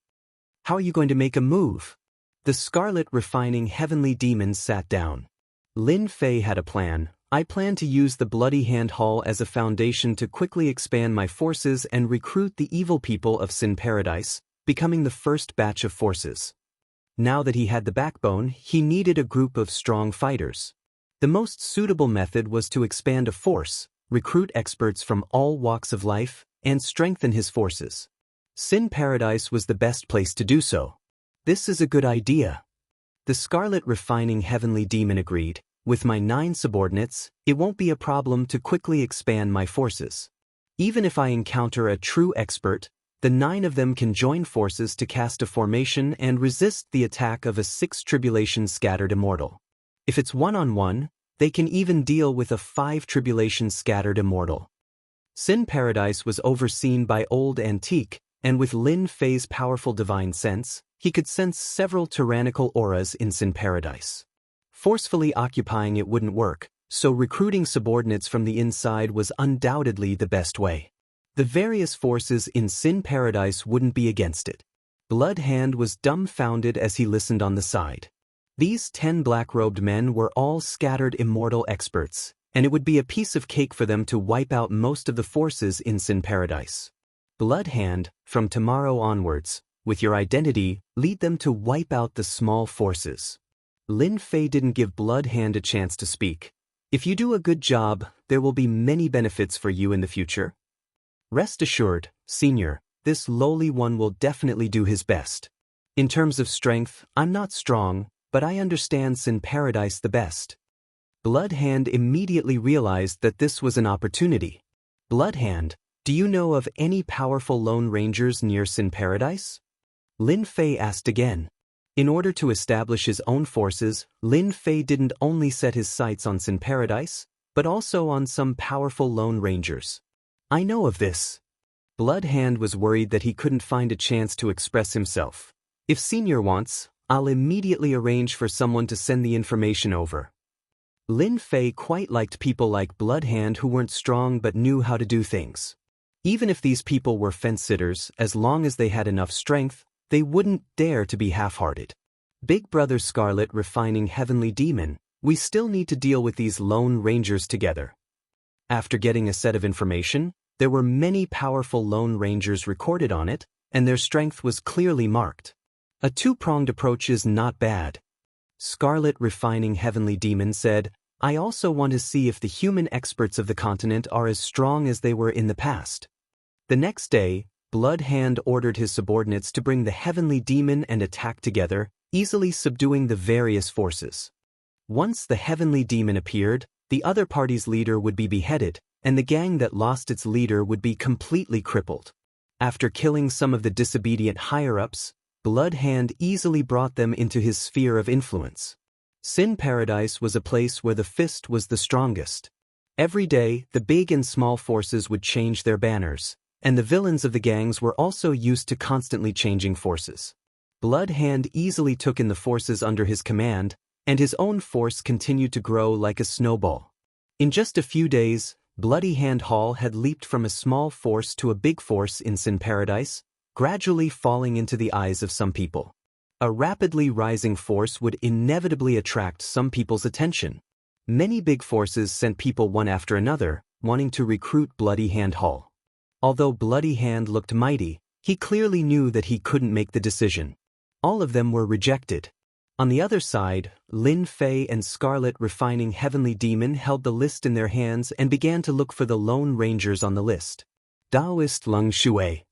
"How are you going to make a move?" The Scarlet Refining Heavenly Demon sat down. Lin Fei had a plan. "I plan to use the Bloody Hand Hall as a foundation to quickly expand my forces and recruit the evil people of Sin Paradise, becoming the first batch of forces." Now that he had the backbone, he needed a group of strong fighters. The most suitable method was to expand a force, recruit experts from all walks of life, and strengthen his forces. Sin Paradise was the best place to do so. "This is a good idea." The Scarlet Refining Heavenly Demon agreed. "With my 9 subordinates, it won't be a problem to quickly expand my forces. Even if I encounter a true expert, the 9 of them can join forces to cast a formation and resist the attack of a 6 Tribulation Scattered Immortal. If it's one-on-one, they can even deal with a 5 Tribulation Scattered Immortal." Sin Paradise was overseen by Old Antique, and with Lin Fei's powerful divine sense, he could sense several tyrannical auras in Sin Paradise. Forcefully occupying it wouldn't work, so recruiting subordinates from the inside was undoubtedly the best way. The various forces in Sin Paradise wouldn't be against it. Blood Hand was dumbfounded as he listened on the side. These 10 black-robed men were all scattered immortal experts, and it would be a piece of cake for them to wipe out most of the forces in Sin Paradise. Blood Hand, from tomorrow onwards, with your identity, lead them to wipe out the small forces. Lin Fei didn't give Blood Hand a chance to speak. If you do a good job, there will be many benefits for you in the future. Rest assured, Senior, this lowly one will definitely do his best. In terms of strength, I'm not strong, but I understand Sin Paradise the best. Bloodhand immediately realized that this was an opportunity. Bloodhand, do you know of any powerful Lone Rangers near Sin Paradise? Lin Fei asked again. In order to establish his own forces, Lin Fei didn't only set his sights on Sin Paradise, but also on some powerful Lone Rangers. I know of this. Bloodhand was worried that he couldn't find a chance to express himself. If Senior wants, I'll immediately arrange for someone to send the information over. Lin Fei quite liked people like Bloodhand who weren't strong but knew how to do things. Even if these people were fence-sitters, as long as they had enough strength, they wouldn't dare to be half-hearted. Big Brother Scarlet Refining Heavenly Demon, we still need to deal with these Lone Rangers together. After getting a set of information, there were many powerful Lone Rangers recorded on it, and their strength was clearly marked. A two-pronged approach is not bad. Scarlet Refining Heavenly Demon said, I also want to see if the human experts of the continent are as strong as they were in the past. The next day, Bloodhand ordered his subordinates to bring the Heavenly Demon and attack together, easily subduing the various forces. Once the Heavenly Demon appeared, the other party's leader would be beheaded, and the gang that lost its leader would be completely crippled. After killing some of the disobedient higher-ups, Bloodhand easily brought them into his sphere of influence. Sin Paradise was a place where the fist was the strongest. Every day, the big and small forces would change their banners, and the villains of the gangs were also used to constantly changing forces. Bloodhand easily took in the forces under his command, and his own force continued to grow like a snowball. In just a few days, Bloody Hand Hall had leaped from a small force to a big force in Sin Paradise, gradually falling into the eyes of some people. A rapidly rising force would inevitably attract some people's attention. Many big forces sent people one after another, wanting to recruit Bloody Hand Hall. Although Bloody Hand looked mighty, he clearly knew that he couldn't make the decision. All of them were rejected. On the other side, Lin Fei and Scarlet Refining Heavenly Demon held the list in their hands and began to look for the Lone Rangers on the list. Taoist Lung Shui.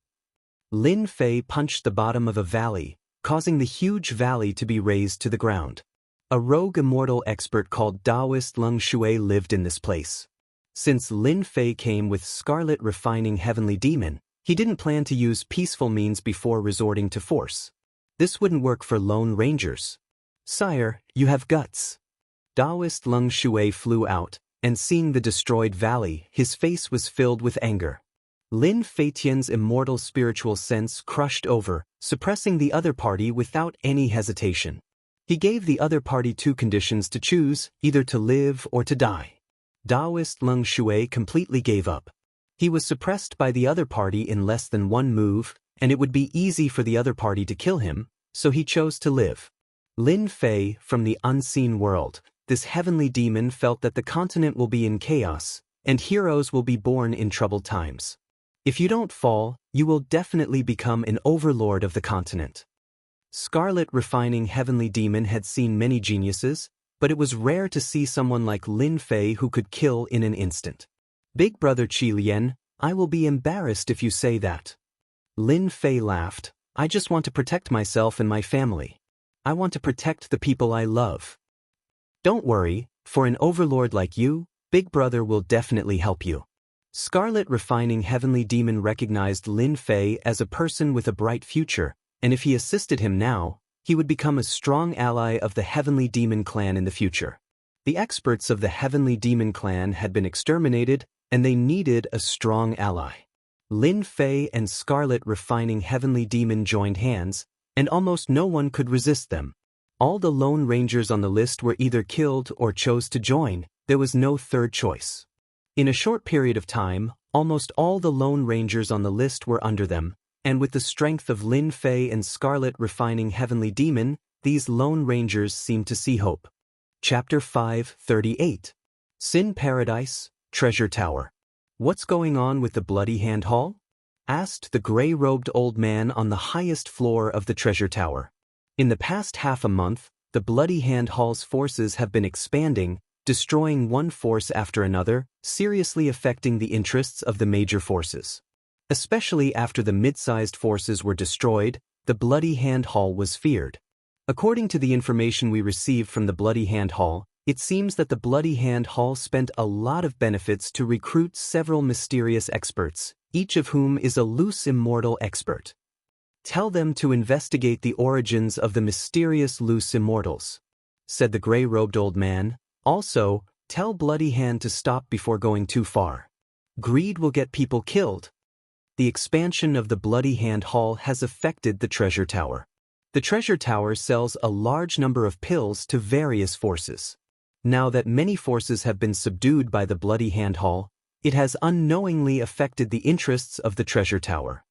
Lin Fei punched the bottom of a valley, causing the huge valley to be razed to the ground. A rogue immortal expert called Taoist Lung Shui lived in this place. Since Lin Fei came with Scarlet Refining Heavenly Demon, he didn't plan to use peaceful means before resorting to force. This wouldn't work for Lone Rangers. Sire, you have guts. Taoist Lung Shui flew out, and seeing the destroyed valley, his face was filled with anger. Lin Feitian's immortal spiritual sense crushed over, suppressing the other party without any hesitation. He gave the other party two conditions to choose, either to live or to die. Taoist Lung Shui completely gave up. He was suppressed by the other party in less than one move, and it would be easy for the other party to kill him, so he chose to live. Lin Fei, from the unseen world, this heavenly demon felt that the continent will be in chaos, and heroes will be born in troubled times. If you don't fall, you will definitely become an overlord of the continent. Scarlet Refining Heavenly Demon had seen many geniuses, but it was rare to see someone like Lin Fei who could kill in an instant. Big Brother Qi Lian, I will be embarrassed if you say that. Lin Fei laughed. I just want to protect myself and my family. I want to protect the people I love. Don't worry, for an overlord like you, Big Brother will definitely help you. Scarlet Refining Heavenly Demon recognized Lin Fei as a person with a bright future, and if he assisted him now, he would become a strong ally of the Heavenly Demon clan in the future. The experts of the Heavenly Demon clan had been exterminated, and they needed a strong ally. Lin Fei and Scarlet Refining Heavenly Demon joined hands, and almost no one could resist them. All the Lone Rangers on the list were either killed or chose to join. There was no third choice. In a short period of time, almost all the Lone Rangers on the list were under them, and with the strength of Lin Fei and Scarlet Refining Heavenly Demon, these Lone Rangers seemed to see hope. Chapter 5:38. Sin Paradise, Treasure Tower. What's going on with the Bloody Hand Hall? Asked the gray-robed old man on the highest floor of the treasure tower. In the past half a month, the Bloody Hand Hall's forces have been expanding, destroying one force after another, seriously affecting the interests of the major forces. Especially after the mid-sized forces were destroyed, the Bloody Hand Hall was feared. According to the information we received from the Bloody Hand Hall, it seems that the Bloody Hand Hall spent a lot of benefits to recruit several mysterious experts, each of whom is a loose immortal expert. Tell them to investigate the origins of the mysterious loose immortals, said the gray-robed old man. Also, tell Bloody Hand to stop before going too far. Greed will get people killed. The expansion of the Bloody Hand Hall has affected the Treasure Tower. The Treasure Tower sells a large number of pills to various forces. Now that many forces have been subdued by the Bloody Hand Hall, it has unknowingly affected the interests of the Treasure Tower.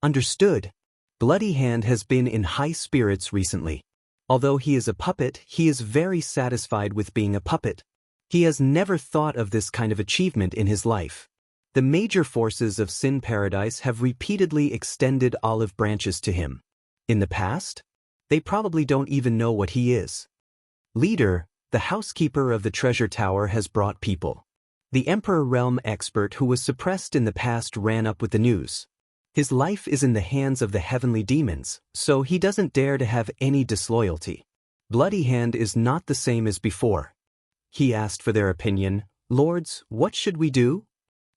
Understood. Bloody Hand has been in high spirits recently. Although he is a puppet, he is very satisfied with being a puppet. He has never thought of this kind of achievement in his life. The major forces of Sin Paradise have repeatedly extended olive branches to him. In the past, they probably don't even know what he is. Leader, the housekeeper of the Treasure Tower has brought people. The Emperor Realm expert who was suppressed in the past ran up with the news. His life is in the hands of the heavenly demons, so he doesn't dare to have any disloyalty. Bloody Hand is not the same as before. He asked for their opinion. Lords, what should we do?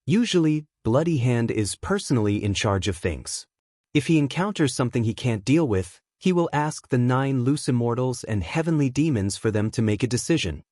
Usually, Bloody Hand is personally in charge of things. If he encounters something he can't deal with, he will ask the 9 loose immortals and heavenly demons for them to make a decision.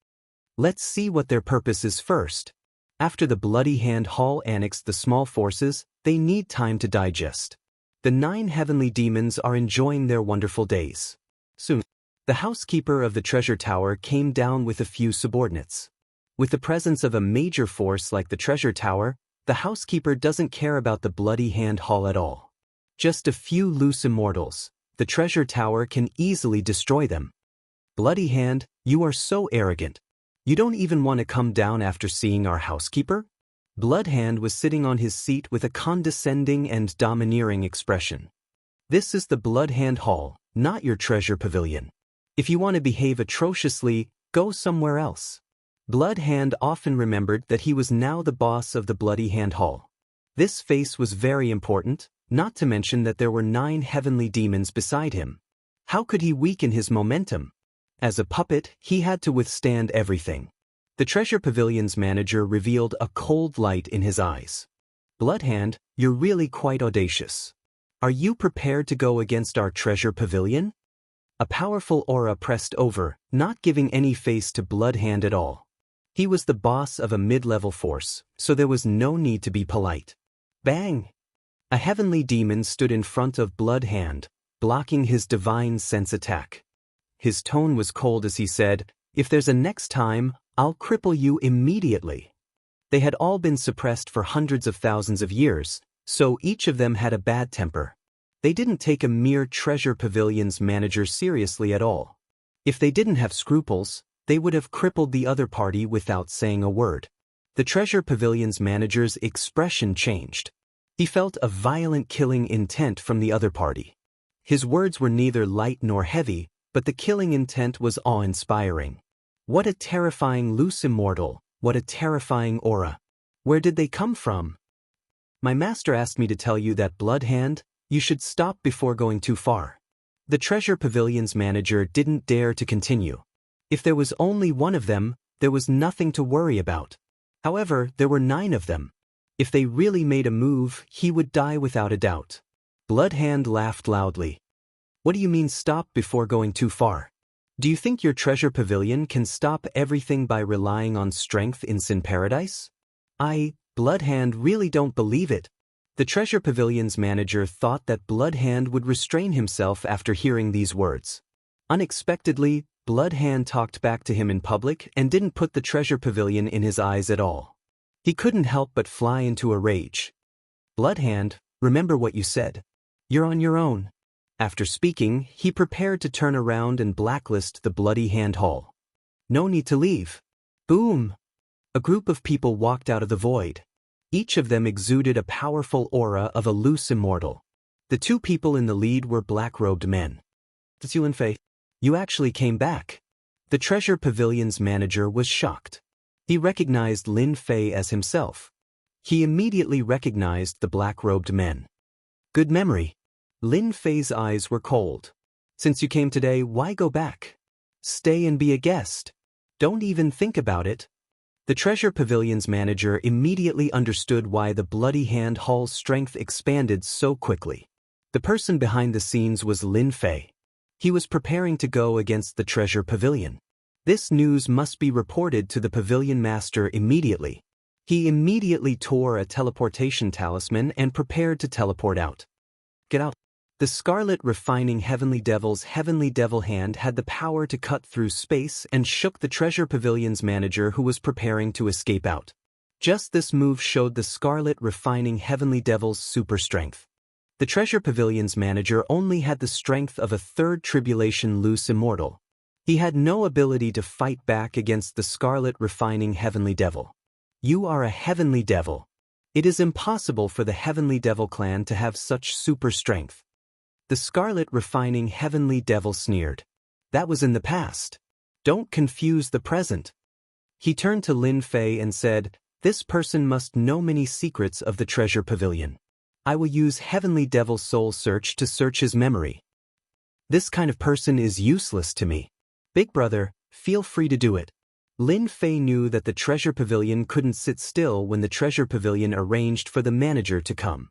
Let's see what their purpose is first. After the Bloody Hand Hall annexed the small forces, they need time to digest. The 9 heavenly demons are enjoying their wonderful days. Soon, the housekeeper of the Treasure Tower came down with a few subordinates. With the presence of a major force like the Treasure Tower, the housekeeper doesn't care about the Bloody Hand Hall at all. Just a few loose immortals. The Treasure Tower can easily destroy them. Bloody Hand, you are so arrogant. You don't even want to come down after seeing our housekeeper? Blood Hand was sitting on his seat with a condescending and domineering expression. This is the Blood Hand Hall, not your treasure pavilion. If you want to behave atrociously, go somewhere else. Blood Hand often remembered that he was now the boss of the Bloody Hand Hall. This face was very important, not to mention that there were 9 heavenly demons beside him. How could he weaken his momentum? As a puppet, he had to withstand everything. The Treasure Pavilion's manager revealed a cold light in his eyes. Bloodhand, you're really quite audacious. Are you prepared to go against our Treasure Pavilion? A powerful aura pressed over, not giving any face to Bloodhand at all. He was the boss of a mid-level force, so there was no need to be polite. Bang! A heavenly demon stood in front of Bloodhand, blocking his divine sense attack. His tone was cold as he said, "If there's a next time, I'll cripple you immediately." They had all been suppressed for hundreds of thousands of years, so each of them had a bad temper. They didn't take a mere Treasure Pavilion's manager seriously at all. If they didn't have scruples, they would have crippled the other party without saying a word. The Treasure Pavilion's manager's expression changed. He felt a violent killing intent from the other party. His words were neither light nor heavy, but the killing intent was awe-inspiring. What a terrifying loose immortal, what a terrifying aura. Where did they come from? My master asked me to tell you that, Bloodhand, you should stop before going too far. The Treasure Pavilion's manager didn't dare to continue. If there was only one of them, there was nothing to worry about. However, there were 9 of them. If they really made a move, he would die without a doubt. Bloodhand laughed loudly. What do you mean stop before going too far? Do you think your Treasure Pavilion can stop everything by relying on strength in Sin Paradise? Bloodhand, really don't believe it. The Treasure Pavilion's manager thought that Bloodhand would restrain himself after hearing these words. Unexpectedly, Bloodhand talked back to him in public and didn't put the Treasure Pavilion in his eyes at all. He couldn't help but fly into a rage. Bloodhand, remember what you said. You're on your own. After speaking, he prepared to turn around and blacklist the Bloody Hand Hall. No need to leave. Boom! A group of people walked out of the void. Each of them exuded a powerful aura of a loose immortal. The 2 people in the lead were black-robed men. Tsulin Fei, you actually came back. The Treasure Pavilion's manager was shocked. He recognized Lin Fei as himself. He immediately recognized the black-robed men. Good memory. Lin Fei's eyes were cold. Since you came today, why go back? Stay and be a guest. Don't even think about it. The Treasure Pavilion's manager immediately understood why the Bloody Hand Hall's strength expanded so quickly. The person behind the scenes was Lin Fei. He was preparing to go against the Treasure Pavilion. This news must be reported to the Pavilion Master immediately. He immediately tore a teleportation talisman and prepared to teleport out. Get out. The Scarlet Refining Heavenly Devil's Heavenly Devil Hand had the power to cut through space and shook the Treasure Pavilion's manager who was preparing to escape out. Just this move showed the Scarlet Refining Heavenly Devil's super strength. The Treasure Pavilion's manager only had the strength of a third Tribulation Loose Immortal. He had no ability to fight back against the Scarlet Refining Heavenly Devil. You are a Heavenly Devil. It is impossible for the Heavenly Devil clan to have such super strength. The Scarlet Refining Heavenly Devil sneered. That was in the past. Don't confuse the present. He turned to Lin Fei and said, "This person must know many secrets of the Treasure Pavilion. I will use Heavenly Devil Soul Search to search his memory. This kind of person is useless to me. Big brother, feel free to do it." Lin Fei knew that the Treasure Pavilion couldn't sit still when the Treasure Pavilion arranged for the manager to come.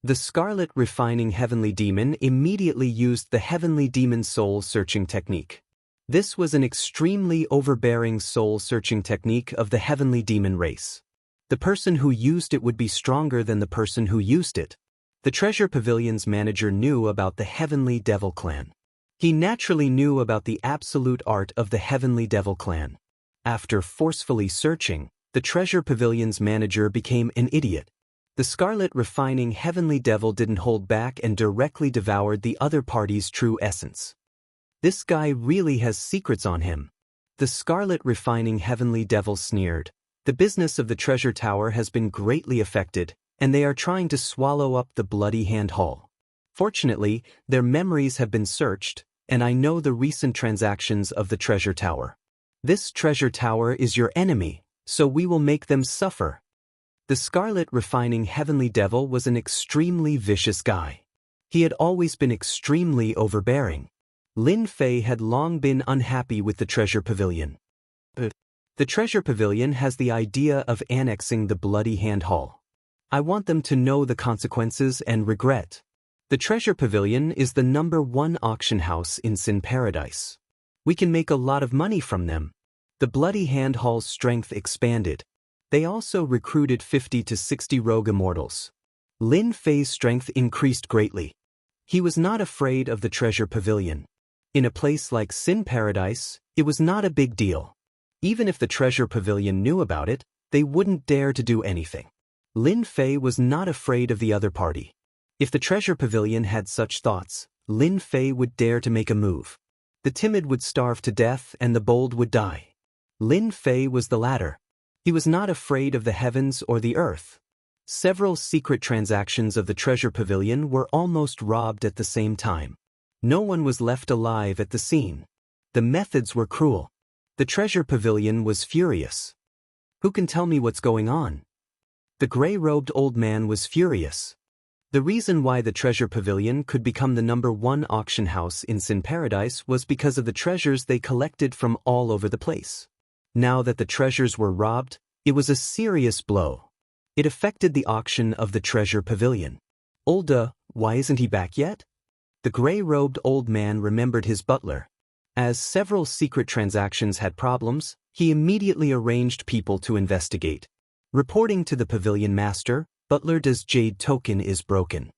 The Scarlet Refining Heavenly Demon immediately used the Heavenly Demon soul-searching technique. This was an extremely overbearing soul-searching technique of the Heavenly Demon race. The person who used it would be stronger than the person who used it. The Treasure Pavilion's manager knew about the Heavenly Devil clan. He naturally knew about the absolute art of the Heavenly Devil clan. After forcefully searching, the Treasure Pavilion's manager became an idiot. The Scarlet Refining Heavenly Devil didn't hold back and directly devoured the other party's true essence. This guy really has secrets on him. The Scarlet Refining Heavenly Devil sneered. The business of the Treasure Tower has been greatly affected, and they are trying to swallow up the Bloody Hand Hall. Fortunately, their memories have been searched, and I know the recent transactions of the Treasure Tower. This Treasure Tower is your enemy, so we will make them suffer. The Scarlet Refining Heavenly Devil was an extremely vicious guy. He had always been extremely overbearing. Lin Fei had long been unhappy with the Treasure Pavilion. The Treasure Pavilion has the idea of annexing the Bloody Hand Hall. I want them to know the consequences and regret. The Treasure Pavilion is the #1 auction house in Sin Paradise. We can make a lot of money from them. The Bloody Hand Hall's strength expanded. They also recruited 50 to 60 rogue immortals. Lin Fei's strength increased greatly. He was not afraid of the Treasure Pavilion. In a place like Sin Paradise, it was not a big deal. Even if the Treasure Pavilion knew about it, they wouldn't dare to do anything. Lin Fei was not afraid of the other party. If the Treasure Pavilion had such thoughts, Lin Fei would dare to make a move. The timid would starve to death and the bold would die. Lin Fei was the latter. He was not afraid of the heavens or the earth. Several secret transactions of the Treasure Pavilion were almost robbed at the same time. No one was left alive at the scene. The methods were cruel. The Treasure Pavilion was furious. Who can tell me what's going on? The gray-robed old man was furious. The reason why the Treasure Pavilion could become the #1 auction house in Sin Paradise was because of the treasures they collected from all over the place. Now that the treasures were robbed, it was a serious blow. It affected the auction of the Treasure Pavilion. Olda, why isn't he back yet? The gray-robed old man remembered his butler. As several secret transactions had problems, he immediately arranged people to investigate. Reporting to the Pavilion Master, Butler does Jade token is broken.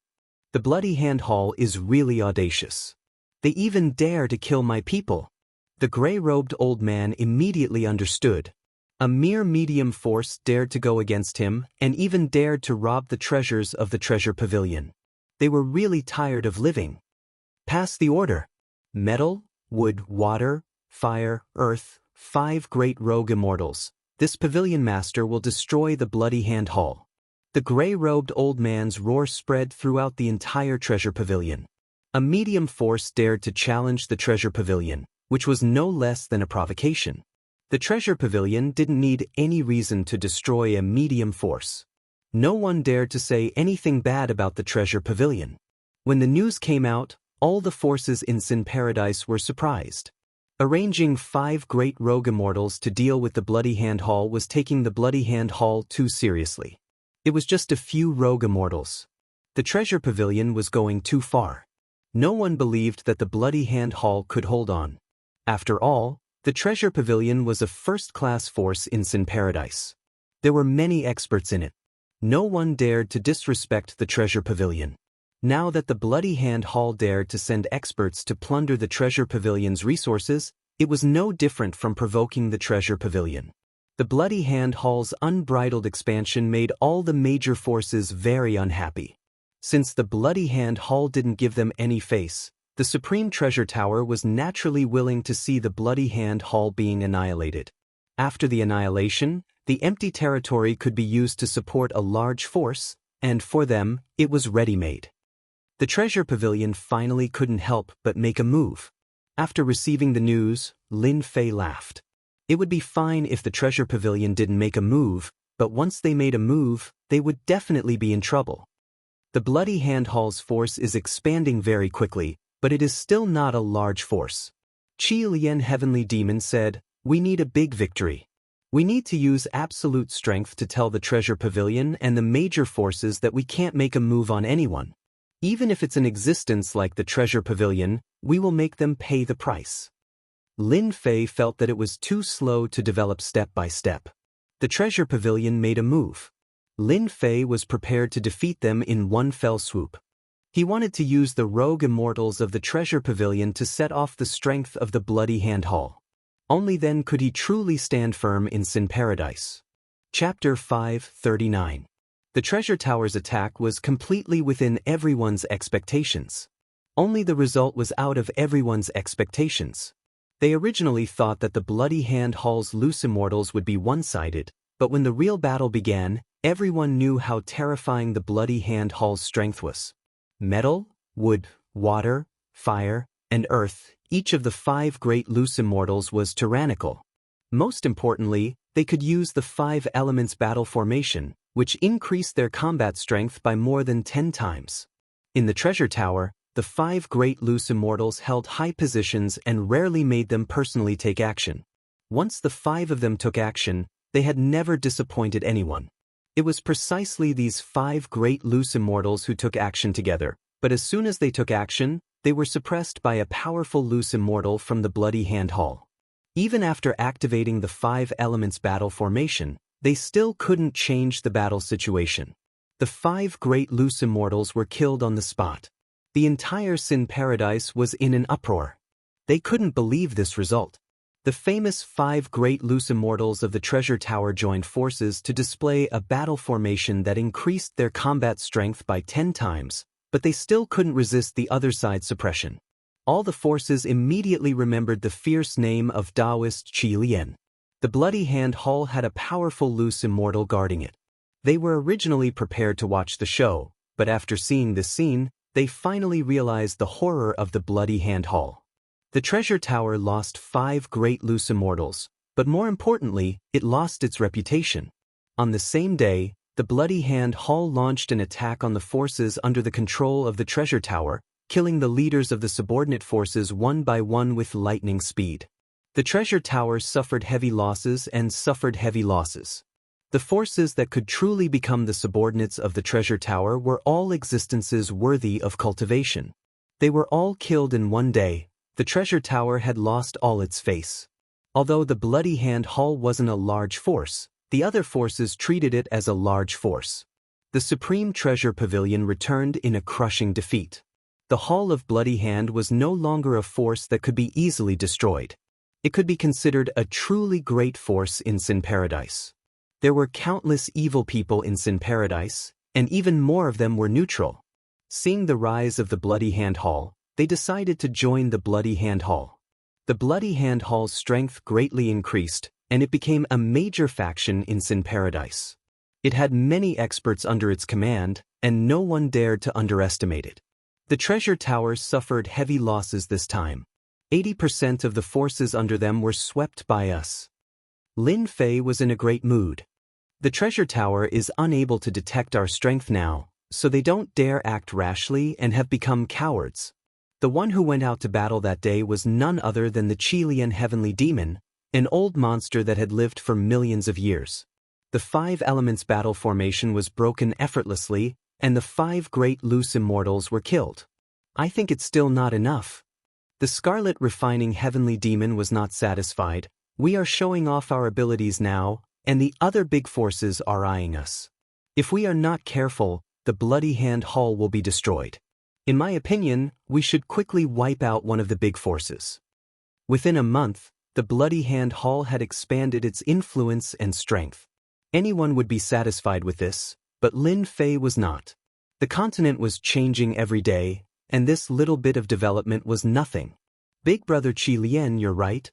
The Bloody Hand Hall is really audacious. They even dare to kill my people. The gray-robed old man immediately understood. A mere medium force dared to go against him and even dared to rob the treasures of the Treasure Pavilion. They were really tired of living. Pass the order. Metal, wood, water, fire, earth, 5 great rogue immortals. This Pavilion Master will destroy the Bloody Hand Hall. The gray-robed old man's roar spread throughout the entire Treasure Pavilion. A medium force dared to challenge the Treasure Pavilion, which was no less than a provocation. The treasure pavilion didn't need any reason to destroy a medium force. No one dared to say anything bad about the treasure pavilion. When the news came out, all the forces in Sin Paradise were surprised. Arranging 5 great rogue immortals to deal with the Bloody Hand Hall was taking the Bloody Hand Hall too seriously. It was just a few rogue immortals. The treasure pavilion was going too far. No one believed that the Bloody Hand Hall could hold on. After all, the treasure pavilion was a first-class force in Sin Paradise. There were many experts in it. No one dared to disrespect the treasure pavilion. Now that the Bloody Hand Hall dared to send experts to plunder the treasure pavilion's resources, it was no different from provoking the treasure pavilion. The Bloody Hand Hall's unbridled expansion made all the major forces very unhappy. Since the Bloody Hand Hall didn't give them any face, the Supreme Treasure Tower was naturally willing to see the Bloody Hand Hall being annihilated. After the annihilation, the empty territory could be used to support a large force, and for them, it was ready-made. The treasure pavilion finally couldn't help but make a move. After receiving the news, Lin Fei laughed. It would be fine if the treasure pavilion didn't make a move, but once they made a move, they would definitely be in trouble. The Bloody Hand Hall's force is expanding very quickly, but it is still not a large force. Qi Lian Heavenly Demon said, "We need a big victory. We need to use absolute strength to tell the treasure pavilion and the major forces that we can't make a move on anyone. Even if it's an existence like the treasure pavilion, we will make them pay the price." Lin Fei felt that it was too slow to develop step by step. The treasure pavilion made a move. Lin Fei was prepared to defeat them in one fell swoop. He wanted to use the rogue immortals of the treasure pavilion to set off the strength of the Bloody Hand Hall. Only then could he truly stand firm in Sin Paradise. Chapter 539. The treasure tower's attack was completely within everyone's expectations. Only the result was out of everyone's expectations. They originally thought that the Bloody Hand Hall's loose immortals would be one-sided, but when the real battle began, everyone knew how terrifying the Bloody Hand Hall's strength was. Metal, wood, water, fire, and earth, each of the 5 great loose immortals was tyrannical. Most importantly, they could use the 5 elements battle formation, which increased their combat strength by more than 10 times. In the treasure tower, the 5 great loose immortals held high positions and rarely made them personally take action. Once the 5 of them took action, they had never disappointed anyone. It was precisely these 5 great loose immortals who took action together, but as soon as they took action, they were suppressed by a powerful loose immortal from the Bloody Hand Hall. Even after activating the 5 elements battle formation, they still couldn't change the battle situation. The 5 great loose immortals were killed on the spot. The entire Sin Paradise was in an uproar. They couldn't believe this result. The famous 5 great loose immortals of the treasure tower joined forces to display a battle formation that increased their combat strength by 10 times, but they still couldn't resist the other side's suppression. All the forces immediately remembered the fierce name of Taoist Qi Lian. The Bloody Hand Hall had a powerful loose immortal guarding it. They were originally prepared to watch the show, but after seeing this scene, they finally realized the horror of the Bloody Hand Hall. The treasure tower lost 5 great loose immortals, but more importantly, it lost its reputation. On the same day, the Bloody Hand Hall launched an attack on the forces under the control of the treasure tower, killing the leaders of the subordinate forces one by one with lightning speed. The treasure tower suffered heavy losses and suffered heavy losses. The forces that could truly become the subordinates of the treasure tower were all existences worthy of cultivation. They were all killed in one day. The treasure tower had lost all its face. Although the Bloody Hand Hall wasn't a large force, the other forces treated it as a large force. The Supreme Treasure Pavilion returned in a crushing defeat. The Hall of Bloody Hand was no longer a force that could be easily destroyed. It could be considered a truly great force in Sin Paradise. There were countless evil people in Sin Paradise, and even more of them were neutral. Seeing the rise of the Bloody Hand Hall, they decided to join the Bloody Hand Hall. The Bloody Hand Hall's strength greatly increased, and it became a major faction in Sin Paradise. It had many experts under its command, and no one dared to underestimate it. The treasure tower suffered heavy losses this time. 80% of the forces under them were swept by us. Lin Fei was in a great mood. The treasure tower is unable to detect our strength now, so they don't dare act rashly and have become cowards. The one who went out to battle that day was none other than the Qilian heavenly demon, an old monster that had lived for millions of years. The 5 elements battle formation was broken effortlessly, and the 5 great loose immortals were killed. I think it's still not enough. The scarlet refining heavenly demon was not satisfied. We are showing off our abilities now, and the other big forces are eyeing us. If we are not careful, the Bloody Hand Hall will be destroyed. In my opinion, we should quickly wipe out one of the big forces. Within a month, the Bloody Hand Hall had expanded its influence and strength. Anyone would be satisfied with this, but Lin Fei was not. The continent was changing every day, and this little bit of development was nothing. Big Brother Qilian, you're right.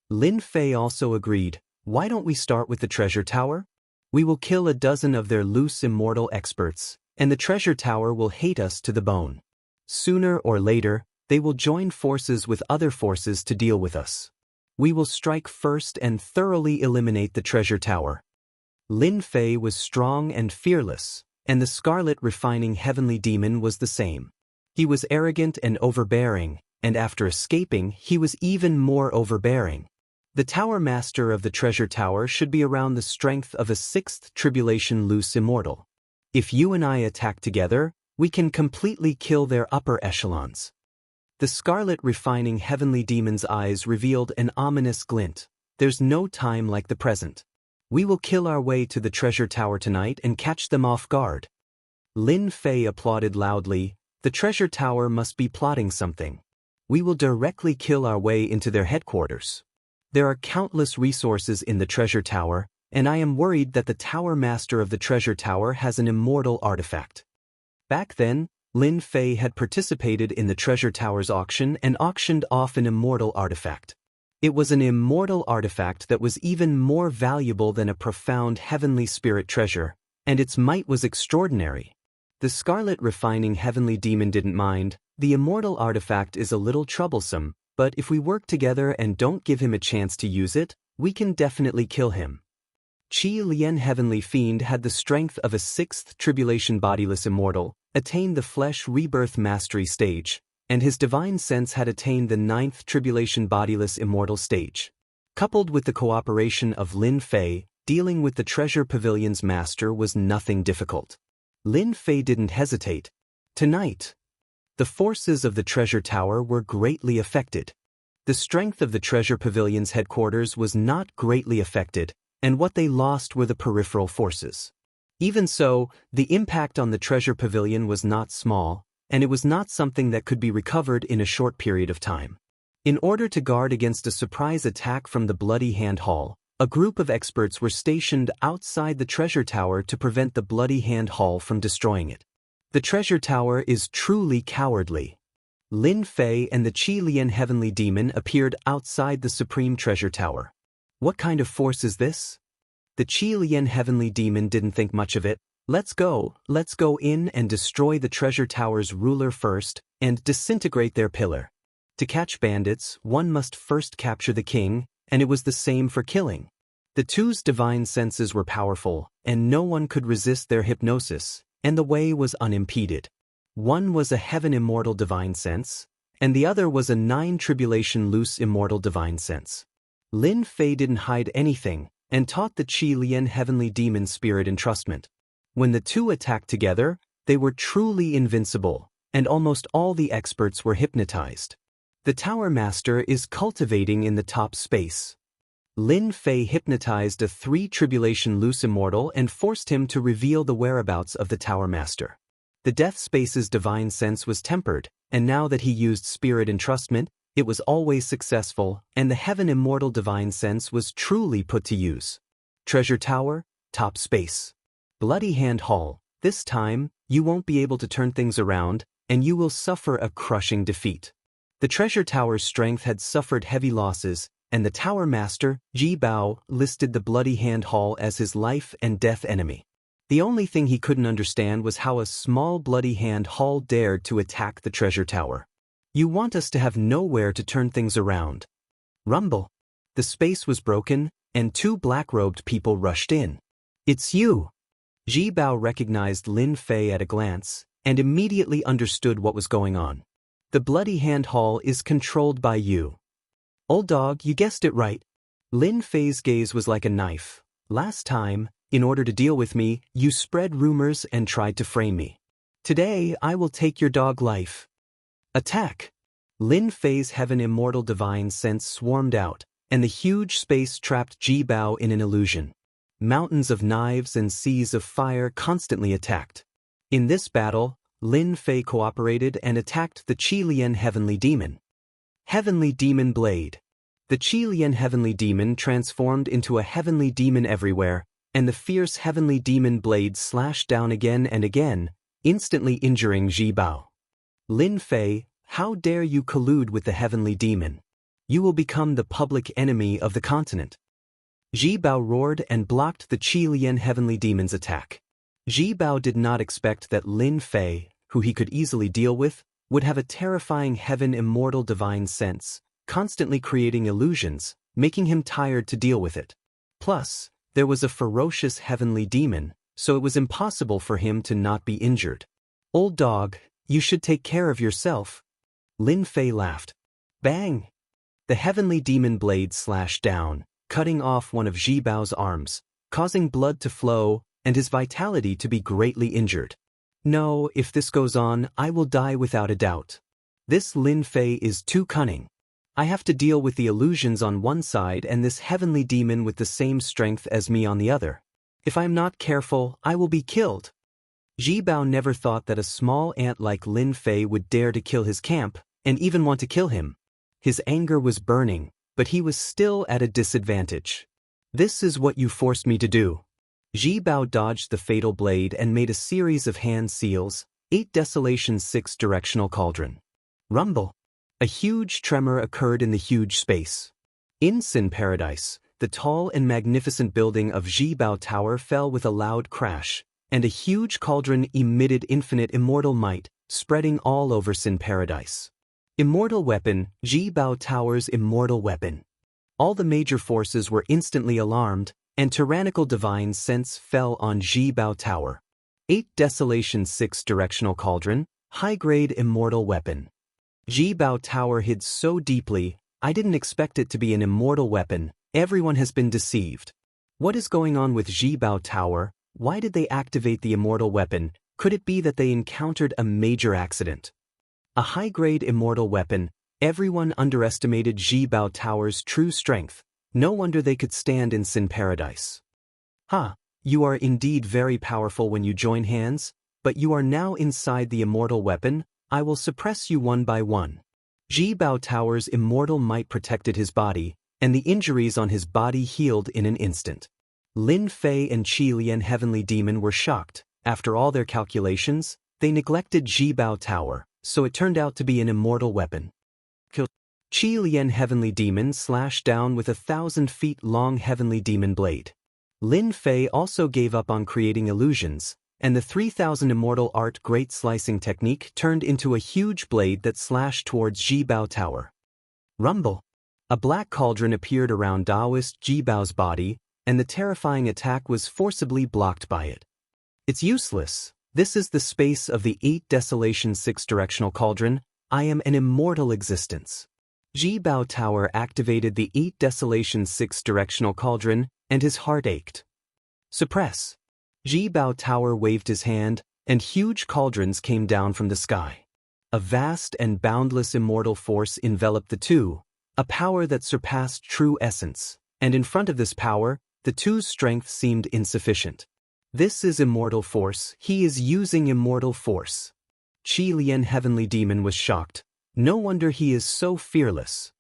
Lin Fei also agreed. Why don't we start with the treasure tower? We will kill a dozen of their loose immortal experts, and the treasure tower will hate us to the bone. Sooner or later, they will join forces with other forces to deal with us. We will strike first and thoroughly eliminate the treasure tower. Lin Fei was strong and fearless, and the scarlet refining heavenly demon was the same. He was arrogant and overbearing, and after escaping, he was even more overbearing. The Tower Master of the Treasure Tower should be around the strength of a 6th Tribulation loose immortal. If you and I attack together, we can completely kill their upper echelons. The scarlet refining heavenly demon's eyes revealed an ominous glint. There's no time like the present. We will kill our way to the treasure tower tonight and catch them off guard. Lin Fei applauded loudly. The treasure tower must be plotting something. We will directly kill our way into their headquarters. There are countless resources in the treasure tower, and I am worried that the Tower Master of the treasure tower has an immortal artifact. Back then, Lin Fei had participated in the treasure tower's auction and auctioned off an immortal artifact. It was an immortal artifact that was even more valuable than a profound heavenly spirit treasure, and its might was extraordinary. The scarlet refining heavenly demon didn't mind. The immortal artifact is a little troublesome, but if we work together and don't give him a chance to use it, we can definitely kill him. Qilian heavenly fiend had the strength of a 6th tribulation bodiless immortal, attained the flesh rebirth mastery stage, and his divine sense had attained the 9th tribulation bodiless immortal stage. Coupled with the cooperation of Lin Fei, dealing with the treasure pavilion's master was nothing difficult. Lin Fei didn't hesitate. Tonight, the forces of the treasure tower were greatly affected. The strength of the treasure pavilion's headquarters was not greatly affected, and what they lost were the peripheral forces. Even so, the impact on the treasure pavilion was not small, and it was not something that could be recovered in a short period of time. In order to guard against a surprise attack from the Bloody Hand Hall, a group of experts were stationed outside the treasure tower to prevent the Bloody Hand Hall from destroying it. The treasure tower is truly cowardly. Lin Fei and the Qilian heavenly demon appeared outside the supreme treasure tower. What kind of force is this? The Qilian heavenly demon didn't think much of it. Let's go in and destroy the treasure tower's ruler first, and disintegrate their pillar. To catch bandits, one must first capture the king, and it was the same for killing. The two's divine senses were powerful, and no one could resist their hypnosis, and the way was unimpeded. One was a heaven immortal divine sense, and the other was a 9 tribulation loose immortal divine sense. Lin Fei didn't hide anything, and taught the Qilian heavenly demon spirit entrustment. When the two attacked together, they were truly invincible, and almost all the experts were hypnotized. The Tower Master is cultivating in the top space. Lin Fei hypnotized a 3 tribulation loose immortal and forced him to reveal the whereabouts of the Tower Master. The Death Space's divine sense was tempered, and now that he used spirit entrustment, it was always successful, and the Heaven Immortal Divine Sense was truly put to use. Treasure Tower, top space. Bloody Hand Hall, this time, you won't be able to turn things around, and you will suffer a crushing defeat. The treasure tower's strength had suffered heavy losses, and the Tower Master, Ji Bao, listed the Bloody Hand Hall as his life and death enemy. The only thing he couldn't understand was how a small Bloody Hand Hall dared to attack the treasure tower. You want us to have nowhere to turn things around. Rumble. The space was broken, and two black-robed people rushed in. It's you. Ji Bao recognized Lin Fei at a glance, and immediately understood what was going on. The Bloody Hand Hall is controlled by you. Old dog, you guessed it right. Lin Fei's gaze was like a knife. Last time, in order to deal with me, you spread rumors and tried to frame me. Today, I will take your dog life. Attack! Lin Fei's heaven immortal divine sense swarmed out, and the huge space trapped Ji Bao in an illusion. Mountains of knives and seas of fire constantly attacked. In this battle, Lin Fei cooperated and attacked the Qilian Heavenly Demon. Heavenly Demon Blade. The Qilian Heavenly Demon transformed into a Heavenly Demon everywhere, and the fierce Heavenly Demon Blade slashed down again and again, instantly injuring Ji Bao. Lin Fei, how dare you collude with the Heavenly Demon? You will become the public enemy of the continent. Ji Bao roared and blocked the Qilian Heavenly Demon's attack. Ji Bao did not expect that Lin Fei, who he could easily deal with, would have a terrifying heaven immortal divine sense, constantly creating illusions, making him tired to deal with it. Plus, there was a ferocious heavenly demon, so it was impossible for him to not be injured. Old dog, you should take care of yourself. Lin Fei laughed. Bang! The heavenly demon blade slashed down, cutting off one of Ji Bao's arms, causing blood to flow and his vitality to be greatly injured. No, if this goes on, I will die without a doubt. This Lin Fei is too cunning. I have to deal with the illusions on one side and this heavenly demon with the same strength as me on the other. If I am not careful, I will be killed. Ji Bao never thought that a small ant like Lin Fei would dare to kill his camp, and even want to kill him. His anger was burning, but he was still at a disadvantage. This is what you forced me to do. Ji Bao dodged the fatal blade and made a series of hand seals, 8 Desolation 6 Directional Cauldron. Rumble. A huge tremor occurred in the huge space. In Sin Paradise, the tall and magnificent building of Ji Bao Tower fell with a loud crash, and a huge cauldron emitted infinite immortal might, spreading all over Sin Paradise. Immortal weapon, Ji Bao Tower's immortal weapon. All the major forces were instantly alarmed, and tyrannical divine sense fell on Ji Bao Tower. 8 Desolation 6 Directional Cauldron, high-grade immortal weapon. Ji Bao Tower hid so deeply, I didn't expect it to be an immortal weapon. Everyone has been deceived. What is going on with Ji Bao Tower? Why did they activate the immortal weapon? Could it be that they encountered a major accident? A high-grade immortal weapon. Everyone underestimated Ji Bao Tower's true strength. No wonder they could stand in Sin Paradise. You are indeed very powerful when you join hands, but you are now inside the immortal weapon. I will suppress you one by one. Ji Bao Tower's immortal might protected his body, and the injuries on his body healed in an instant. Lin Fei and Qilian Heavenly Demon were shocked. After all their calculations, they neglected Ji Bao Tower, so it turned out to be an immortal weapon. Qilian Heavenly Demon slashed down with 1,000 feet long Heavenly Demon blade. Lin Fei also gave up on creating illusions, and the 3,000 immortal art great slicing technique turned into a huge blade that slashed towards Ji Bao Tower. Rumble. A black cauldron appeared around Taoist Ji Bao's body, and the terrifying attack was forcibly blocked by it. It's useless. This is the space of the 8 Desolation 6 Directional Cauldron. I am an immortal existence. Ji Bao Tower activated the 8 Desolation 6 Directional Cauldron, and his heart ached. Suppress. Ji Bao Tower waved his hand, and huge cauldrons came down from the sky. A vast and boundless immortal force enveloped the two, a power that surpassed true essence, and in front of this power, the two's strength seemed insufficient. This is immortal force. He is using immortal force. Qilian Heavenly Demon was shocked. No wonder he is so fearless.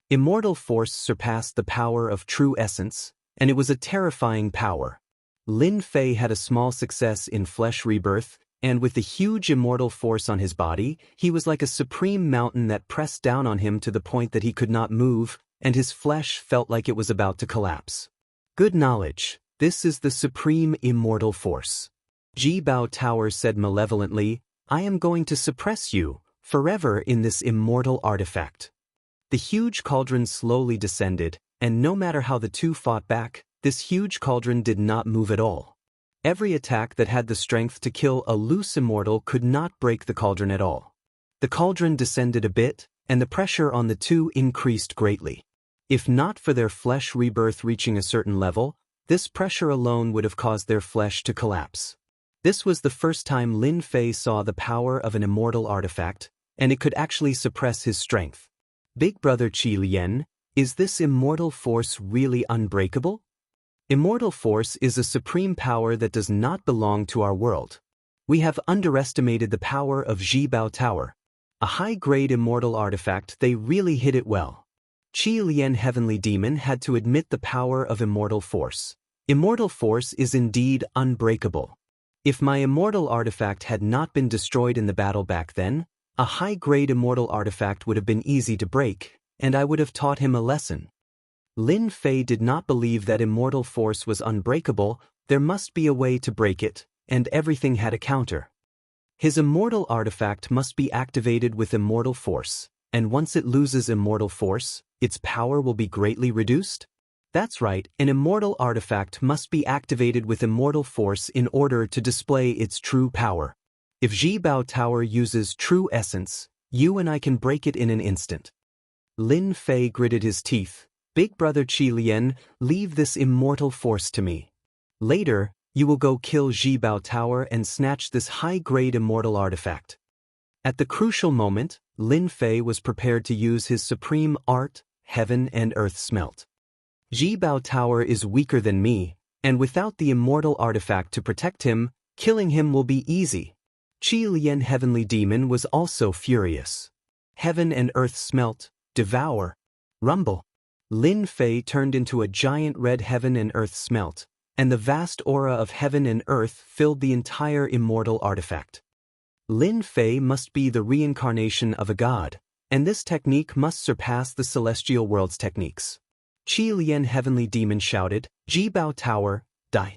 Immortal force surpassed the power of true essence, and it was a terrifying power. Lin Fei had a small success in flesh rebirth, and with the huge immortal force on his body, he was like a supreme mountain that pressed down on him to the point that he could not move, and his flesh felt like it was about to collapse. Good knowledge. This is the supreme immortal force. Ji Bao Tower said malevolently, I am going to suppress you. forever in this immortal artifact. The huge cauldron slowly descended, and no matter how the two fought back, this huge cauldron did not move at all. Every attack that had the strength to kill a loose immortal could not break the cauldron at all. The cauldron descended a bit, and the pressure on the two increased greatly. If not for their flesh rebirth reaching a certain level, this pressure alone would have caused their flesh to collapse. This was the first time Lin Fei saw the power of an immortal artifact, and it could actually suppress his strength. Big brother Qi Lian, is this immortal force really unbreakable? Immortal force is a supreme power that does not belong to our world. We have underestimated the power of Jibao Tower. A high-grade immortal artifact, they really hit it well. Qi Lian Heavenly Demon had to admit the power of immortal force. Immortal force is indeed unbreakable. If my immortal artifact had not been destroyed in the battle back then, a high-grade immortal artifact would have been easy to break, and I would have taught him a lesson. Lin Fei did not believe that immortal force was unbreakable. There must be a way to break it, and everything had a counter. His immortal artifact must be activated with immortal force, and once it loses immortal force, its power will be greatly reduced? That's right, an immortal artifact must be activated with immortal force in order to display its true power. If Jibao Tower uses true essence, you and I can break it in an instant. Lin Fei gritted his teeth. Big brother Qi Lian, leave this immortal force to me. Later, you will go kill Jibao Tower and snatch this high-grade immortal artifact. At the crucial moment, Lin Fei was prepared to use his supreme art, heaven and earth smelt. Jibao Tower is weaker than me, and without the immortal artifact to protect him, killing him will be easy. Qi Lian Heavenly Demon was also furious. Heaven and earth smelt, devour, rumble. Lin Fei turned into a giant red heaven and earth smelt, and the vast aura of heaven and earth filled the entire immortal artifact. Lin Fei must be the reincarnation of a god, and this technique must surpass the celestial world's techniques. Qi Lian Heavenly Demon shouted, Jibao Tower, die.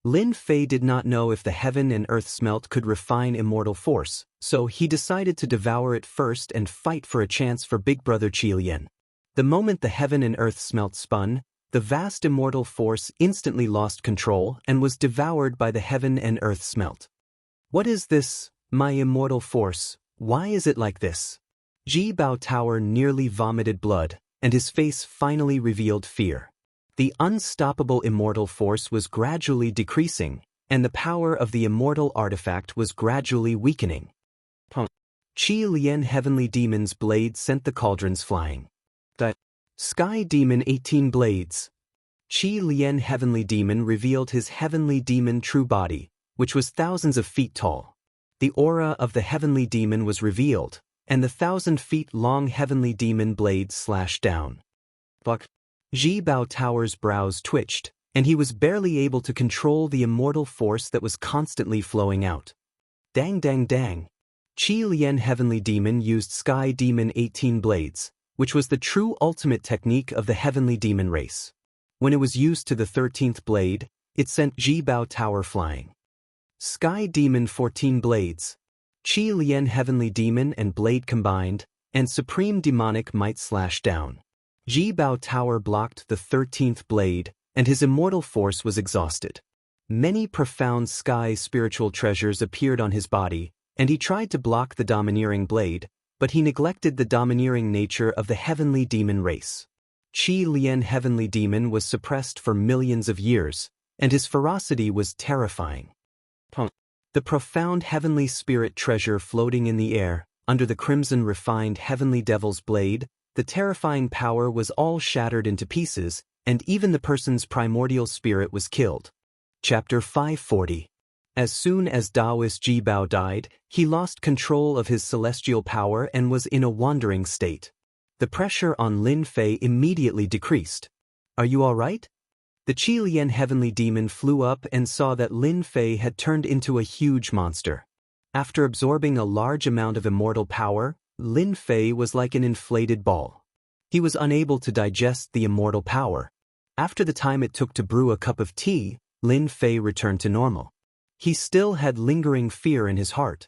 Lin Fei did not know if the heaven and earth smelt could refine immortal force, so he decided to devour it first and fight for a chance for big brother Qi Lian. The moment the heaven and earth smelt spun, the vast immortal force instantly lost control and was devoured by the heaven and earth smelt. What is this, my immortal force? Why is it like this? Jibao Tower nearly vomited blood, and his face finally revealed fear. The unstoppable immortal force was gradually decreasing, and the power of the immortal artifact was gradually weakening. Qi Lian Heavenly Demon's blade sent the cauldrons flying. The Sky Demon 18 Blades. Qi Lian Heavenly Demon revealed his Heavenly Demon true body, which was thousands of feet tall. The aura of the Heavenly Demon was revealed, and the 1,000-feet-long Heavenly Demon blade slashed down. Jibao Tower's brows twitched, and he was barely able to control the immortal force that was constantly flowing out. Dang dang dang. Qi Lian Heavenly Demon used Sky Demon 18 Blades, which was the true ultimate technique of the Heavenly Demon race. When it was used to the 13th blade, it sent Jibao Tower flying. Sky Demon 14 Blades. Qi Lian Heavenly Demon and blade combined, and Supreme Demonic Might slash down. Jibao Tower blocked the 13th blade, and his immortal force was exhausted. Many profound sky spiritual treasures appeared on his body, and he tried to block the domineering blade, but he neglected the domineering nature of the Heavenly Demon race. Qi Lian Heavenly Demon was suppressed for millions of years, and his ferocity was terrifying. The profound heavenly spirit treasure floating in the air, under the crimson refined heavenly devil's blade, the terrifying power was all shattered into pieces, and even the person's primordial spirit was killed. Chapter 540. As soon as Taoist Jibao died, he lost control of his celestial power and was in a wandering state. The pressure on Lin Fei immediately decreased. Are you all right? The Qi Lian Heavenly Demon flew up and saw that Lin Fei had turned into a huge monster. After absorbing a large amount of immortal power, Lin Fei was like an inflated ball. He was unable to digest the immortal power. After the time it took to brew a cup of tea, Lin Fei returned to normal. He still had lingering fear in his heart.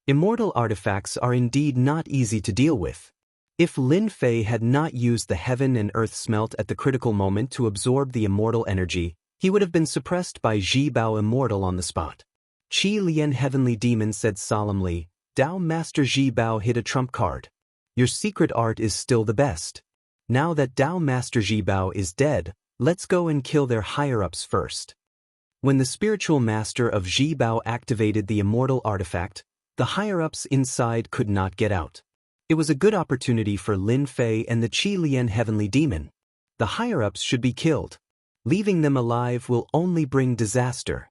Immortal artifacts are indeed not easy to deal with. If Lin Fei had not used the heaven and earth smelt at the critical moment to absorb the immortal energy, he would have been suppressed by Ji Bao immortal on the spot. Qi Lian Heavenly Demon said solemnly, Dao Master Ji Bao hit a trump card. Your secret art is still the best. Now that Dao Master Ji Bao is dead, let's go and kill their higher-ups first. When the spiritual master of Ji Bao activated the immortal artifact, the higher-ups inside could not get out. It was a good opportunity for Lin Fei and the Qi Lian Heavenly Demon. The higher-ups should be killed. Leaving them alive will only bring disaster.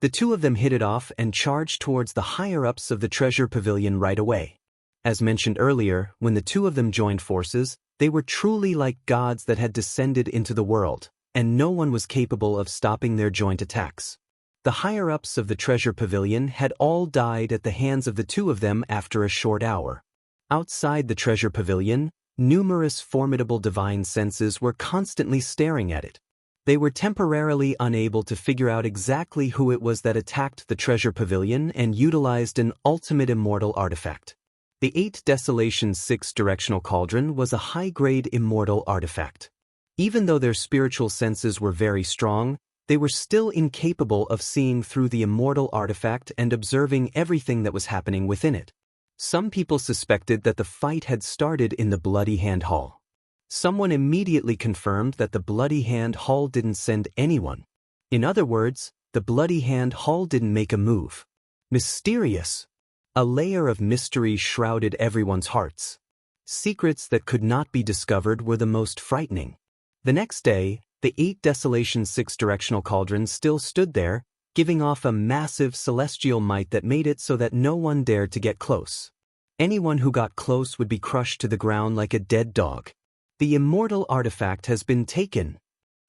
The two of them hit it off and charged towards the higher-ups of the treasure pavilion right away. As mentioned earlier, when the two of them joined forces, they were truly like gods that had descended into the world, and no one was capable of stopping their joint attacks. The higher-ups of the treasure pavilion had all died at the hands of the two of them after a short hour. Outside the treasure pavilion, numerous formidable divine senses were constantly staring at it. They were temporarily unable to figure out exactly who it was that attacked the treasure pavilion and utilized an ultimate immortal artifact. The 8 Desolation 6 Directional Cauldron was a high-grade immortal artifact. Even though their spiritual senses were very strong, they were still incapable of seeing through the immortal artifact and observing everything that was happening within it. Some people suspected that the fight had started in the Bloody Hand Hall. Someone immediately confirmed that the Bloody Hand Hall didn't send anyone. In other words, the Bloody Hand Hall didn't make a move. Mysterious. A layer of mystery shrouded everyone's hearts. Secrets that could not be discovered were the most frightening. The next day, the 8 Desolation 6 Directional Cauldrons still stood there, giving off a massive celestial might that made it so that no one dared to get close. Anyone who got close would be crushed to the ground like a dead dog. The immortal artifact has been taken.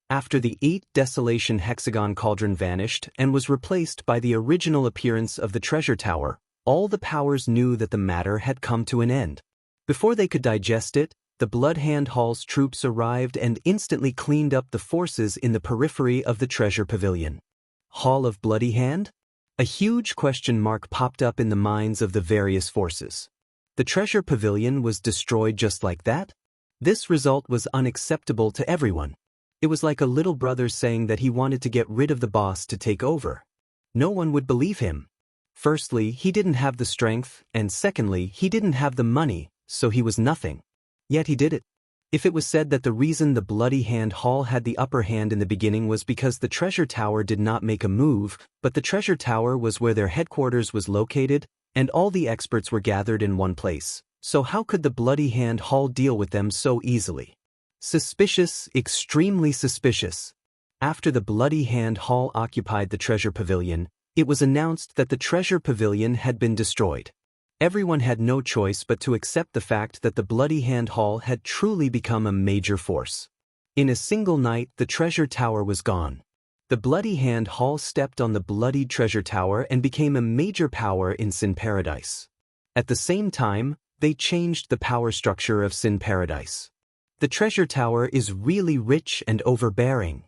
After the 8 Desolation Hexagon Cauldron vanished and was replaced by the original appearance of the treasure tower, all the powers knew that the matter had come to an end. Before they could digest it, the Blood Hand Hall's troops arrived and instantly cleaned up the forces in the periphery of the treasure pavilion. Hall of Bloody Hand? A huge question mark popped up in the minds of the various forces. The treasure pavilion was destroyed just like that? This result was unacceptable to everyone. It was like a little brother saying that he wanted to get rid of the boss to take over. No one would believe him. Firstly, he didn't have the strength, and secondly, he didn't have the money, so he was nothing. Yet he did it. If it was said that the reason the Bloody Hand Hall had the upper hand in the beginning was because the treasure tower did not make a move, but the treasure tower was where their headquarters was located, and all the experts were gathered in one place, so how could the Bloody Hand Hall deal with them so easily? Suspicious, extremely suspicious. After the Bloody Hand Hall occupied the treasure pavilion, it was announced that the treasure pavilion had been destroyed. Everyone had no choice but to accept the fact that the Bloody Hand Hall had truly become a major force. In a single night, the treasure tower was gone. The Bloody Hand Hall stepped on the bloodied treasure tower and became a major power in Sin Paradise. At the same time, they changed the power structure of Sin Paradise. The treasure tower is really rich and overbearing.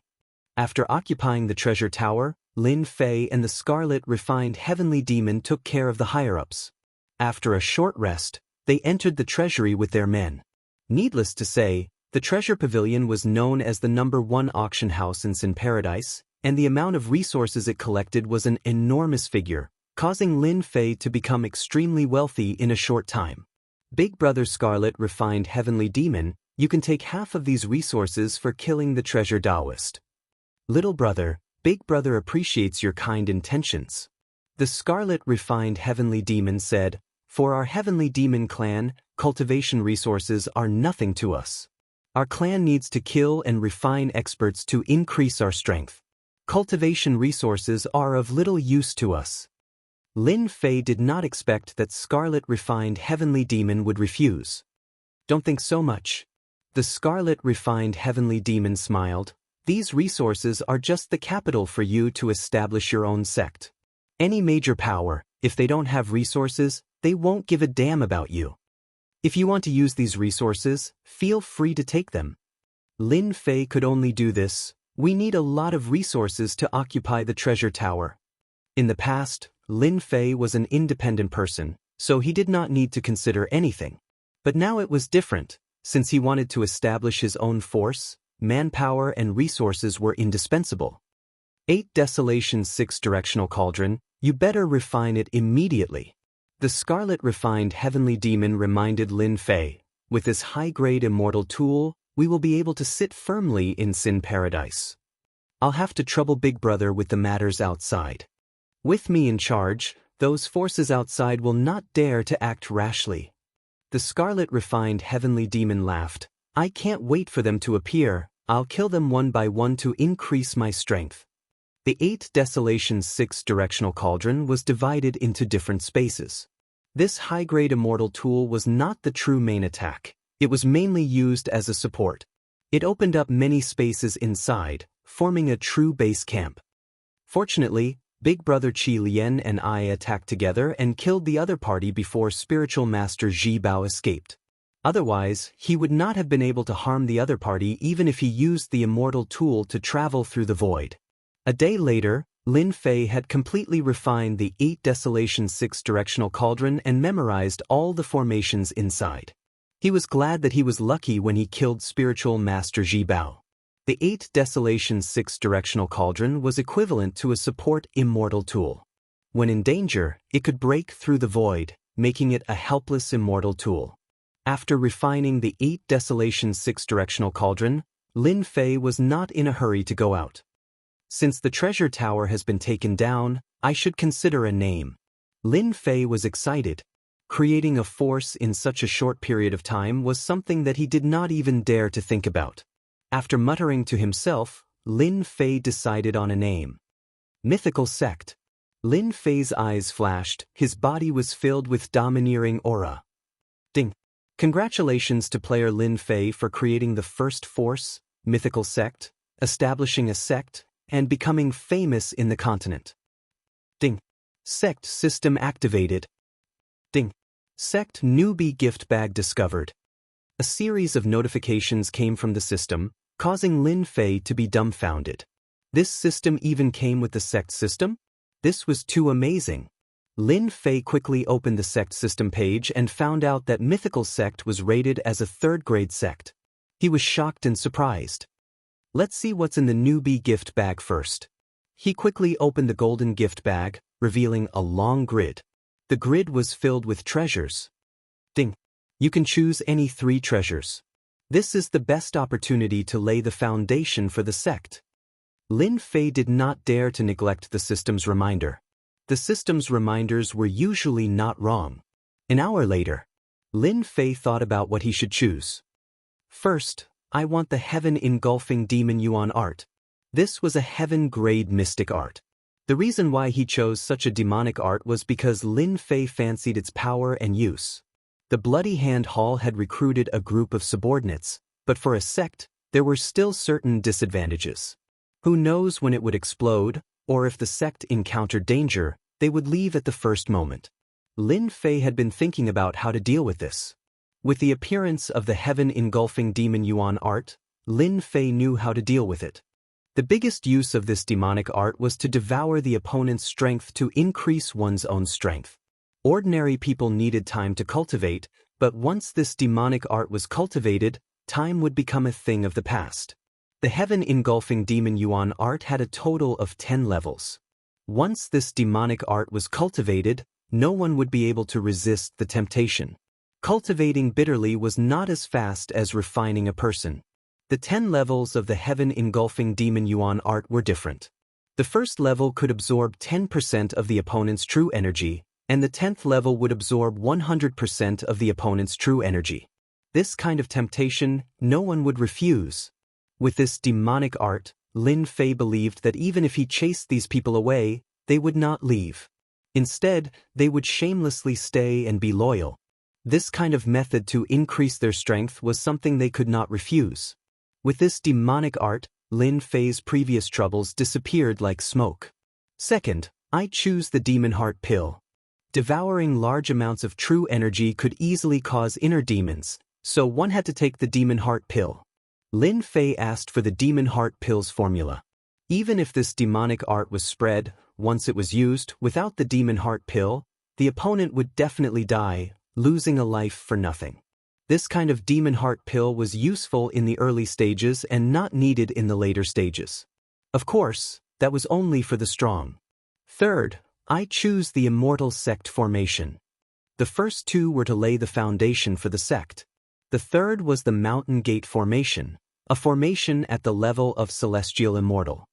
After occupying the treasure tower, Lin Fei and the Scarlet Refined Heavenly Demon took care of the higher-ups. After a short rest, they entered the treasury with their men. Needless to say, the treasure pavilion was known as the #1 auction house in Sin Paradise, and the amount of resources it collected was an enormous figure, causing Lin Fei to become extremely wealthy in a short time. Big Brother Scarlet Refined Heavenly Demon, you can take half of these resources for killing the treasure Taoist. Little brother, Big Brother appreciates your kind intentions. The Scarlet Refined Heavenly Demon said, For our Heavenly Demon clan, cultivation resources are nothing to us. Our clan needs to kill and refine experts to increase our strength. Cultivation resources are of little use to us. Lin Fei did not expect that Scarlet Refined Heavenly Demon would refuse. Don't think so much. The Scarlet Refined Heavenly Demon smiled. These resources are just the capital for you to establish your own sect. Any major power, if they don't have resources, they won't give a damn about you. If you want to use these resources, feel free to take them. Lin Fei could only do this. We need a lot of resources to occupy the treasure tower. In the past, Lin Fei was an independent person, so he did not need to consider anything. But now it was different. Since he wanted to establish his own force, manpower and resources were indispensable. 8 Desolation 6 Directional Cauldron, you better refine it immediately. The Scarlet Refined Heavenly Demon reminded Lin Fei, with this high-grade immortal tool, we will be able to sit firmly in Sin Paradise. I'll have to trouble Big Brother with the matters outside. With me in charge, those forces outside will not dare to act rashly. The Scarlet Refined Heavenly Demon laughed. I can't wait for them to appear. I'll kill them one by one to increase my strength. The 8 Desolation 6 Directional Cauldron was divided into different spaces. This high-grade immortal tool was not the true main attack. It was mainly used as a support. It opened up many spaces inside, forming a true base camp. Fortunately, Big Brother Qi Lian and I attacked together and killed the other party before Spiritual Master Ji Bao escaped. Otherwise, he would not have been able to harm the other party even if he used the immortal tool to travel through the void. A day later, Lin Fei had completely refined the 8 Desolation 6 Directional Cauldron and memorized all the formations inside. He was glad that he was lucky when he killed Spiritual Master Ji Bao. The 8 Desolation 6 Directional Cauldron was equivalent to a support immortal tool. When in danger, it could break through the void, making it a helpless immortal tool. After refining the 8 Desolation 6 Directional Cauldron, Lin Fei was not in a hurry to go out. Since the treasure tower has been taken down, I should consider a name. Lin Fei was excited. Creating a force in such a short period of time was something that he did not even dare to think about. After muttering to himself, Lin Fei decided on a name. Mythical Sect. Lin Fei's eyes flashed, his body was filled with domineering aura. Ding! Congratulations to player Lin Fei for creating the first force, Mythical Sect, establishing a sect, and becoming famous in the continent. Ding! Sect system activated. Ding! Sect newbie gift bag discovered. A series of notifications came from the system, causing Lin Fei to be dumbfounded. This system even came with the sect system? This was too amazing. Lin Fei quickly opened the sect system page and found out that Mythical Sect was rated as a 3rd-grade sect. He was shocked and surprised. Let's see what's in the newbie gift bag first. He quickly opened the golden gift bag, revealing a long grid. The grid was filled with treasures. Ding! You can choose any 3 treasures. This is the best opportunity to lay the foundation for the sect. Lin Fei did not dare to neglect the system's reminder. The system's reminders were usually not wrong. An hour later, Lin Fei thought about what he should choose. First, I want the Heaven Engulfing Demon Yuan art. This was a heaven-grade mystic art. The reason why he chose such a demonic art was because Lin Fei fancied its power and use. The Bloody Hand Hall had recruited a group of subordinates, but for a sect, there were still certain disadvantages. Who knows when it would explode, or if the sect encountered danger, they would leave at the first moment. Lin Fei had been thinking about how to deal with this. With the appearance of the Heaven Engulfing Demon Yuan art, Lin Fei knew how to deal with it. The biggest use of this demonic art was to devour the opponent's strength to increase one's own strength. Ordinary people needed time to cultivate, but once this demonic art was cultivated, time would become a thing of the past. The Heaven Engulfing Demon Yuan art had a total of 10 levels. Once this demonic art was cultivated, no one would be able to resist the temptation. Cultivating bitterly was not as fast as refining a person. The 10 levels of the Heaven Engulfing Demon Yuan art were different. The first level could absorb 10% of the opponent's true energy, and the 10th level would absorb 100% of the opponent's true energy. This kind of temptation, no one would refuse. With this demonic art, Lin Fei believed that even if he chased these people away, they would not leave. Instead, they would shamelessly stay and be loyal. This kind of method to increase their strength was something they could not refuse. With this demonic art, Lin Fei's previous troubles disappeared like smoke. Second, I choose the Demon Heart Pill. Devouring large amounts of true energy could easily cause inner demons, so one had to take the Demon Heart Pill. Lin Fei asked for the Demon Heart Pill's formula. Even if this demonic art was spread, once it was used, without the Demon Heart Pill, the opponent would definitely die, losing a life for nothing. This kind of demon heart pill was useful in the early stages and not needed in the later stages. Of course, that was only for the strong. Third, I choose the immortal sect formation. The first two were to lay the foundation for the sect. The third was the Mountain Gate formation, a formation at the level of celestial immortal.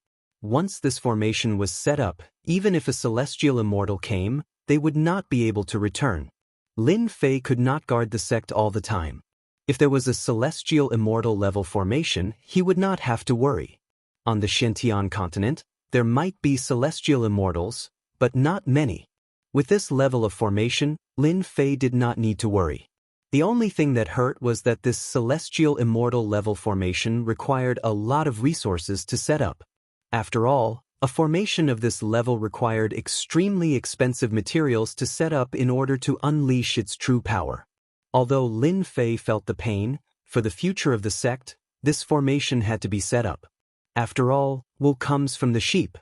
Once this formation was set up, even if a celestial immortal came, they would not be able to return. Lin Fei could not guard the sect all the time. If there was a celestial immortal level formation, he would not have to worry. On the Shentian continent, there might be celestial immortals, but not many. With this level of formation, Lin Fei did not need to worry. The only thing that hurt was that this celestial immortal level formation required a lot of resources to set up. After all, a formation of this level required extremely expensive materials to set up in order to unleash its true power. Although Lin Fei felt the pain, for the future of the sect, this formation had to be set up. After all, wool comes from the sheep.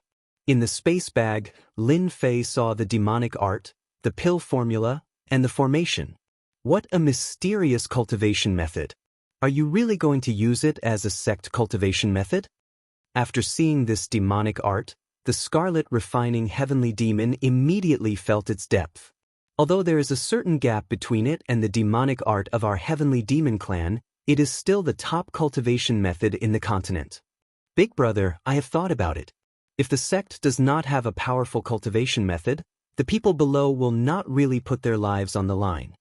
In the space bag, Lin Fei saw the demonic art, the pill formula, and the formation. What a mysterious cultivation method. Are you really going to use it as a sect cultivation method? After seeing this demonic art, the scarlet refining heavenly demon immediately felt its depth. Although there is a certain gap between it and the demonic art of our heavenly demon clan, it is still the top cultivation method in the continent. Big brother, I have thought about it. If the sect does not have a powerful cultivation method, the people below will not really put their lives on the line.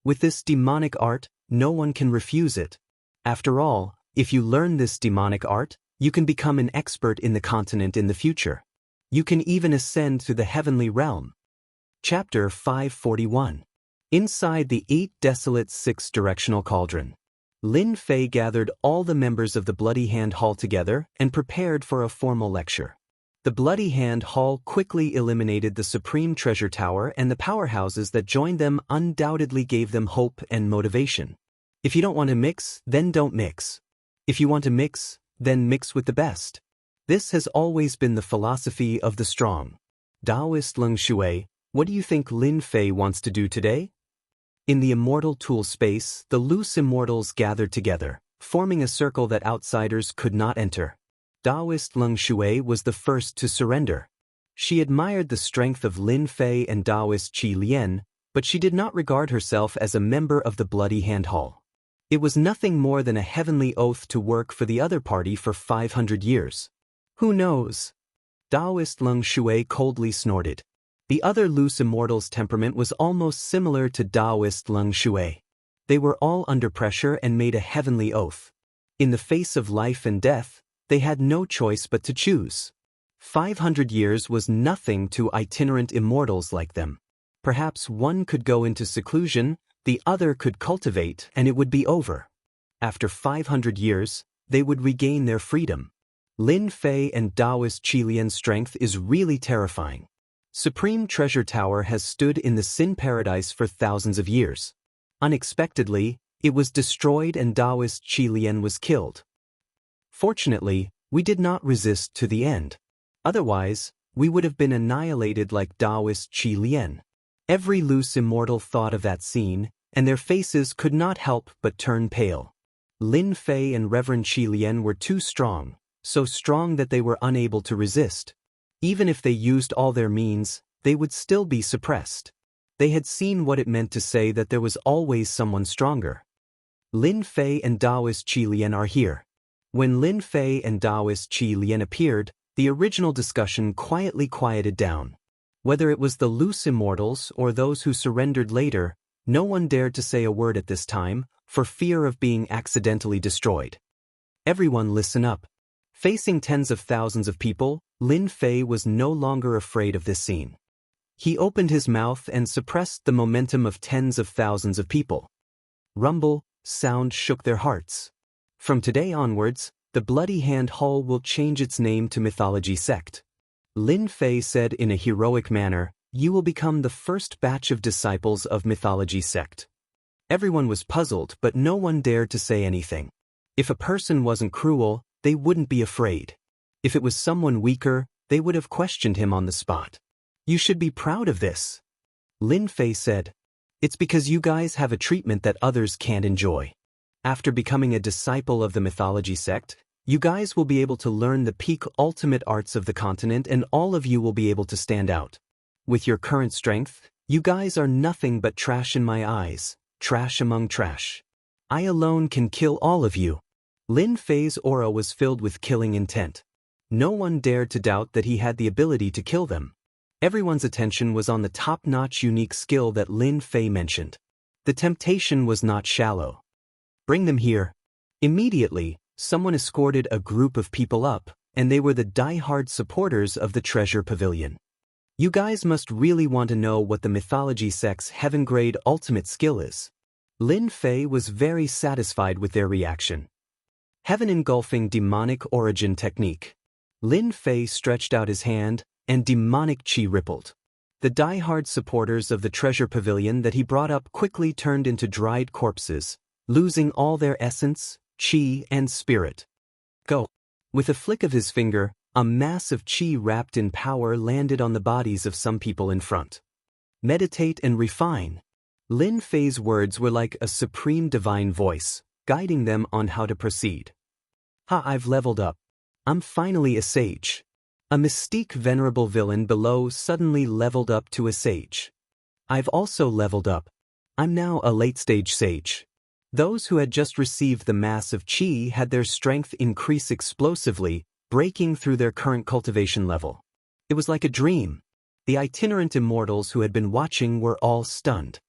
With this demonic art, no one can refuse it. After all, if you learn this demonic art, you can become an expert in the continent in the future. You can even ascend to the heavenly realm. Chapter 541. Inside the 8 desolate 6-directional cauldron. Lin Fei gathered all the members of the Bloody Hand Hall together and prepared for a formal lecture. The Bloody Hand Hall quickly eliminated the Supreme Treasure Tower, and the powerhouses that joined them undoubtedly gave them hope and motivation. If you don't want to mix, then don't mix. If you want to mix, then mix with the best. This has always been the philosophy of the strong. Taoist Leng Shui, what do you think Lin Fei wants to do today? In the immortal tool space, the loose immortals gathered together, forming a circle that outsiders could not enter. Taoist Leng Shui was the first to surrender. She admired the strength of Lin Fei and Taoist Qi Lian, but she did not regard herself as a member of the Bloody Hand Hall. It was nothing more than a heavenly oath to work for the other party for 500 years. Who knows? Taoist Leng Shui coldly snorted. The other loose immortals' temperament was almost similar to Taoist Leng Shui. They were all under pressure and made a heavenly oath. In the face of life and death, they had no choice but to choose. 500 years was nothing to itinerant immortals like them. Perhaps one could go into seclusion, the other could cultivate, and it would be over. After 500 years, they would regain their freedom. Lin Fei and Taoist Qi Lian's strength is really terrifying. Supreme Treasure Tower has stood in the Sin Paradise for thousands of years. Unexpectedly, it was destroyed and Taoist Qi Lian was killed. Fortunately, we did not resist to the end. Otherwise, we would have been annihilated like Taoist Qi Lian. Every loose immortal thought of that scene, and their faces could not help but turn pale. Lin Fei and Reverend Qi Lian were too strong, so strong that they were unable to resist. Even if they used all their means, they would still be suppressed. They had seen what it meant to say that there was always someone stronger. Lin Fei and Taoist Qi Lian are here. When Lin Fei and Taoist Qi Lian appeared, the original discussion quietly quieted down. Whether it was the loose immortals or those who surrendered later, no one dared to say a word at this time, for fear of being accidentally destroyed. Everyone listen up. Facing tens of thousands of people, Lin Fei was no longer afraid of this scene. He opened his mouth and suppressed the momentum of tens of thousands of people. Rumble, sound shook their hearts. From today onwards, the Bloody Hand Hall will change its name to Mythology Sect. Lin Fei said in a heroic manner, "You will become the first batch of disciples of Mythology Sect." Everyone was puzzled, but no one dared to say anything. If a person wasn't cruel, they wouldn't be afraid. If it was someone weaker, they would have questioned him on the spot. You should be proud of this. Lin Fei said. It's because you guys have a treatment that others can't enjoy. After becoming a disciple of the mythology sect, you guys will be able to learn the peak ultimate arts of the continent and all of you will be able to stand out. With your current strength, you guys are nothing but trash in my eyes, trash among trash. I alone can kill all of you. Lin Fei's aura was filled with killing intent. No one dared to doubt that he had the ability to kill them. Everyone's attention was on the top-notch unique skill that Lin Fei mentioned. The temptation was not shallow. Bring them here. Immediately, someone escorted a group of people up, and they were the die-hard supporters of the treasure pavilion. You guys must really want to know what the mythology sect's heaven-grade ultimate skill is. Lin Fei was very satisfied with their reaction. Heaven engulfing demonic origin technique. Lin Fei stretched out his hand, and demonic chi rippled. The die-hard supporters of the treasure pavilion that he brought up quickly turned into dried corpses, losing all their essence, chi, and spirit. Go. With a flick of his finger, a mass of chi wrapped in power landed on the bodies of some people in front. Meditate and refine. Lin Fei's words were like a supreme divine voice, guiding them on how to proceed. I've leveled up. I'm finally a sage. A mystique venerable villain below suddenly leveled up to a sage. I've also leveled up. I'm now a late-stage sage. Those who had just received the mass of chi had their strength increase explosively, breaking through their current cultivation level. It was like a dream. The itinerant immortals who had been watching were all stunned.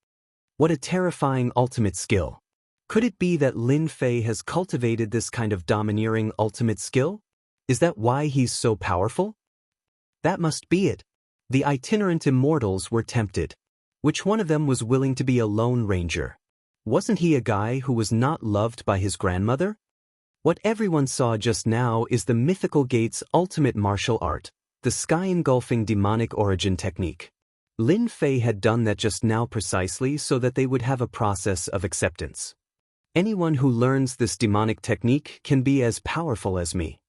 What a terrifying ultimate skill. Could it be that Lin Fei has cultivated this kind of domineering ultimate skill? Is that why he's so powerful? That must be it. The itinerant immortals were tempted. Which one of them was willing to be a lone ranger? Wasn't he a guy who was not loved by his grandmother? What everyone saw just now is the mythical gate's ultimate martial art, the sky-engulfing demonic origin technique. Lin Fei had done that just now precisely so that they would have a process of acceptance. Anyone who learns this demonic technique can be as powerful as me.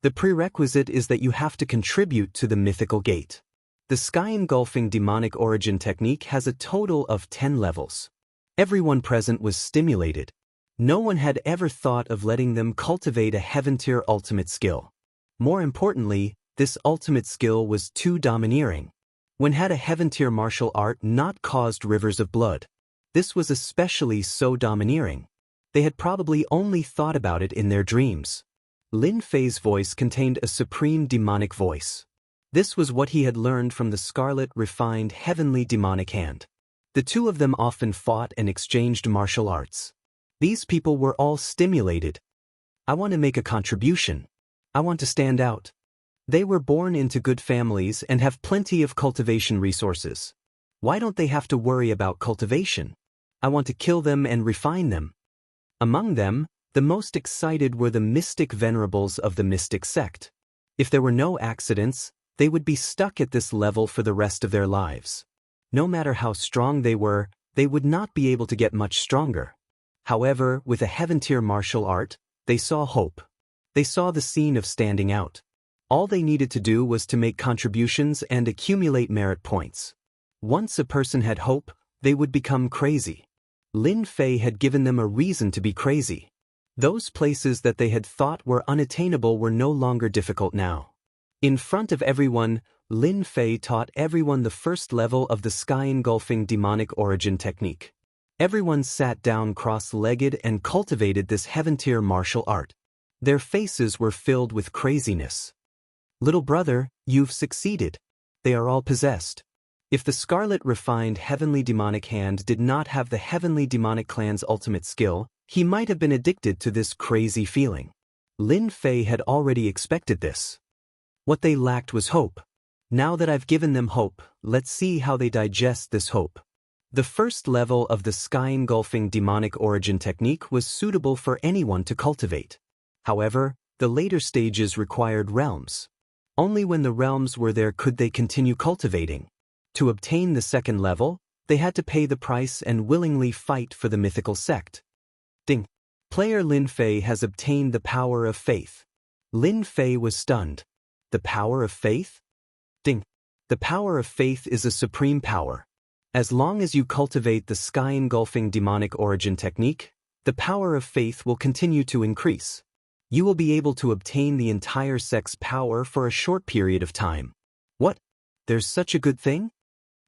The prerequisite is that you have to contribute to the mythical gate. The sky-engulfing demonic origin technique has a total of 10 levels. Everyone present was stimulated. No one had ever thought of letting them cultivate a heaven-tier ultimate skill. More importantly, this ultimate skill was too domineering. When had a heaven-tier martial art not caused rivers of blood? This was especially so domineering. They had probably only thought about it in their dreams. Lin Fei's voice contained a supreme demonic voice. This was what he had learned from the scarlet refined heavenly demonic hand. The two of them often fought and exchanged martial arts. These people were all stimulated. I want to make a contribution. I want to stand out. They were born into good families and have plenty of cultivation resources. Why don't they have to worry about cultivation? I want to kill them and refine them. Among them, the most excited were the mystic venerables of the mystic sect. If there were no accidents, they would be stuck at this level for the rest of their lives. No matter how strong they were, they would not be able to get much stronger. However, with a heaven-tier martial art, they saw hope. They saw the scene of standing out. All they needed to do was to make contributions and accumulate merit points. Once a person had hope, they would become crazy. Lin Fei had given them a reason to be crazy. Those places that they had thought were unattainable were no longer difficult now. In front of everyone, Lin Fei taught everyone the first level of the sky-engulfing demonic origin technique. Everyone sat down cross-legged and cultivated this heaven-tier martial art. Their faces were filled with craziness. Little brother, you've succeeded. They are all possessed. If the scarlet refined heavenly demonic hand did not have the heavenly demonic clan's ultimate skill, he might have been addicted to this crazy feeling. Lin Fei had already expected this. What they lacked was hope. Now that I've given them hope, let's see how they digest this hope. The first level of the sky-engulfing demonic origin technique was suitable for anyone to cultivate. However, the later stages required realms. Only when the realms were there could they continue cultivating. To obtain the second level, they had to pay the price and willingly fight for the mythical sect. Ding. Player Lin Fei has obtained the power of faith. Lin Fei was stunned. The power of faith? Ding. The power of faith is a supreme power. As long as you cultivate the sky-engulfing demonic origin technique, the power of faith will continue to increase. You will be able to obtain the entire sect's power for a short period of time. What? There's such a good thing?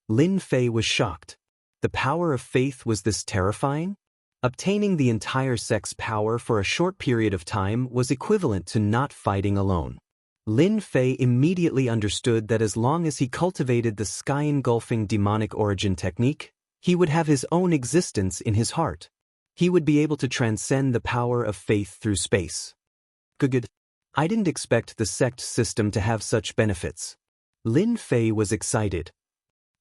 Lin Fei was shocked. The power of faith was this terrifying? Obtaining the entire sect's power for a short period of time was equivalent to not fighting alone. Lin Fei immediately understood that as long as he cultivated the sky-engulfing demonic origin technique, he would have his own existence in his heart. He would be able to transcend the power of faith through space. Good. I didn't expect the sect system to have such benefits. Lin Fei was excited.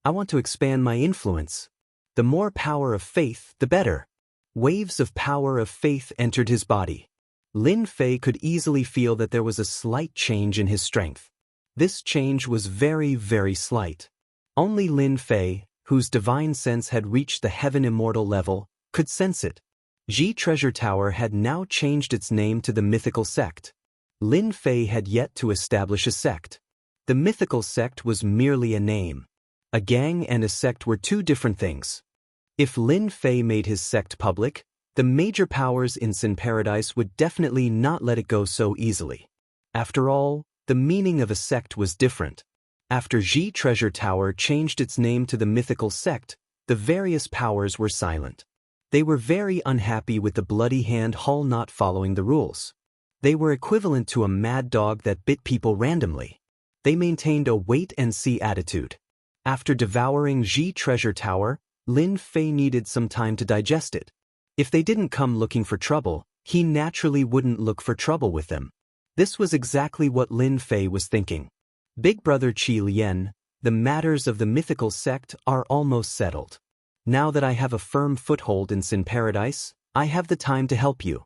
I want to expand my influence. The more power of faith, the better. Waves of power of faith entered his body. Lin Fei could easily feel that there was a slight change in his strength. This change was very, very slight. Only Lin Fei, whose divine sense had reached the heaven immortal level, could sense it. Ji Treasure Tower had now changed its name to the Mythical Sect. Lin Fei had yet to establish a sect. The Mythical Sect was merely a name. A gang and a sect were two different things. If Lin Fei made his sect public, the major powers in Sin Paradise would definitely not let it go so easily. After all, the meaning of a sect was different. After Ji Treasure Tower changed its name to the Mythical Sect, the various powers were silent. They were very unhappy with the Bloody Hand Hall not following the rules. They were equivalent to a mad dog that bit people randomly. They maintained a wait-and-see attitude. After devouring Ji Treasure Tower, Lin Fei needed some time to digest it. If they didn't come looking for trouble, he naturally wouldn't look for trouble with them. This was exactly what Lin Fei was thinking. Big Brother Qi Lian, the matters of the Mythical Sect are almost settled. Now that I have a firm foothold in Sin Paradise, I have the time to help you.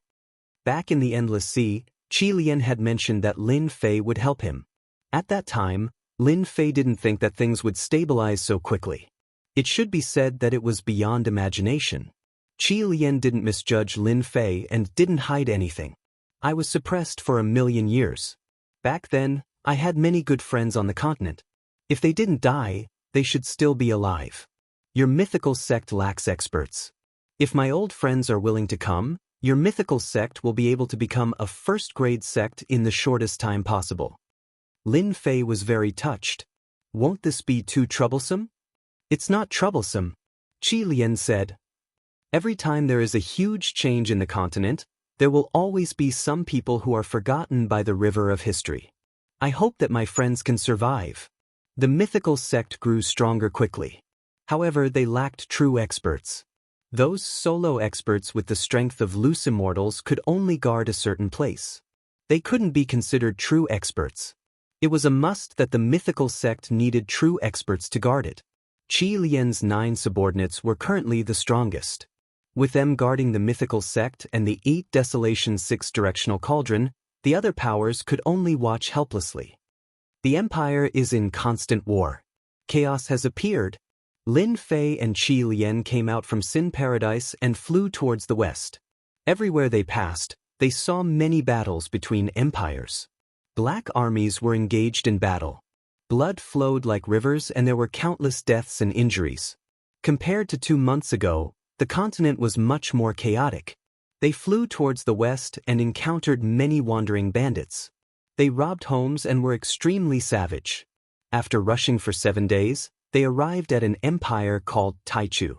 Back in the Endless Sea, Qi Lian had mentioned that Lin Fei would help him. At that time, Lin Fei didn't think that things would stabilize so quickly. It should be said that it was beyond imagination. Qi Lian didn't misjudge Lin Fei and didn't hide anything. I was suppressed for 1,000,000 years. Back then, I had many good friends on the continent. If they didn't die, they should still be alive. Your mythical sect lacks experts. If my old friends are willing to come, your mythical sect will be able to become a first-grade sect in the shortest time possible. Lin Fei was very touched. Won't this be too troublesome? It's not troublesome, Qi Lian said. Every time there is a huge change in the continent, there will always be some people who are forgotten by the river of history. I hope that my friends can survive. The mythical sect grew stronger quickly. However, they lacked true experts. Those solo experts with the strength of loose immortals could only guard a certain place. They couldn't be considered true experts. It was a must that the mythical sect needed true experts to guard it. Qi Lian's 9 subordinates were currently the strongest. With them guarding the mythical sect and the 8 Desolation 6 directional cauldron, the other powers could only watch helplessly. The Empire is in constant war. Chaos has appeared. Lin Fei and Qi Lian came out from Sin Paradise and flew towards the west. Everywhere they passed, they saw many battles between empires. Black armies were engaged in battle. Blood flowed like rivers and there were countless deaths and injuries. Compared to 2 months ago, the continent was much more chaotic. They flew towards the west and encountered many wandering bandits. They robbed homes and were extremely savage. After rushing for 7 days, they arrived at an empire called Taichu.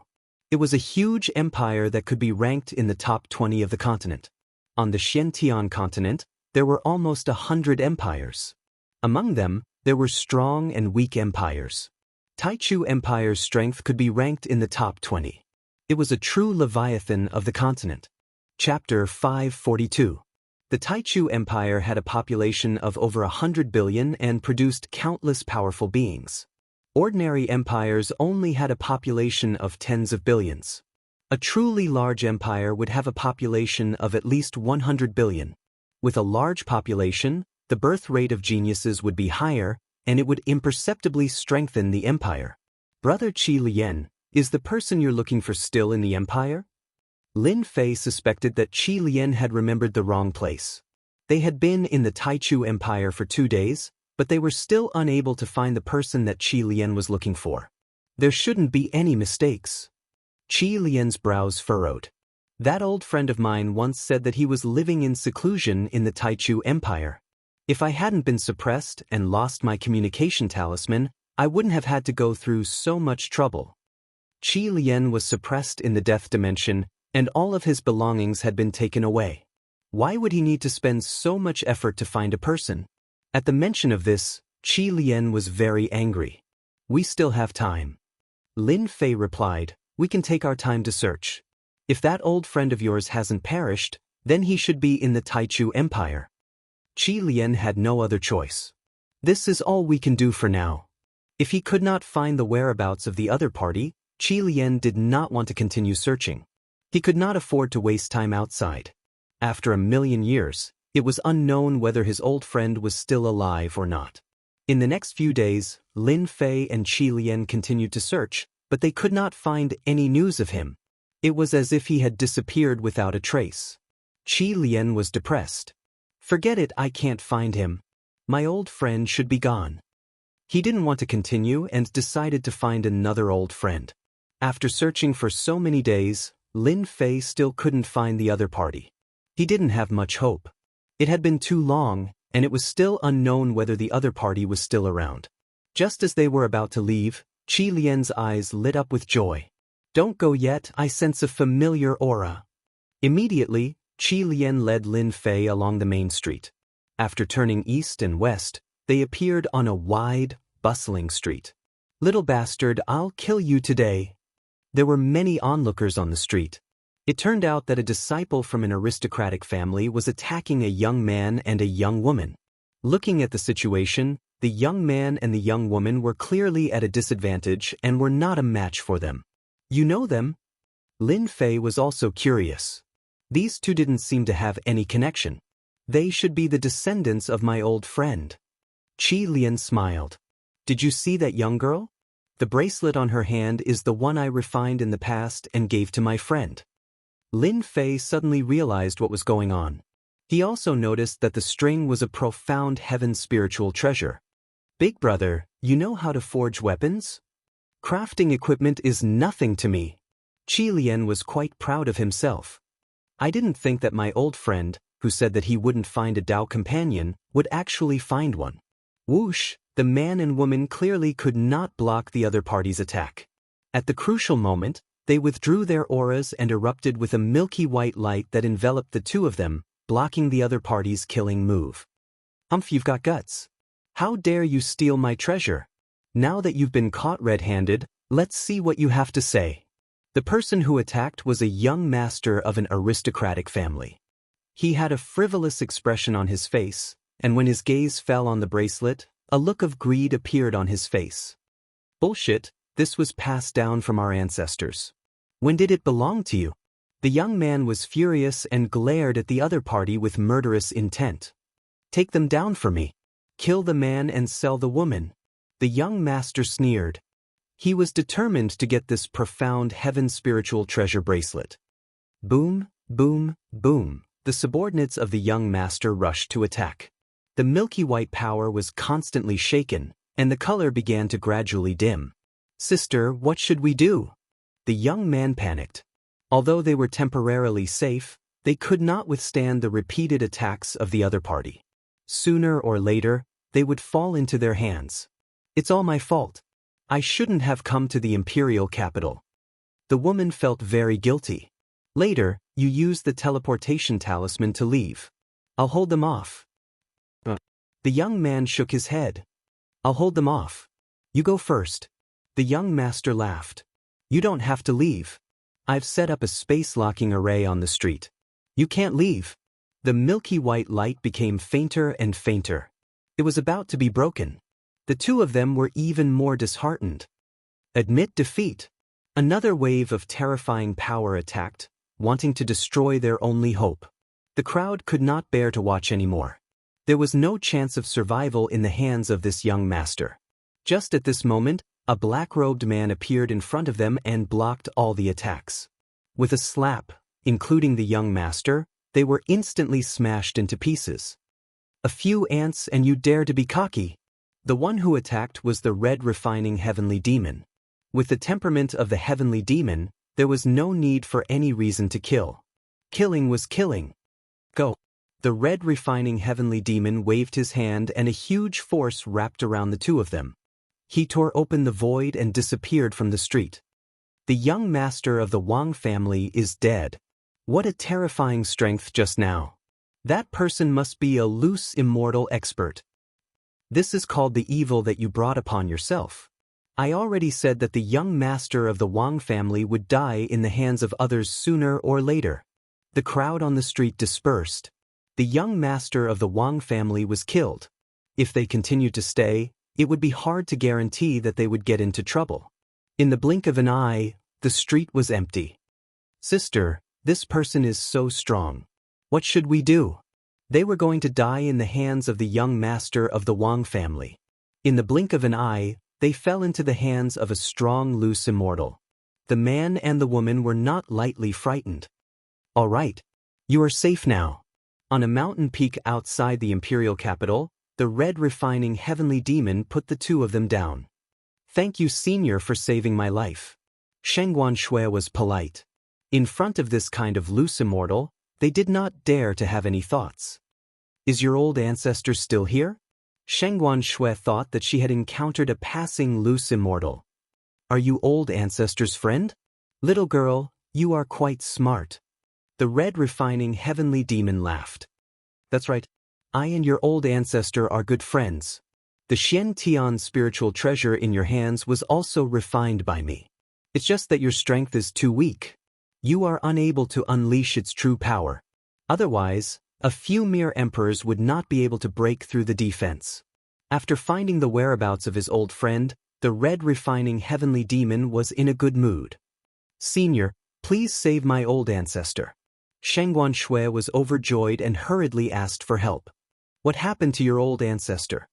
It was a huge empire that could be ranked in the top 20 of the continent. On the Xiantian continent, there were almost 100 empires. Among them, there were strong and weak empires. Taichu Empire's strength could be ranked in the top 20. It was a true leviathan of the continent. Chapter 542. The Taichu Empire had a population of over 100 billion and produced countless powerful beings. Ordinary empires only had a population of tens of billions. A truly large empire would have a population of at least 100 billion. With a large population, the birth rate of geniuses would be higher, and it would imperceptibly strengthen the empire. Brother Qi Lian, is the person you're looking for still in the empire? Lin Fei suspected that Qi Lian had remembered the wrong place. They had been in the Taichu Empire for 2 days, but they were still unable to find the person that Qi Lian was looking for. There shouldn't be any mistakes. Qi Lian's brows furrowed. That old friend of mine once said that he was living in seclusion in the Taichu Empire. If I hadn't been suppressed and lost my communication talisman, I wouldn't have had to go through so much trouble. Qi Lian was suppressed in the death dimension, and all of his belongings had been taken away. Why would he need to spend so much effort to find a person? At the mention of this, Qi Lian was very angry. We still have time. Lin Fei replied, we can take our time to search. If that old friend of yours hasn't perished, then he should be in the Taichu Empire. Qi Lian had no other choice. This is all we can do for now. If he could not find the whereabouts of the other party, Qi Lian did not want to continue searching. He could not afford to waste time outside. After 1,000,000 years, it was unknown whether his old friend was still alive or not. In the next few days, Lin Fei and Qi Lian continued to search, but they could not find any news of him. It was as if he had disappeared without a trace. Qi Lian was depressed. Forget it, I can't find him. My old friend should be gone. He didn't want to continue and decided to find another old friend. After searching for so many days, Lin Fei still couldn't find the other party. He didn't have much hope. It had been too long, and it was still unknown whether the other party was still around. Just as they were about to leave, Qi Lian's eyes lit up with joy. Don't go yet, I sense a familiar aura. Immediately, Qi Lian led Lin Fei along the main street. After turning east and west, they appeared on a wide, bustling street. Little bastard, I'll kill you today. There were many onlookers on the street. It turned out that a disciple from an aristocratic family was attacking a young man and a young woman. Looking at the situation, the young man and the young woman were clearly at a disadvantage and were not a match for them. You know them? Lin Fei was also curious. These two didn't seem to have any connection. They should be the descendants of my old friend. Qi Lian smiled. Did you see that young girl? The bracelet on her hand is the one I refined in the past and gave to my friend. Lin Fei suddenly realized what was going on. He also noticed that the string was a profound heaven spiritual treasure. Big brother, you know how to forge weapons? Crafting equipment is nothing to me. Qi Lian was quite proud of himself. I didn't think that my old friend, who said that he wouldn't find a Tao companion, would actually find one. Whoosh, the man and woman clearly could not block the other party's attack. At the crucial moment, they withdrew their auras and erupted with a milky white light that enveloped the two of them, blocking the other party's killing move. You've got guts. How dare you steal my treasure? Now that you've been caught red-handed, let's see what you have to say. The person who attacked was a young master of an aristocratic family. He had a frivolous expression on his face, and when his gaze fell on the bracelet, a look of greed appeared on his face. Bullshit, this was passed down from our ancestors. When did it belong to you? The young man was furious and glared at the other party with murderous intent. Take them down for me. Kill the man and sell the woman. The young master sneered. He was determined to get this profound heaven spiritual treasure bracelet. Boom, boom, boom. The subordinates of the young master rushed to attack. The milky white power was constantly shaken, and the color began to gradually dim. Sister, what should we do? The young man panicked. Although they were temporarily safe, they could not withstand the repeated attacks of the other party. Sooner or later, they would fall into their hands. It's all my fault. I shouldn't have come to the imperial capital. The woman felt very guilty. Later, you used the teleportation talisman to leave. I'll hold them off. The young man shook his head. I'll hold them off. You go first. The young master laughed. You don't have to leave. I've set up a space-locking array on the street. You can't leave. The milky white light became fainter and fainter. It was about to be broken. The two of them were even more disheartened. Admit defeat. Another wave of terrifying power attacked, wanting to destroy their only hope. The crowd could not bear to watch anymore. There was no chance of survival in the hands of this young master. Just at this moment, a black-robed man appeared in front of them and blocked all the attacks. With a slap, including the young master, they were instantly smashed into pieces. A few ants and you dare to be cocky. The one who attacked was the red refining heavenly demon. With the temperament of the heavenly demon, there was no need for any reason to kill. Killing was killing. Go. The red refining heavenly demon waved his hand and a huge force wrapped around the two of them. He tore open the void and disappeared from the street. The young master of the Wang family is dead. What a terrifying strength just now. That person must be a loose immortal expert. This is called the evil that you brought upon yourself. I already said that the young master of the Wang family would die in the hands of others sooner or later. The crowd on the street dispersed. The young master of the Wang family was killed. If they continued to stay, it would be hard to guarantee that they would get into trouble. In the blink of an eye, the street was empty. Sister, this person is so strong. What should we do? They were going to die in the hands of the young master of the Wang family. In the blink of an eye, they fell into the hands of a strong loose immortal. The man and the woman were not lightly frightened. All right. You are safe now. On a mountain peak outside the imperial capital, the red refining heavenly demon put the two of them down. Thank you, senior, for saving my life. Shengguan Shui was polite. In front of this kind of loose immortal, they did not dare to have any thoughts. Is your old ancestor still here? Shengguan Shui thought that she had encountered a passing loose immortal. Are you old ancestor's friend? Little girl, you are quite smart. The red refining heavenly demon laughed. That's right. I and your old ancestor are good friends. The Xian Tian spiritual treasure in your hands was also refined by me. It's just that your strength is too weak. You are unable to unleash its true power. Otherwise, a few mere emperors would not be able to break through the defense. After finding the whereabouts of his old friend, the red refining heavenly demon was in a good mood. Senior, please save my old ancestor. Shengguan Shui was overjoyed and hurriedly asked for help. What happened to your old ancestor?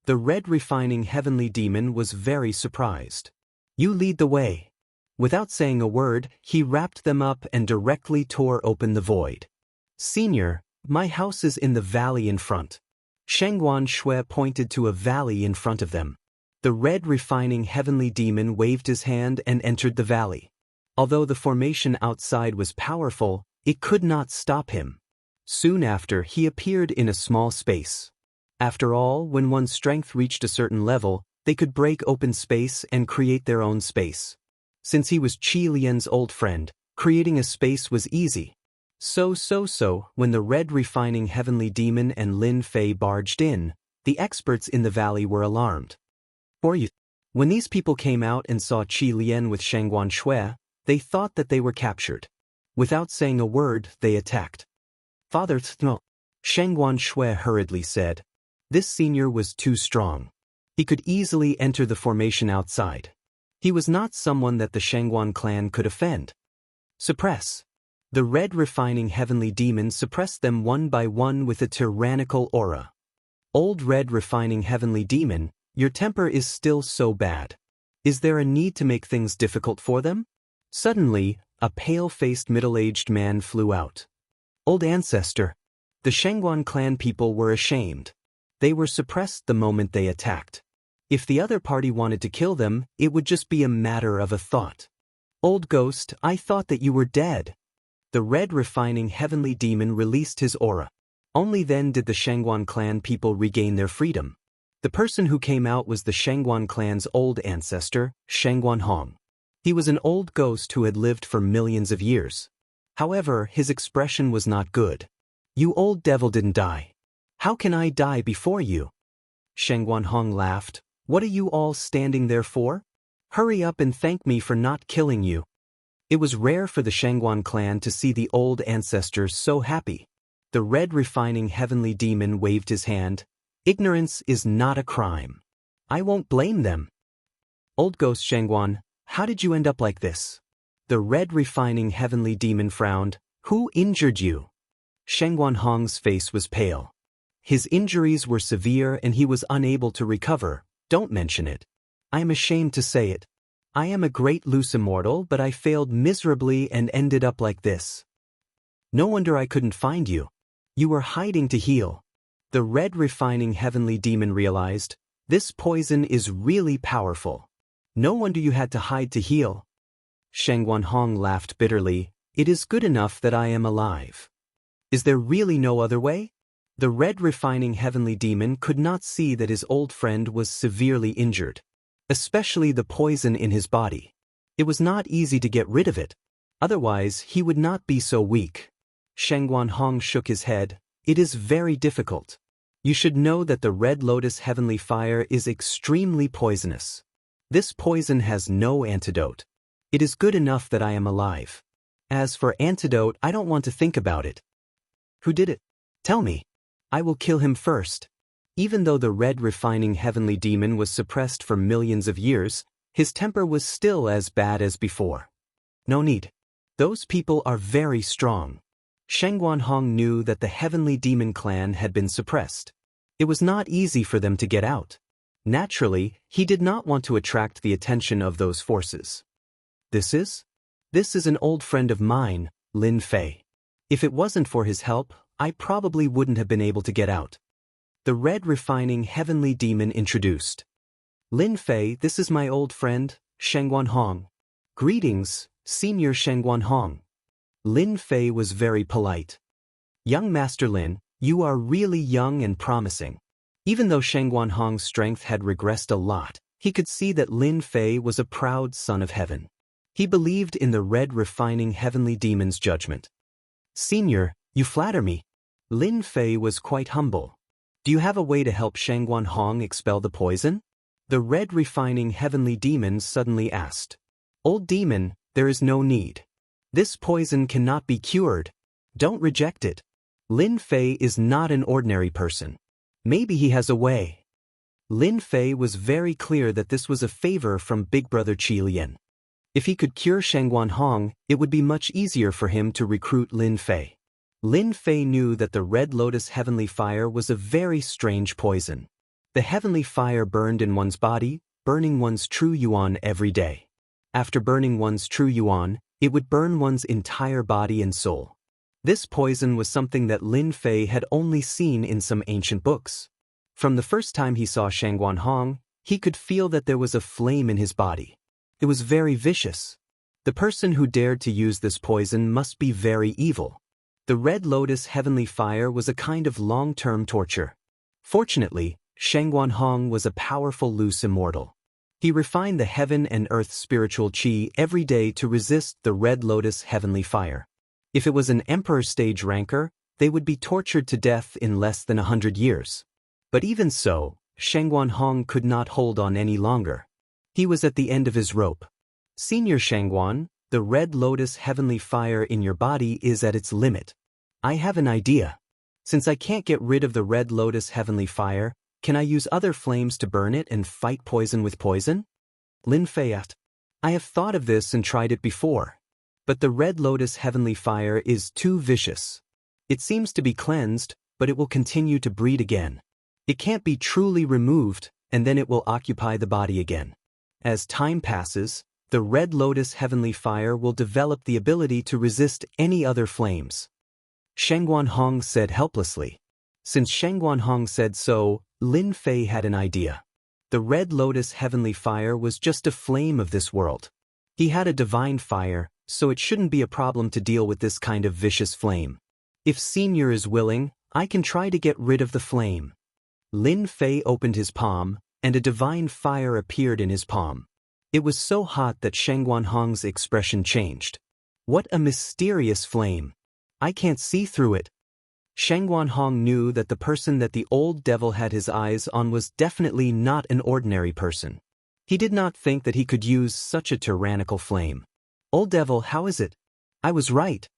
The red refining heavenly demon was very surprised. You lead the way. Without saying a word, he wrapped them up and directly tore open the void. Senior, my house is in the valley in front. Shengguan Shui pointed to a valley in front of them. The red refining heavenly demon waved his hand and entered the valley. Although the formation outside was powerful, it could not stop him. Soon after, he appeared in a small space. After all, when one's strength reached a certain level, they could break open space and create their own space. Since he was Qi Lian's old friend, creating a space was easy. So, when the red refining heavenly demon and Lin Fei barged in, the experts in the valley were alarmed. When these people came out and saw Qi Lian with Shengguan Shui, they thought that they were captured. Without saying a word, they attacked. Father Thno, Shengguan Shui hurriedly said. This senior was too strong. He could easily enter the formation outside. He was not someone that the Shengguan clan could offend. Suppress. The red refining heavenly demon suppressed them one by one with a tyrannical aura. Old red refining heavenly demon, your temper is still so bad. Is there a need to make things difficult for them? Suddenly, a pale-faced middle-aged man flew out. Old ancestor. The Shengguan clan people were ashamed. They were suppressed the moment they attacked. If the other party wanted to kill them, it would just be a matter of a thought. Old ghost, I thought that you were dead. The red refining heavenly demon released his aura. Only then did the Shengguan clan people regain their freedom. The person who came out was the Shengguan clan's old ancestor, Shengguan Hong. He was an old ghost who had lived for millions of years. However, his expression was not good. You old devil didn't die. How can I die before you? Shengguan Hong laughed. What are you all standing there for? Hurry up and thank me for not killing you. It was rare for the Shengguan clan to see the old ancestors so happy. The red refining heavenly demon waved his hand. Ignorance is not a crime. I won't blame them. Old ghost Shengguan, how did you end up like this? The red refining heavenly demon frowned. Who injured you? Shengguan Hong's face was pale. His injuries were severe and he was unable to recover. Don't mention it. I am ashamed to say it. I am a great loose immortal, but I failed miserably and ended up like this. No wonder I couldn't find you. You were hiding to heal. The red refining heavenly demon realized, this poison is really powerful. No wonder you had to hide to heal. Sheng Guanhong laughed bitterly. It is good enough that I am alive. Is there really no other way? The red refining heavenly demon could not see that his old friend was severely injured, especially the poison in his body. It was not easy to get rid of it. Otherwise, he would not be so weak. Sheng Guanhong shook his head. It is very difficult. You should know that the red lotus heavenly fire is extremely poisonous. This poison has no antidote. It is good enough that I am alive. As for antidote, I don't want to think about it. Who did it? Tell me. I will kill him first. Even though the red refining heavenly demon was suppressed for millions of years, his temper was still as bad as before. No need. Those people are very strong. Sheng Guanhong knew that the heavenly demon clan had been suppressed. It was not easy for them to get out. Naturally, he did not want to attract the attention of those forces. This is an old friend of mine, Lin Fei. If it wasn't for his help, I probably wouldn't have been able to get out. The red refining heavenly demon introduced. Lin Fei, this is my old friend, Sheng Guanhong. Greetings, Senior Sheng Guanhong. Lin Fei was very polite. Young Master Lin, you are really young and promising. Even though Sheng Guanhong's strength had regressed a lot, he could see that Lin Fei was a proud son of heaven. He believed in the red refining heavenly demon's judgment. Senior, you flatter me. Lin Fei was quite humble. Do you have a way to help Sheng Guanhong expel the poison? The red refining heavenly demon suddenly asked. Old demon, there is no need. This poison cannot be cured. Don't reject it. Lin Fei is not an ordinary person. Maybe he has a way. Lin Fei was very clear that this was a favor from Big Brother Qi Lian. If he could cure Sheng Guanhong, it would be much easier for him to recruit Lin Fei. Lin Fei knew that the red lotus heavenly fire was a very strange poison. The heavenly fire burned in one's body, burning one's true yuan every day. After burning one's true yuan, it would burn one's entire body and soul. This poison was something that Lin Fei had only seen in some ancient books. From the first time he saw Sheng Guanhong, he could feel that there was a flame in his body. It was very vicious. The person who dared to use this poison must be very evil. The red lotus heavenly fire was a kind of long-term torture. Fortunately, Sheng Guanhong was a powerful loose immortal. He refined the heaven and earth spiritual qi every day to resist the red lotus heavenly fire. If it was an emperor stage ranker, they would be tortured to death in less than 100 years. But even so, Sheng Guanhong could not hold on any longer. He was at the end of his rope. Senior Sheng Guan, the red lotus heavenly fire in your body is at its limit. I have an idea. Since I can't get rid of the red lotus heavenly fire, can I use other flames to burn it and fight poison with poison? Lin Fei asked. I have thought of this and tried it before. But the red lotus heavenly fire is too vicious. It seems to be cleansed, but it will continue to breed again. It can't be truly removed, and then it will occupy the body again. As time passes, the red lotus heavenly fire will develop the ability to resist any other flames. Sheng Guanhong said helplessly. Since Sheng Guanhong said so, Lin Fei had an idea. The red lotus heavenly fire was just a flame of this world. He had a divine fire, so it shouldn't be a problem to deal with this kind of vicious flame. If Senior is willing, I can try to get rid of the flame. Lin Fei opened his palm, and a divine fire appeared in his palm. It was so hot that Sheng Guanhong's expression changed. What a mysterious flame! I can't see through it. Sheng Guanhong knew that the person that the old devil had his eyes on was definitely not an ordinary person. He did not think that he could use such a tyrannical flame. Old devil, how is it? I was right.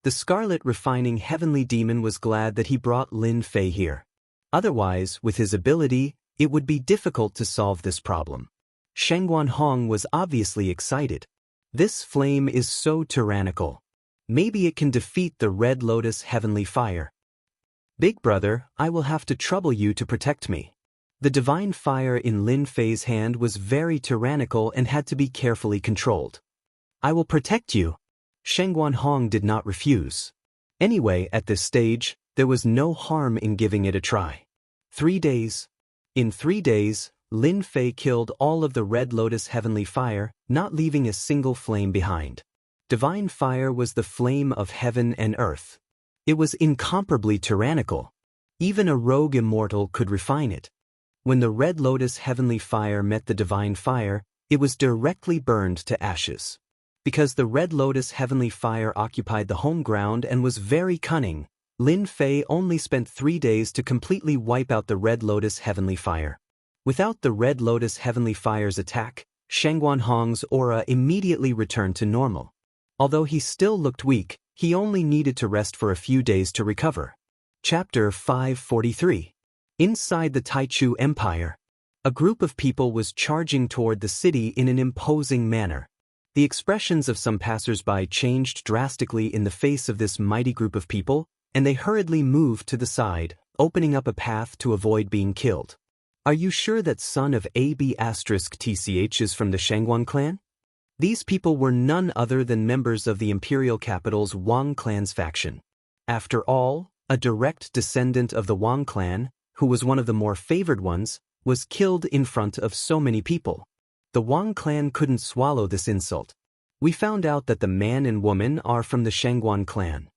The scarlet refining heavenly demon was glad that he brought Lin Fei here. Otherwise, with his ability, it would be difficult to solve this problem. Sheng Guanhong was obviously excited. This flame is so tyrannical. Maybe it can defeat the red lotus heavenly fire. Big brother, I will have to trouble you to protect me. The divine fire in Lin Fei's hand was very tyrannical and had to be carefully controlled. I will protect you. Sheng Guanhong did not refuse. Anyway, at this stage, there was no harm in giving it a try. 3 days. In 3 days, Lin Fei killed all of the Red Lotus heavenly fire, not leaving a single flame behind. Divine fire was the flame of heaven and earth. It was incomparably tyrannical. Even a rogue immortal could refine it. When the Red Lotus heavenly fire met the divine fire, it was directly burned to ashes. Because the Red Lotus heavenly fire occupied the home ground and was very cunning, Lin Fei only spent 3 days to completely wipe out the Red Lotus heavenly fire. Without the Red Lotus heavenly fire's attack, Shangguan Hong's aura immediately returned to normal. Although he still looked weak, he only needed to rest for a few days to recover. Chapter 543. Inside the Taichu Empire. A group of people was charging toward the city in an imposing manner. The expressions of some passers-by changed drastically in the face of this mighty group of people, and they hurriedly moved to the side, opening up a path to avoid being killed. Are you sure that son of AB*TCH is from the Shangguan clan? These people were none other than members of the imperial capital's Wang clan's faction. After all, a direct descendant of the Wang clan, who was one of the more favored ones, was killed in front of so many people. The Wang clan couldn't swallow this insult. We found out that the man and woman are from the Shangguan clan.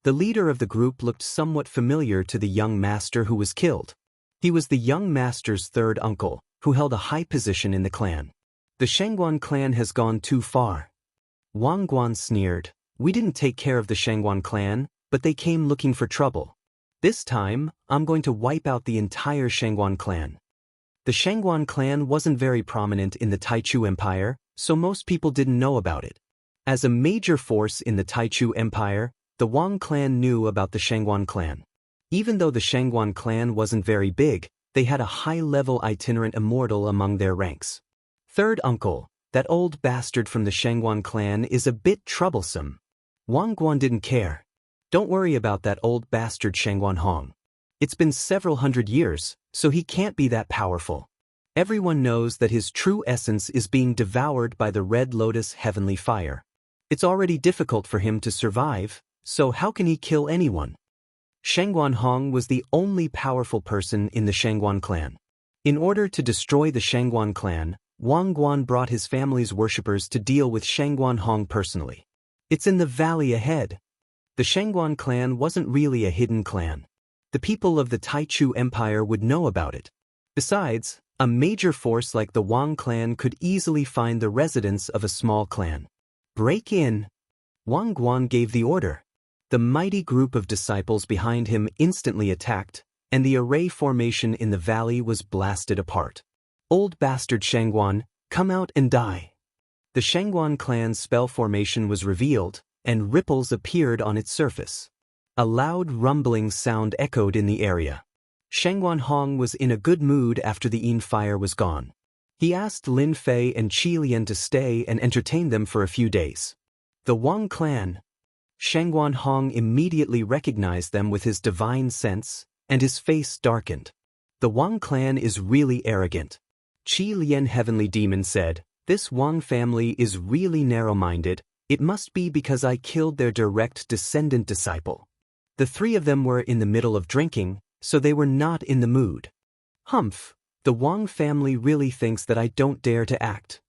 The leader of the group looked somewhat familiar to the young master who was killed. He was the young master's third uncle, who held a high position in the clan. The Shangguan clan has gone too far. Wang Guan sneered. We didn't take care of the Shangguan clan, but they came looking for trouble. This time, I'm going to wipe out the entire Shangguan clan. The Shangguan clan wasn't very prominent in the Taichu Empire, so most people didn't know about it. As a major force in the Taichu Empire, the Wang clan knew about the Shangguan clan. Even though the Shangguan clan wasn't very big, they had a high-level itinerant immortal among their ranks. Third uncle, that old bastard from the Shangguan clan is a bit troublesome. Wang Guan didn't care. Don't worry about that old bastard Shangguan Hong. It's been several hundred years, so he can't be that powerful. Everyone knows that his true essence is being devoured by the Red Lotus heavenly fire. It's already difficult for him to survive, so how can he kill anyone? Shangguan Hong was the only powerful person in the Shangguan clan. In order to destroy the Shangguan clan, Wang Guan brought his family's worshippers to deal with Shangguan Hong personally. It's in the valley ahead. The Shangguan clan wasn't really a hidden clan. The people of the Taichu Empire would know about it. Besides, a major force like the Wang clan could easily find the residence of a small clan. Break in. Wang Guan gave the order. The mighty group of disciples behind him instantly attacked, and the array formation in the valley was blasted apart. Old bastard Shangguan, come out and die. The Shangguan clan's spell formation was revealed, and ripples appeared on its surface. A loud rumbling sound echoed in the area. Shangguan Hong was in a good mood after the Yin fire was gone. He asked Lin Fei and Qi Lian to stay and entertain them for a few days. The Wang clan. Shangguan Hong immediately recognized them with his divine sense, and his face darkened. The Wang clan is really arrogant. Qi Lian Heavenly Demon said, this Wang family is really narrow-minded. It must be because I killed their direct descendant disciple. The three of them were in the middle of drinking, so they were not in the mood. Humph, the Wang family really thinks that I don't dare to act.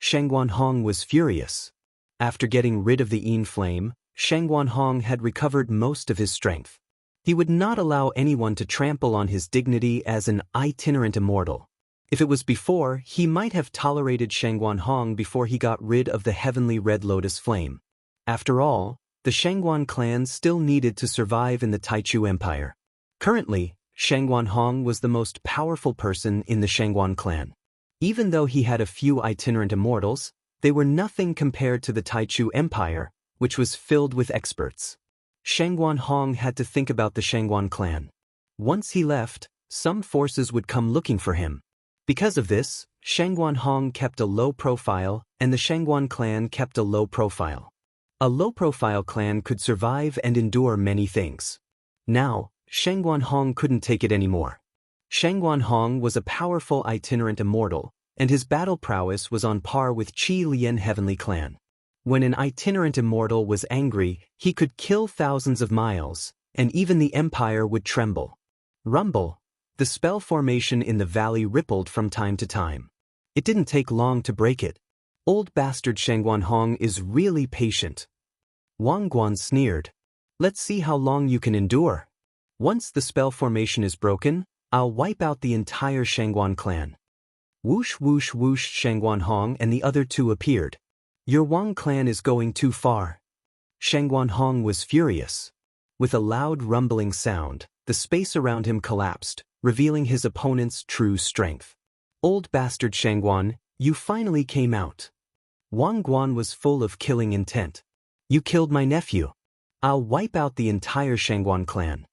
Shangguan Hong was furious. After getting rid of the Yin flame, Shangguan Hong had recovered most of his strength. He would not allow anyone to trample on his dignity as an itinerant immortal. If it was before, he might have tolerated Shangguan Hong before he got rid of the heavenly Red Lotus flame. After all, the Shangguan clan still needed to survive in the Taichu Empire. Currently, Shangguan Hong was the most powerful person in the Shangguan clan. Even though he had a few itinerant immortals, they were nothing compared to the Taichu Empire, which was filled with experts. Shangguan Hong had to think about the Shangguan clan. Once he left, some forces would come looking for him. Because of this, Shangguan Hong kept a low profile, and the Shangguan clan kept a low profile. A low-profile clan could survive and endure many things. Now, Shangguan Hong couldn't take it anymore. Shangguan Hong was a powerful itinerant immortal, and his battle prowess was on par with Qi Lian Heavenly Clan. When an itinerant immortal was angry, he could kill thousands of miles, and even the empire would tremble. Rumble. The spell formation in the valley rippled from time to time. It didn't take long to break it. Old bastard Shangguan Hong is really patient. Wang Guan sneered. Let's see how long you can endure. Once the spell formation is broken, I'll wipe out the entire Shangguan clan. Whoosh whoosh whoosh, Shangguan Hong and the other two appeared. Your Wang clan is going too far. Shangguan Hong was furious. With a loud rumbling sound, the space around him collapsed, revealing his opponent's true strength. Old bastard Shangguan, you finally came out. Wang Guan was full of killing intent. You killed my nephew. I'll wipe out the entire Shangguan clan.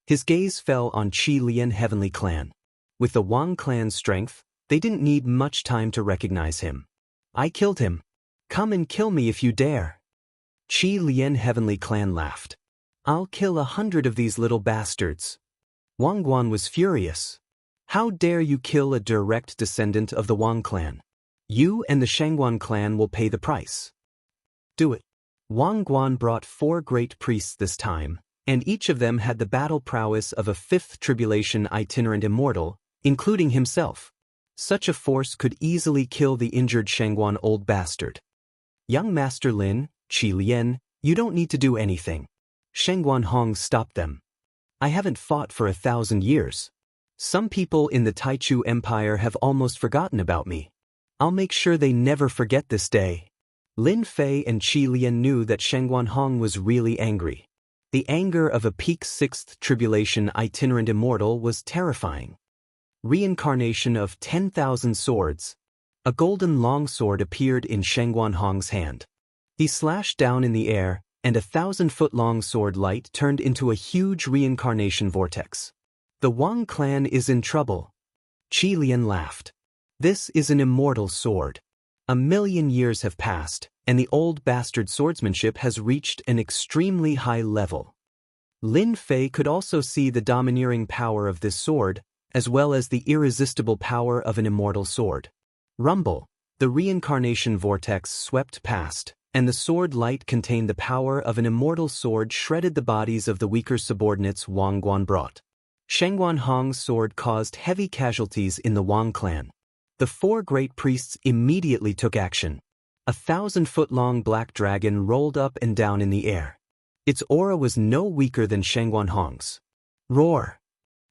His gaze fell on Qi Lian Heavenly Clan. With the Wang clan's strength, they didn't need much time to recognize him. I killed him. Come and kill me if you dare. Qi Lian Heavenly Clan laughed. I'll kill 100 of these little bastards. Wang Guan was furious. How dare you kill a direct descendant of the Wang clan? You and the Shangguan clan will pay the price. Do it. Wang Guan brought 4 great priests this time, and each of them had the battle prowess of a 5th tribulation itinerant immortal, including himself. Such a force could easily kill the injured Shangguan old bastard. Young Master Lin, Qi Lian, you don't need to do anything. Shangguan Hong stopped them. I haven't fought for 1,000 years. Some people in the Taichu Empire have almost forgotten about me. I'll make sure they never forget this day. Lin Fei and Qi Lian knew that Shangguan Hong was really angry. The anger of a peak 6th tribulation itinerant immortal was terrifying. Reincarnation of 10,000 swords. A golden longsword appeared in Shangguan Hong's hand. He slashed down in the air, and a 1,000-foot-long sword light turned into a huge reincarnation vortex. The Wang clan is in trouble. Qi Lian laughed. This is an immortal sword. 1,000,000 years have passed, and the old bastard swordsmanship has reached an extremely high level. Lin Fei could also see the domineering power of this sword, as well as the irresistible power of an immortal sword. Rumble, the reincarnation vortex swept past, and the sword light contained the power of an immortal sword shredded the bodies of the weaker subordinates Wang Guan brought. Shangguan Hong's sword caused heavy casualties in the Wang clan. The 4 great priests immediately took action. A 1,000-foot-long black dragon rolled up and down in the air. Its aura was no weaker than Shangguan Hong's. Roar!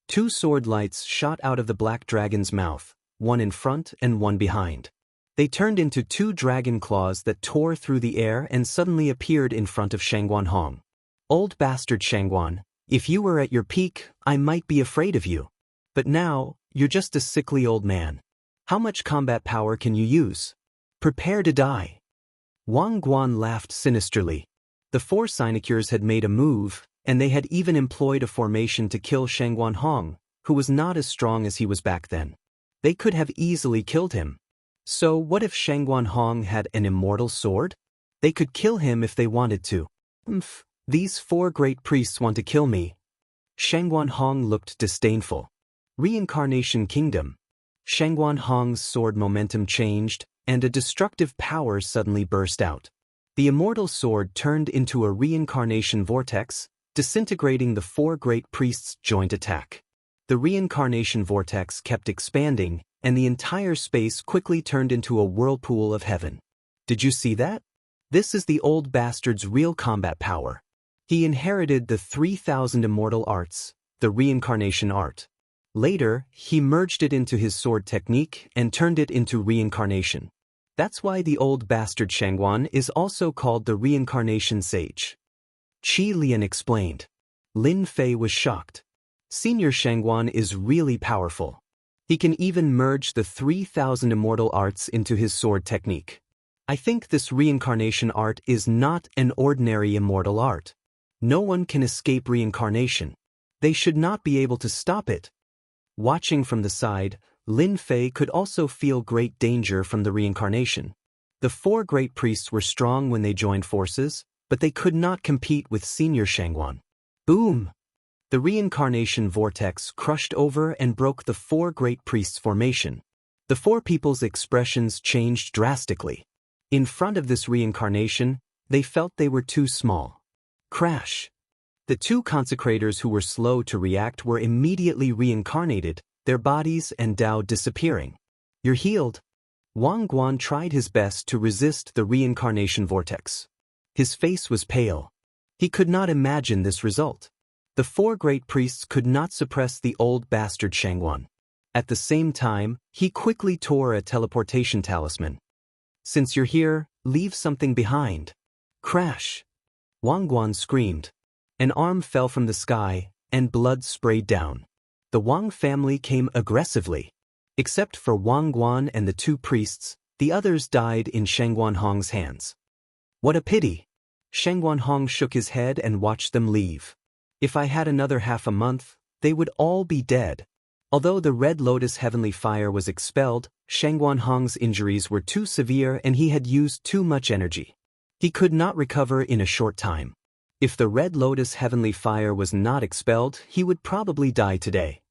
2 sword lights shot out of the black dragon's mouth, one in front and one behind. They turned into 2 dragon claws that tore through the air and suddenly appeared in front of Shangguan Hong. Old bastard Shangguan, if you were at your peak, I might be afraid of you. But now, you're just a sickly old man. How much combat power can you use? Prepare to die. Wang Guan laughed sinisterly. The 4 sinecures had made a move, and they had even employed a formation to kill Shangguan Hong, who was not as strong as he was back then. They could have easily killed him. So what if Shangguan Hong had an immortal sword? They could kill him if they wanted to. These 4 great priests want to kill me. Shangguan Hong looked disdainful. Reincarnation Kingdom. Shangguan Hong's sword momentum changed, and a destructive power suddenly burst out. The immortal sword turned into a reincarnation vortex, disintegrating the 4 great priests' joint attack. The reincarnation vortex kept expanding, and the entire space quickly turned into a whirlpool of heaven. Did you see that? This is the old bastard's real combat power. He inherited the 3,000 immortal arts, the reincarnation art. Later, he merged it into his sword technique and turned it into reincarnation. That's why the old bastard Shangguan is also called the reincarnation sage. Qi Lian explained. Lin Fei was shocked. Senior Shangguan is really powerful. He can even merge the 3,000 immortal arts into his sword technique. I think this reincarnation art is not an ordinary immortal art. No one can escape reincarnation. They should not be able to stop it. Watching from the side, Lin Fei could also feel great danger from the reincarnation. The 4 great priests were strong when they joined forces, but they could not compete with senior Shangguan. Boom! The reincarnation vortex crushed over and broke the 4 great priests' formation. The 4 people's expressions changed drastically. In front of this reincarnation, they felt they were too small. Crash! The two consecrators who were slow to react were immediately reincarnated, their bodies and Tao disappearing. You're healed. Wang Guan tried his best to resist the reincarnation vortex. His face was pale. He could not imagine this result. The four great priests could not suppress the old bastard Shangguan. At the same time, he quickly tore a teleportation talisman. Since you're here, leave something behind. Crash! Wang Guan screamed. An arm fell from the sky, and blood sprayed down. The Wang family came aggressively. Except for Wang Guan and the two priests, the others died in Shangguan Hong's hands. What a pity! Shangguan Hong shook his head and watched them leave. If I had another half a month, they would all be dead. Although the Red Lotus Heavenly Fire was expelled, Shangguan Hong's injuries were too severe and he had used too much energy. He could not recover in a short time. If the Red Lotus Heavenly Fire was not expelled, he would probably die today.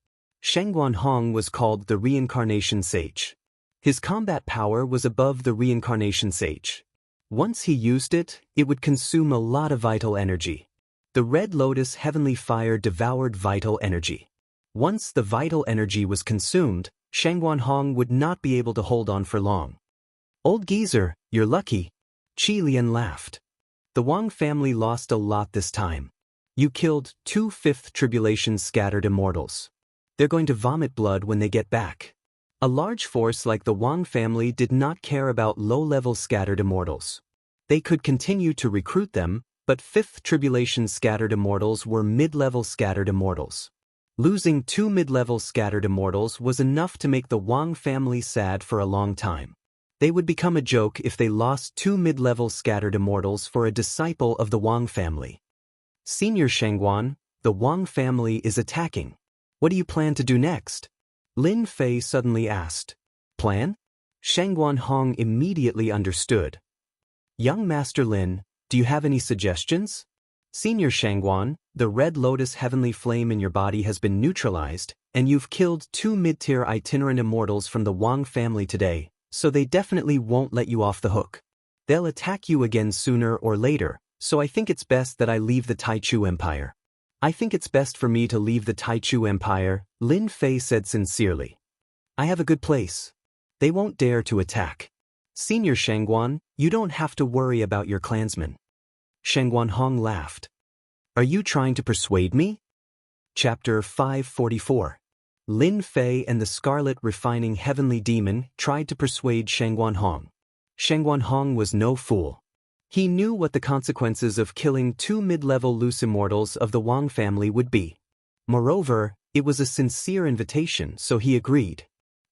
Shangguan Hong was called the Reincarnation Sage. His combat power was above the Reincarnation Sage. Once he used it, it would consume a lot of vital energy. The Red Lotus Heavenly Fire devoured vital energy. Once the vital energy was consumed, Shangguan Hong would not be able to hold on for long. Old geezer, you're lucky. Qi Lian laughed. The Wang family lost a lot this time. You killed 2 fifth tribulation scattered immortals. They're going to vomit blood when they get back. A large force like the Wang family did not care about low-level scattered immortals. They could continue to recruit them, but 5th tribulation scattered immortals were mid-level scattered immortals. Losing 2 mid-level scattered immortals was enough to make the Wang family sad for a long time. They would become a joke if they lost 2 mid-level scattered immortals for a disciple of the Wang family. Senior Shangguan, the Wang family is attacking. What do you plan to do next? Lin Fei suddenly asked. Plan? Shangguan Hong immediately understood. Young Master Lin, do you have any suggestions? Senior Shangguan, the Red Lotus Heavenly Flame in your body has been neutralized, and you've killed 2 mid-tier itinerant immortals from the Wang family today, so they definitely won't let you off the hook. They'll attack you again sooner or later, so I think it's best that I leave the Taichu Empire. I think it's best for me to leave the Taichu Empire, Lin Fei said sincerely. I have a good place. They won't dare to attack. Senior Shangguan, you don't have to worry about your clansmen. Shangguan Hong laughed. Are you trying to persuade me? Chapter 544. Lin Fei and the Scarlet Refining Heavenly Demon tried to persuade Shangguan Hong. Shangguan Hong was no fool. He knew what the consequences of killing 2 mid-level loose immortals of the Wang family would be. Moreover, it was a sincere invitation, so he agreed.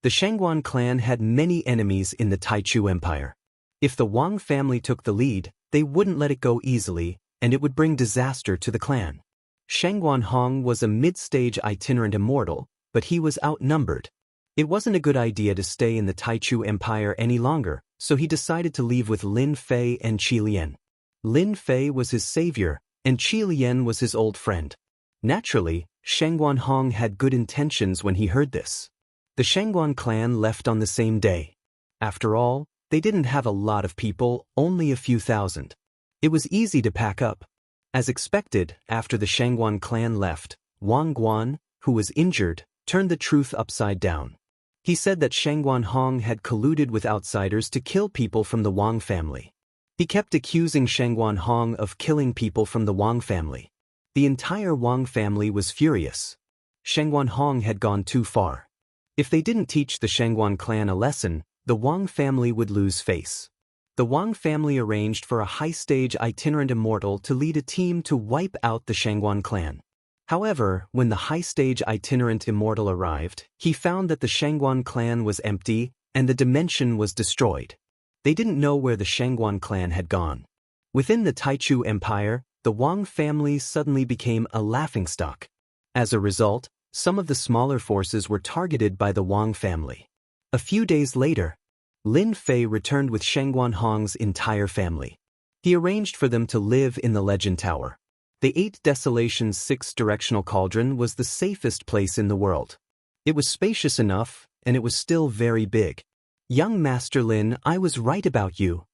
The Shangguan clan had many enemies in the Taichu Empire. If the Wang family took the lead, they wouldn't let it go easily, and it would bring disaster to the clan. Shangguan Hong was a mid-stage itinerant immortal, but he was outnumbered. It wasn't a good idea to stay in the Taichu Empire any longer, so he decided to leave with Lin Fei and Qi Lian. Lin Fei was his savior, and Qi Lian was his old friend. Naturally, Shangguan Hong had good intentions when he heard this. The Shangguan clan left on the same day. After all, they didn't have a lot of people, only a few thousand. It was easy to pack up. As expected, after the Shangguan clan left, Wang Guan, who was injured, turned the truth upside down. He said that Shangguan Hong had colluded with outsiders to kill people from the Wang family. He kept accusing Shangguan Hong of killing people from the Wang family. The entire Wang family was furious. Shangguan Hong had gone too far. If they didn't teach the Shangguan clan a lesson, the Wang family would lose face. The Wang family arranged for a high-stage itinerant immortal to lead a team to wipe out the Shangguan clan. However, when the high-stage itinerant immortal arrived, he found that the Shangguan clan was empty and the dimension was destroyed. They didn't know where the Shangguan clan had gone. Within the Taichu Empire, the Wang family suddenly became a laughingstock. As a result, some of the smaller forces were targeted by the Wang family. A few days later, Lin Fei returned with Shangguan Hong's entire family. He arranged for them to live in the Legend Tower. The 8 Desolations 6 Directional Cauldron was the safest place in the world. It was spacious enough, and it was still very big. Young Master Lin, I was right about you.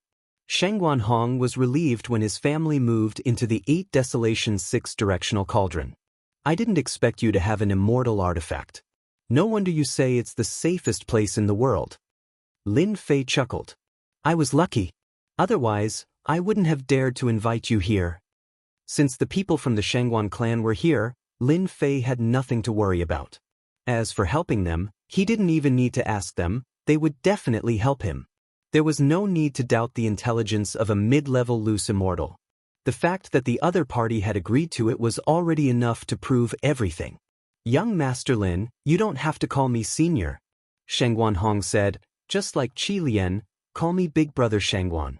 Shangguan Hong was relieved when his family moved into the 8 Desolation 6-directional cauldron. I didn't expect you to have an immortal artifact. No wonder you say it's the safest place in the world. Lin Fei chuckled. I was lucky. Otherwise, I wouldn't have dared to invite you here. Since the people from the Shangguan clan were here, Lin Fei had nothing to worry about. As for helping them, he didn't even need to ask them, they would definitely help him. There was no need to doubt the intelligence of a mid-level loose immortal. The fact that the other party had agreed to it was already enough to prove everything. Young Master Lin, you don't have to call me senior. Shangguan Hong said, just like Qi Lian, call me Big Brother Shangguan.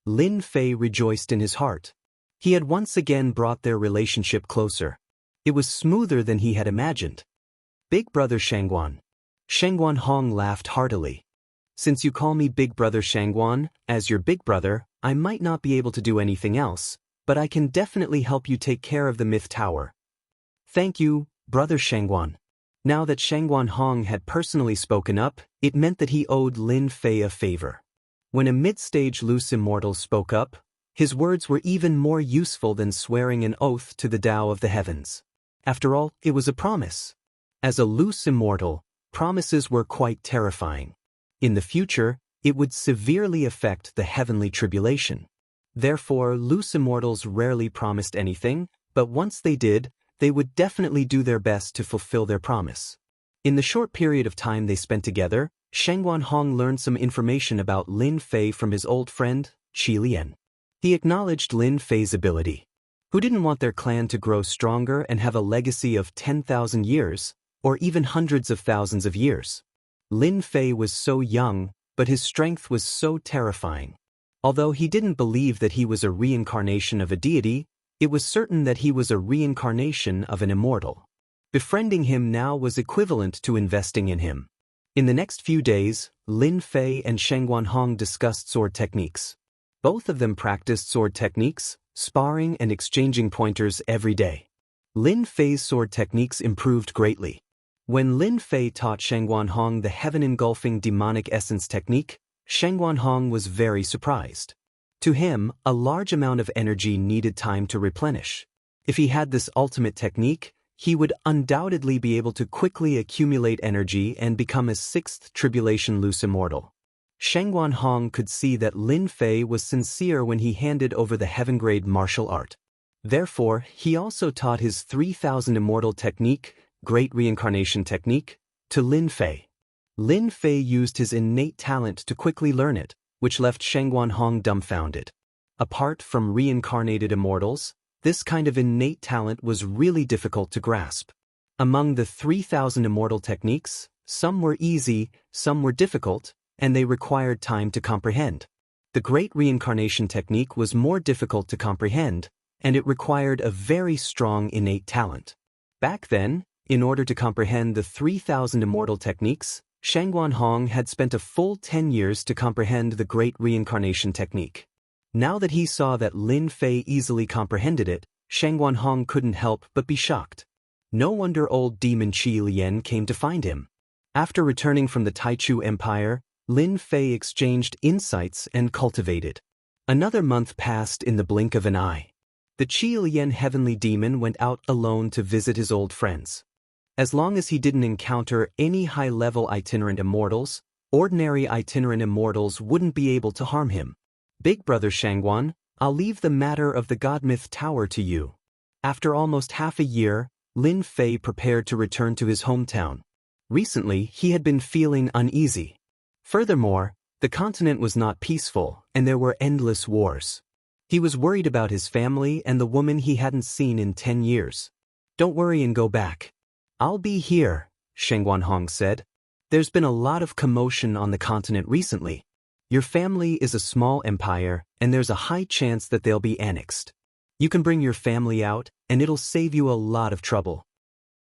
Lin Fei rejoiced in his heart. He had once again brought their relationship closer. It was smoother than he had imagined. Big Brother Shangguan. Shangguan Hong laughed heartily. Since you call me Big Brother Shangguan, as your big brother, I might not be able to do anything else, but I can definitely help you take care of the Myth Tower. Thank you, Brother Shangguan. Now that Shangguan Hong had personally spoken up, it meant that he owed Lin Fei a favor. When a mid-stage loose immortal spoke up, his words were even more useful than swearing an oath to the Tao of the heavens. After all, it was a promise. As a loose immortal, promises were quite terrifying. In the future, it would severely affect the heavenly tribulation. Therefore, loose immortals rarely promised anything, but once they did, they would definitely do their best to fulfill their promise. In the short period of time they spent together, Shangguan Hong learned some information about Lin Fei from his old friend, Qi Lian. He acknowledged Lin Fei's ability. Who didn't want their clan to grow stronger and have a legacy of 10,000 years, or even hundreds of thousands of years? Lin Fei was so young, but his strength was so terrifying. Although he didn't believe that he was a reincarnation of a deity, it was certain that he was a reincarnation of an immortal. Befriending him now was equivalent to investing in him. In the next few days, Lin Fei and Shangguan Hong discussed sword techniques. Both of them practiced sword techniques, sparring and exchanging pointers every day. Lin Fei's sword techniques improved greatly. When Lin Fei taught Shangguan Hong the heaven-engulfing demonic essence technique, Shangguan Hong was very surprised. To him, a large amount of energy needed time to replenish. If he had this ultimate technique, he would undoubtedly be able to quickly accumulate energy and become a 6th tribulation loose immortal. Shangguan Hong could see that Lin Fei was sincere when he handed over the heaven-grade martial art. Therefore, he also taught his 3000 immortal technique, Great Reincarnation Technique, to Lin Fei. Lin Fei used his innate talent to quickly learn it, which left Shangguan Hong dumbfounded. Apart from reincarnated immortals, this kind of innate talent was really difficult to grasp. Among the 3000 immortal techniques, some were easy, some were difficult, and they required time to comprehend. The Great Reincarnation Technique was more difficult to comprehend, and it required a very strong innate talent. Back then, in order to comprehend the 3000 immortal techniques, Shangguan Hong had spent a full 10 years to comprehend the Great Reincarnation Technique. Now that he saw that Lin Fei easily comprehended it, Shangguan Hong couldn't help but be shocked. No wonder old demon Qi Lian came to find him. After returning from the Taichu Empire, Lin Fei exchanged insights and cultivated. Another month passed in the blink of an eye. The Qi Lian heavenly demon went out alone to visit his old friends. As long as he didn't encounter any high-level itinerant immortals, ordinary itinerant immortals wouldn't be able to harm him. Big Brother Shangguan, I'll leave the matter of the God Myth Tower to you. After almost half a year, Lin Fei prepared to return to his hometown. Recently, he had been feeling uneasy. Furthermore, the continent was not peaceful, and there were endless wars. He was worried about his family and the woman he hadn't seen in 10 years. Don't worry and go back. I'll be here, Shangguan Hong said. There's been a lot of commotion on the continent recently. Your family is a small empire, and there's a high chance that they'll be annexed. You can bring your family out, and it'll save you a lot of trouble.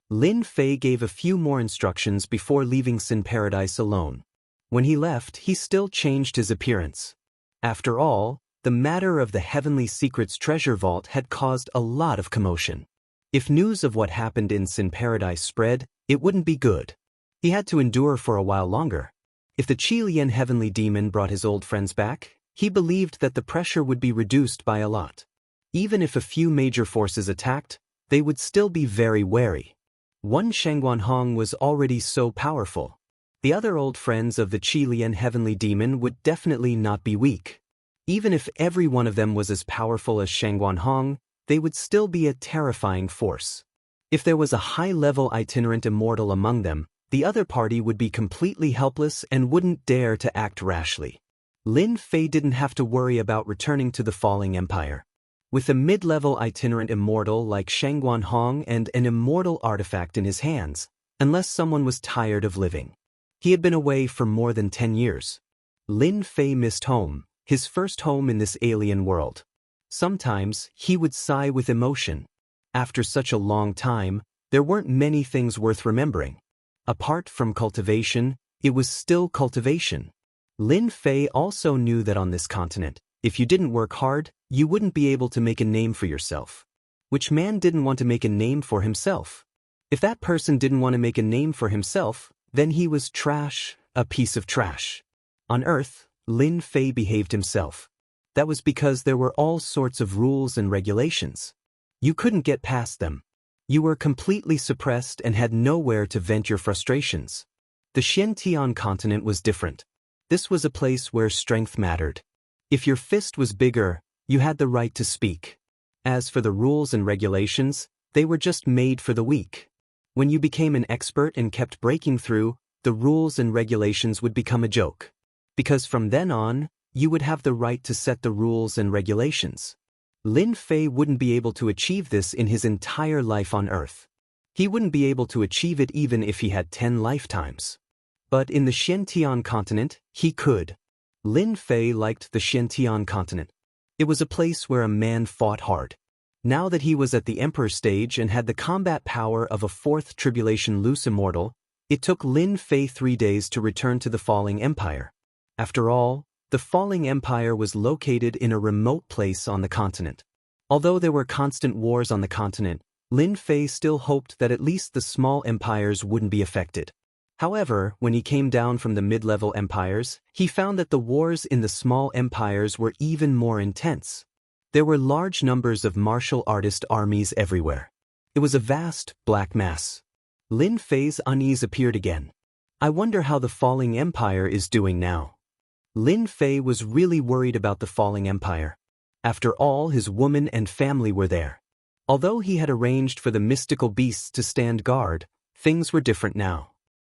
Lin Fei gave a few more instructions before leaving Sin Paradise alone. When he left, he still changed his appearance. After all, the matter of the Heavenly Secrets treasure vault had caused a lot of commotion. If news of what happened in Sin Paradise spread, it wouldn't be good. He had to endure for a while longer. If the Qi Lian heavenly demon brought his old friends back, He believed that the pressure would be reduced by a lot. Even if a few major forces attacked, they would still be very wary. One Shangguanhong was already so powerful. The other old friends of the Qilian heavenly demon would definitely not be weak. Even if every one of them was as powerful as Shangguanhong, they would still be a terrifying force. If there was a high-level itinerant immortal among them, the other party would be completely helpless and wouldn't dare to act rashly. Lin Fei didn't have to worry about returning to the falling empire. With a mid-level itinerant immortal like Shangguanhong and an immortal artifact in his hands, unless someone was tired of living. He had been away for more than 10 years. Lin Fei missed home, his first home in this alien world. Sometimes, he would sigh with emotion. After such a long time, there weren't many things worth remembering. Apart from cultivation, it was still cultivation. Lin Fei also knew that on this continent, if you didn't work hard, you wouldn't be able to make a name for yourself. Which man didn't want to make a name for himself? If that person didn't want to make a name for himself, then he was trash, a piece of trash. On Earth, Lin Fei behaved himself. That was because there were all sorts of rules and regulations. You couldn't get past them. You were completely suppressed and had nowhere to vent your frustrations. The Xiantian continent was different. This was a place where strength mattered. If your fist was bigger, you had the right to speak. As for the rules and regulations, they were just made for the weak. When you became an expert and kept breaking through, the rules and regulations would become a joke. Because from then on, you would have the right to set the rules and regulations. Lin Fei wouldn't be able to achieve this in his entire life on Earth. He wouldn't be able to achieve it even if he had 10 lifetimes. But in the Xiantian continent, he could. Lin Fei liked the Xiantian continent. It was a place where a man fought hard. Now that he was at the Emperor stage and had the combat power of a fourth Tribulation Loose Immortal, it took Lin Fei 3 days to return to the falling empire. After all, the falling empire was located in a remote place on the continent. Although there were constant wars on the continent, Lin Fei still hoped that at least the small empires wouldn't be affected. However, when he came down from the mid-level empires, he found that the wars in the small empires were even more intense. There were large numbers of martial artist armies everywhere. It was a vast, black mass. Lin Fei's unease appeared again. I wonder how the falling empire is doing now. Lin Fei was really worried about the falling empire. After all, his woman and family were there. Although he had arranged for the mystical beasts to stand guard, things were different now.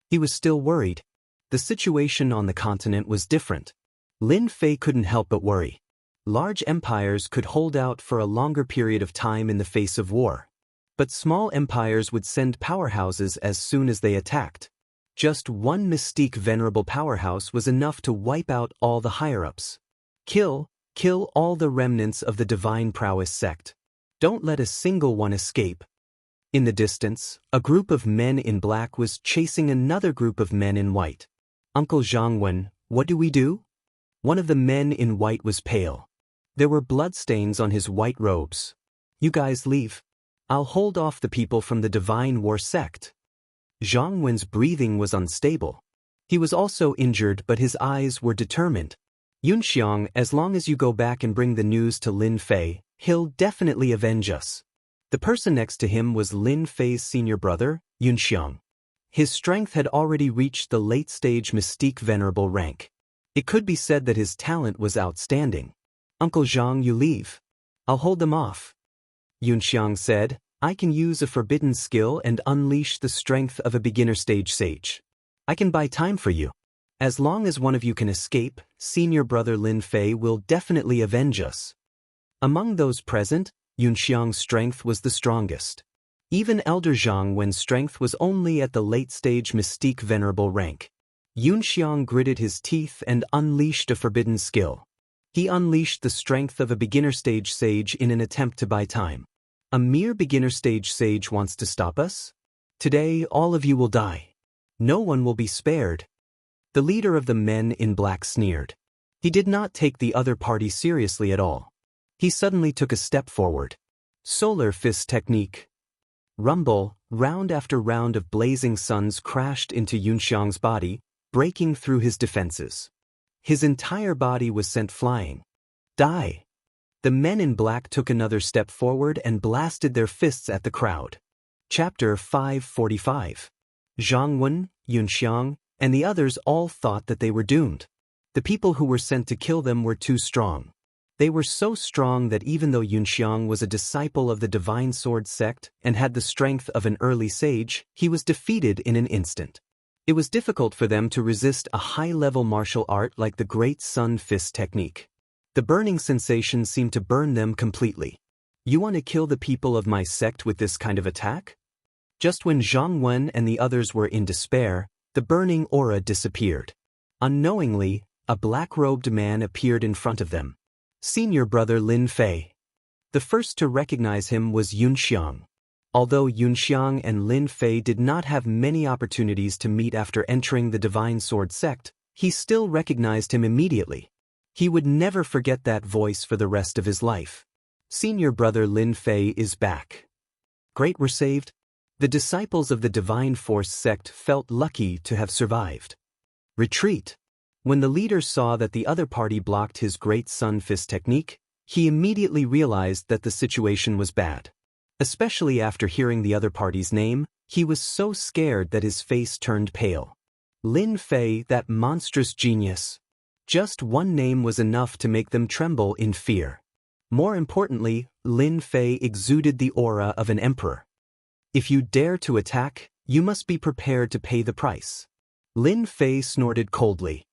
He was still worried. The situation on the continent was different. Lin Fei couldn't help but worry. Large empires could hold out for a longer period of time in the face of war. But small empires would send powerhouses as soon as they attacked. Just one mystique venerable powerhouse was enough to wipe out all the higher-ups. Kill all the remnants of the divine prowess sect. Don't let a single one escape. In the distance, a group of men in black was chasing another group of men in white. Uncle Zhangwen, what do we do? One of the men in white was pale. There were bloodstains on his white robes. You guys leave. I'll hold off the people from the divine war sect. Zhang Wen's breathing was unstable. He was also injured, but his eyes were determined. Yunxiang, as long as you go back and bring the news to Lin Fei, he'll definitely avenge us. The person next to him was Lin Fei's senior brother, Yunxiang. His strength had already reached the late-stage mystique venerable rank. It could be said that his talent was outstanding. Uncle Zhang, you leave. I'll hold them off. Yunxiang said, I can use a forbidden skill and unleash the strength of a beginner-stage sage. I can buy time for you. As long as one of you can escape, senior brother Lin Fei will definitely avenge us. Among those present, Yunxiang's strength was the strongest. Even Elder Zhang Wen's strength was only at the late-stage mystique venerable rank. Yunxiang gritted his teeth and unleashed a forbidden skill. He unleashed the strength of a beginner-stage sage in an attempt to buy time. A mere beginner-stage sage wants to stop us? Today, all of you will die. No one will be spared. The leader of the men in black sneered. He did not take the other party seriously at all. He suddenly took a step forward. Solar fist technique. Rumble, round after round of blazing suns crashed into Yunxiang's body, breaking through his defenses. his entire body was sent flying. Die! The men in black took another step forward and blasted their fists at the crowd. Chapter 545. Zhang Wen, Yun Xiang, and the others all thought that they were doomed. The people who were sent to kill them were too strong. They were so strong that even though Yun Xiang was a disciple of the Divine Sword sect and had the strength of an early sage, he was defeated in an instant. It was difficult for them to resist a high-level martial art like the Great Sun Fist technique. The burning sensation seemed to burn them completely. You want to kill the people of my sect with this kind of attack? Just when Zhang Wen and the others were in despair, the burning aura disappeared. Unknowingly, a black-robed man appeared in front of them. Senior brother Lin Fei. The first to recognize him was Yun Xiang. Although Yun Xiang and Lin Fei did not have many opportunities to meet after entering the Divine Sword sect, he still recognized him immediately. He would never forget that voice for the rest of his life. Senior brother Lin Fei is back. Great, we're saved. The disciples of the Divine Force sect felt lucky to have survived. Retreat. When the leader saw that the other party blocked his Great Sun Fist technique, he immediately realized that the situation was bad. Especially after hearing the other party's name, he was so scared that his face turned pale. Lin Fei, that monstrous genius. Just one name was enough to make them tremble in fear. More importantly, Lin Fei exuded the aura of an emperor. If you dare to attack, you must be prepared to pay the price. Lin Fei snorted coldly.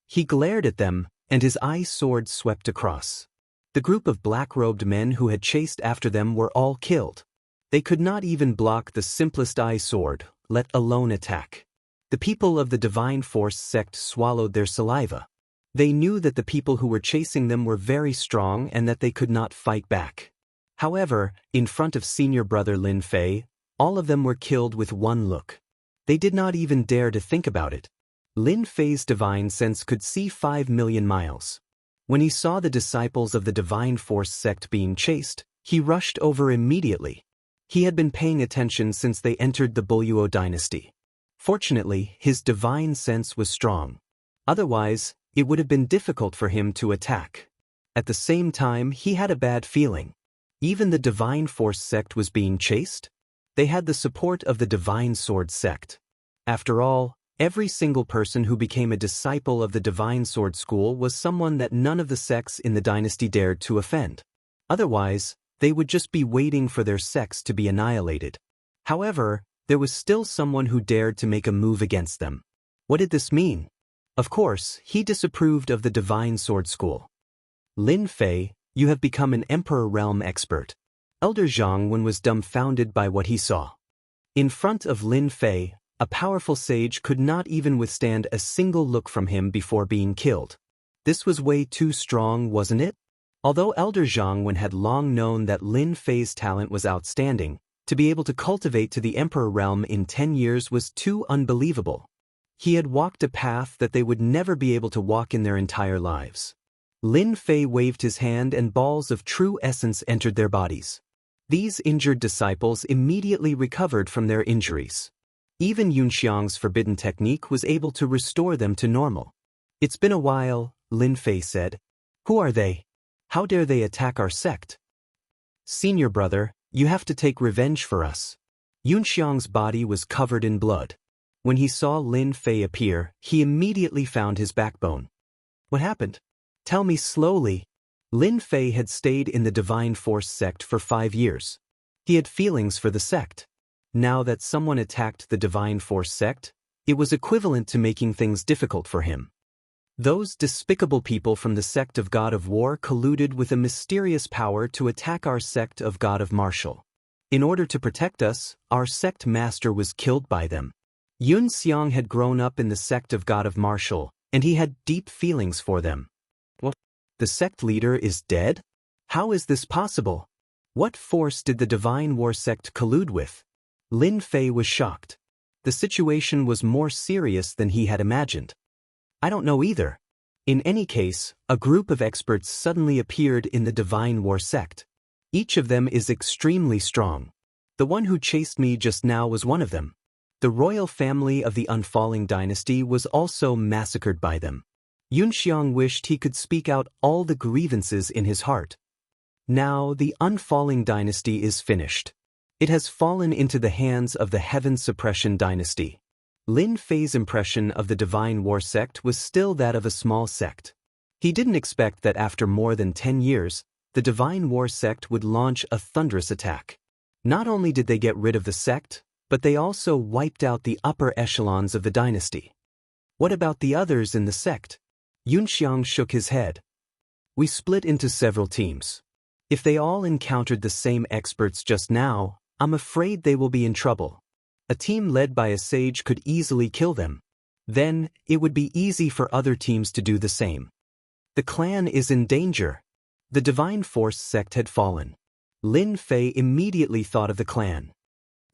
He glared at them, and his eye sword swept across. The group of black-robed men who had chased after them were all killed. They could not even block the simplest eye sword, let alone attack. The people of the Divine Force sect swallowed their saliva. They knew that the people who were chasing them were very strong and that they could not fight back. However, in front of senior brother Lin Fei, all of them were killed with one look. They did not even dare to think about it. Lin Fei's divine sense could see 5 million miles. When he saw the disciples of the Divine Force sect being chased, he rushed over immediately. He had been paying attention since they entered the Buyuo dynasty. Fortunately, his divine sense was strong. Otherwise, it would have been difficult for him to attack. At the same time, he had a bad feeling. Even the Divine Force sect was being chased? They had the support of the Divine Sword sect. After all, every single person who became a disciple of the Divine Sword School was someone that none of the sects in the dynasty dared to offend. Otherwise, they would just be waiting for their sects to be annihilated. However, there was still someone who dared to make a move against them. What did this mean? Of course, he disapproved of the Divine Sword School. Lin Fei, you have become an Emperor Realm expert. Elder Zhang Wen was dumbfounded by what he saw. In front of Lin Fei, a powerful sage could not even withstand a single look from him before being killed. This was way too strong, wasn't it? Although Elder Zhang Wen had long known that Lin Fei's talent was outstanding, to be able to cultivate to the Emperor Realm in 10 years was too unbelievable. He had walked a path that they would never be able to walk in their entire lives. Lin Fei waved his hand and balls of true essence entered their bodies. These injured disciples immediately recovered from their injuries. Even Yun Xiang's forbidden technique was able to restore them to normal. It's been a while, Lin Fei said. Who are they? How dare they attack our sect? Senior brother, you have to take revenge for us. Yun Xiang's body was covered in blood. When he saw Lin Fei appear, he immediately found his backbone. What happened? Tell me slowly. Lin Fei had stayed in the Divine Force sect for 5 years. He had feelings for the sect. Now that someone attacked the Divine Force sect, it was equivalent to making things difficult for him. Those despicable people from the sect of God of War colluded with a mysterious power to attack our sect of God of Martial. In order to protect us, our sect master was killed by them. Yun Xiang had grown up in the sect of God of Martial, and he had deep feelings for them. What? The sect leader is dead? How is this possible? What force did the Divine War sect collude with? Lin Fei was shocked. The situation was more serious than he had imagined. I don't know either. In any case, a group of experts suddenly appeared in the Divine War sect. Each of them is extremely strong. The one who chased me just now was one of them. The royal family of the Unfalling dynasty was also massacred by them. Yunxiang wished he could speak out all the grievances in his heart. Now the unfalling dynasty is finished. It has fallen into the hands of the Heaven Suppression dynasty. Lin Fei's impression of the Divine War sect was still that of a small sect. He didn't expect that after more than 10 years, the Divine War sect would launch a thunderous attack. Not only did they get rid of the sect, but they also wiped out the upper echelons of the dynasty. What about the others in the sect? Yunxiang shook his head. We split into several teams. If they all encountered the same experts just now, I'm afraid they will be in trouble. A team led by a sage could easily kill them. Then, it would be easy for other teams to do the same. The clan is in danger. The Divine Force sect had fallen. Lin Fei immediately thought of the clan.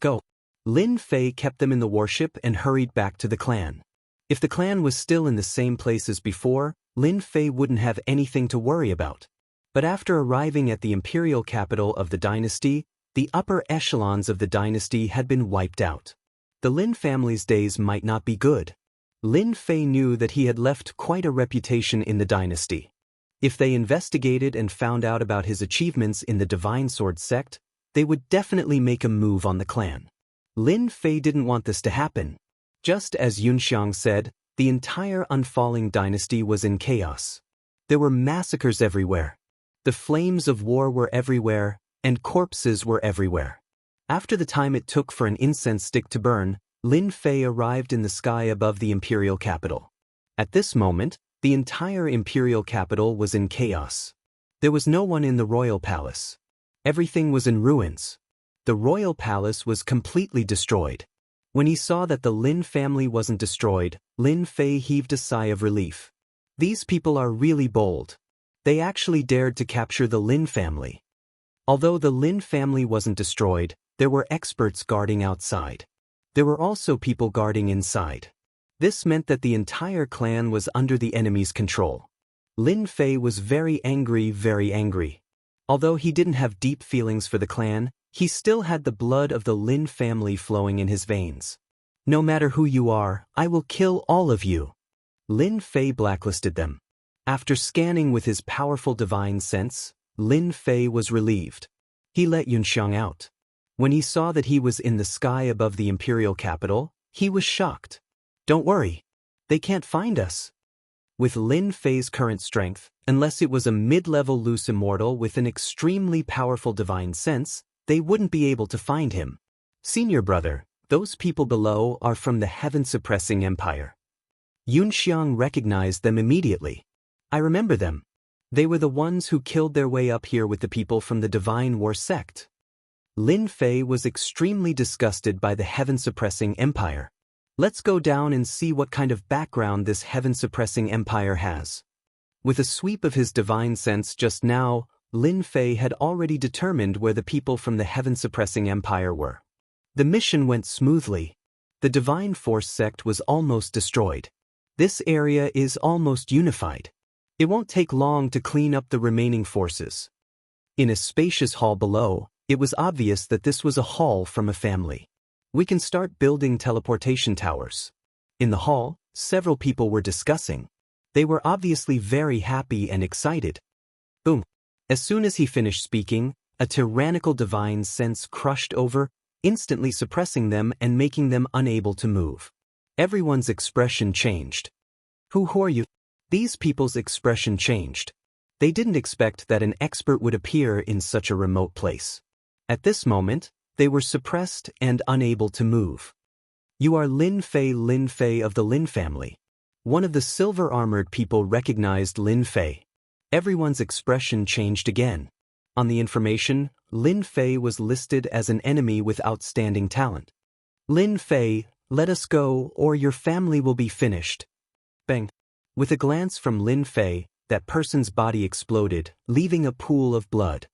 Go. Lin Fei kept them in the warship and hurried back to the clan. If the clan was still in the same place as before, Lin Fei wouldn't have anything to worry about. But after arriving at the imperial capital of the dynasty, the upper echelons of the dynasty had been wiped out. The Lin family's days might not be good. Lin Fei knew that he had left quite a reputation in the dynasty. If they investigated and found out about his achievements in the Divine Sword sect, they would definitely make a move on the clan. Lin Fei didn't want this to happen. Just as Yunxiang said, the entire unfalling dynasty was in chaos. There were massacres everywhere. The flames of war were everywhere, and corpses were everywhere. After the time it took for an incense stick to burn, Lin Fei arrived in the sky above the imperial capital. At this moment, the entire imperial capital was in chaos. There was no one in the royal palace. Everything was in ruins. The royal palace was completely destroyed. When he saw that the Lin family wasn't destroyed, Lin Fei heaved a sigh of relief. These people are really bold. They actually dared to capture the Lin family. Although the Lin family wasn't destroyed, there were experts guarding outside. There were also people guarding inside. This meant that the entire clan was under the enemy's control. Lin Fei was very angry. Although he didn't have deep feelings for the clan, he still had the blood of the Lin family flowing in his veins. No matter who you are, I will kill all of you. Lin Fei blacklisted them. After scanning with his powerful divine sense, Lin Fei was relieved. He let Yunxiang out. When he saw that he was in the sky above the imperial capital, he was shocked. Don't worry. They can't find us. With Lin Fei's current strength, unless it was a mid-level loose immortal with an extremely powerful divine sense, they wouldn't be able to find him. Senior brother, those people below are from the Heaven-Suppressing Empire. Yunxiang recognized them immediately. I remember them. They were the ones who killed their way up here with the people from the Divine War sect. Lin Fei was extremely disgusted by the Heaven-Suppressing Empire. Let's go down and see what kind of background this Heaven-Suppressing Empire has. With a sweep of his divine sense just now, Lin Fei had already determined where the people from the Heaven-Suppressing Empire were. The mission went smoothly. The Divine Force sect was almost destroyed. This area is almost unified. It won't take long to clean up the remaining forces. In a spacious hall below, it was obvious that this was a hall from a family. We can start building teleportation towers. In the hall, several people were discussing. They were obviously very happy and excited. Boom. As soon as he finished speaking, a tyrannical divine sense crushed over, instantly suppressing them and making them unable to move. Everyone's expression changed. Who are you? These people's expression changed. They didn't expect that an expert would appear in such a remote place. At this moment, they were suppressed and unable to move. You are Lin Fei of the Lin family. One of the silver-armored people recognized Lin Fei. Everyone's expression changed again. On the information, Lin Fei was listed as an enemy with outstanding talent. Lin Fei, let us go or your family will be finished. Bang. With a glance from Lin Fei, that person's body exploded, leaving a pool of blood.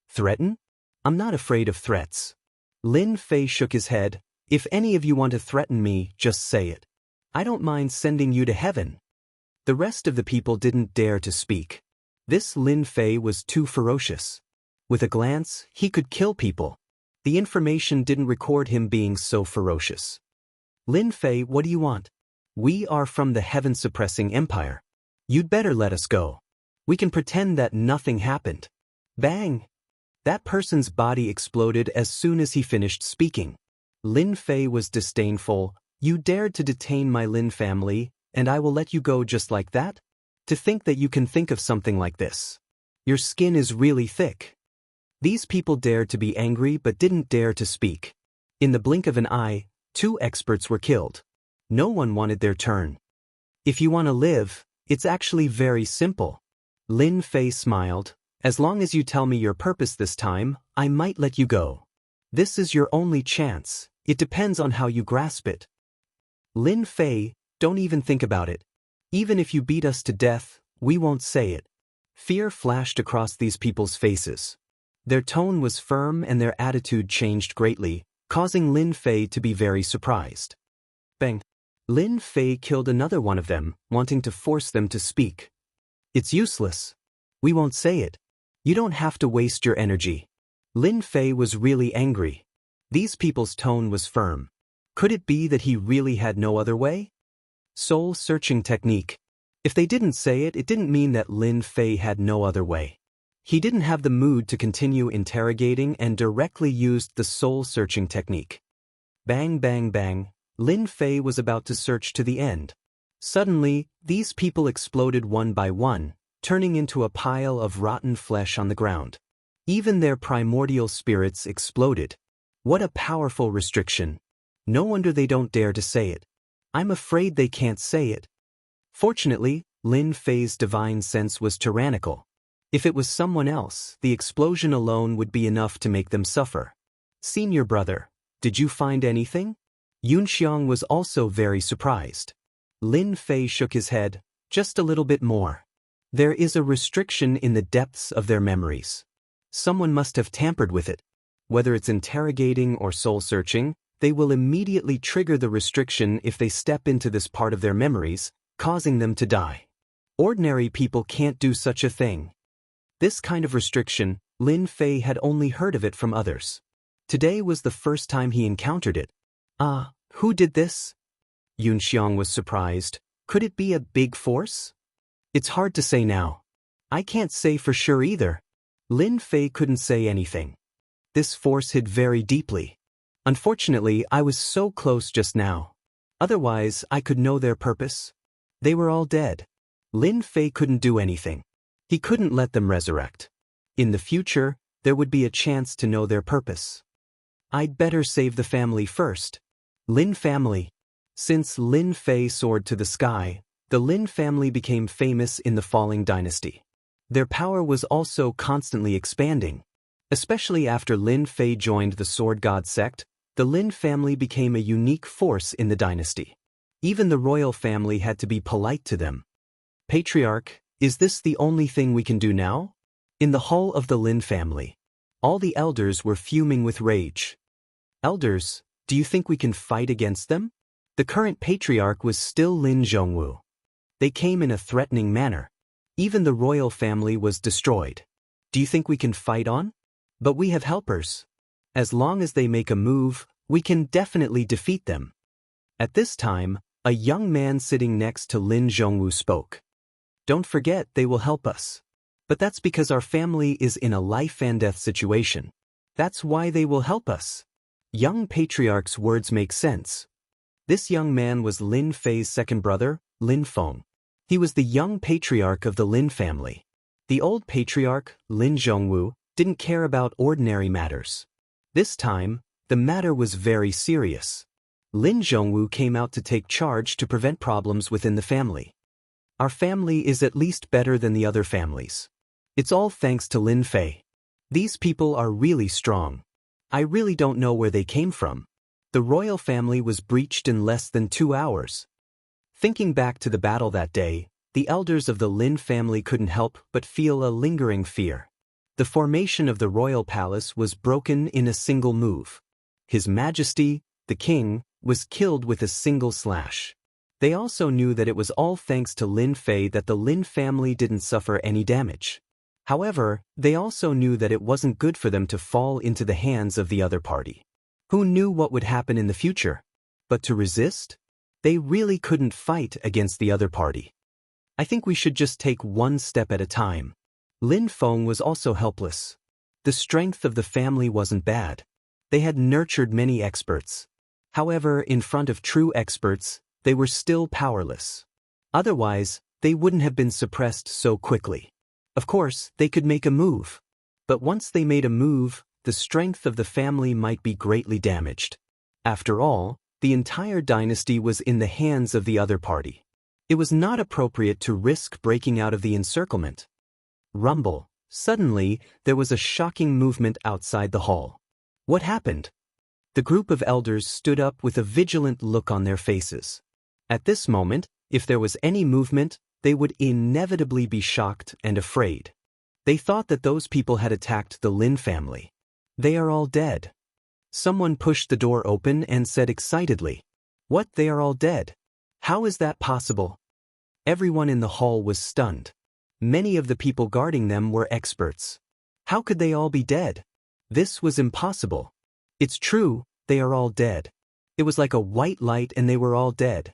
Threaten? I'm not afraid of threats. Lin Fei shook his head. If any of you want to threaten me, just say it. I don't mind sending you to heaven. The rest of the people didn't dare to speak. This Lin Fei was too ferocious. With a glance, he could kill people. The information didn't record him being so ferocious. Lin Fei, what do you want? We are from the Heaven-Suppressing Empire. You'd better let us go. We can pretend that nothing happened. Bang! That person's body exploded as soon as he finished speaking. Lin Fei was disdainful. You dared to detain my Lin family, and I will let you go just like that? To think that you can think of something like this. Your skin is really thick. These people dared to be angry but didn't dare to speak. In the blink of an eye, 2 experts were killed. No one wanted their turn. If you want to live, it's actually very simple. Lin Fei smiled. As long as you tell me your purpose this time, I might let you go. This is your only chance. It depends on how you grasp it. Lin Fei, don't even think about it. Even if you beat us to death, we won't say it. Fear flashed across these people's faces. Their tone was firm and their attitude changed greatly, causing Lin Fei to be very surprised. Bang! Lin Fei killed another one of them, wanting to force them to speak. It's useless. We won't say it. You don't have to waste your energy. Lin Fei was really angry. These people's tone was firm. Could it be that he really had no other way? Soul-searching technique. If they didn't say it, it didn't mean that Lin Fei had no other way. He didn't have the mood to continue interrogating and directly used the soul-searching technique. Bang bang bang, Lin Fei was about to search to the end. Suddenly, these people exploded one by one, turning into a pile of rotten flesh on the ground. Even their primordial spirits exploded. What a powerful restriction. No wonder they don't dare to say it. I'm afraid they can't say it. Fortunately, Lin Fei's divine sense was tyrannical. If it was someone else, the explosion alone would be enough to make them suffer. Senior brother, did you find anything? Yunxiang was also very surprised. Lin Fei shook his head, just a little bit more. There is a restriction in the depths of their memories. Someone must have tampered with it. Whether it's interrogating or soul-searching, they will immediately trigger the restriction if they step into this part of their memories, causing them to die. Ordinary people can't do such a thing. This kind of restriction, Lin Fei had only heard of it from others. Today was the first time he encountered it. Who did this? Yunxiang was surprised. Could it be a big force? It's hard to say now. I can't say for sure either. Lin Fei couldn't say anything. This force hid very deeply. Unfortunately, I was so close just now. Otherwise, I could know their purpose. They were all dead. Lin Fei couldn't do anything. He couldn't let them resurrect. In the future, there would be a chance to know their purpose. I'd better save the family first. Lin family. Since Lin Fei soared to the sky, the Lin family became famous in the falling dynasty. Their power was also constantly expanding. Especially after Lin Fei joined the Sword God sect, the Lin family became a unique force in the dynasty. Even the royal family had to be polite to them. Patriarch, is this the only thing we can do now? In the hall of the Lin family, all the elders were fuming with rage. Elders, do you think we can fight against them? The current patriarch was still Lin Zhongwu. They came in a threatening manner. Even the royal family was destroyed. Do you think we can fight on? But we have helpers. As long as they make a move, we can definitely defeat them. At this time, a young man sitting next to Lin Zhongwu spoke. Don't forget they will help us. But that's because our family is in a life-and-death situation. That's why they will help us. Young patriarch's words make sense. This young man was Lin Fei's second brother, Lin Feng. He was the young patriarch of the Lin family. The old patriarch, Lin Zhongwu, didn't care about ordinary matters. This time, the matter was very serious. Lin Zhongwu came out to take charge to prevent problems within the family. Our family is at least better than the other families. It's all thanks to Lin Fei. These people are really strong. I really don't know where they came from. The royal family was breached in less than 2 hours. Thinking back to the battle that day, the elders of the Lin family couldn't help but feel a lingering fear. The formation of the royal palace was broken in a single move. His Majesty, the king, was killed with a single slash. They also knew that it was all thanks to Lin Fei that the Lin family didn't suffer any damage. However, they also knew that it wasn't good for them to fall into the hands of the other party. Who knew what would happen in the future? But to resist? They really couldn't fight against the other party. I think we should just take one step at a time. Lin Feng was also helpless. The strength of the family wasn't bad. They had nurtured many experts. However, in front of true experts, they were still powerless. Otherwise, they wouldn't have been suppressed so quickly. Of course, they could make a move. But once they made a move, the strength of the family might be greatly damaged. After all, the entire dynasty was in the hands of the other party. It was not appropriate to risk breaking out of the encirclement. Rumble. Suddenly, there was a shocking movement outside the hall. What happened? The group of elders stood up with a vigilant look on their faces. At this moment, if there was any movement, they would inevitably be shocked and afraid. They thought that those people had attacked the Lin family. They are all dead. Someone pushed the door open and said excitedly, "What, they are all dead? How is that possible?" Everyone in the hall was stunned. Many of the people guarding them were experts. How could they all be dead? This was impossible. It's true, they are all dead. It was like a white light and they were all dead.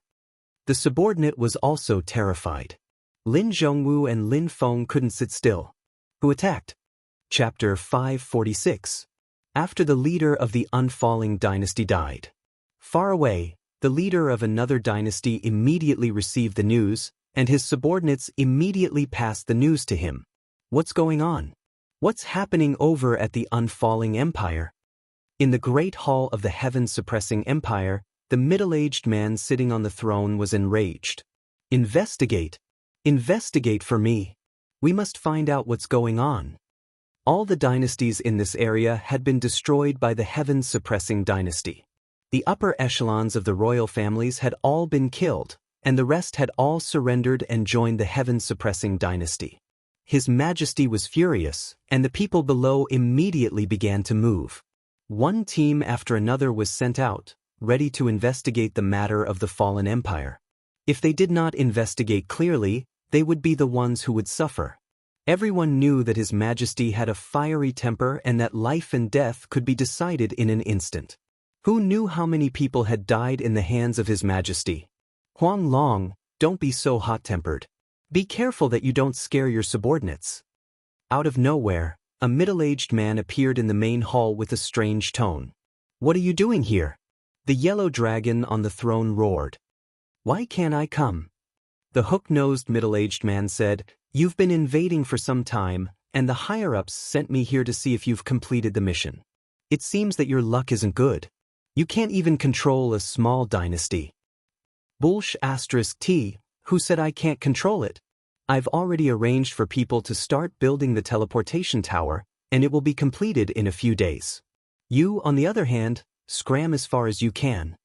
The subordinate was also terrified. Lin Zhongwu and Lin Feng couldn't sit still. Who attacked? Chapter 546. After the leader of the unfalling dynasty died. Far away, the leader of another dynasty immediately received the news, and his subordinates immediately passed the news to him. What's going on? What's happening over at the unfalling empire? In the great hall of the heaven-suppressing empire, the middle-aged man sitting on the throne was enraged. Investigate! Investigate for me! We must find out what's going on. All the dynasties in this area had been destroyed by the heaven-suppressing dynasty. The upper echelons of the royal families had all been killed, and the rest had all surrendered and joined the heaven-suppressing dynasty. His Majesty was furious, and the people below immediately began to move. One team after another was sent out, ready to investigate the matter of the fallen empire. If they did not investigate clearly, they would be the ones who would suffer. Everyone knew that His Majesty had a fiery temper and that life and death could be decided in an instant. Who knew how many people had died in the hands of His Majesty? Huang Long, don't be so hot-tempered. Be careful that you don't scare your subordinates. Out of nowhere, a middle-aged man appeared in the main hall with a strange tone. What are you doing here? The yellow dragon on the throne roared. Why can't I come? The hook-nosed middle-aged man said, You've been invading for some time, and the higher-ups sent me here to see if you've completed the mission. It seems that your luck isn't good. You can't even control a small dynasty. Bullsh*T, who said I can't control it? I've already arranged for people to start building the teleportation tower, and it will be completed in a few days. You, on the other hand, scram as far as you can.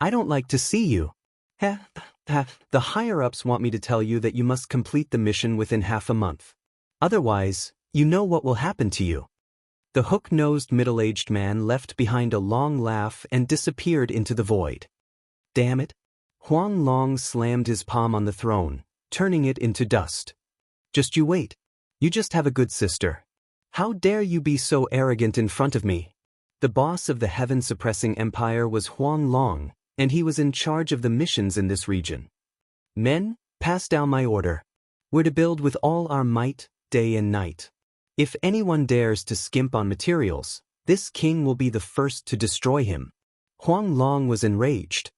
I don't like to see you. The higher-ups want me to tell you that you must complete the mission within half a month. Otherwise, you know what will happen to you. The hook-nosed middle-aged man left behind a long laugh and disappeared into the void. Damn it! Huang Long slammed his palm on the throne, turning it into dust. Just you wait. You just have a good sister. How dare you be so arrogant in front of me? The boss of the heaven-suppressing empire was Huang Long, and he was in charge of the missions in this region. Men, pass down my order. We're to build with all our might, day and night. If anyone dares to skimp on materials, this king will be the first to destroy him. Huang Long was enraged.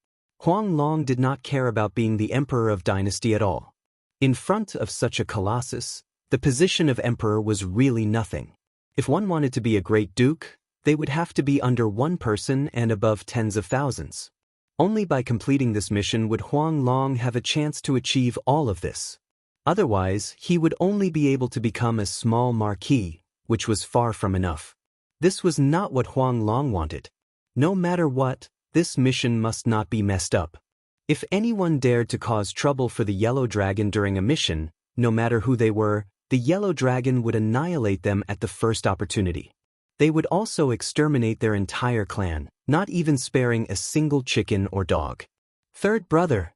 Huang Long did not care about being the emperor of dynasty at all. In front of such a colossus, the position of emperor was really nothing. If one wanted to be a great duke, they would have to be under one person and above tens of thousands. Only by completing this mission would Huang Long have a chance to achieve all of this. Otherwise, he would only be able to become a small marquis, which was far from enough. This was not what Huang Long wanted. No matter what, this mission must not be messed up. If anyone dared to cause trouble for the Yellow Dragon during a mission, no matter who they were, the Yellow Dragon would annihilate them at the first opportunity. They would also exterminate their entire clan, not even sparing a single chicken or dog. Third brother.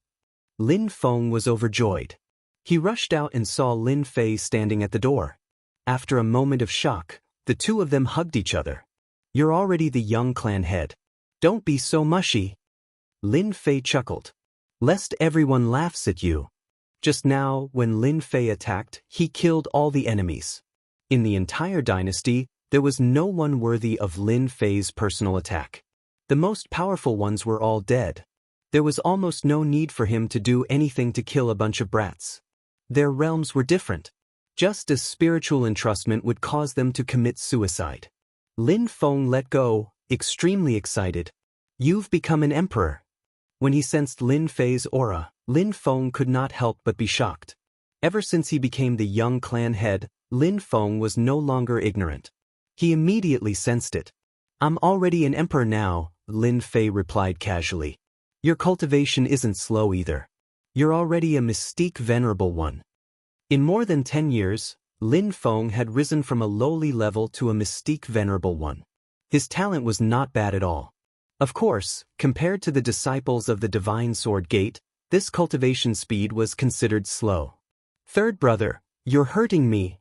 Lin Feng was overjoyed. He rushed out and saw Lin Fei standing at the door. After a moment of shock, the two of them hugged each other. You're already the young clan head. Don't be so mushy. Lin Fei chuckled. Lest everyone laughs at you. Just now, when Lin Fei attacked, he killed all the enemies. In the entire dynasty, there was no one worthy of Lin Fei's personal attack. The most powerful ones were all dead. There was almost no need for him to do anything to kill a bunch of brats. Their realms were different. Just as spiritual entrustment would cause them to commit suicide. Lin Feng let go, extremely excited. You've become an emperor. When he sensed Lin Fei's aura, Lin Feng could not help but be shocked. Ever since he became the young clan head, Lin Feng was no longer ignorant. He immediately sensed it. I'm already an emperor now, Lin Fei replied casually. Your cultivation isn't slow either. You're already a mystique venerable one. In more than 10 years, Lin Feng had risen from a lowly level to a mystique venerable one. His talent was not bad at all. Of course, compared to the disciples of the Divine Sword Gate, this cultivation speed was considered slow. Third brother, you're hurting me.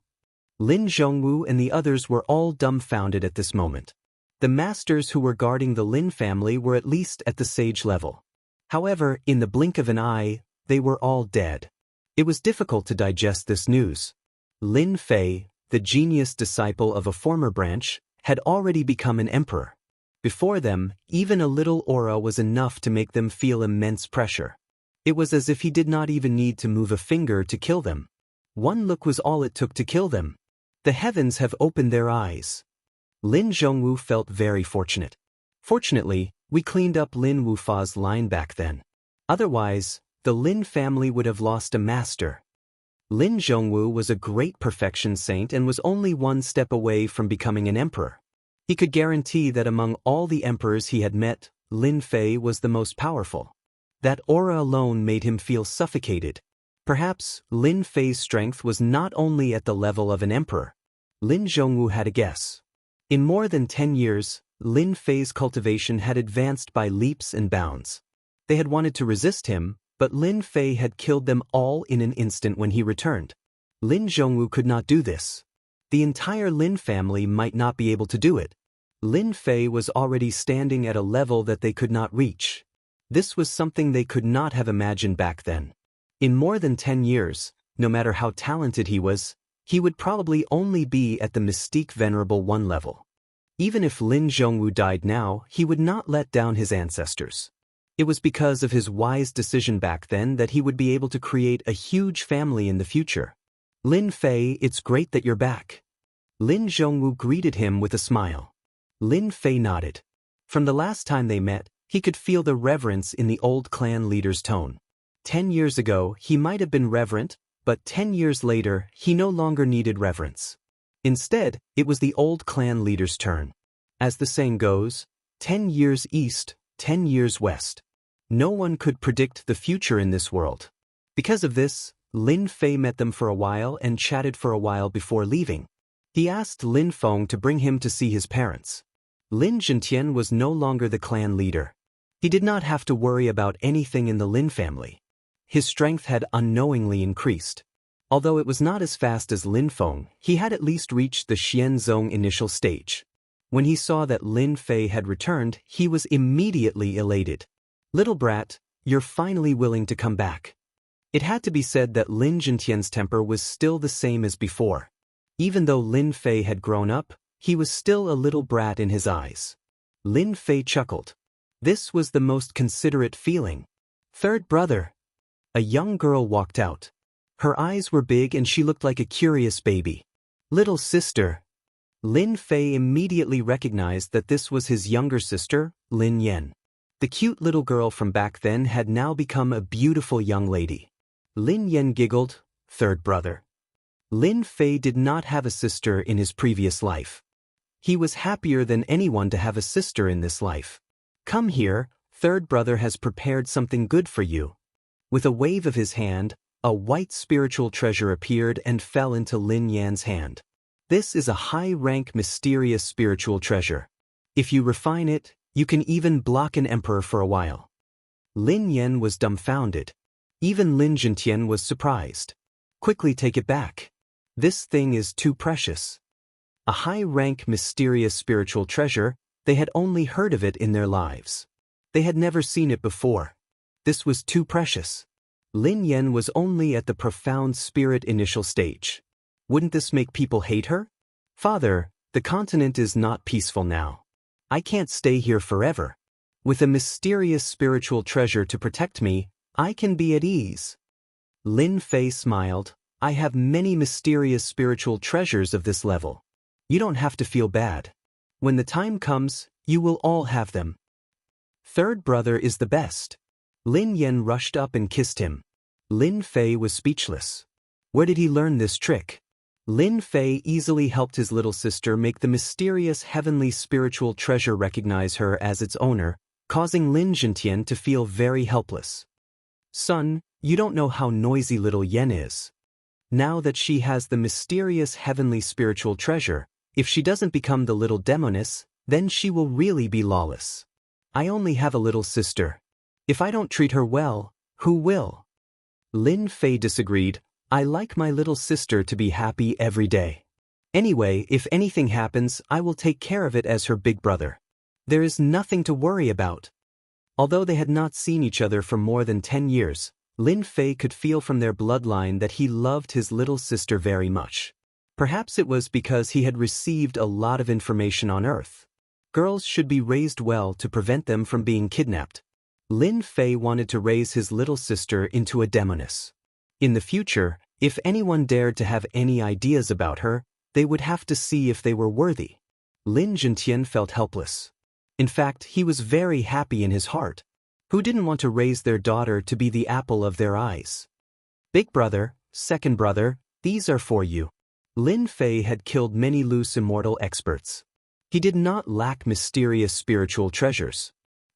Lin Zhongwu and the others were all dumbfounded at this moment. The masters who were guarding the Lin family were at least at the sage level. However, in the blink of an eye, they were all dead. It was difficult to digest this news. Lin Fei, the genius disciple of a former branch, had already become an emperor. Before them, even a little aura was enough to make them feel immense pressure. It was as if he did not even need to move a finger to kill them. One look was all it took to kill them. The heavens have opened their eyes. Lin Zhongwu felt very fortunate. Fortunately, we cleaned up Lin Wufa's line back then. Otherwise, the Lin family would have lost a master. Lin Zhongwu was a great perfection saint and was only one step away from becoming an emperor. He could guarantee that among all the emperors he had met, Lin Fei was the most powerful. That aura alone made him feel suffocated. Perhaps Lin Fei's strength was not only at the level of an emperor. Lin Zhongwu had a guess. In more than 10 years, Lin Fei's cultivation had advanced by leaps and bounds. They had wanted to resist him, but Lin Fei had killed them all in an instant when he returned. Lin Zhongwu could not do this. The entire Lin family might not be able to do it. Lin Fei was already standing at a level that they could not reach. This was something they could not have imagined back then. In more than 10 years, no matter how talented he was, he would probably only be at the mystique venerable one level. Even if Lin Zhongwu died now, he would not let down his ancestors. It was because of his wise decision back then that he would be able to create a huge family in the future. Lin Fei, it's great that you're back. Lin Zhongwu greeted him with a smile. Lin Fei nodded. From the last time they met, he could feel the reverence in the old clan leader's tone. 10 years ago, he might have been reverent, but 10 years later, he no longer needed reverence. Instead, it was the old clan leader's turn. As the saying goes, 10 years east, 10 years west. No one could predict the future in this world. Because of this, Lin Fei met them for a while and chatted for a while before leaving. He asked Lin Feng to bring him to see his parents. Lin Zhentian was no longer the clan leader. He did not have to worry about anything in the Lin family. His strength had unknowingly increased. Although it was not as fast as Lin Feng, he had at least reached the Xianzong initial stage. When he saw that Lin Fei had returned, he was immediately elated. Little brat, you're finally willing to come back. It had to be said that Lin Zhentian's temper was still the same as before. Even though Lin Fei had grown up, he was still a little brat in his eyes. Lin Fei chuckled. This was the most considerate feeling. Third brother. A young girl walked out. Her eyes were big and she looked like a curious baby. Little sister. Lin Fei immediately recognized that this was his younger sister, Lin Yan. The cute little girl from back then had now become a beautiful young lady. Lin Yan giggled, third brother. Lin Fei did not have a sister in his previous life. He was happier than anyone to have a sister in this life. Come here, third brother has prepared something good for you. With a wave of his hand, a white spiritual treasure appeared and fell into Lin Yan's hand. This is a high-rank mysterious spiritual treasure. If you refine it, you can even block an emperor for a while. Lin Yan was dumbfounded. Even Lin Zhentian was surprised. Quickly take it back. This thing is too precious. A high-rank mysterious spiritual treasure, they had only heard of it in their lives. They had never seen it before. This was too precious. Lin Yan was only at the profound spirit initial stage. Wouldn't this make people hate her? Father, the continent is not peaceful now. I can't stay here forever. With a mysterious spiritual treasure to protect me, I can be at ease. Lin Fei smiled. I have many mysterious spiritual treasures of this level. You don't have to feel bad. When the time comes, you will all have them. Third brother is the best. Lin Yan rushed up and kissed him. Lin Fei was speechless. Where did he learn this trick? Lin Fei easily helped his little sister make the mysterious heavenly spiritual treasure recognize her as its owner, causing Lin Zhentian to feel very helpless. Son, you don't know how noisy little Yen is. Now that she has the mysterious heavenly spiritual treasure, if she doesn't become the little demoness, then she will really be lawless. I only have a little sister. If I don't treat her well, who will? Lin Fei disagreed. I like my little sister to be happy every day. Anyway, if anything happens, I will take care of it as her big brother. There is nothing to worry about. Although they had not seen each other for more than 10 years, Lin Fei could feel from their bloodline that he loved his little sister very much. Perhaps it was because he had received a lot of information on Earth. Girls should be raised well to prevent them from being kidnapped. Lin Fei wanted to raise his little sister into a demoness. In the future, if anyone dared to have any ideas about her, they would have to see if they were worthy. Lin Zhentian felt helpless. In fact, he was very happy in his heart. Who didn't want to raise their daughter to be the apple of their eyes? Big brother, second brother, these are for you. Lin Fei had killed many loose immortal experts. He did not lack mysterious spiritual treasures.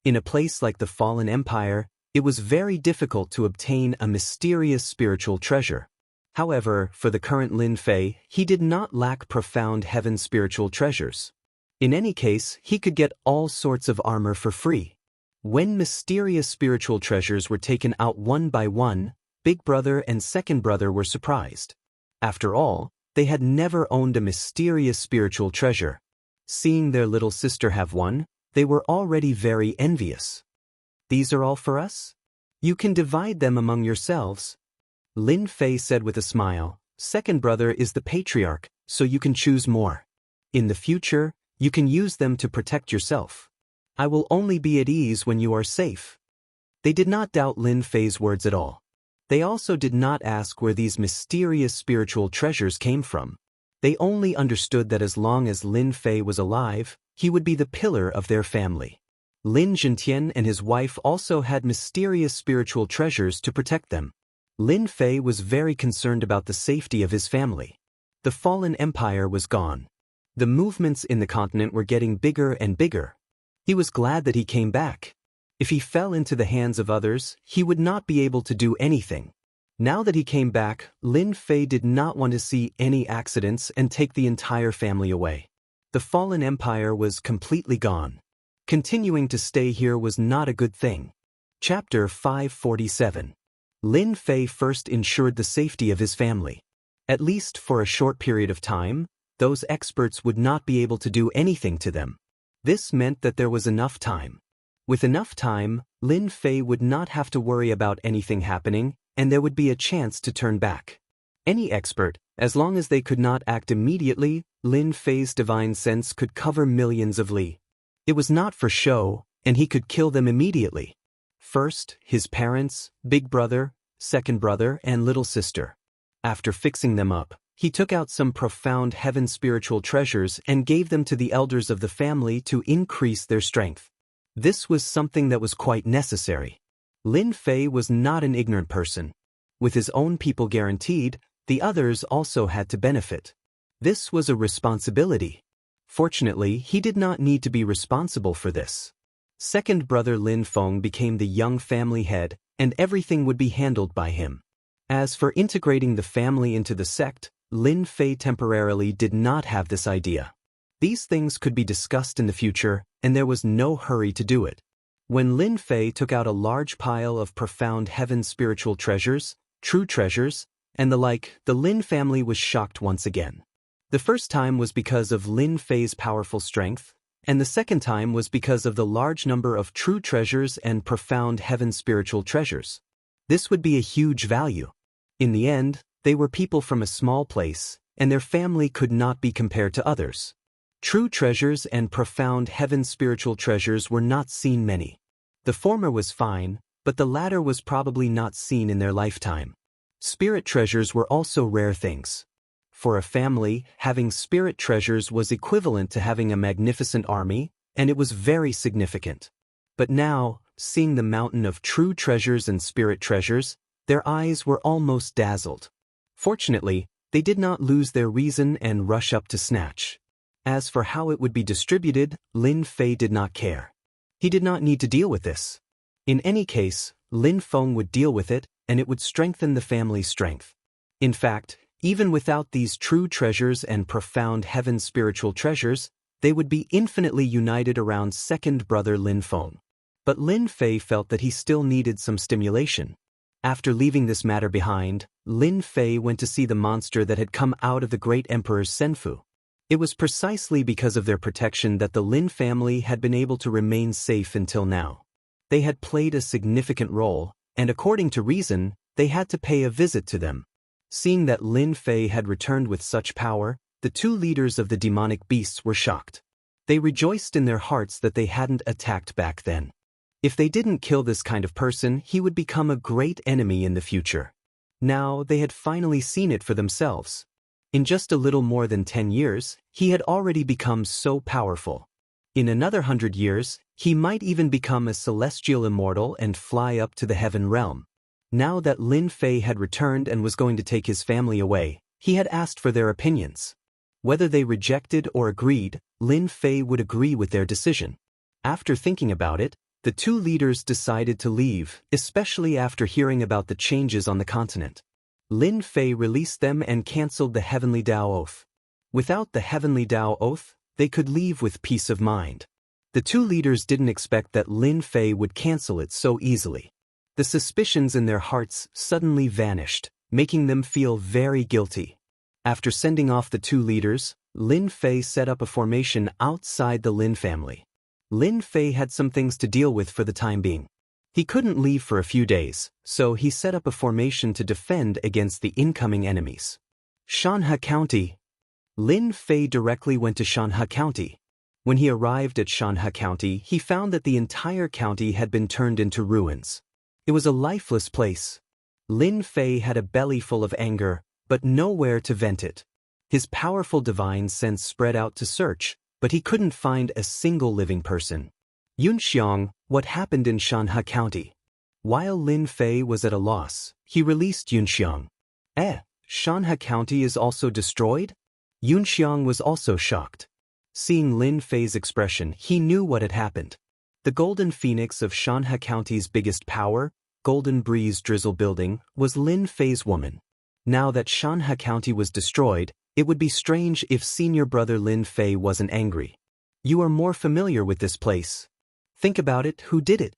In a place like the Fallen Empire, it was very difficult to obtain a mysterious spiritual treasure. However, for the current Lin Fei, he did not lack profound heaven spiritual treasures. In any case, he could get all sorts of armor for free. When mysterious spiritual treasures were taken out one by one, big brother and second brother were surprised. After all, they had never owned a mysterious spiritual treasure. Seeing their little sister have one, they were already very envious. These are all for us? You can divide them among yourselves. Lin Fei said with a smile, second brother is the patriarch, so you can choose more. In the future, you can use them to protect yourself. I will only be at ease when you are safe. They did not doubt Lin Fei's words at all. They also did not ask where these mysterious spiritual treasures came from. They only understood that as long as Lin Fei was alive, he would be the pillar of their family. Lin Zhentian and his wife also had mysterious spiritual treasures to protect them. Lin Fei was very concerned about the safety of his family. The Fallen Empire was gone. The movements in the continent were getting bigger and bigger. He was glad that he came back. If he fell into the hands of others, he would not be able to do anything. Now that he came back, Lin Fei did not want to see any accidents and take the entire family away. The Fallen Empire was completely gone. Continuing to stay here was not a good thing. Chapter 547. Lin Fei first ensured the safety of his family. At least for a short period of time, those experts would not be able to do anything to them. This meant that there was enough time. With enough time, Lin Fei would not have to worry about anything happening, and there would be a chance to turn back. Any expert, as long as they could not act immediately, Lin Fei's divine sense could cover millions of li. It was not for show, and he could kill them immediately. First, his parents, big brother, second brother, and little sister. After fixing them up, he took out some profound heaven spiritual treasures and gave them to the elders of the family to increase their strength. This was something that was quite necessary. Lin Fei was not an ignorant person. With his own people guaranteed, the others also had to benefit. This was a responsibility. Fortunately, he did not need to be responsible for this. Second brother Lin Feng became the young family head, and everything would be handled by him. As for integrating the family into the sect, Lin Fei temporarily did not have this idea. These things could be discussed in the future, and there was no hurry to do it. When Lin Fei took out a large pile of profound heaven spiritual treasures, true treasures, and the like, the Lin family was shocked once again. The first time was because of Lin Fei's powerful strength, and the second time was because of the large number of true treasures and profound heaven spiritual treasures. This would be a huge value. In the end, they were people from a small place, and their family could not be compared to others. True treasures and profound heaven spiritual treasures were not seen many. The former was fine, but the latter was probably not seen in their lifetime. Spirit treasures were also rare things. For a family, having spirit treasures was equivalent to having a magnificent army, and it was very significant. But now, seeing the mountain of true treasures and spirit treasures, their eyes were almost dazzled. Fortunately, they did not lose their reason and rush up to snatch. As for how it would be distributed, Lin Fei did not care. He did not need to deal with this. In any case, Lin Feng would deal with it, and it would strengthen the family's strength. In fact, even without these true treasures and profound heaven spiritual treasures, they would be infinitely united around second brother Lin Feng. But Lin Fei felt that he still needed some stimulation. After leaving this matter behind, Lin Fei went to see the monster that had come out of the great emperor's senfu. It was precisely because of their protection that the Lin family had been able to remain safe until now. They had played a significant role, and according to reason, they had to pay a visit to them. Seeing that Lin Fei had returned with such power, the two leaders of the demonic beasts were shocked. They rejoiced in their hearts that they hadn't attacked back then. If they didn't kill this kind of person, he would become a great enemy in the future. Now they had finally seen it for themselves. In just a little more than 10 years, he had already become so powerful. In another 100 years, he might even become a celestial immortal and fly up to the heaven realm. Now that Lin Fei had returned and was going to take his family away, he had asked for their opinions. Whether they rejected or agreed, Lin Fei would agree with their decision. After thinking about it, the two leaders decided to leave, especially after hearing about the changes on the continent. Lin Fei released them and cancelled the Heavenly Dao Oath. Without the Heavenly Dao Oath, they could leave with peace of mind. The two leaders didn't expect that Lin Fei would cancel it so easily. The suspicions in their hearts suddenly vanished, making them feel very guilty. After sending off the two leaders, Lin Fei set up a formation outside the Lin family. Lin Fei had some things to deal with for the time being. He couldn't leave for a few days, so he set up a formation to defend against the incoming enemies. Shanhe County. Lin Fei directly went to Shanhe County. When he arrived at Shanhe County, he found that the entire county had been turned into ruins. It was a lifeless place. Lin Fei had a belly full of anger, but nowhere to vent it. His powerful divine sense spread out to search, but he couldn't find a single living person. Yunxiang, what happened in Shanhe County? While Lin Fei was at a loss, he released Yunxiang. Shanhe County is also destroyed? Yunxiang was also shocked. Seeing Lin Fei's expression, he knew what had happened. The Golden Phoenix of Shanhe County's biggest power, Golden Breeze Drizzle Building, was Lin Fei's woman. Now that Shanhe County was destroyed, it would be strange if senior brother Lin Fei wasn't angry. You are more familiar with this place. Think about it, who did it?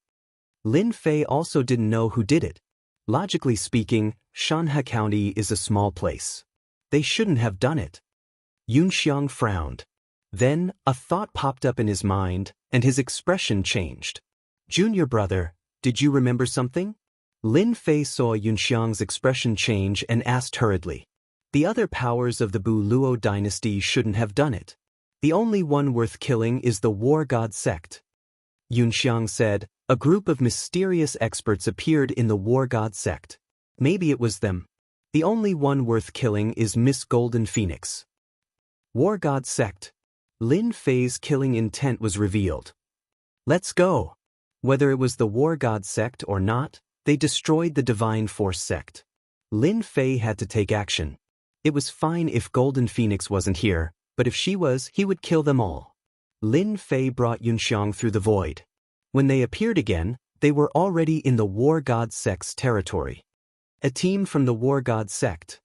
Lin Fei also didn't know who did it. Logically speaking, Shanhe County is a small place. They shouldn't have done it. Yunxiang frowned. Then, a thought popped up in his mind, and his expression changed. Junior brother, did you remember something? Lin Fei saw Yunxiang's expression change and asked hurriedly. The other powers of the Bu Luo dynasty shouldn't have done it. The only one worth killing is the War God sect. Yunxiang said, a group of mysterious experts appeared in the War God sect. Maybe it was them. The only one worth killing is Miss Golden Phoenix. War God sect. Lin Fei's killing intent was revealed. Let's go. Whether it was the War God sect or not, they destroyed the Divine Force sect. Lin Fei had to take action. It was fine if Golden Phoenix wasn't here, but if she was, he would kill them all. Lin Fei brought Yunxiang through the void. When they appeared again, they were already in the War God sect's territory. A team from the War God sect.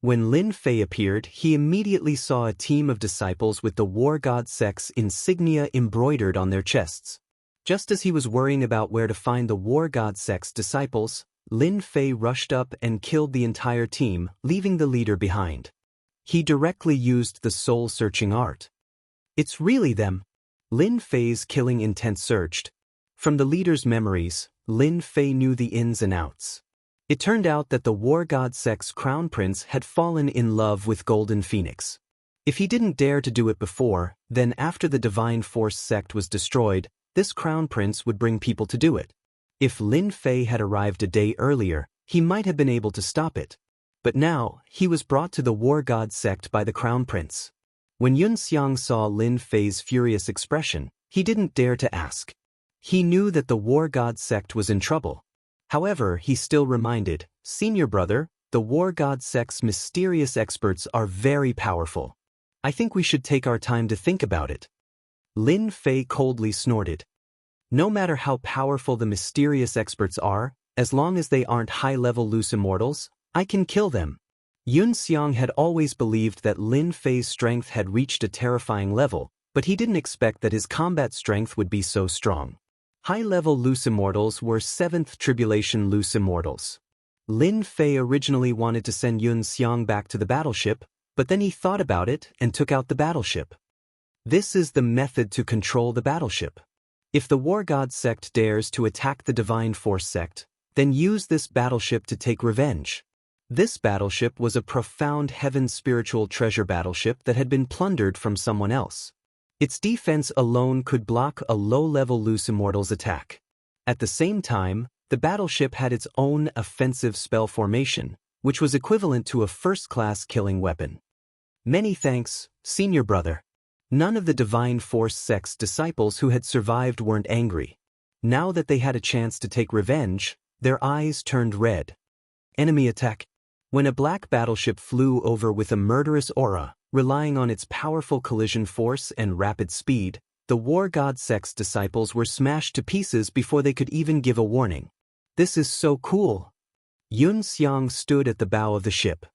When Lin Fei appeared, he immediately saw a team of disciples with the War God sect's insignia embroidered on their chests. Just as he was worrying about where to find the War God sect's disciples, Lin Fei rushed up and killed the entire team, leaving the leader behind. He directly used the soul-searching art. It's really them. Lin Fei's killing intent surged. From the leader's memories, Lin Fei knew the ins and outs. It turned out that the war god sect's crown prince had fallen in love with Golden Phoenix. If he didn't dare to do it before, then after the Divine Force sect was destroyed, this crown prince would bring people to do it. If Lin Fei had arrived a day earlier, he might have been able to stop it. But now, he was brought to the war god sect by the crown prince. When Yun Xiang saw Lin Fei's furious expression, he didn't dare to ask. He knew that the war god sect was in trouble. However, he still reminded, "Senior brother, the war god sect's mysterious experts are very powerful. I think we should take our time to think about it." Lin Fei coldly snorted. No matter how powerful the mysterious experts are, as long as they aren't high-level loose immortals, I can kill them. Yun Xiang had always believed that Lin Fei's strength had reached a terrifying level, but he didn't expect that his combat strength would be so strong. High-level loose immortals were 7th Tribulation loose immortals. Lin Fei originally wanted to send Yun Xiang back to the battleship, but then he thought about it and took out the battleship. This is the method to control the battleship. If the War God sect dares to attack the Divine Force sect, then use this battleship to take revenge. This battleship was a profound heaven spiritual treasure battleship that had been plundered from someone else. Its defense alone could block a low-level loose immortal's attack. At the same time, the battleship had its own offensive spell formation, which was equivalent to a first-class killing weapon. Many thanks, senior brother. None of the Divine Force sect's disciples who had survived weren't angry. Now that they had a chance to take revenge, their eyes turned red. Enemy attack. When a black battleship flew over with a murderous aura, relying on its powerful collision force and rapid speed, the War God sect's disciples were smashed to pieces before they could even give a warning. This is so cool. Yun Xiang stood at the bow of the ship.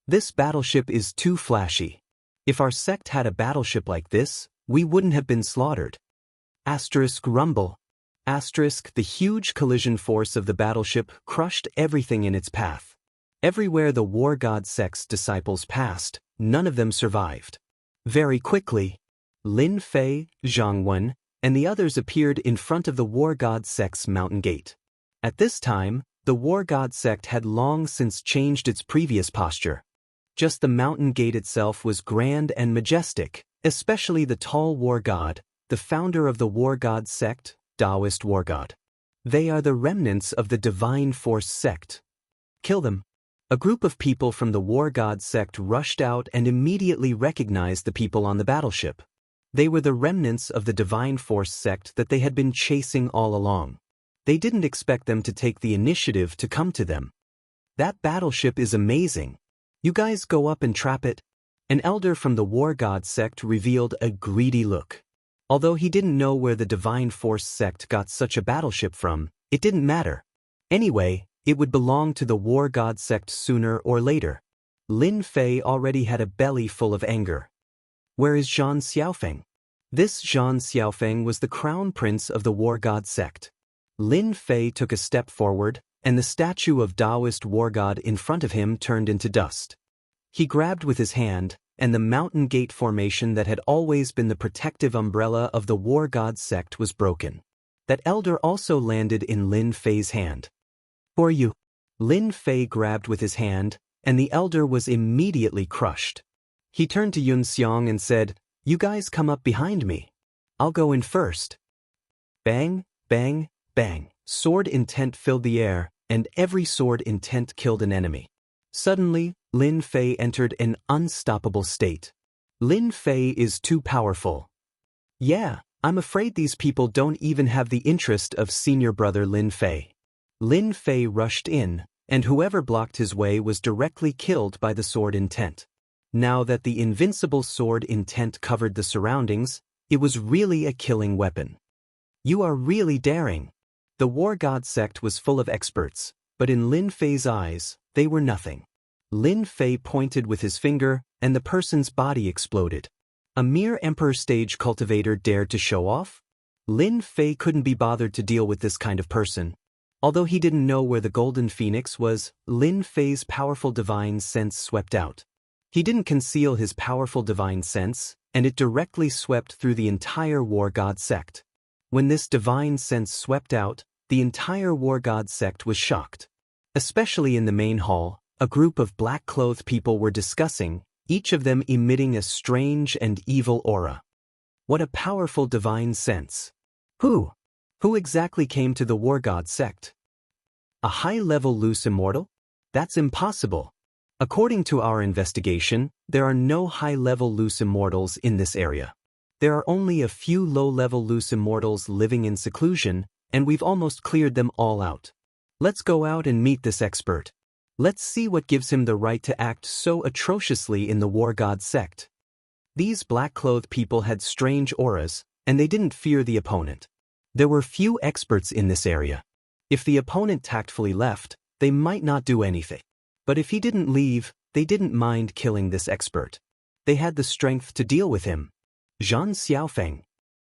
This battleship is too flashy. If our sect had a battleship like this, we wouldn't have been slaughtered. Rumble. The huge collision force of the battleship crushed everything in its path. Everywhere the War God sect's disciples passed, none of them survived. Very quickly, Lin Fei, Zhang Wen, and the others appeared in front of the War God sect's mountain gate. At this time, the War God sect had long since changed its previous posture. Just the mountain gate itself was grand and majestic, especially the tall War God, the founder of the War God sect, Taoist War God. They are the remnants of the Divine Force sect. Kill them. A group of people from the War God sect rushed out and immediately recognized the people on the battleship. They were the remnants of the Divine Force sect that they had been chasing all along. They didn't expect them to take the initiative to come to them. That battleship is amazing. You guys go up and trap it. An elder from the War God sect revealed a greedy look. Although he didn't know where the Divine Force sect got such a battleship from, it didn't matter. Anyway, it would belong to the War God sect sooner or later. Lin Fei already had a belly full of anger. Where is Zhan Xiaofeng? This Zhan Xiaofeng was the crown prince of the War God sect. Lin Fei took a step forward, and the statue of Taoist War God in front of him turned into dust. He grabbed with his hand, and the mountain gate formation that had always been the protective umbrella of the War God sect was broken. That elder also landed in Lin Fei's hand. "For you." Lin Fei grabbed with his hand, and the elder was immediately crushed. He turned to Yun Xiang and said, "You guys come up behind me. I'll go in first." Bang, bang, bang. Sword intent filled the air, and every sword intent killed an enemy. Suddenly, Lin Fei entered an unstoppable state. Lin Fei is too powerful. Yeah, I'm afraid these people don't even have the interest of senior brother Lin Fei. Lin Fei rushed in, and whoever blocked his way was directly killed by the sword intent. Now that the invincible sword intent covered the surroundings, it was really a killing weapon. You are really daring. The War God sect was full of experts, but in Lin Fei's eyes, they were nothing. Lin Fei pointed with his finger, and the person's body exploded. A mere Emperor stage cultivator dared to show off? Lin Fei couldn't be bothered to deal with this kind of person. Although he didn't know where the Golden Phoenix was, Lin Fei's powerful divine sense swept out. He didn't conceal his powerful divine sense, and it directly swept through the entire War God sect. When this divine sense swept out, the entire War God sect was shocked. Especially in the main hall, a group of black-clothed people were discussing, each of them emitting a strange and evil aura. What a powerful divine sense. Who exactly came to the War God sect? A high-level loose immortal? That's impossible. According to our investigation, there are no high-level loose immortals in this area. There are only a few low-level loose immortals living in seclusion, and we've almost cleared them all out. Let's go out and meet this expert. Let's see what gives him the right to act so atrociously in the War God sect. These black-clothed people had strange auras, and they didn't fear the opponent. There were few experts in this area. If the opponent tactfully left, they might not do anything. But if he didn't leave, they didn't mind killing this expert. They had the strength to deal with him. Zhang Xiaofeng,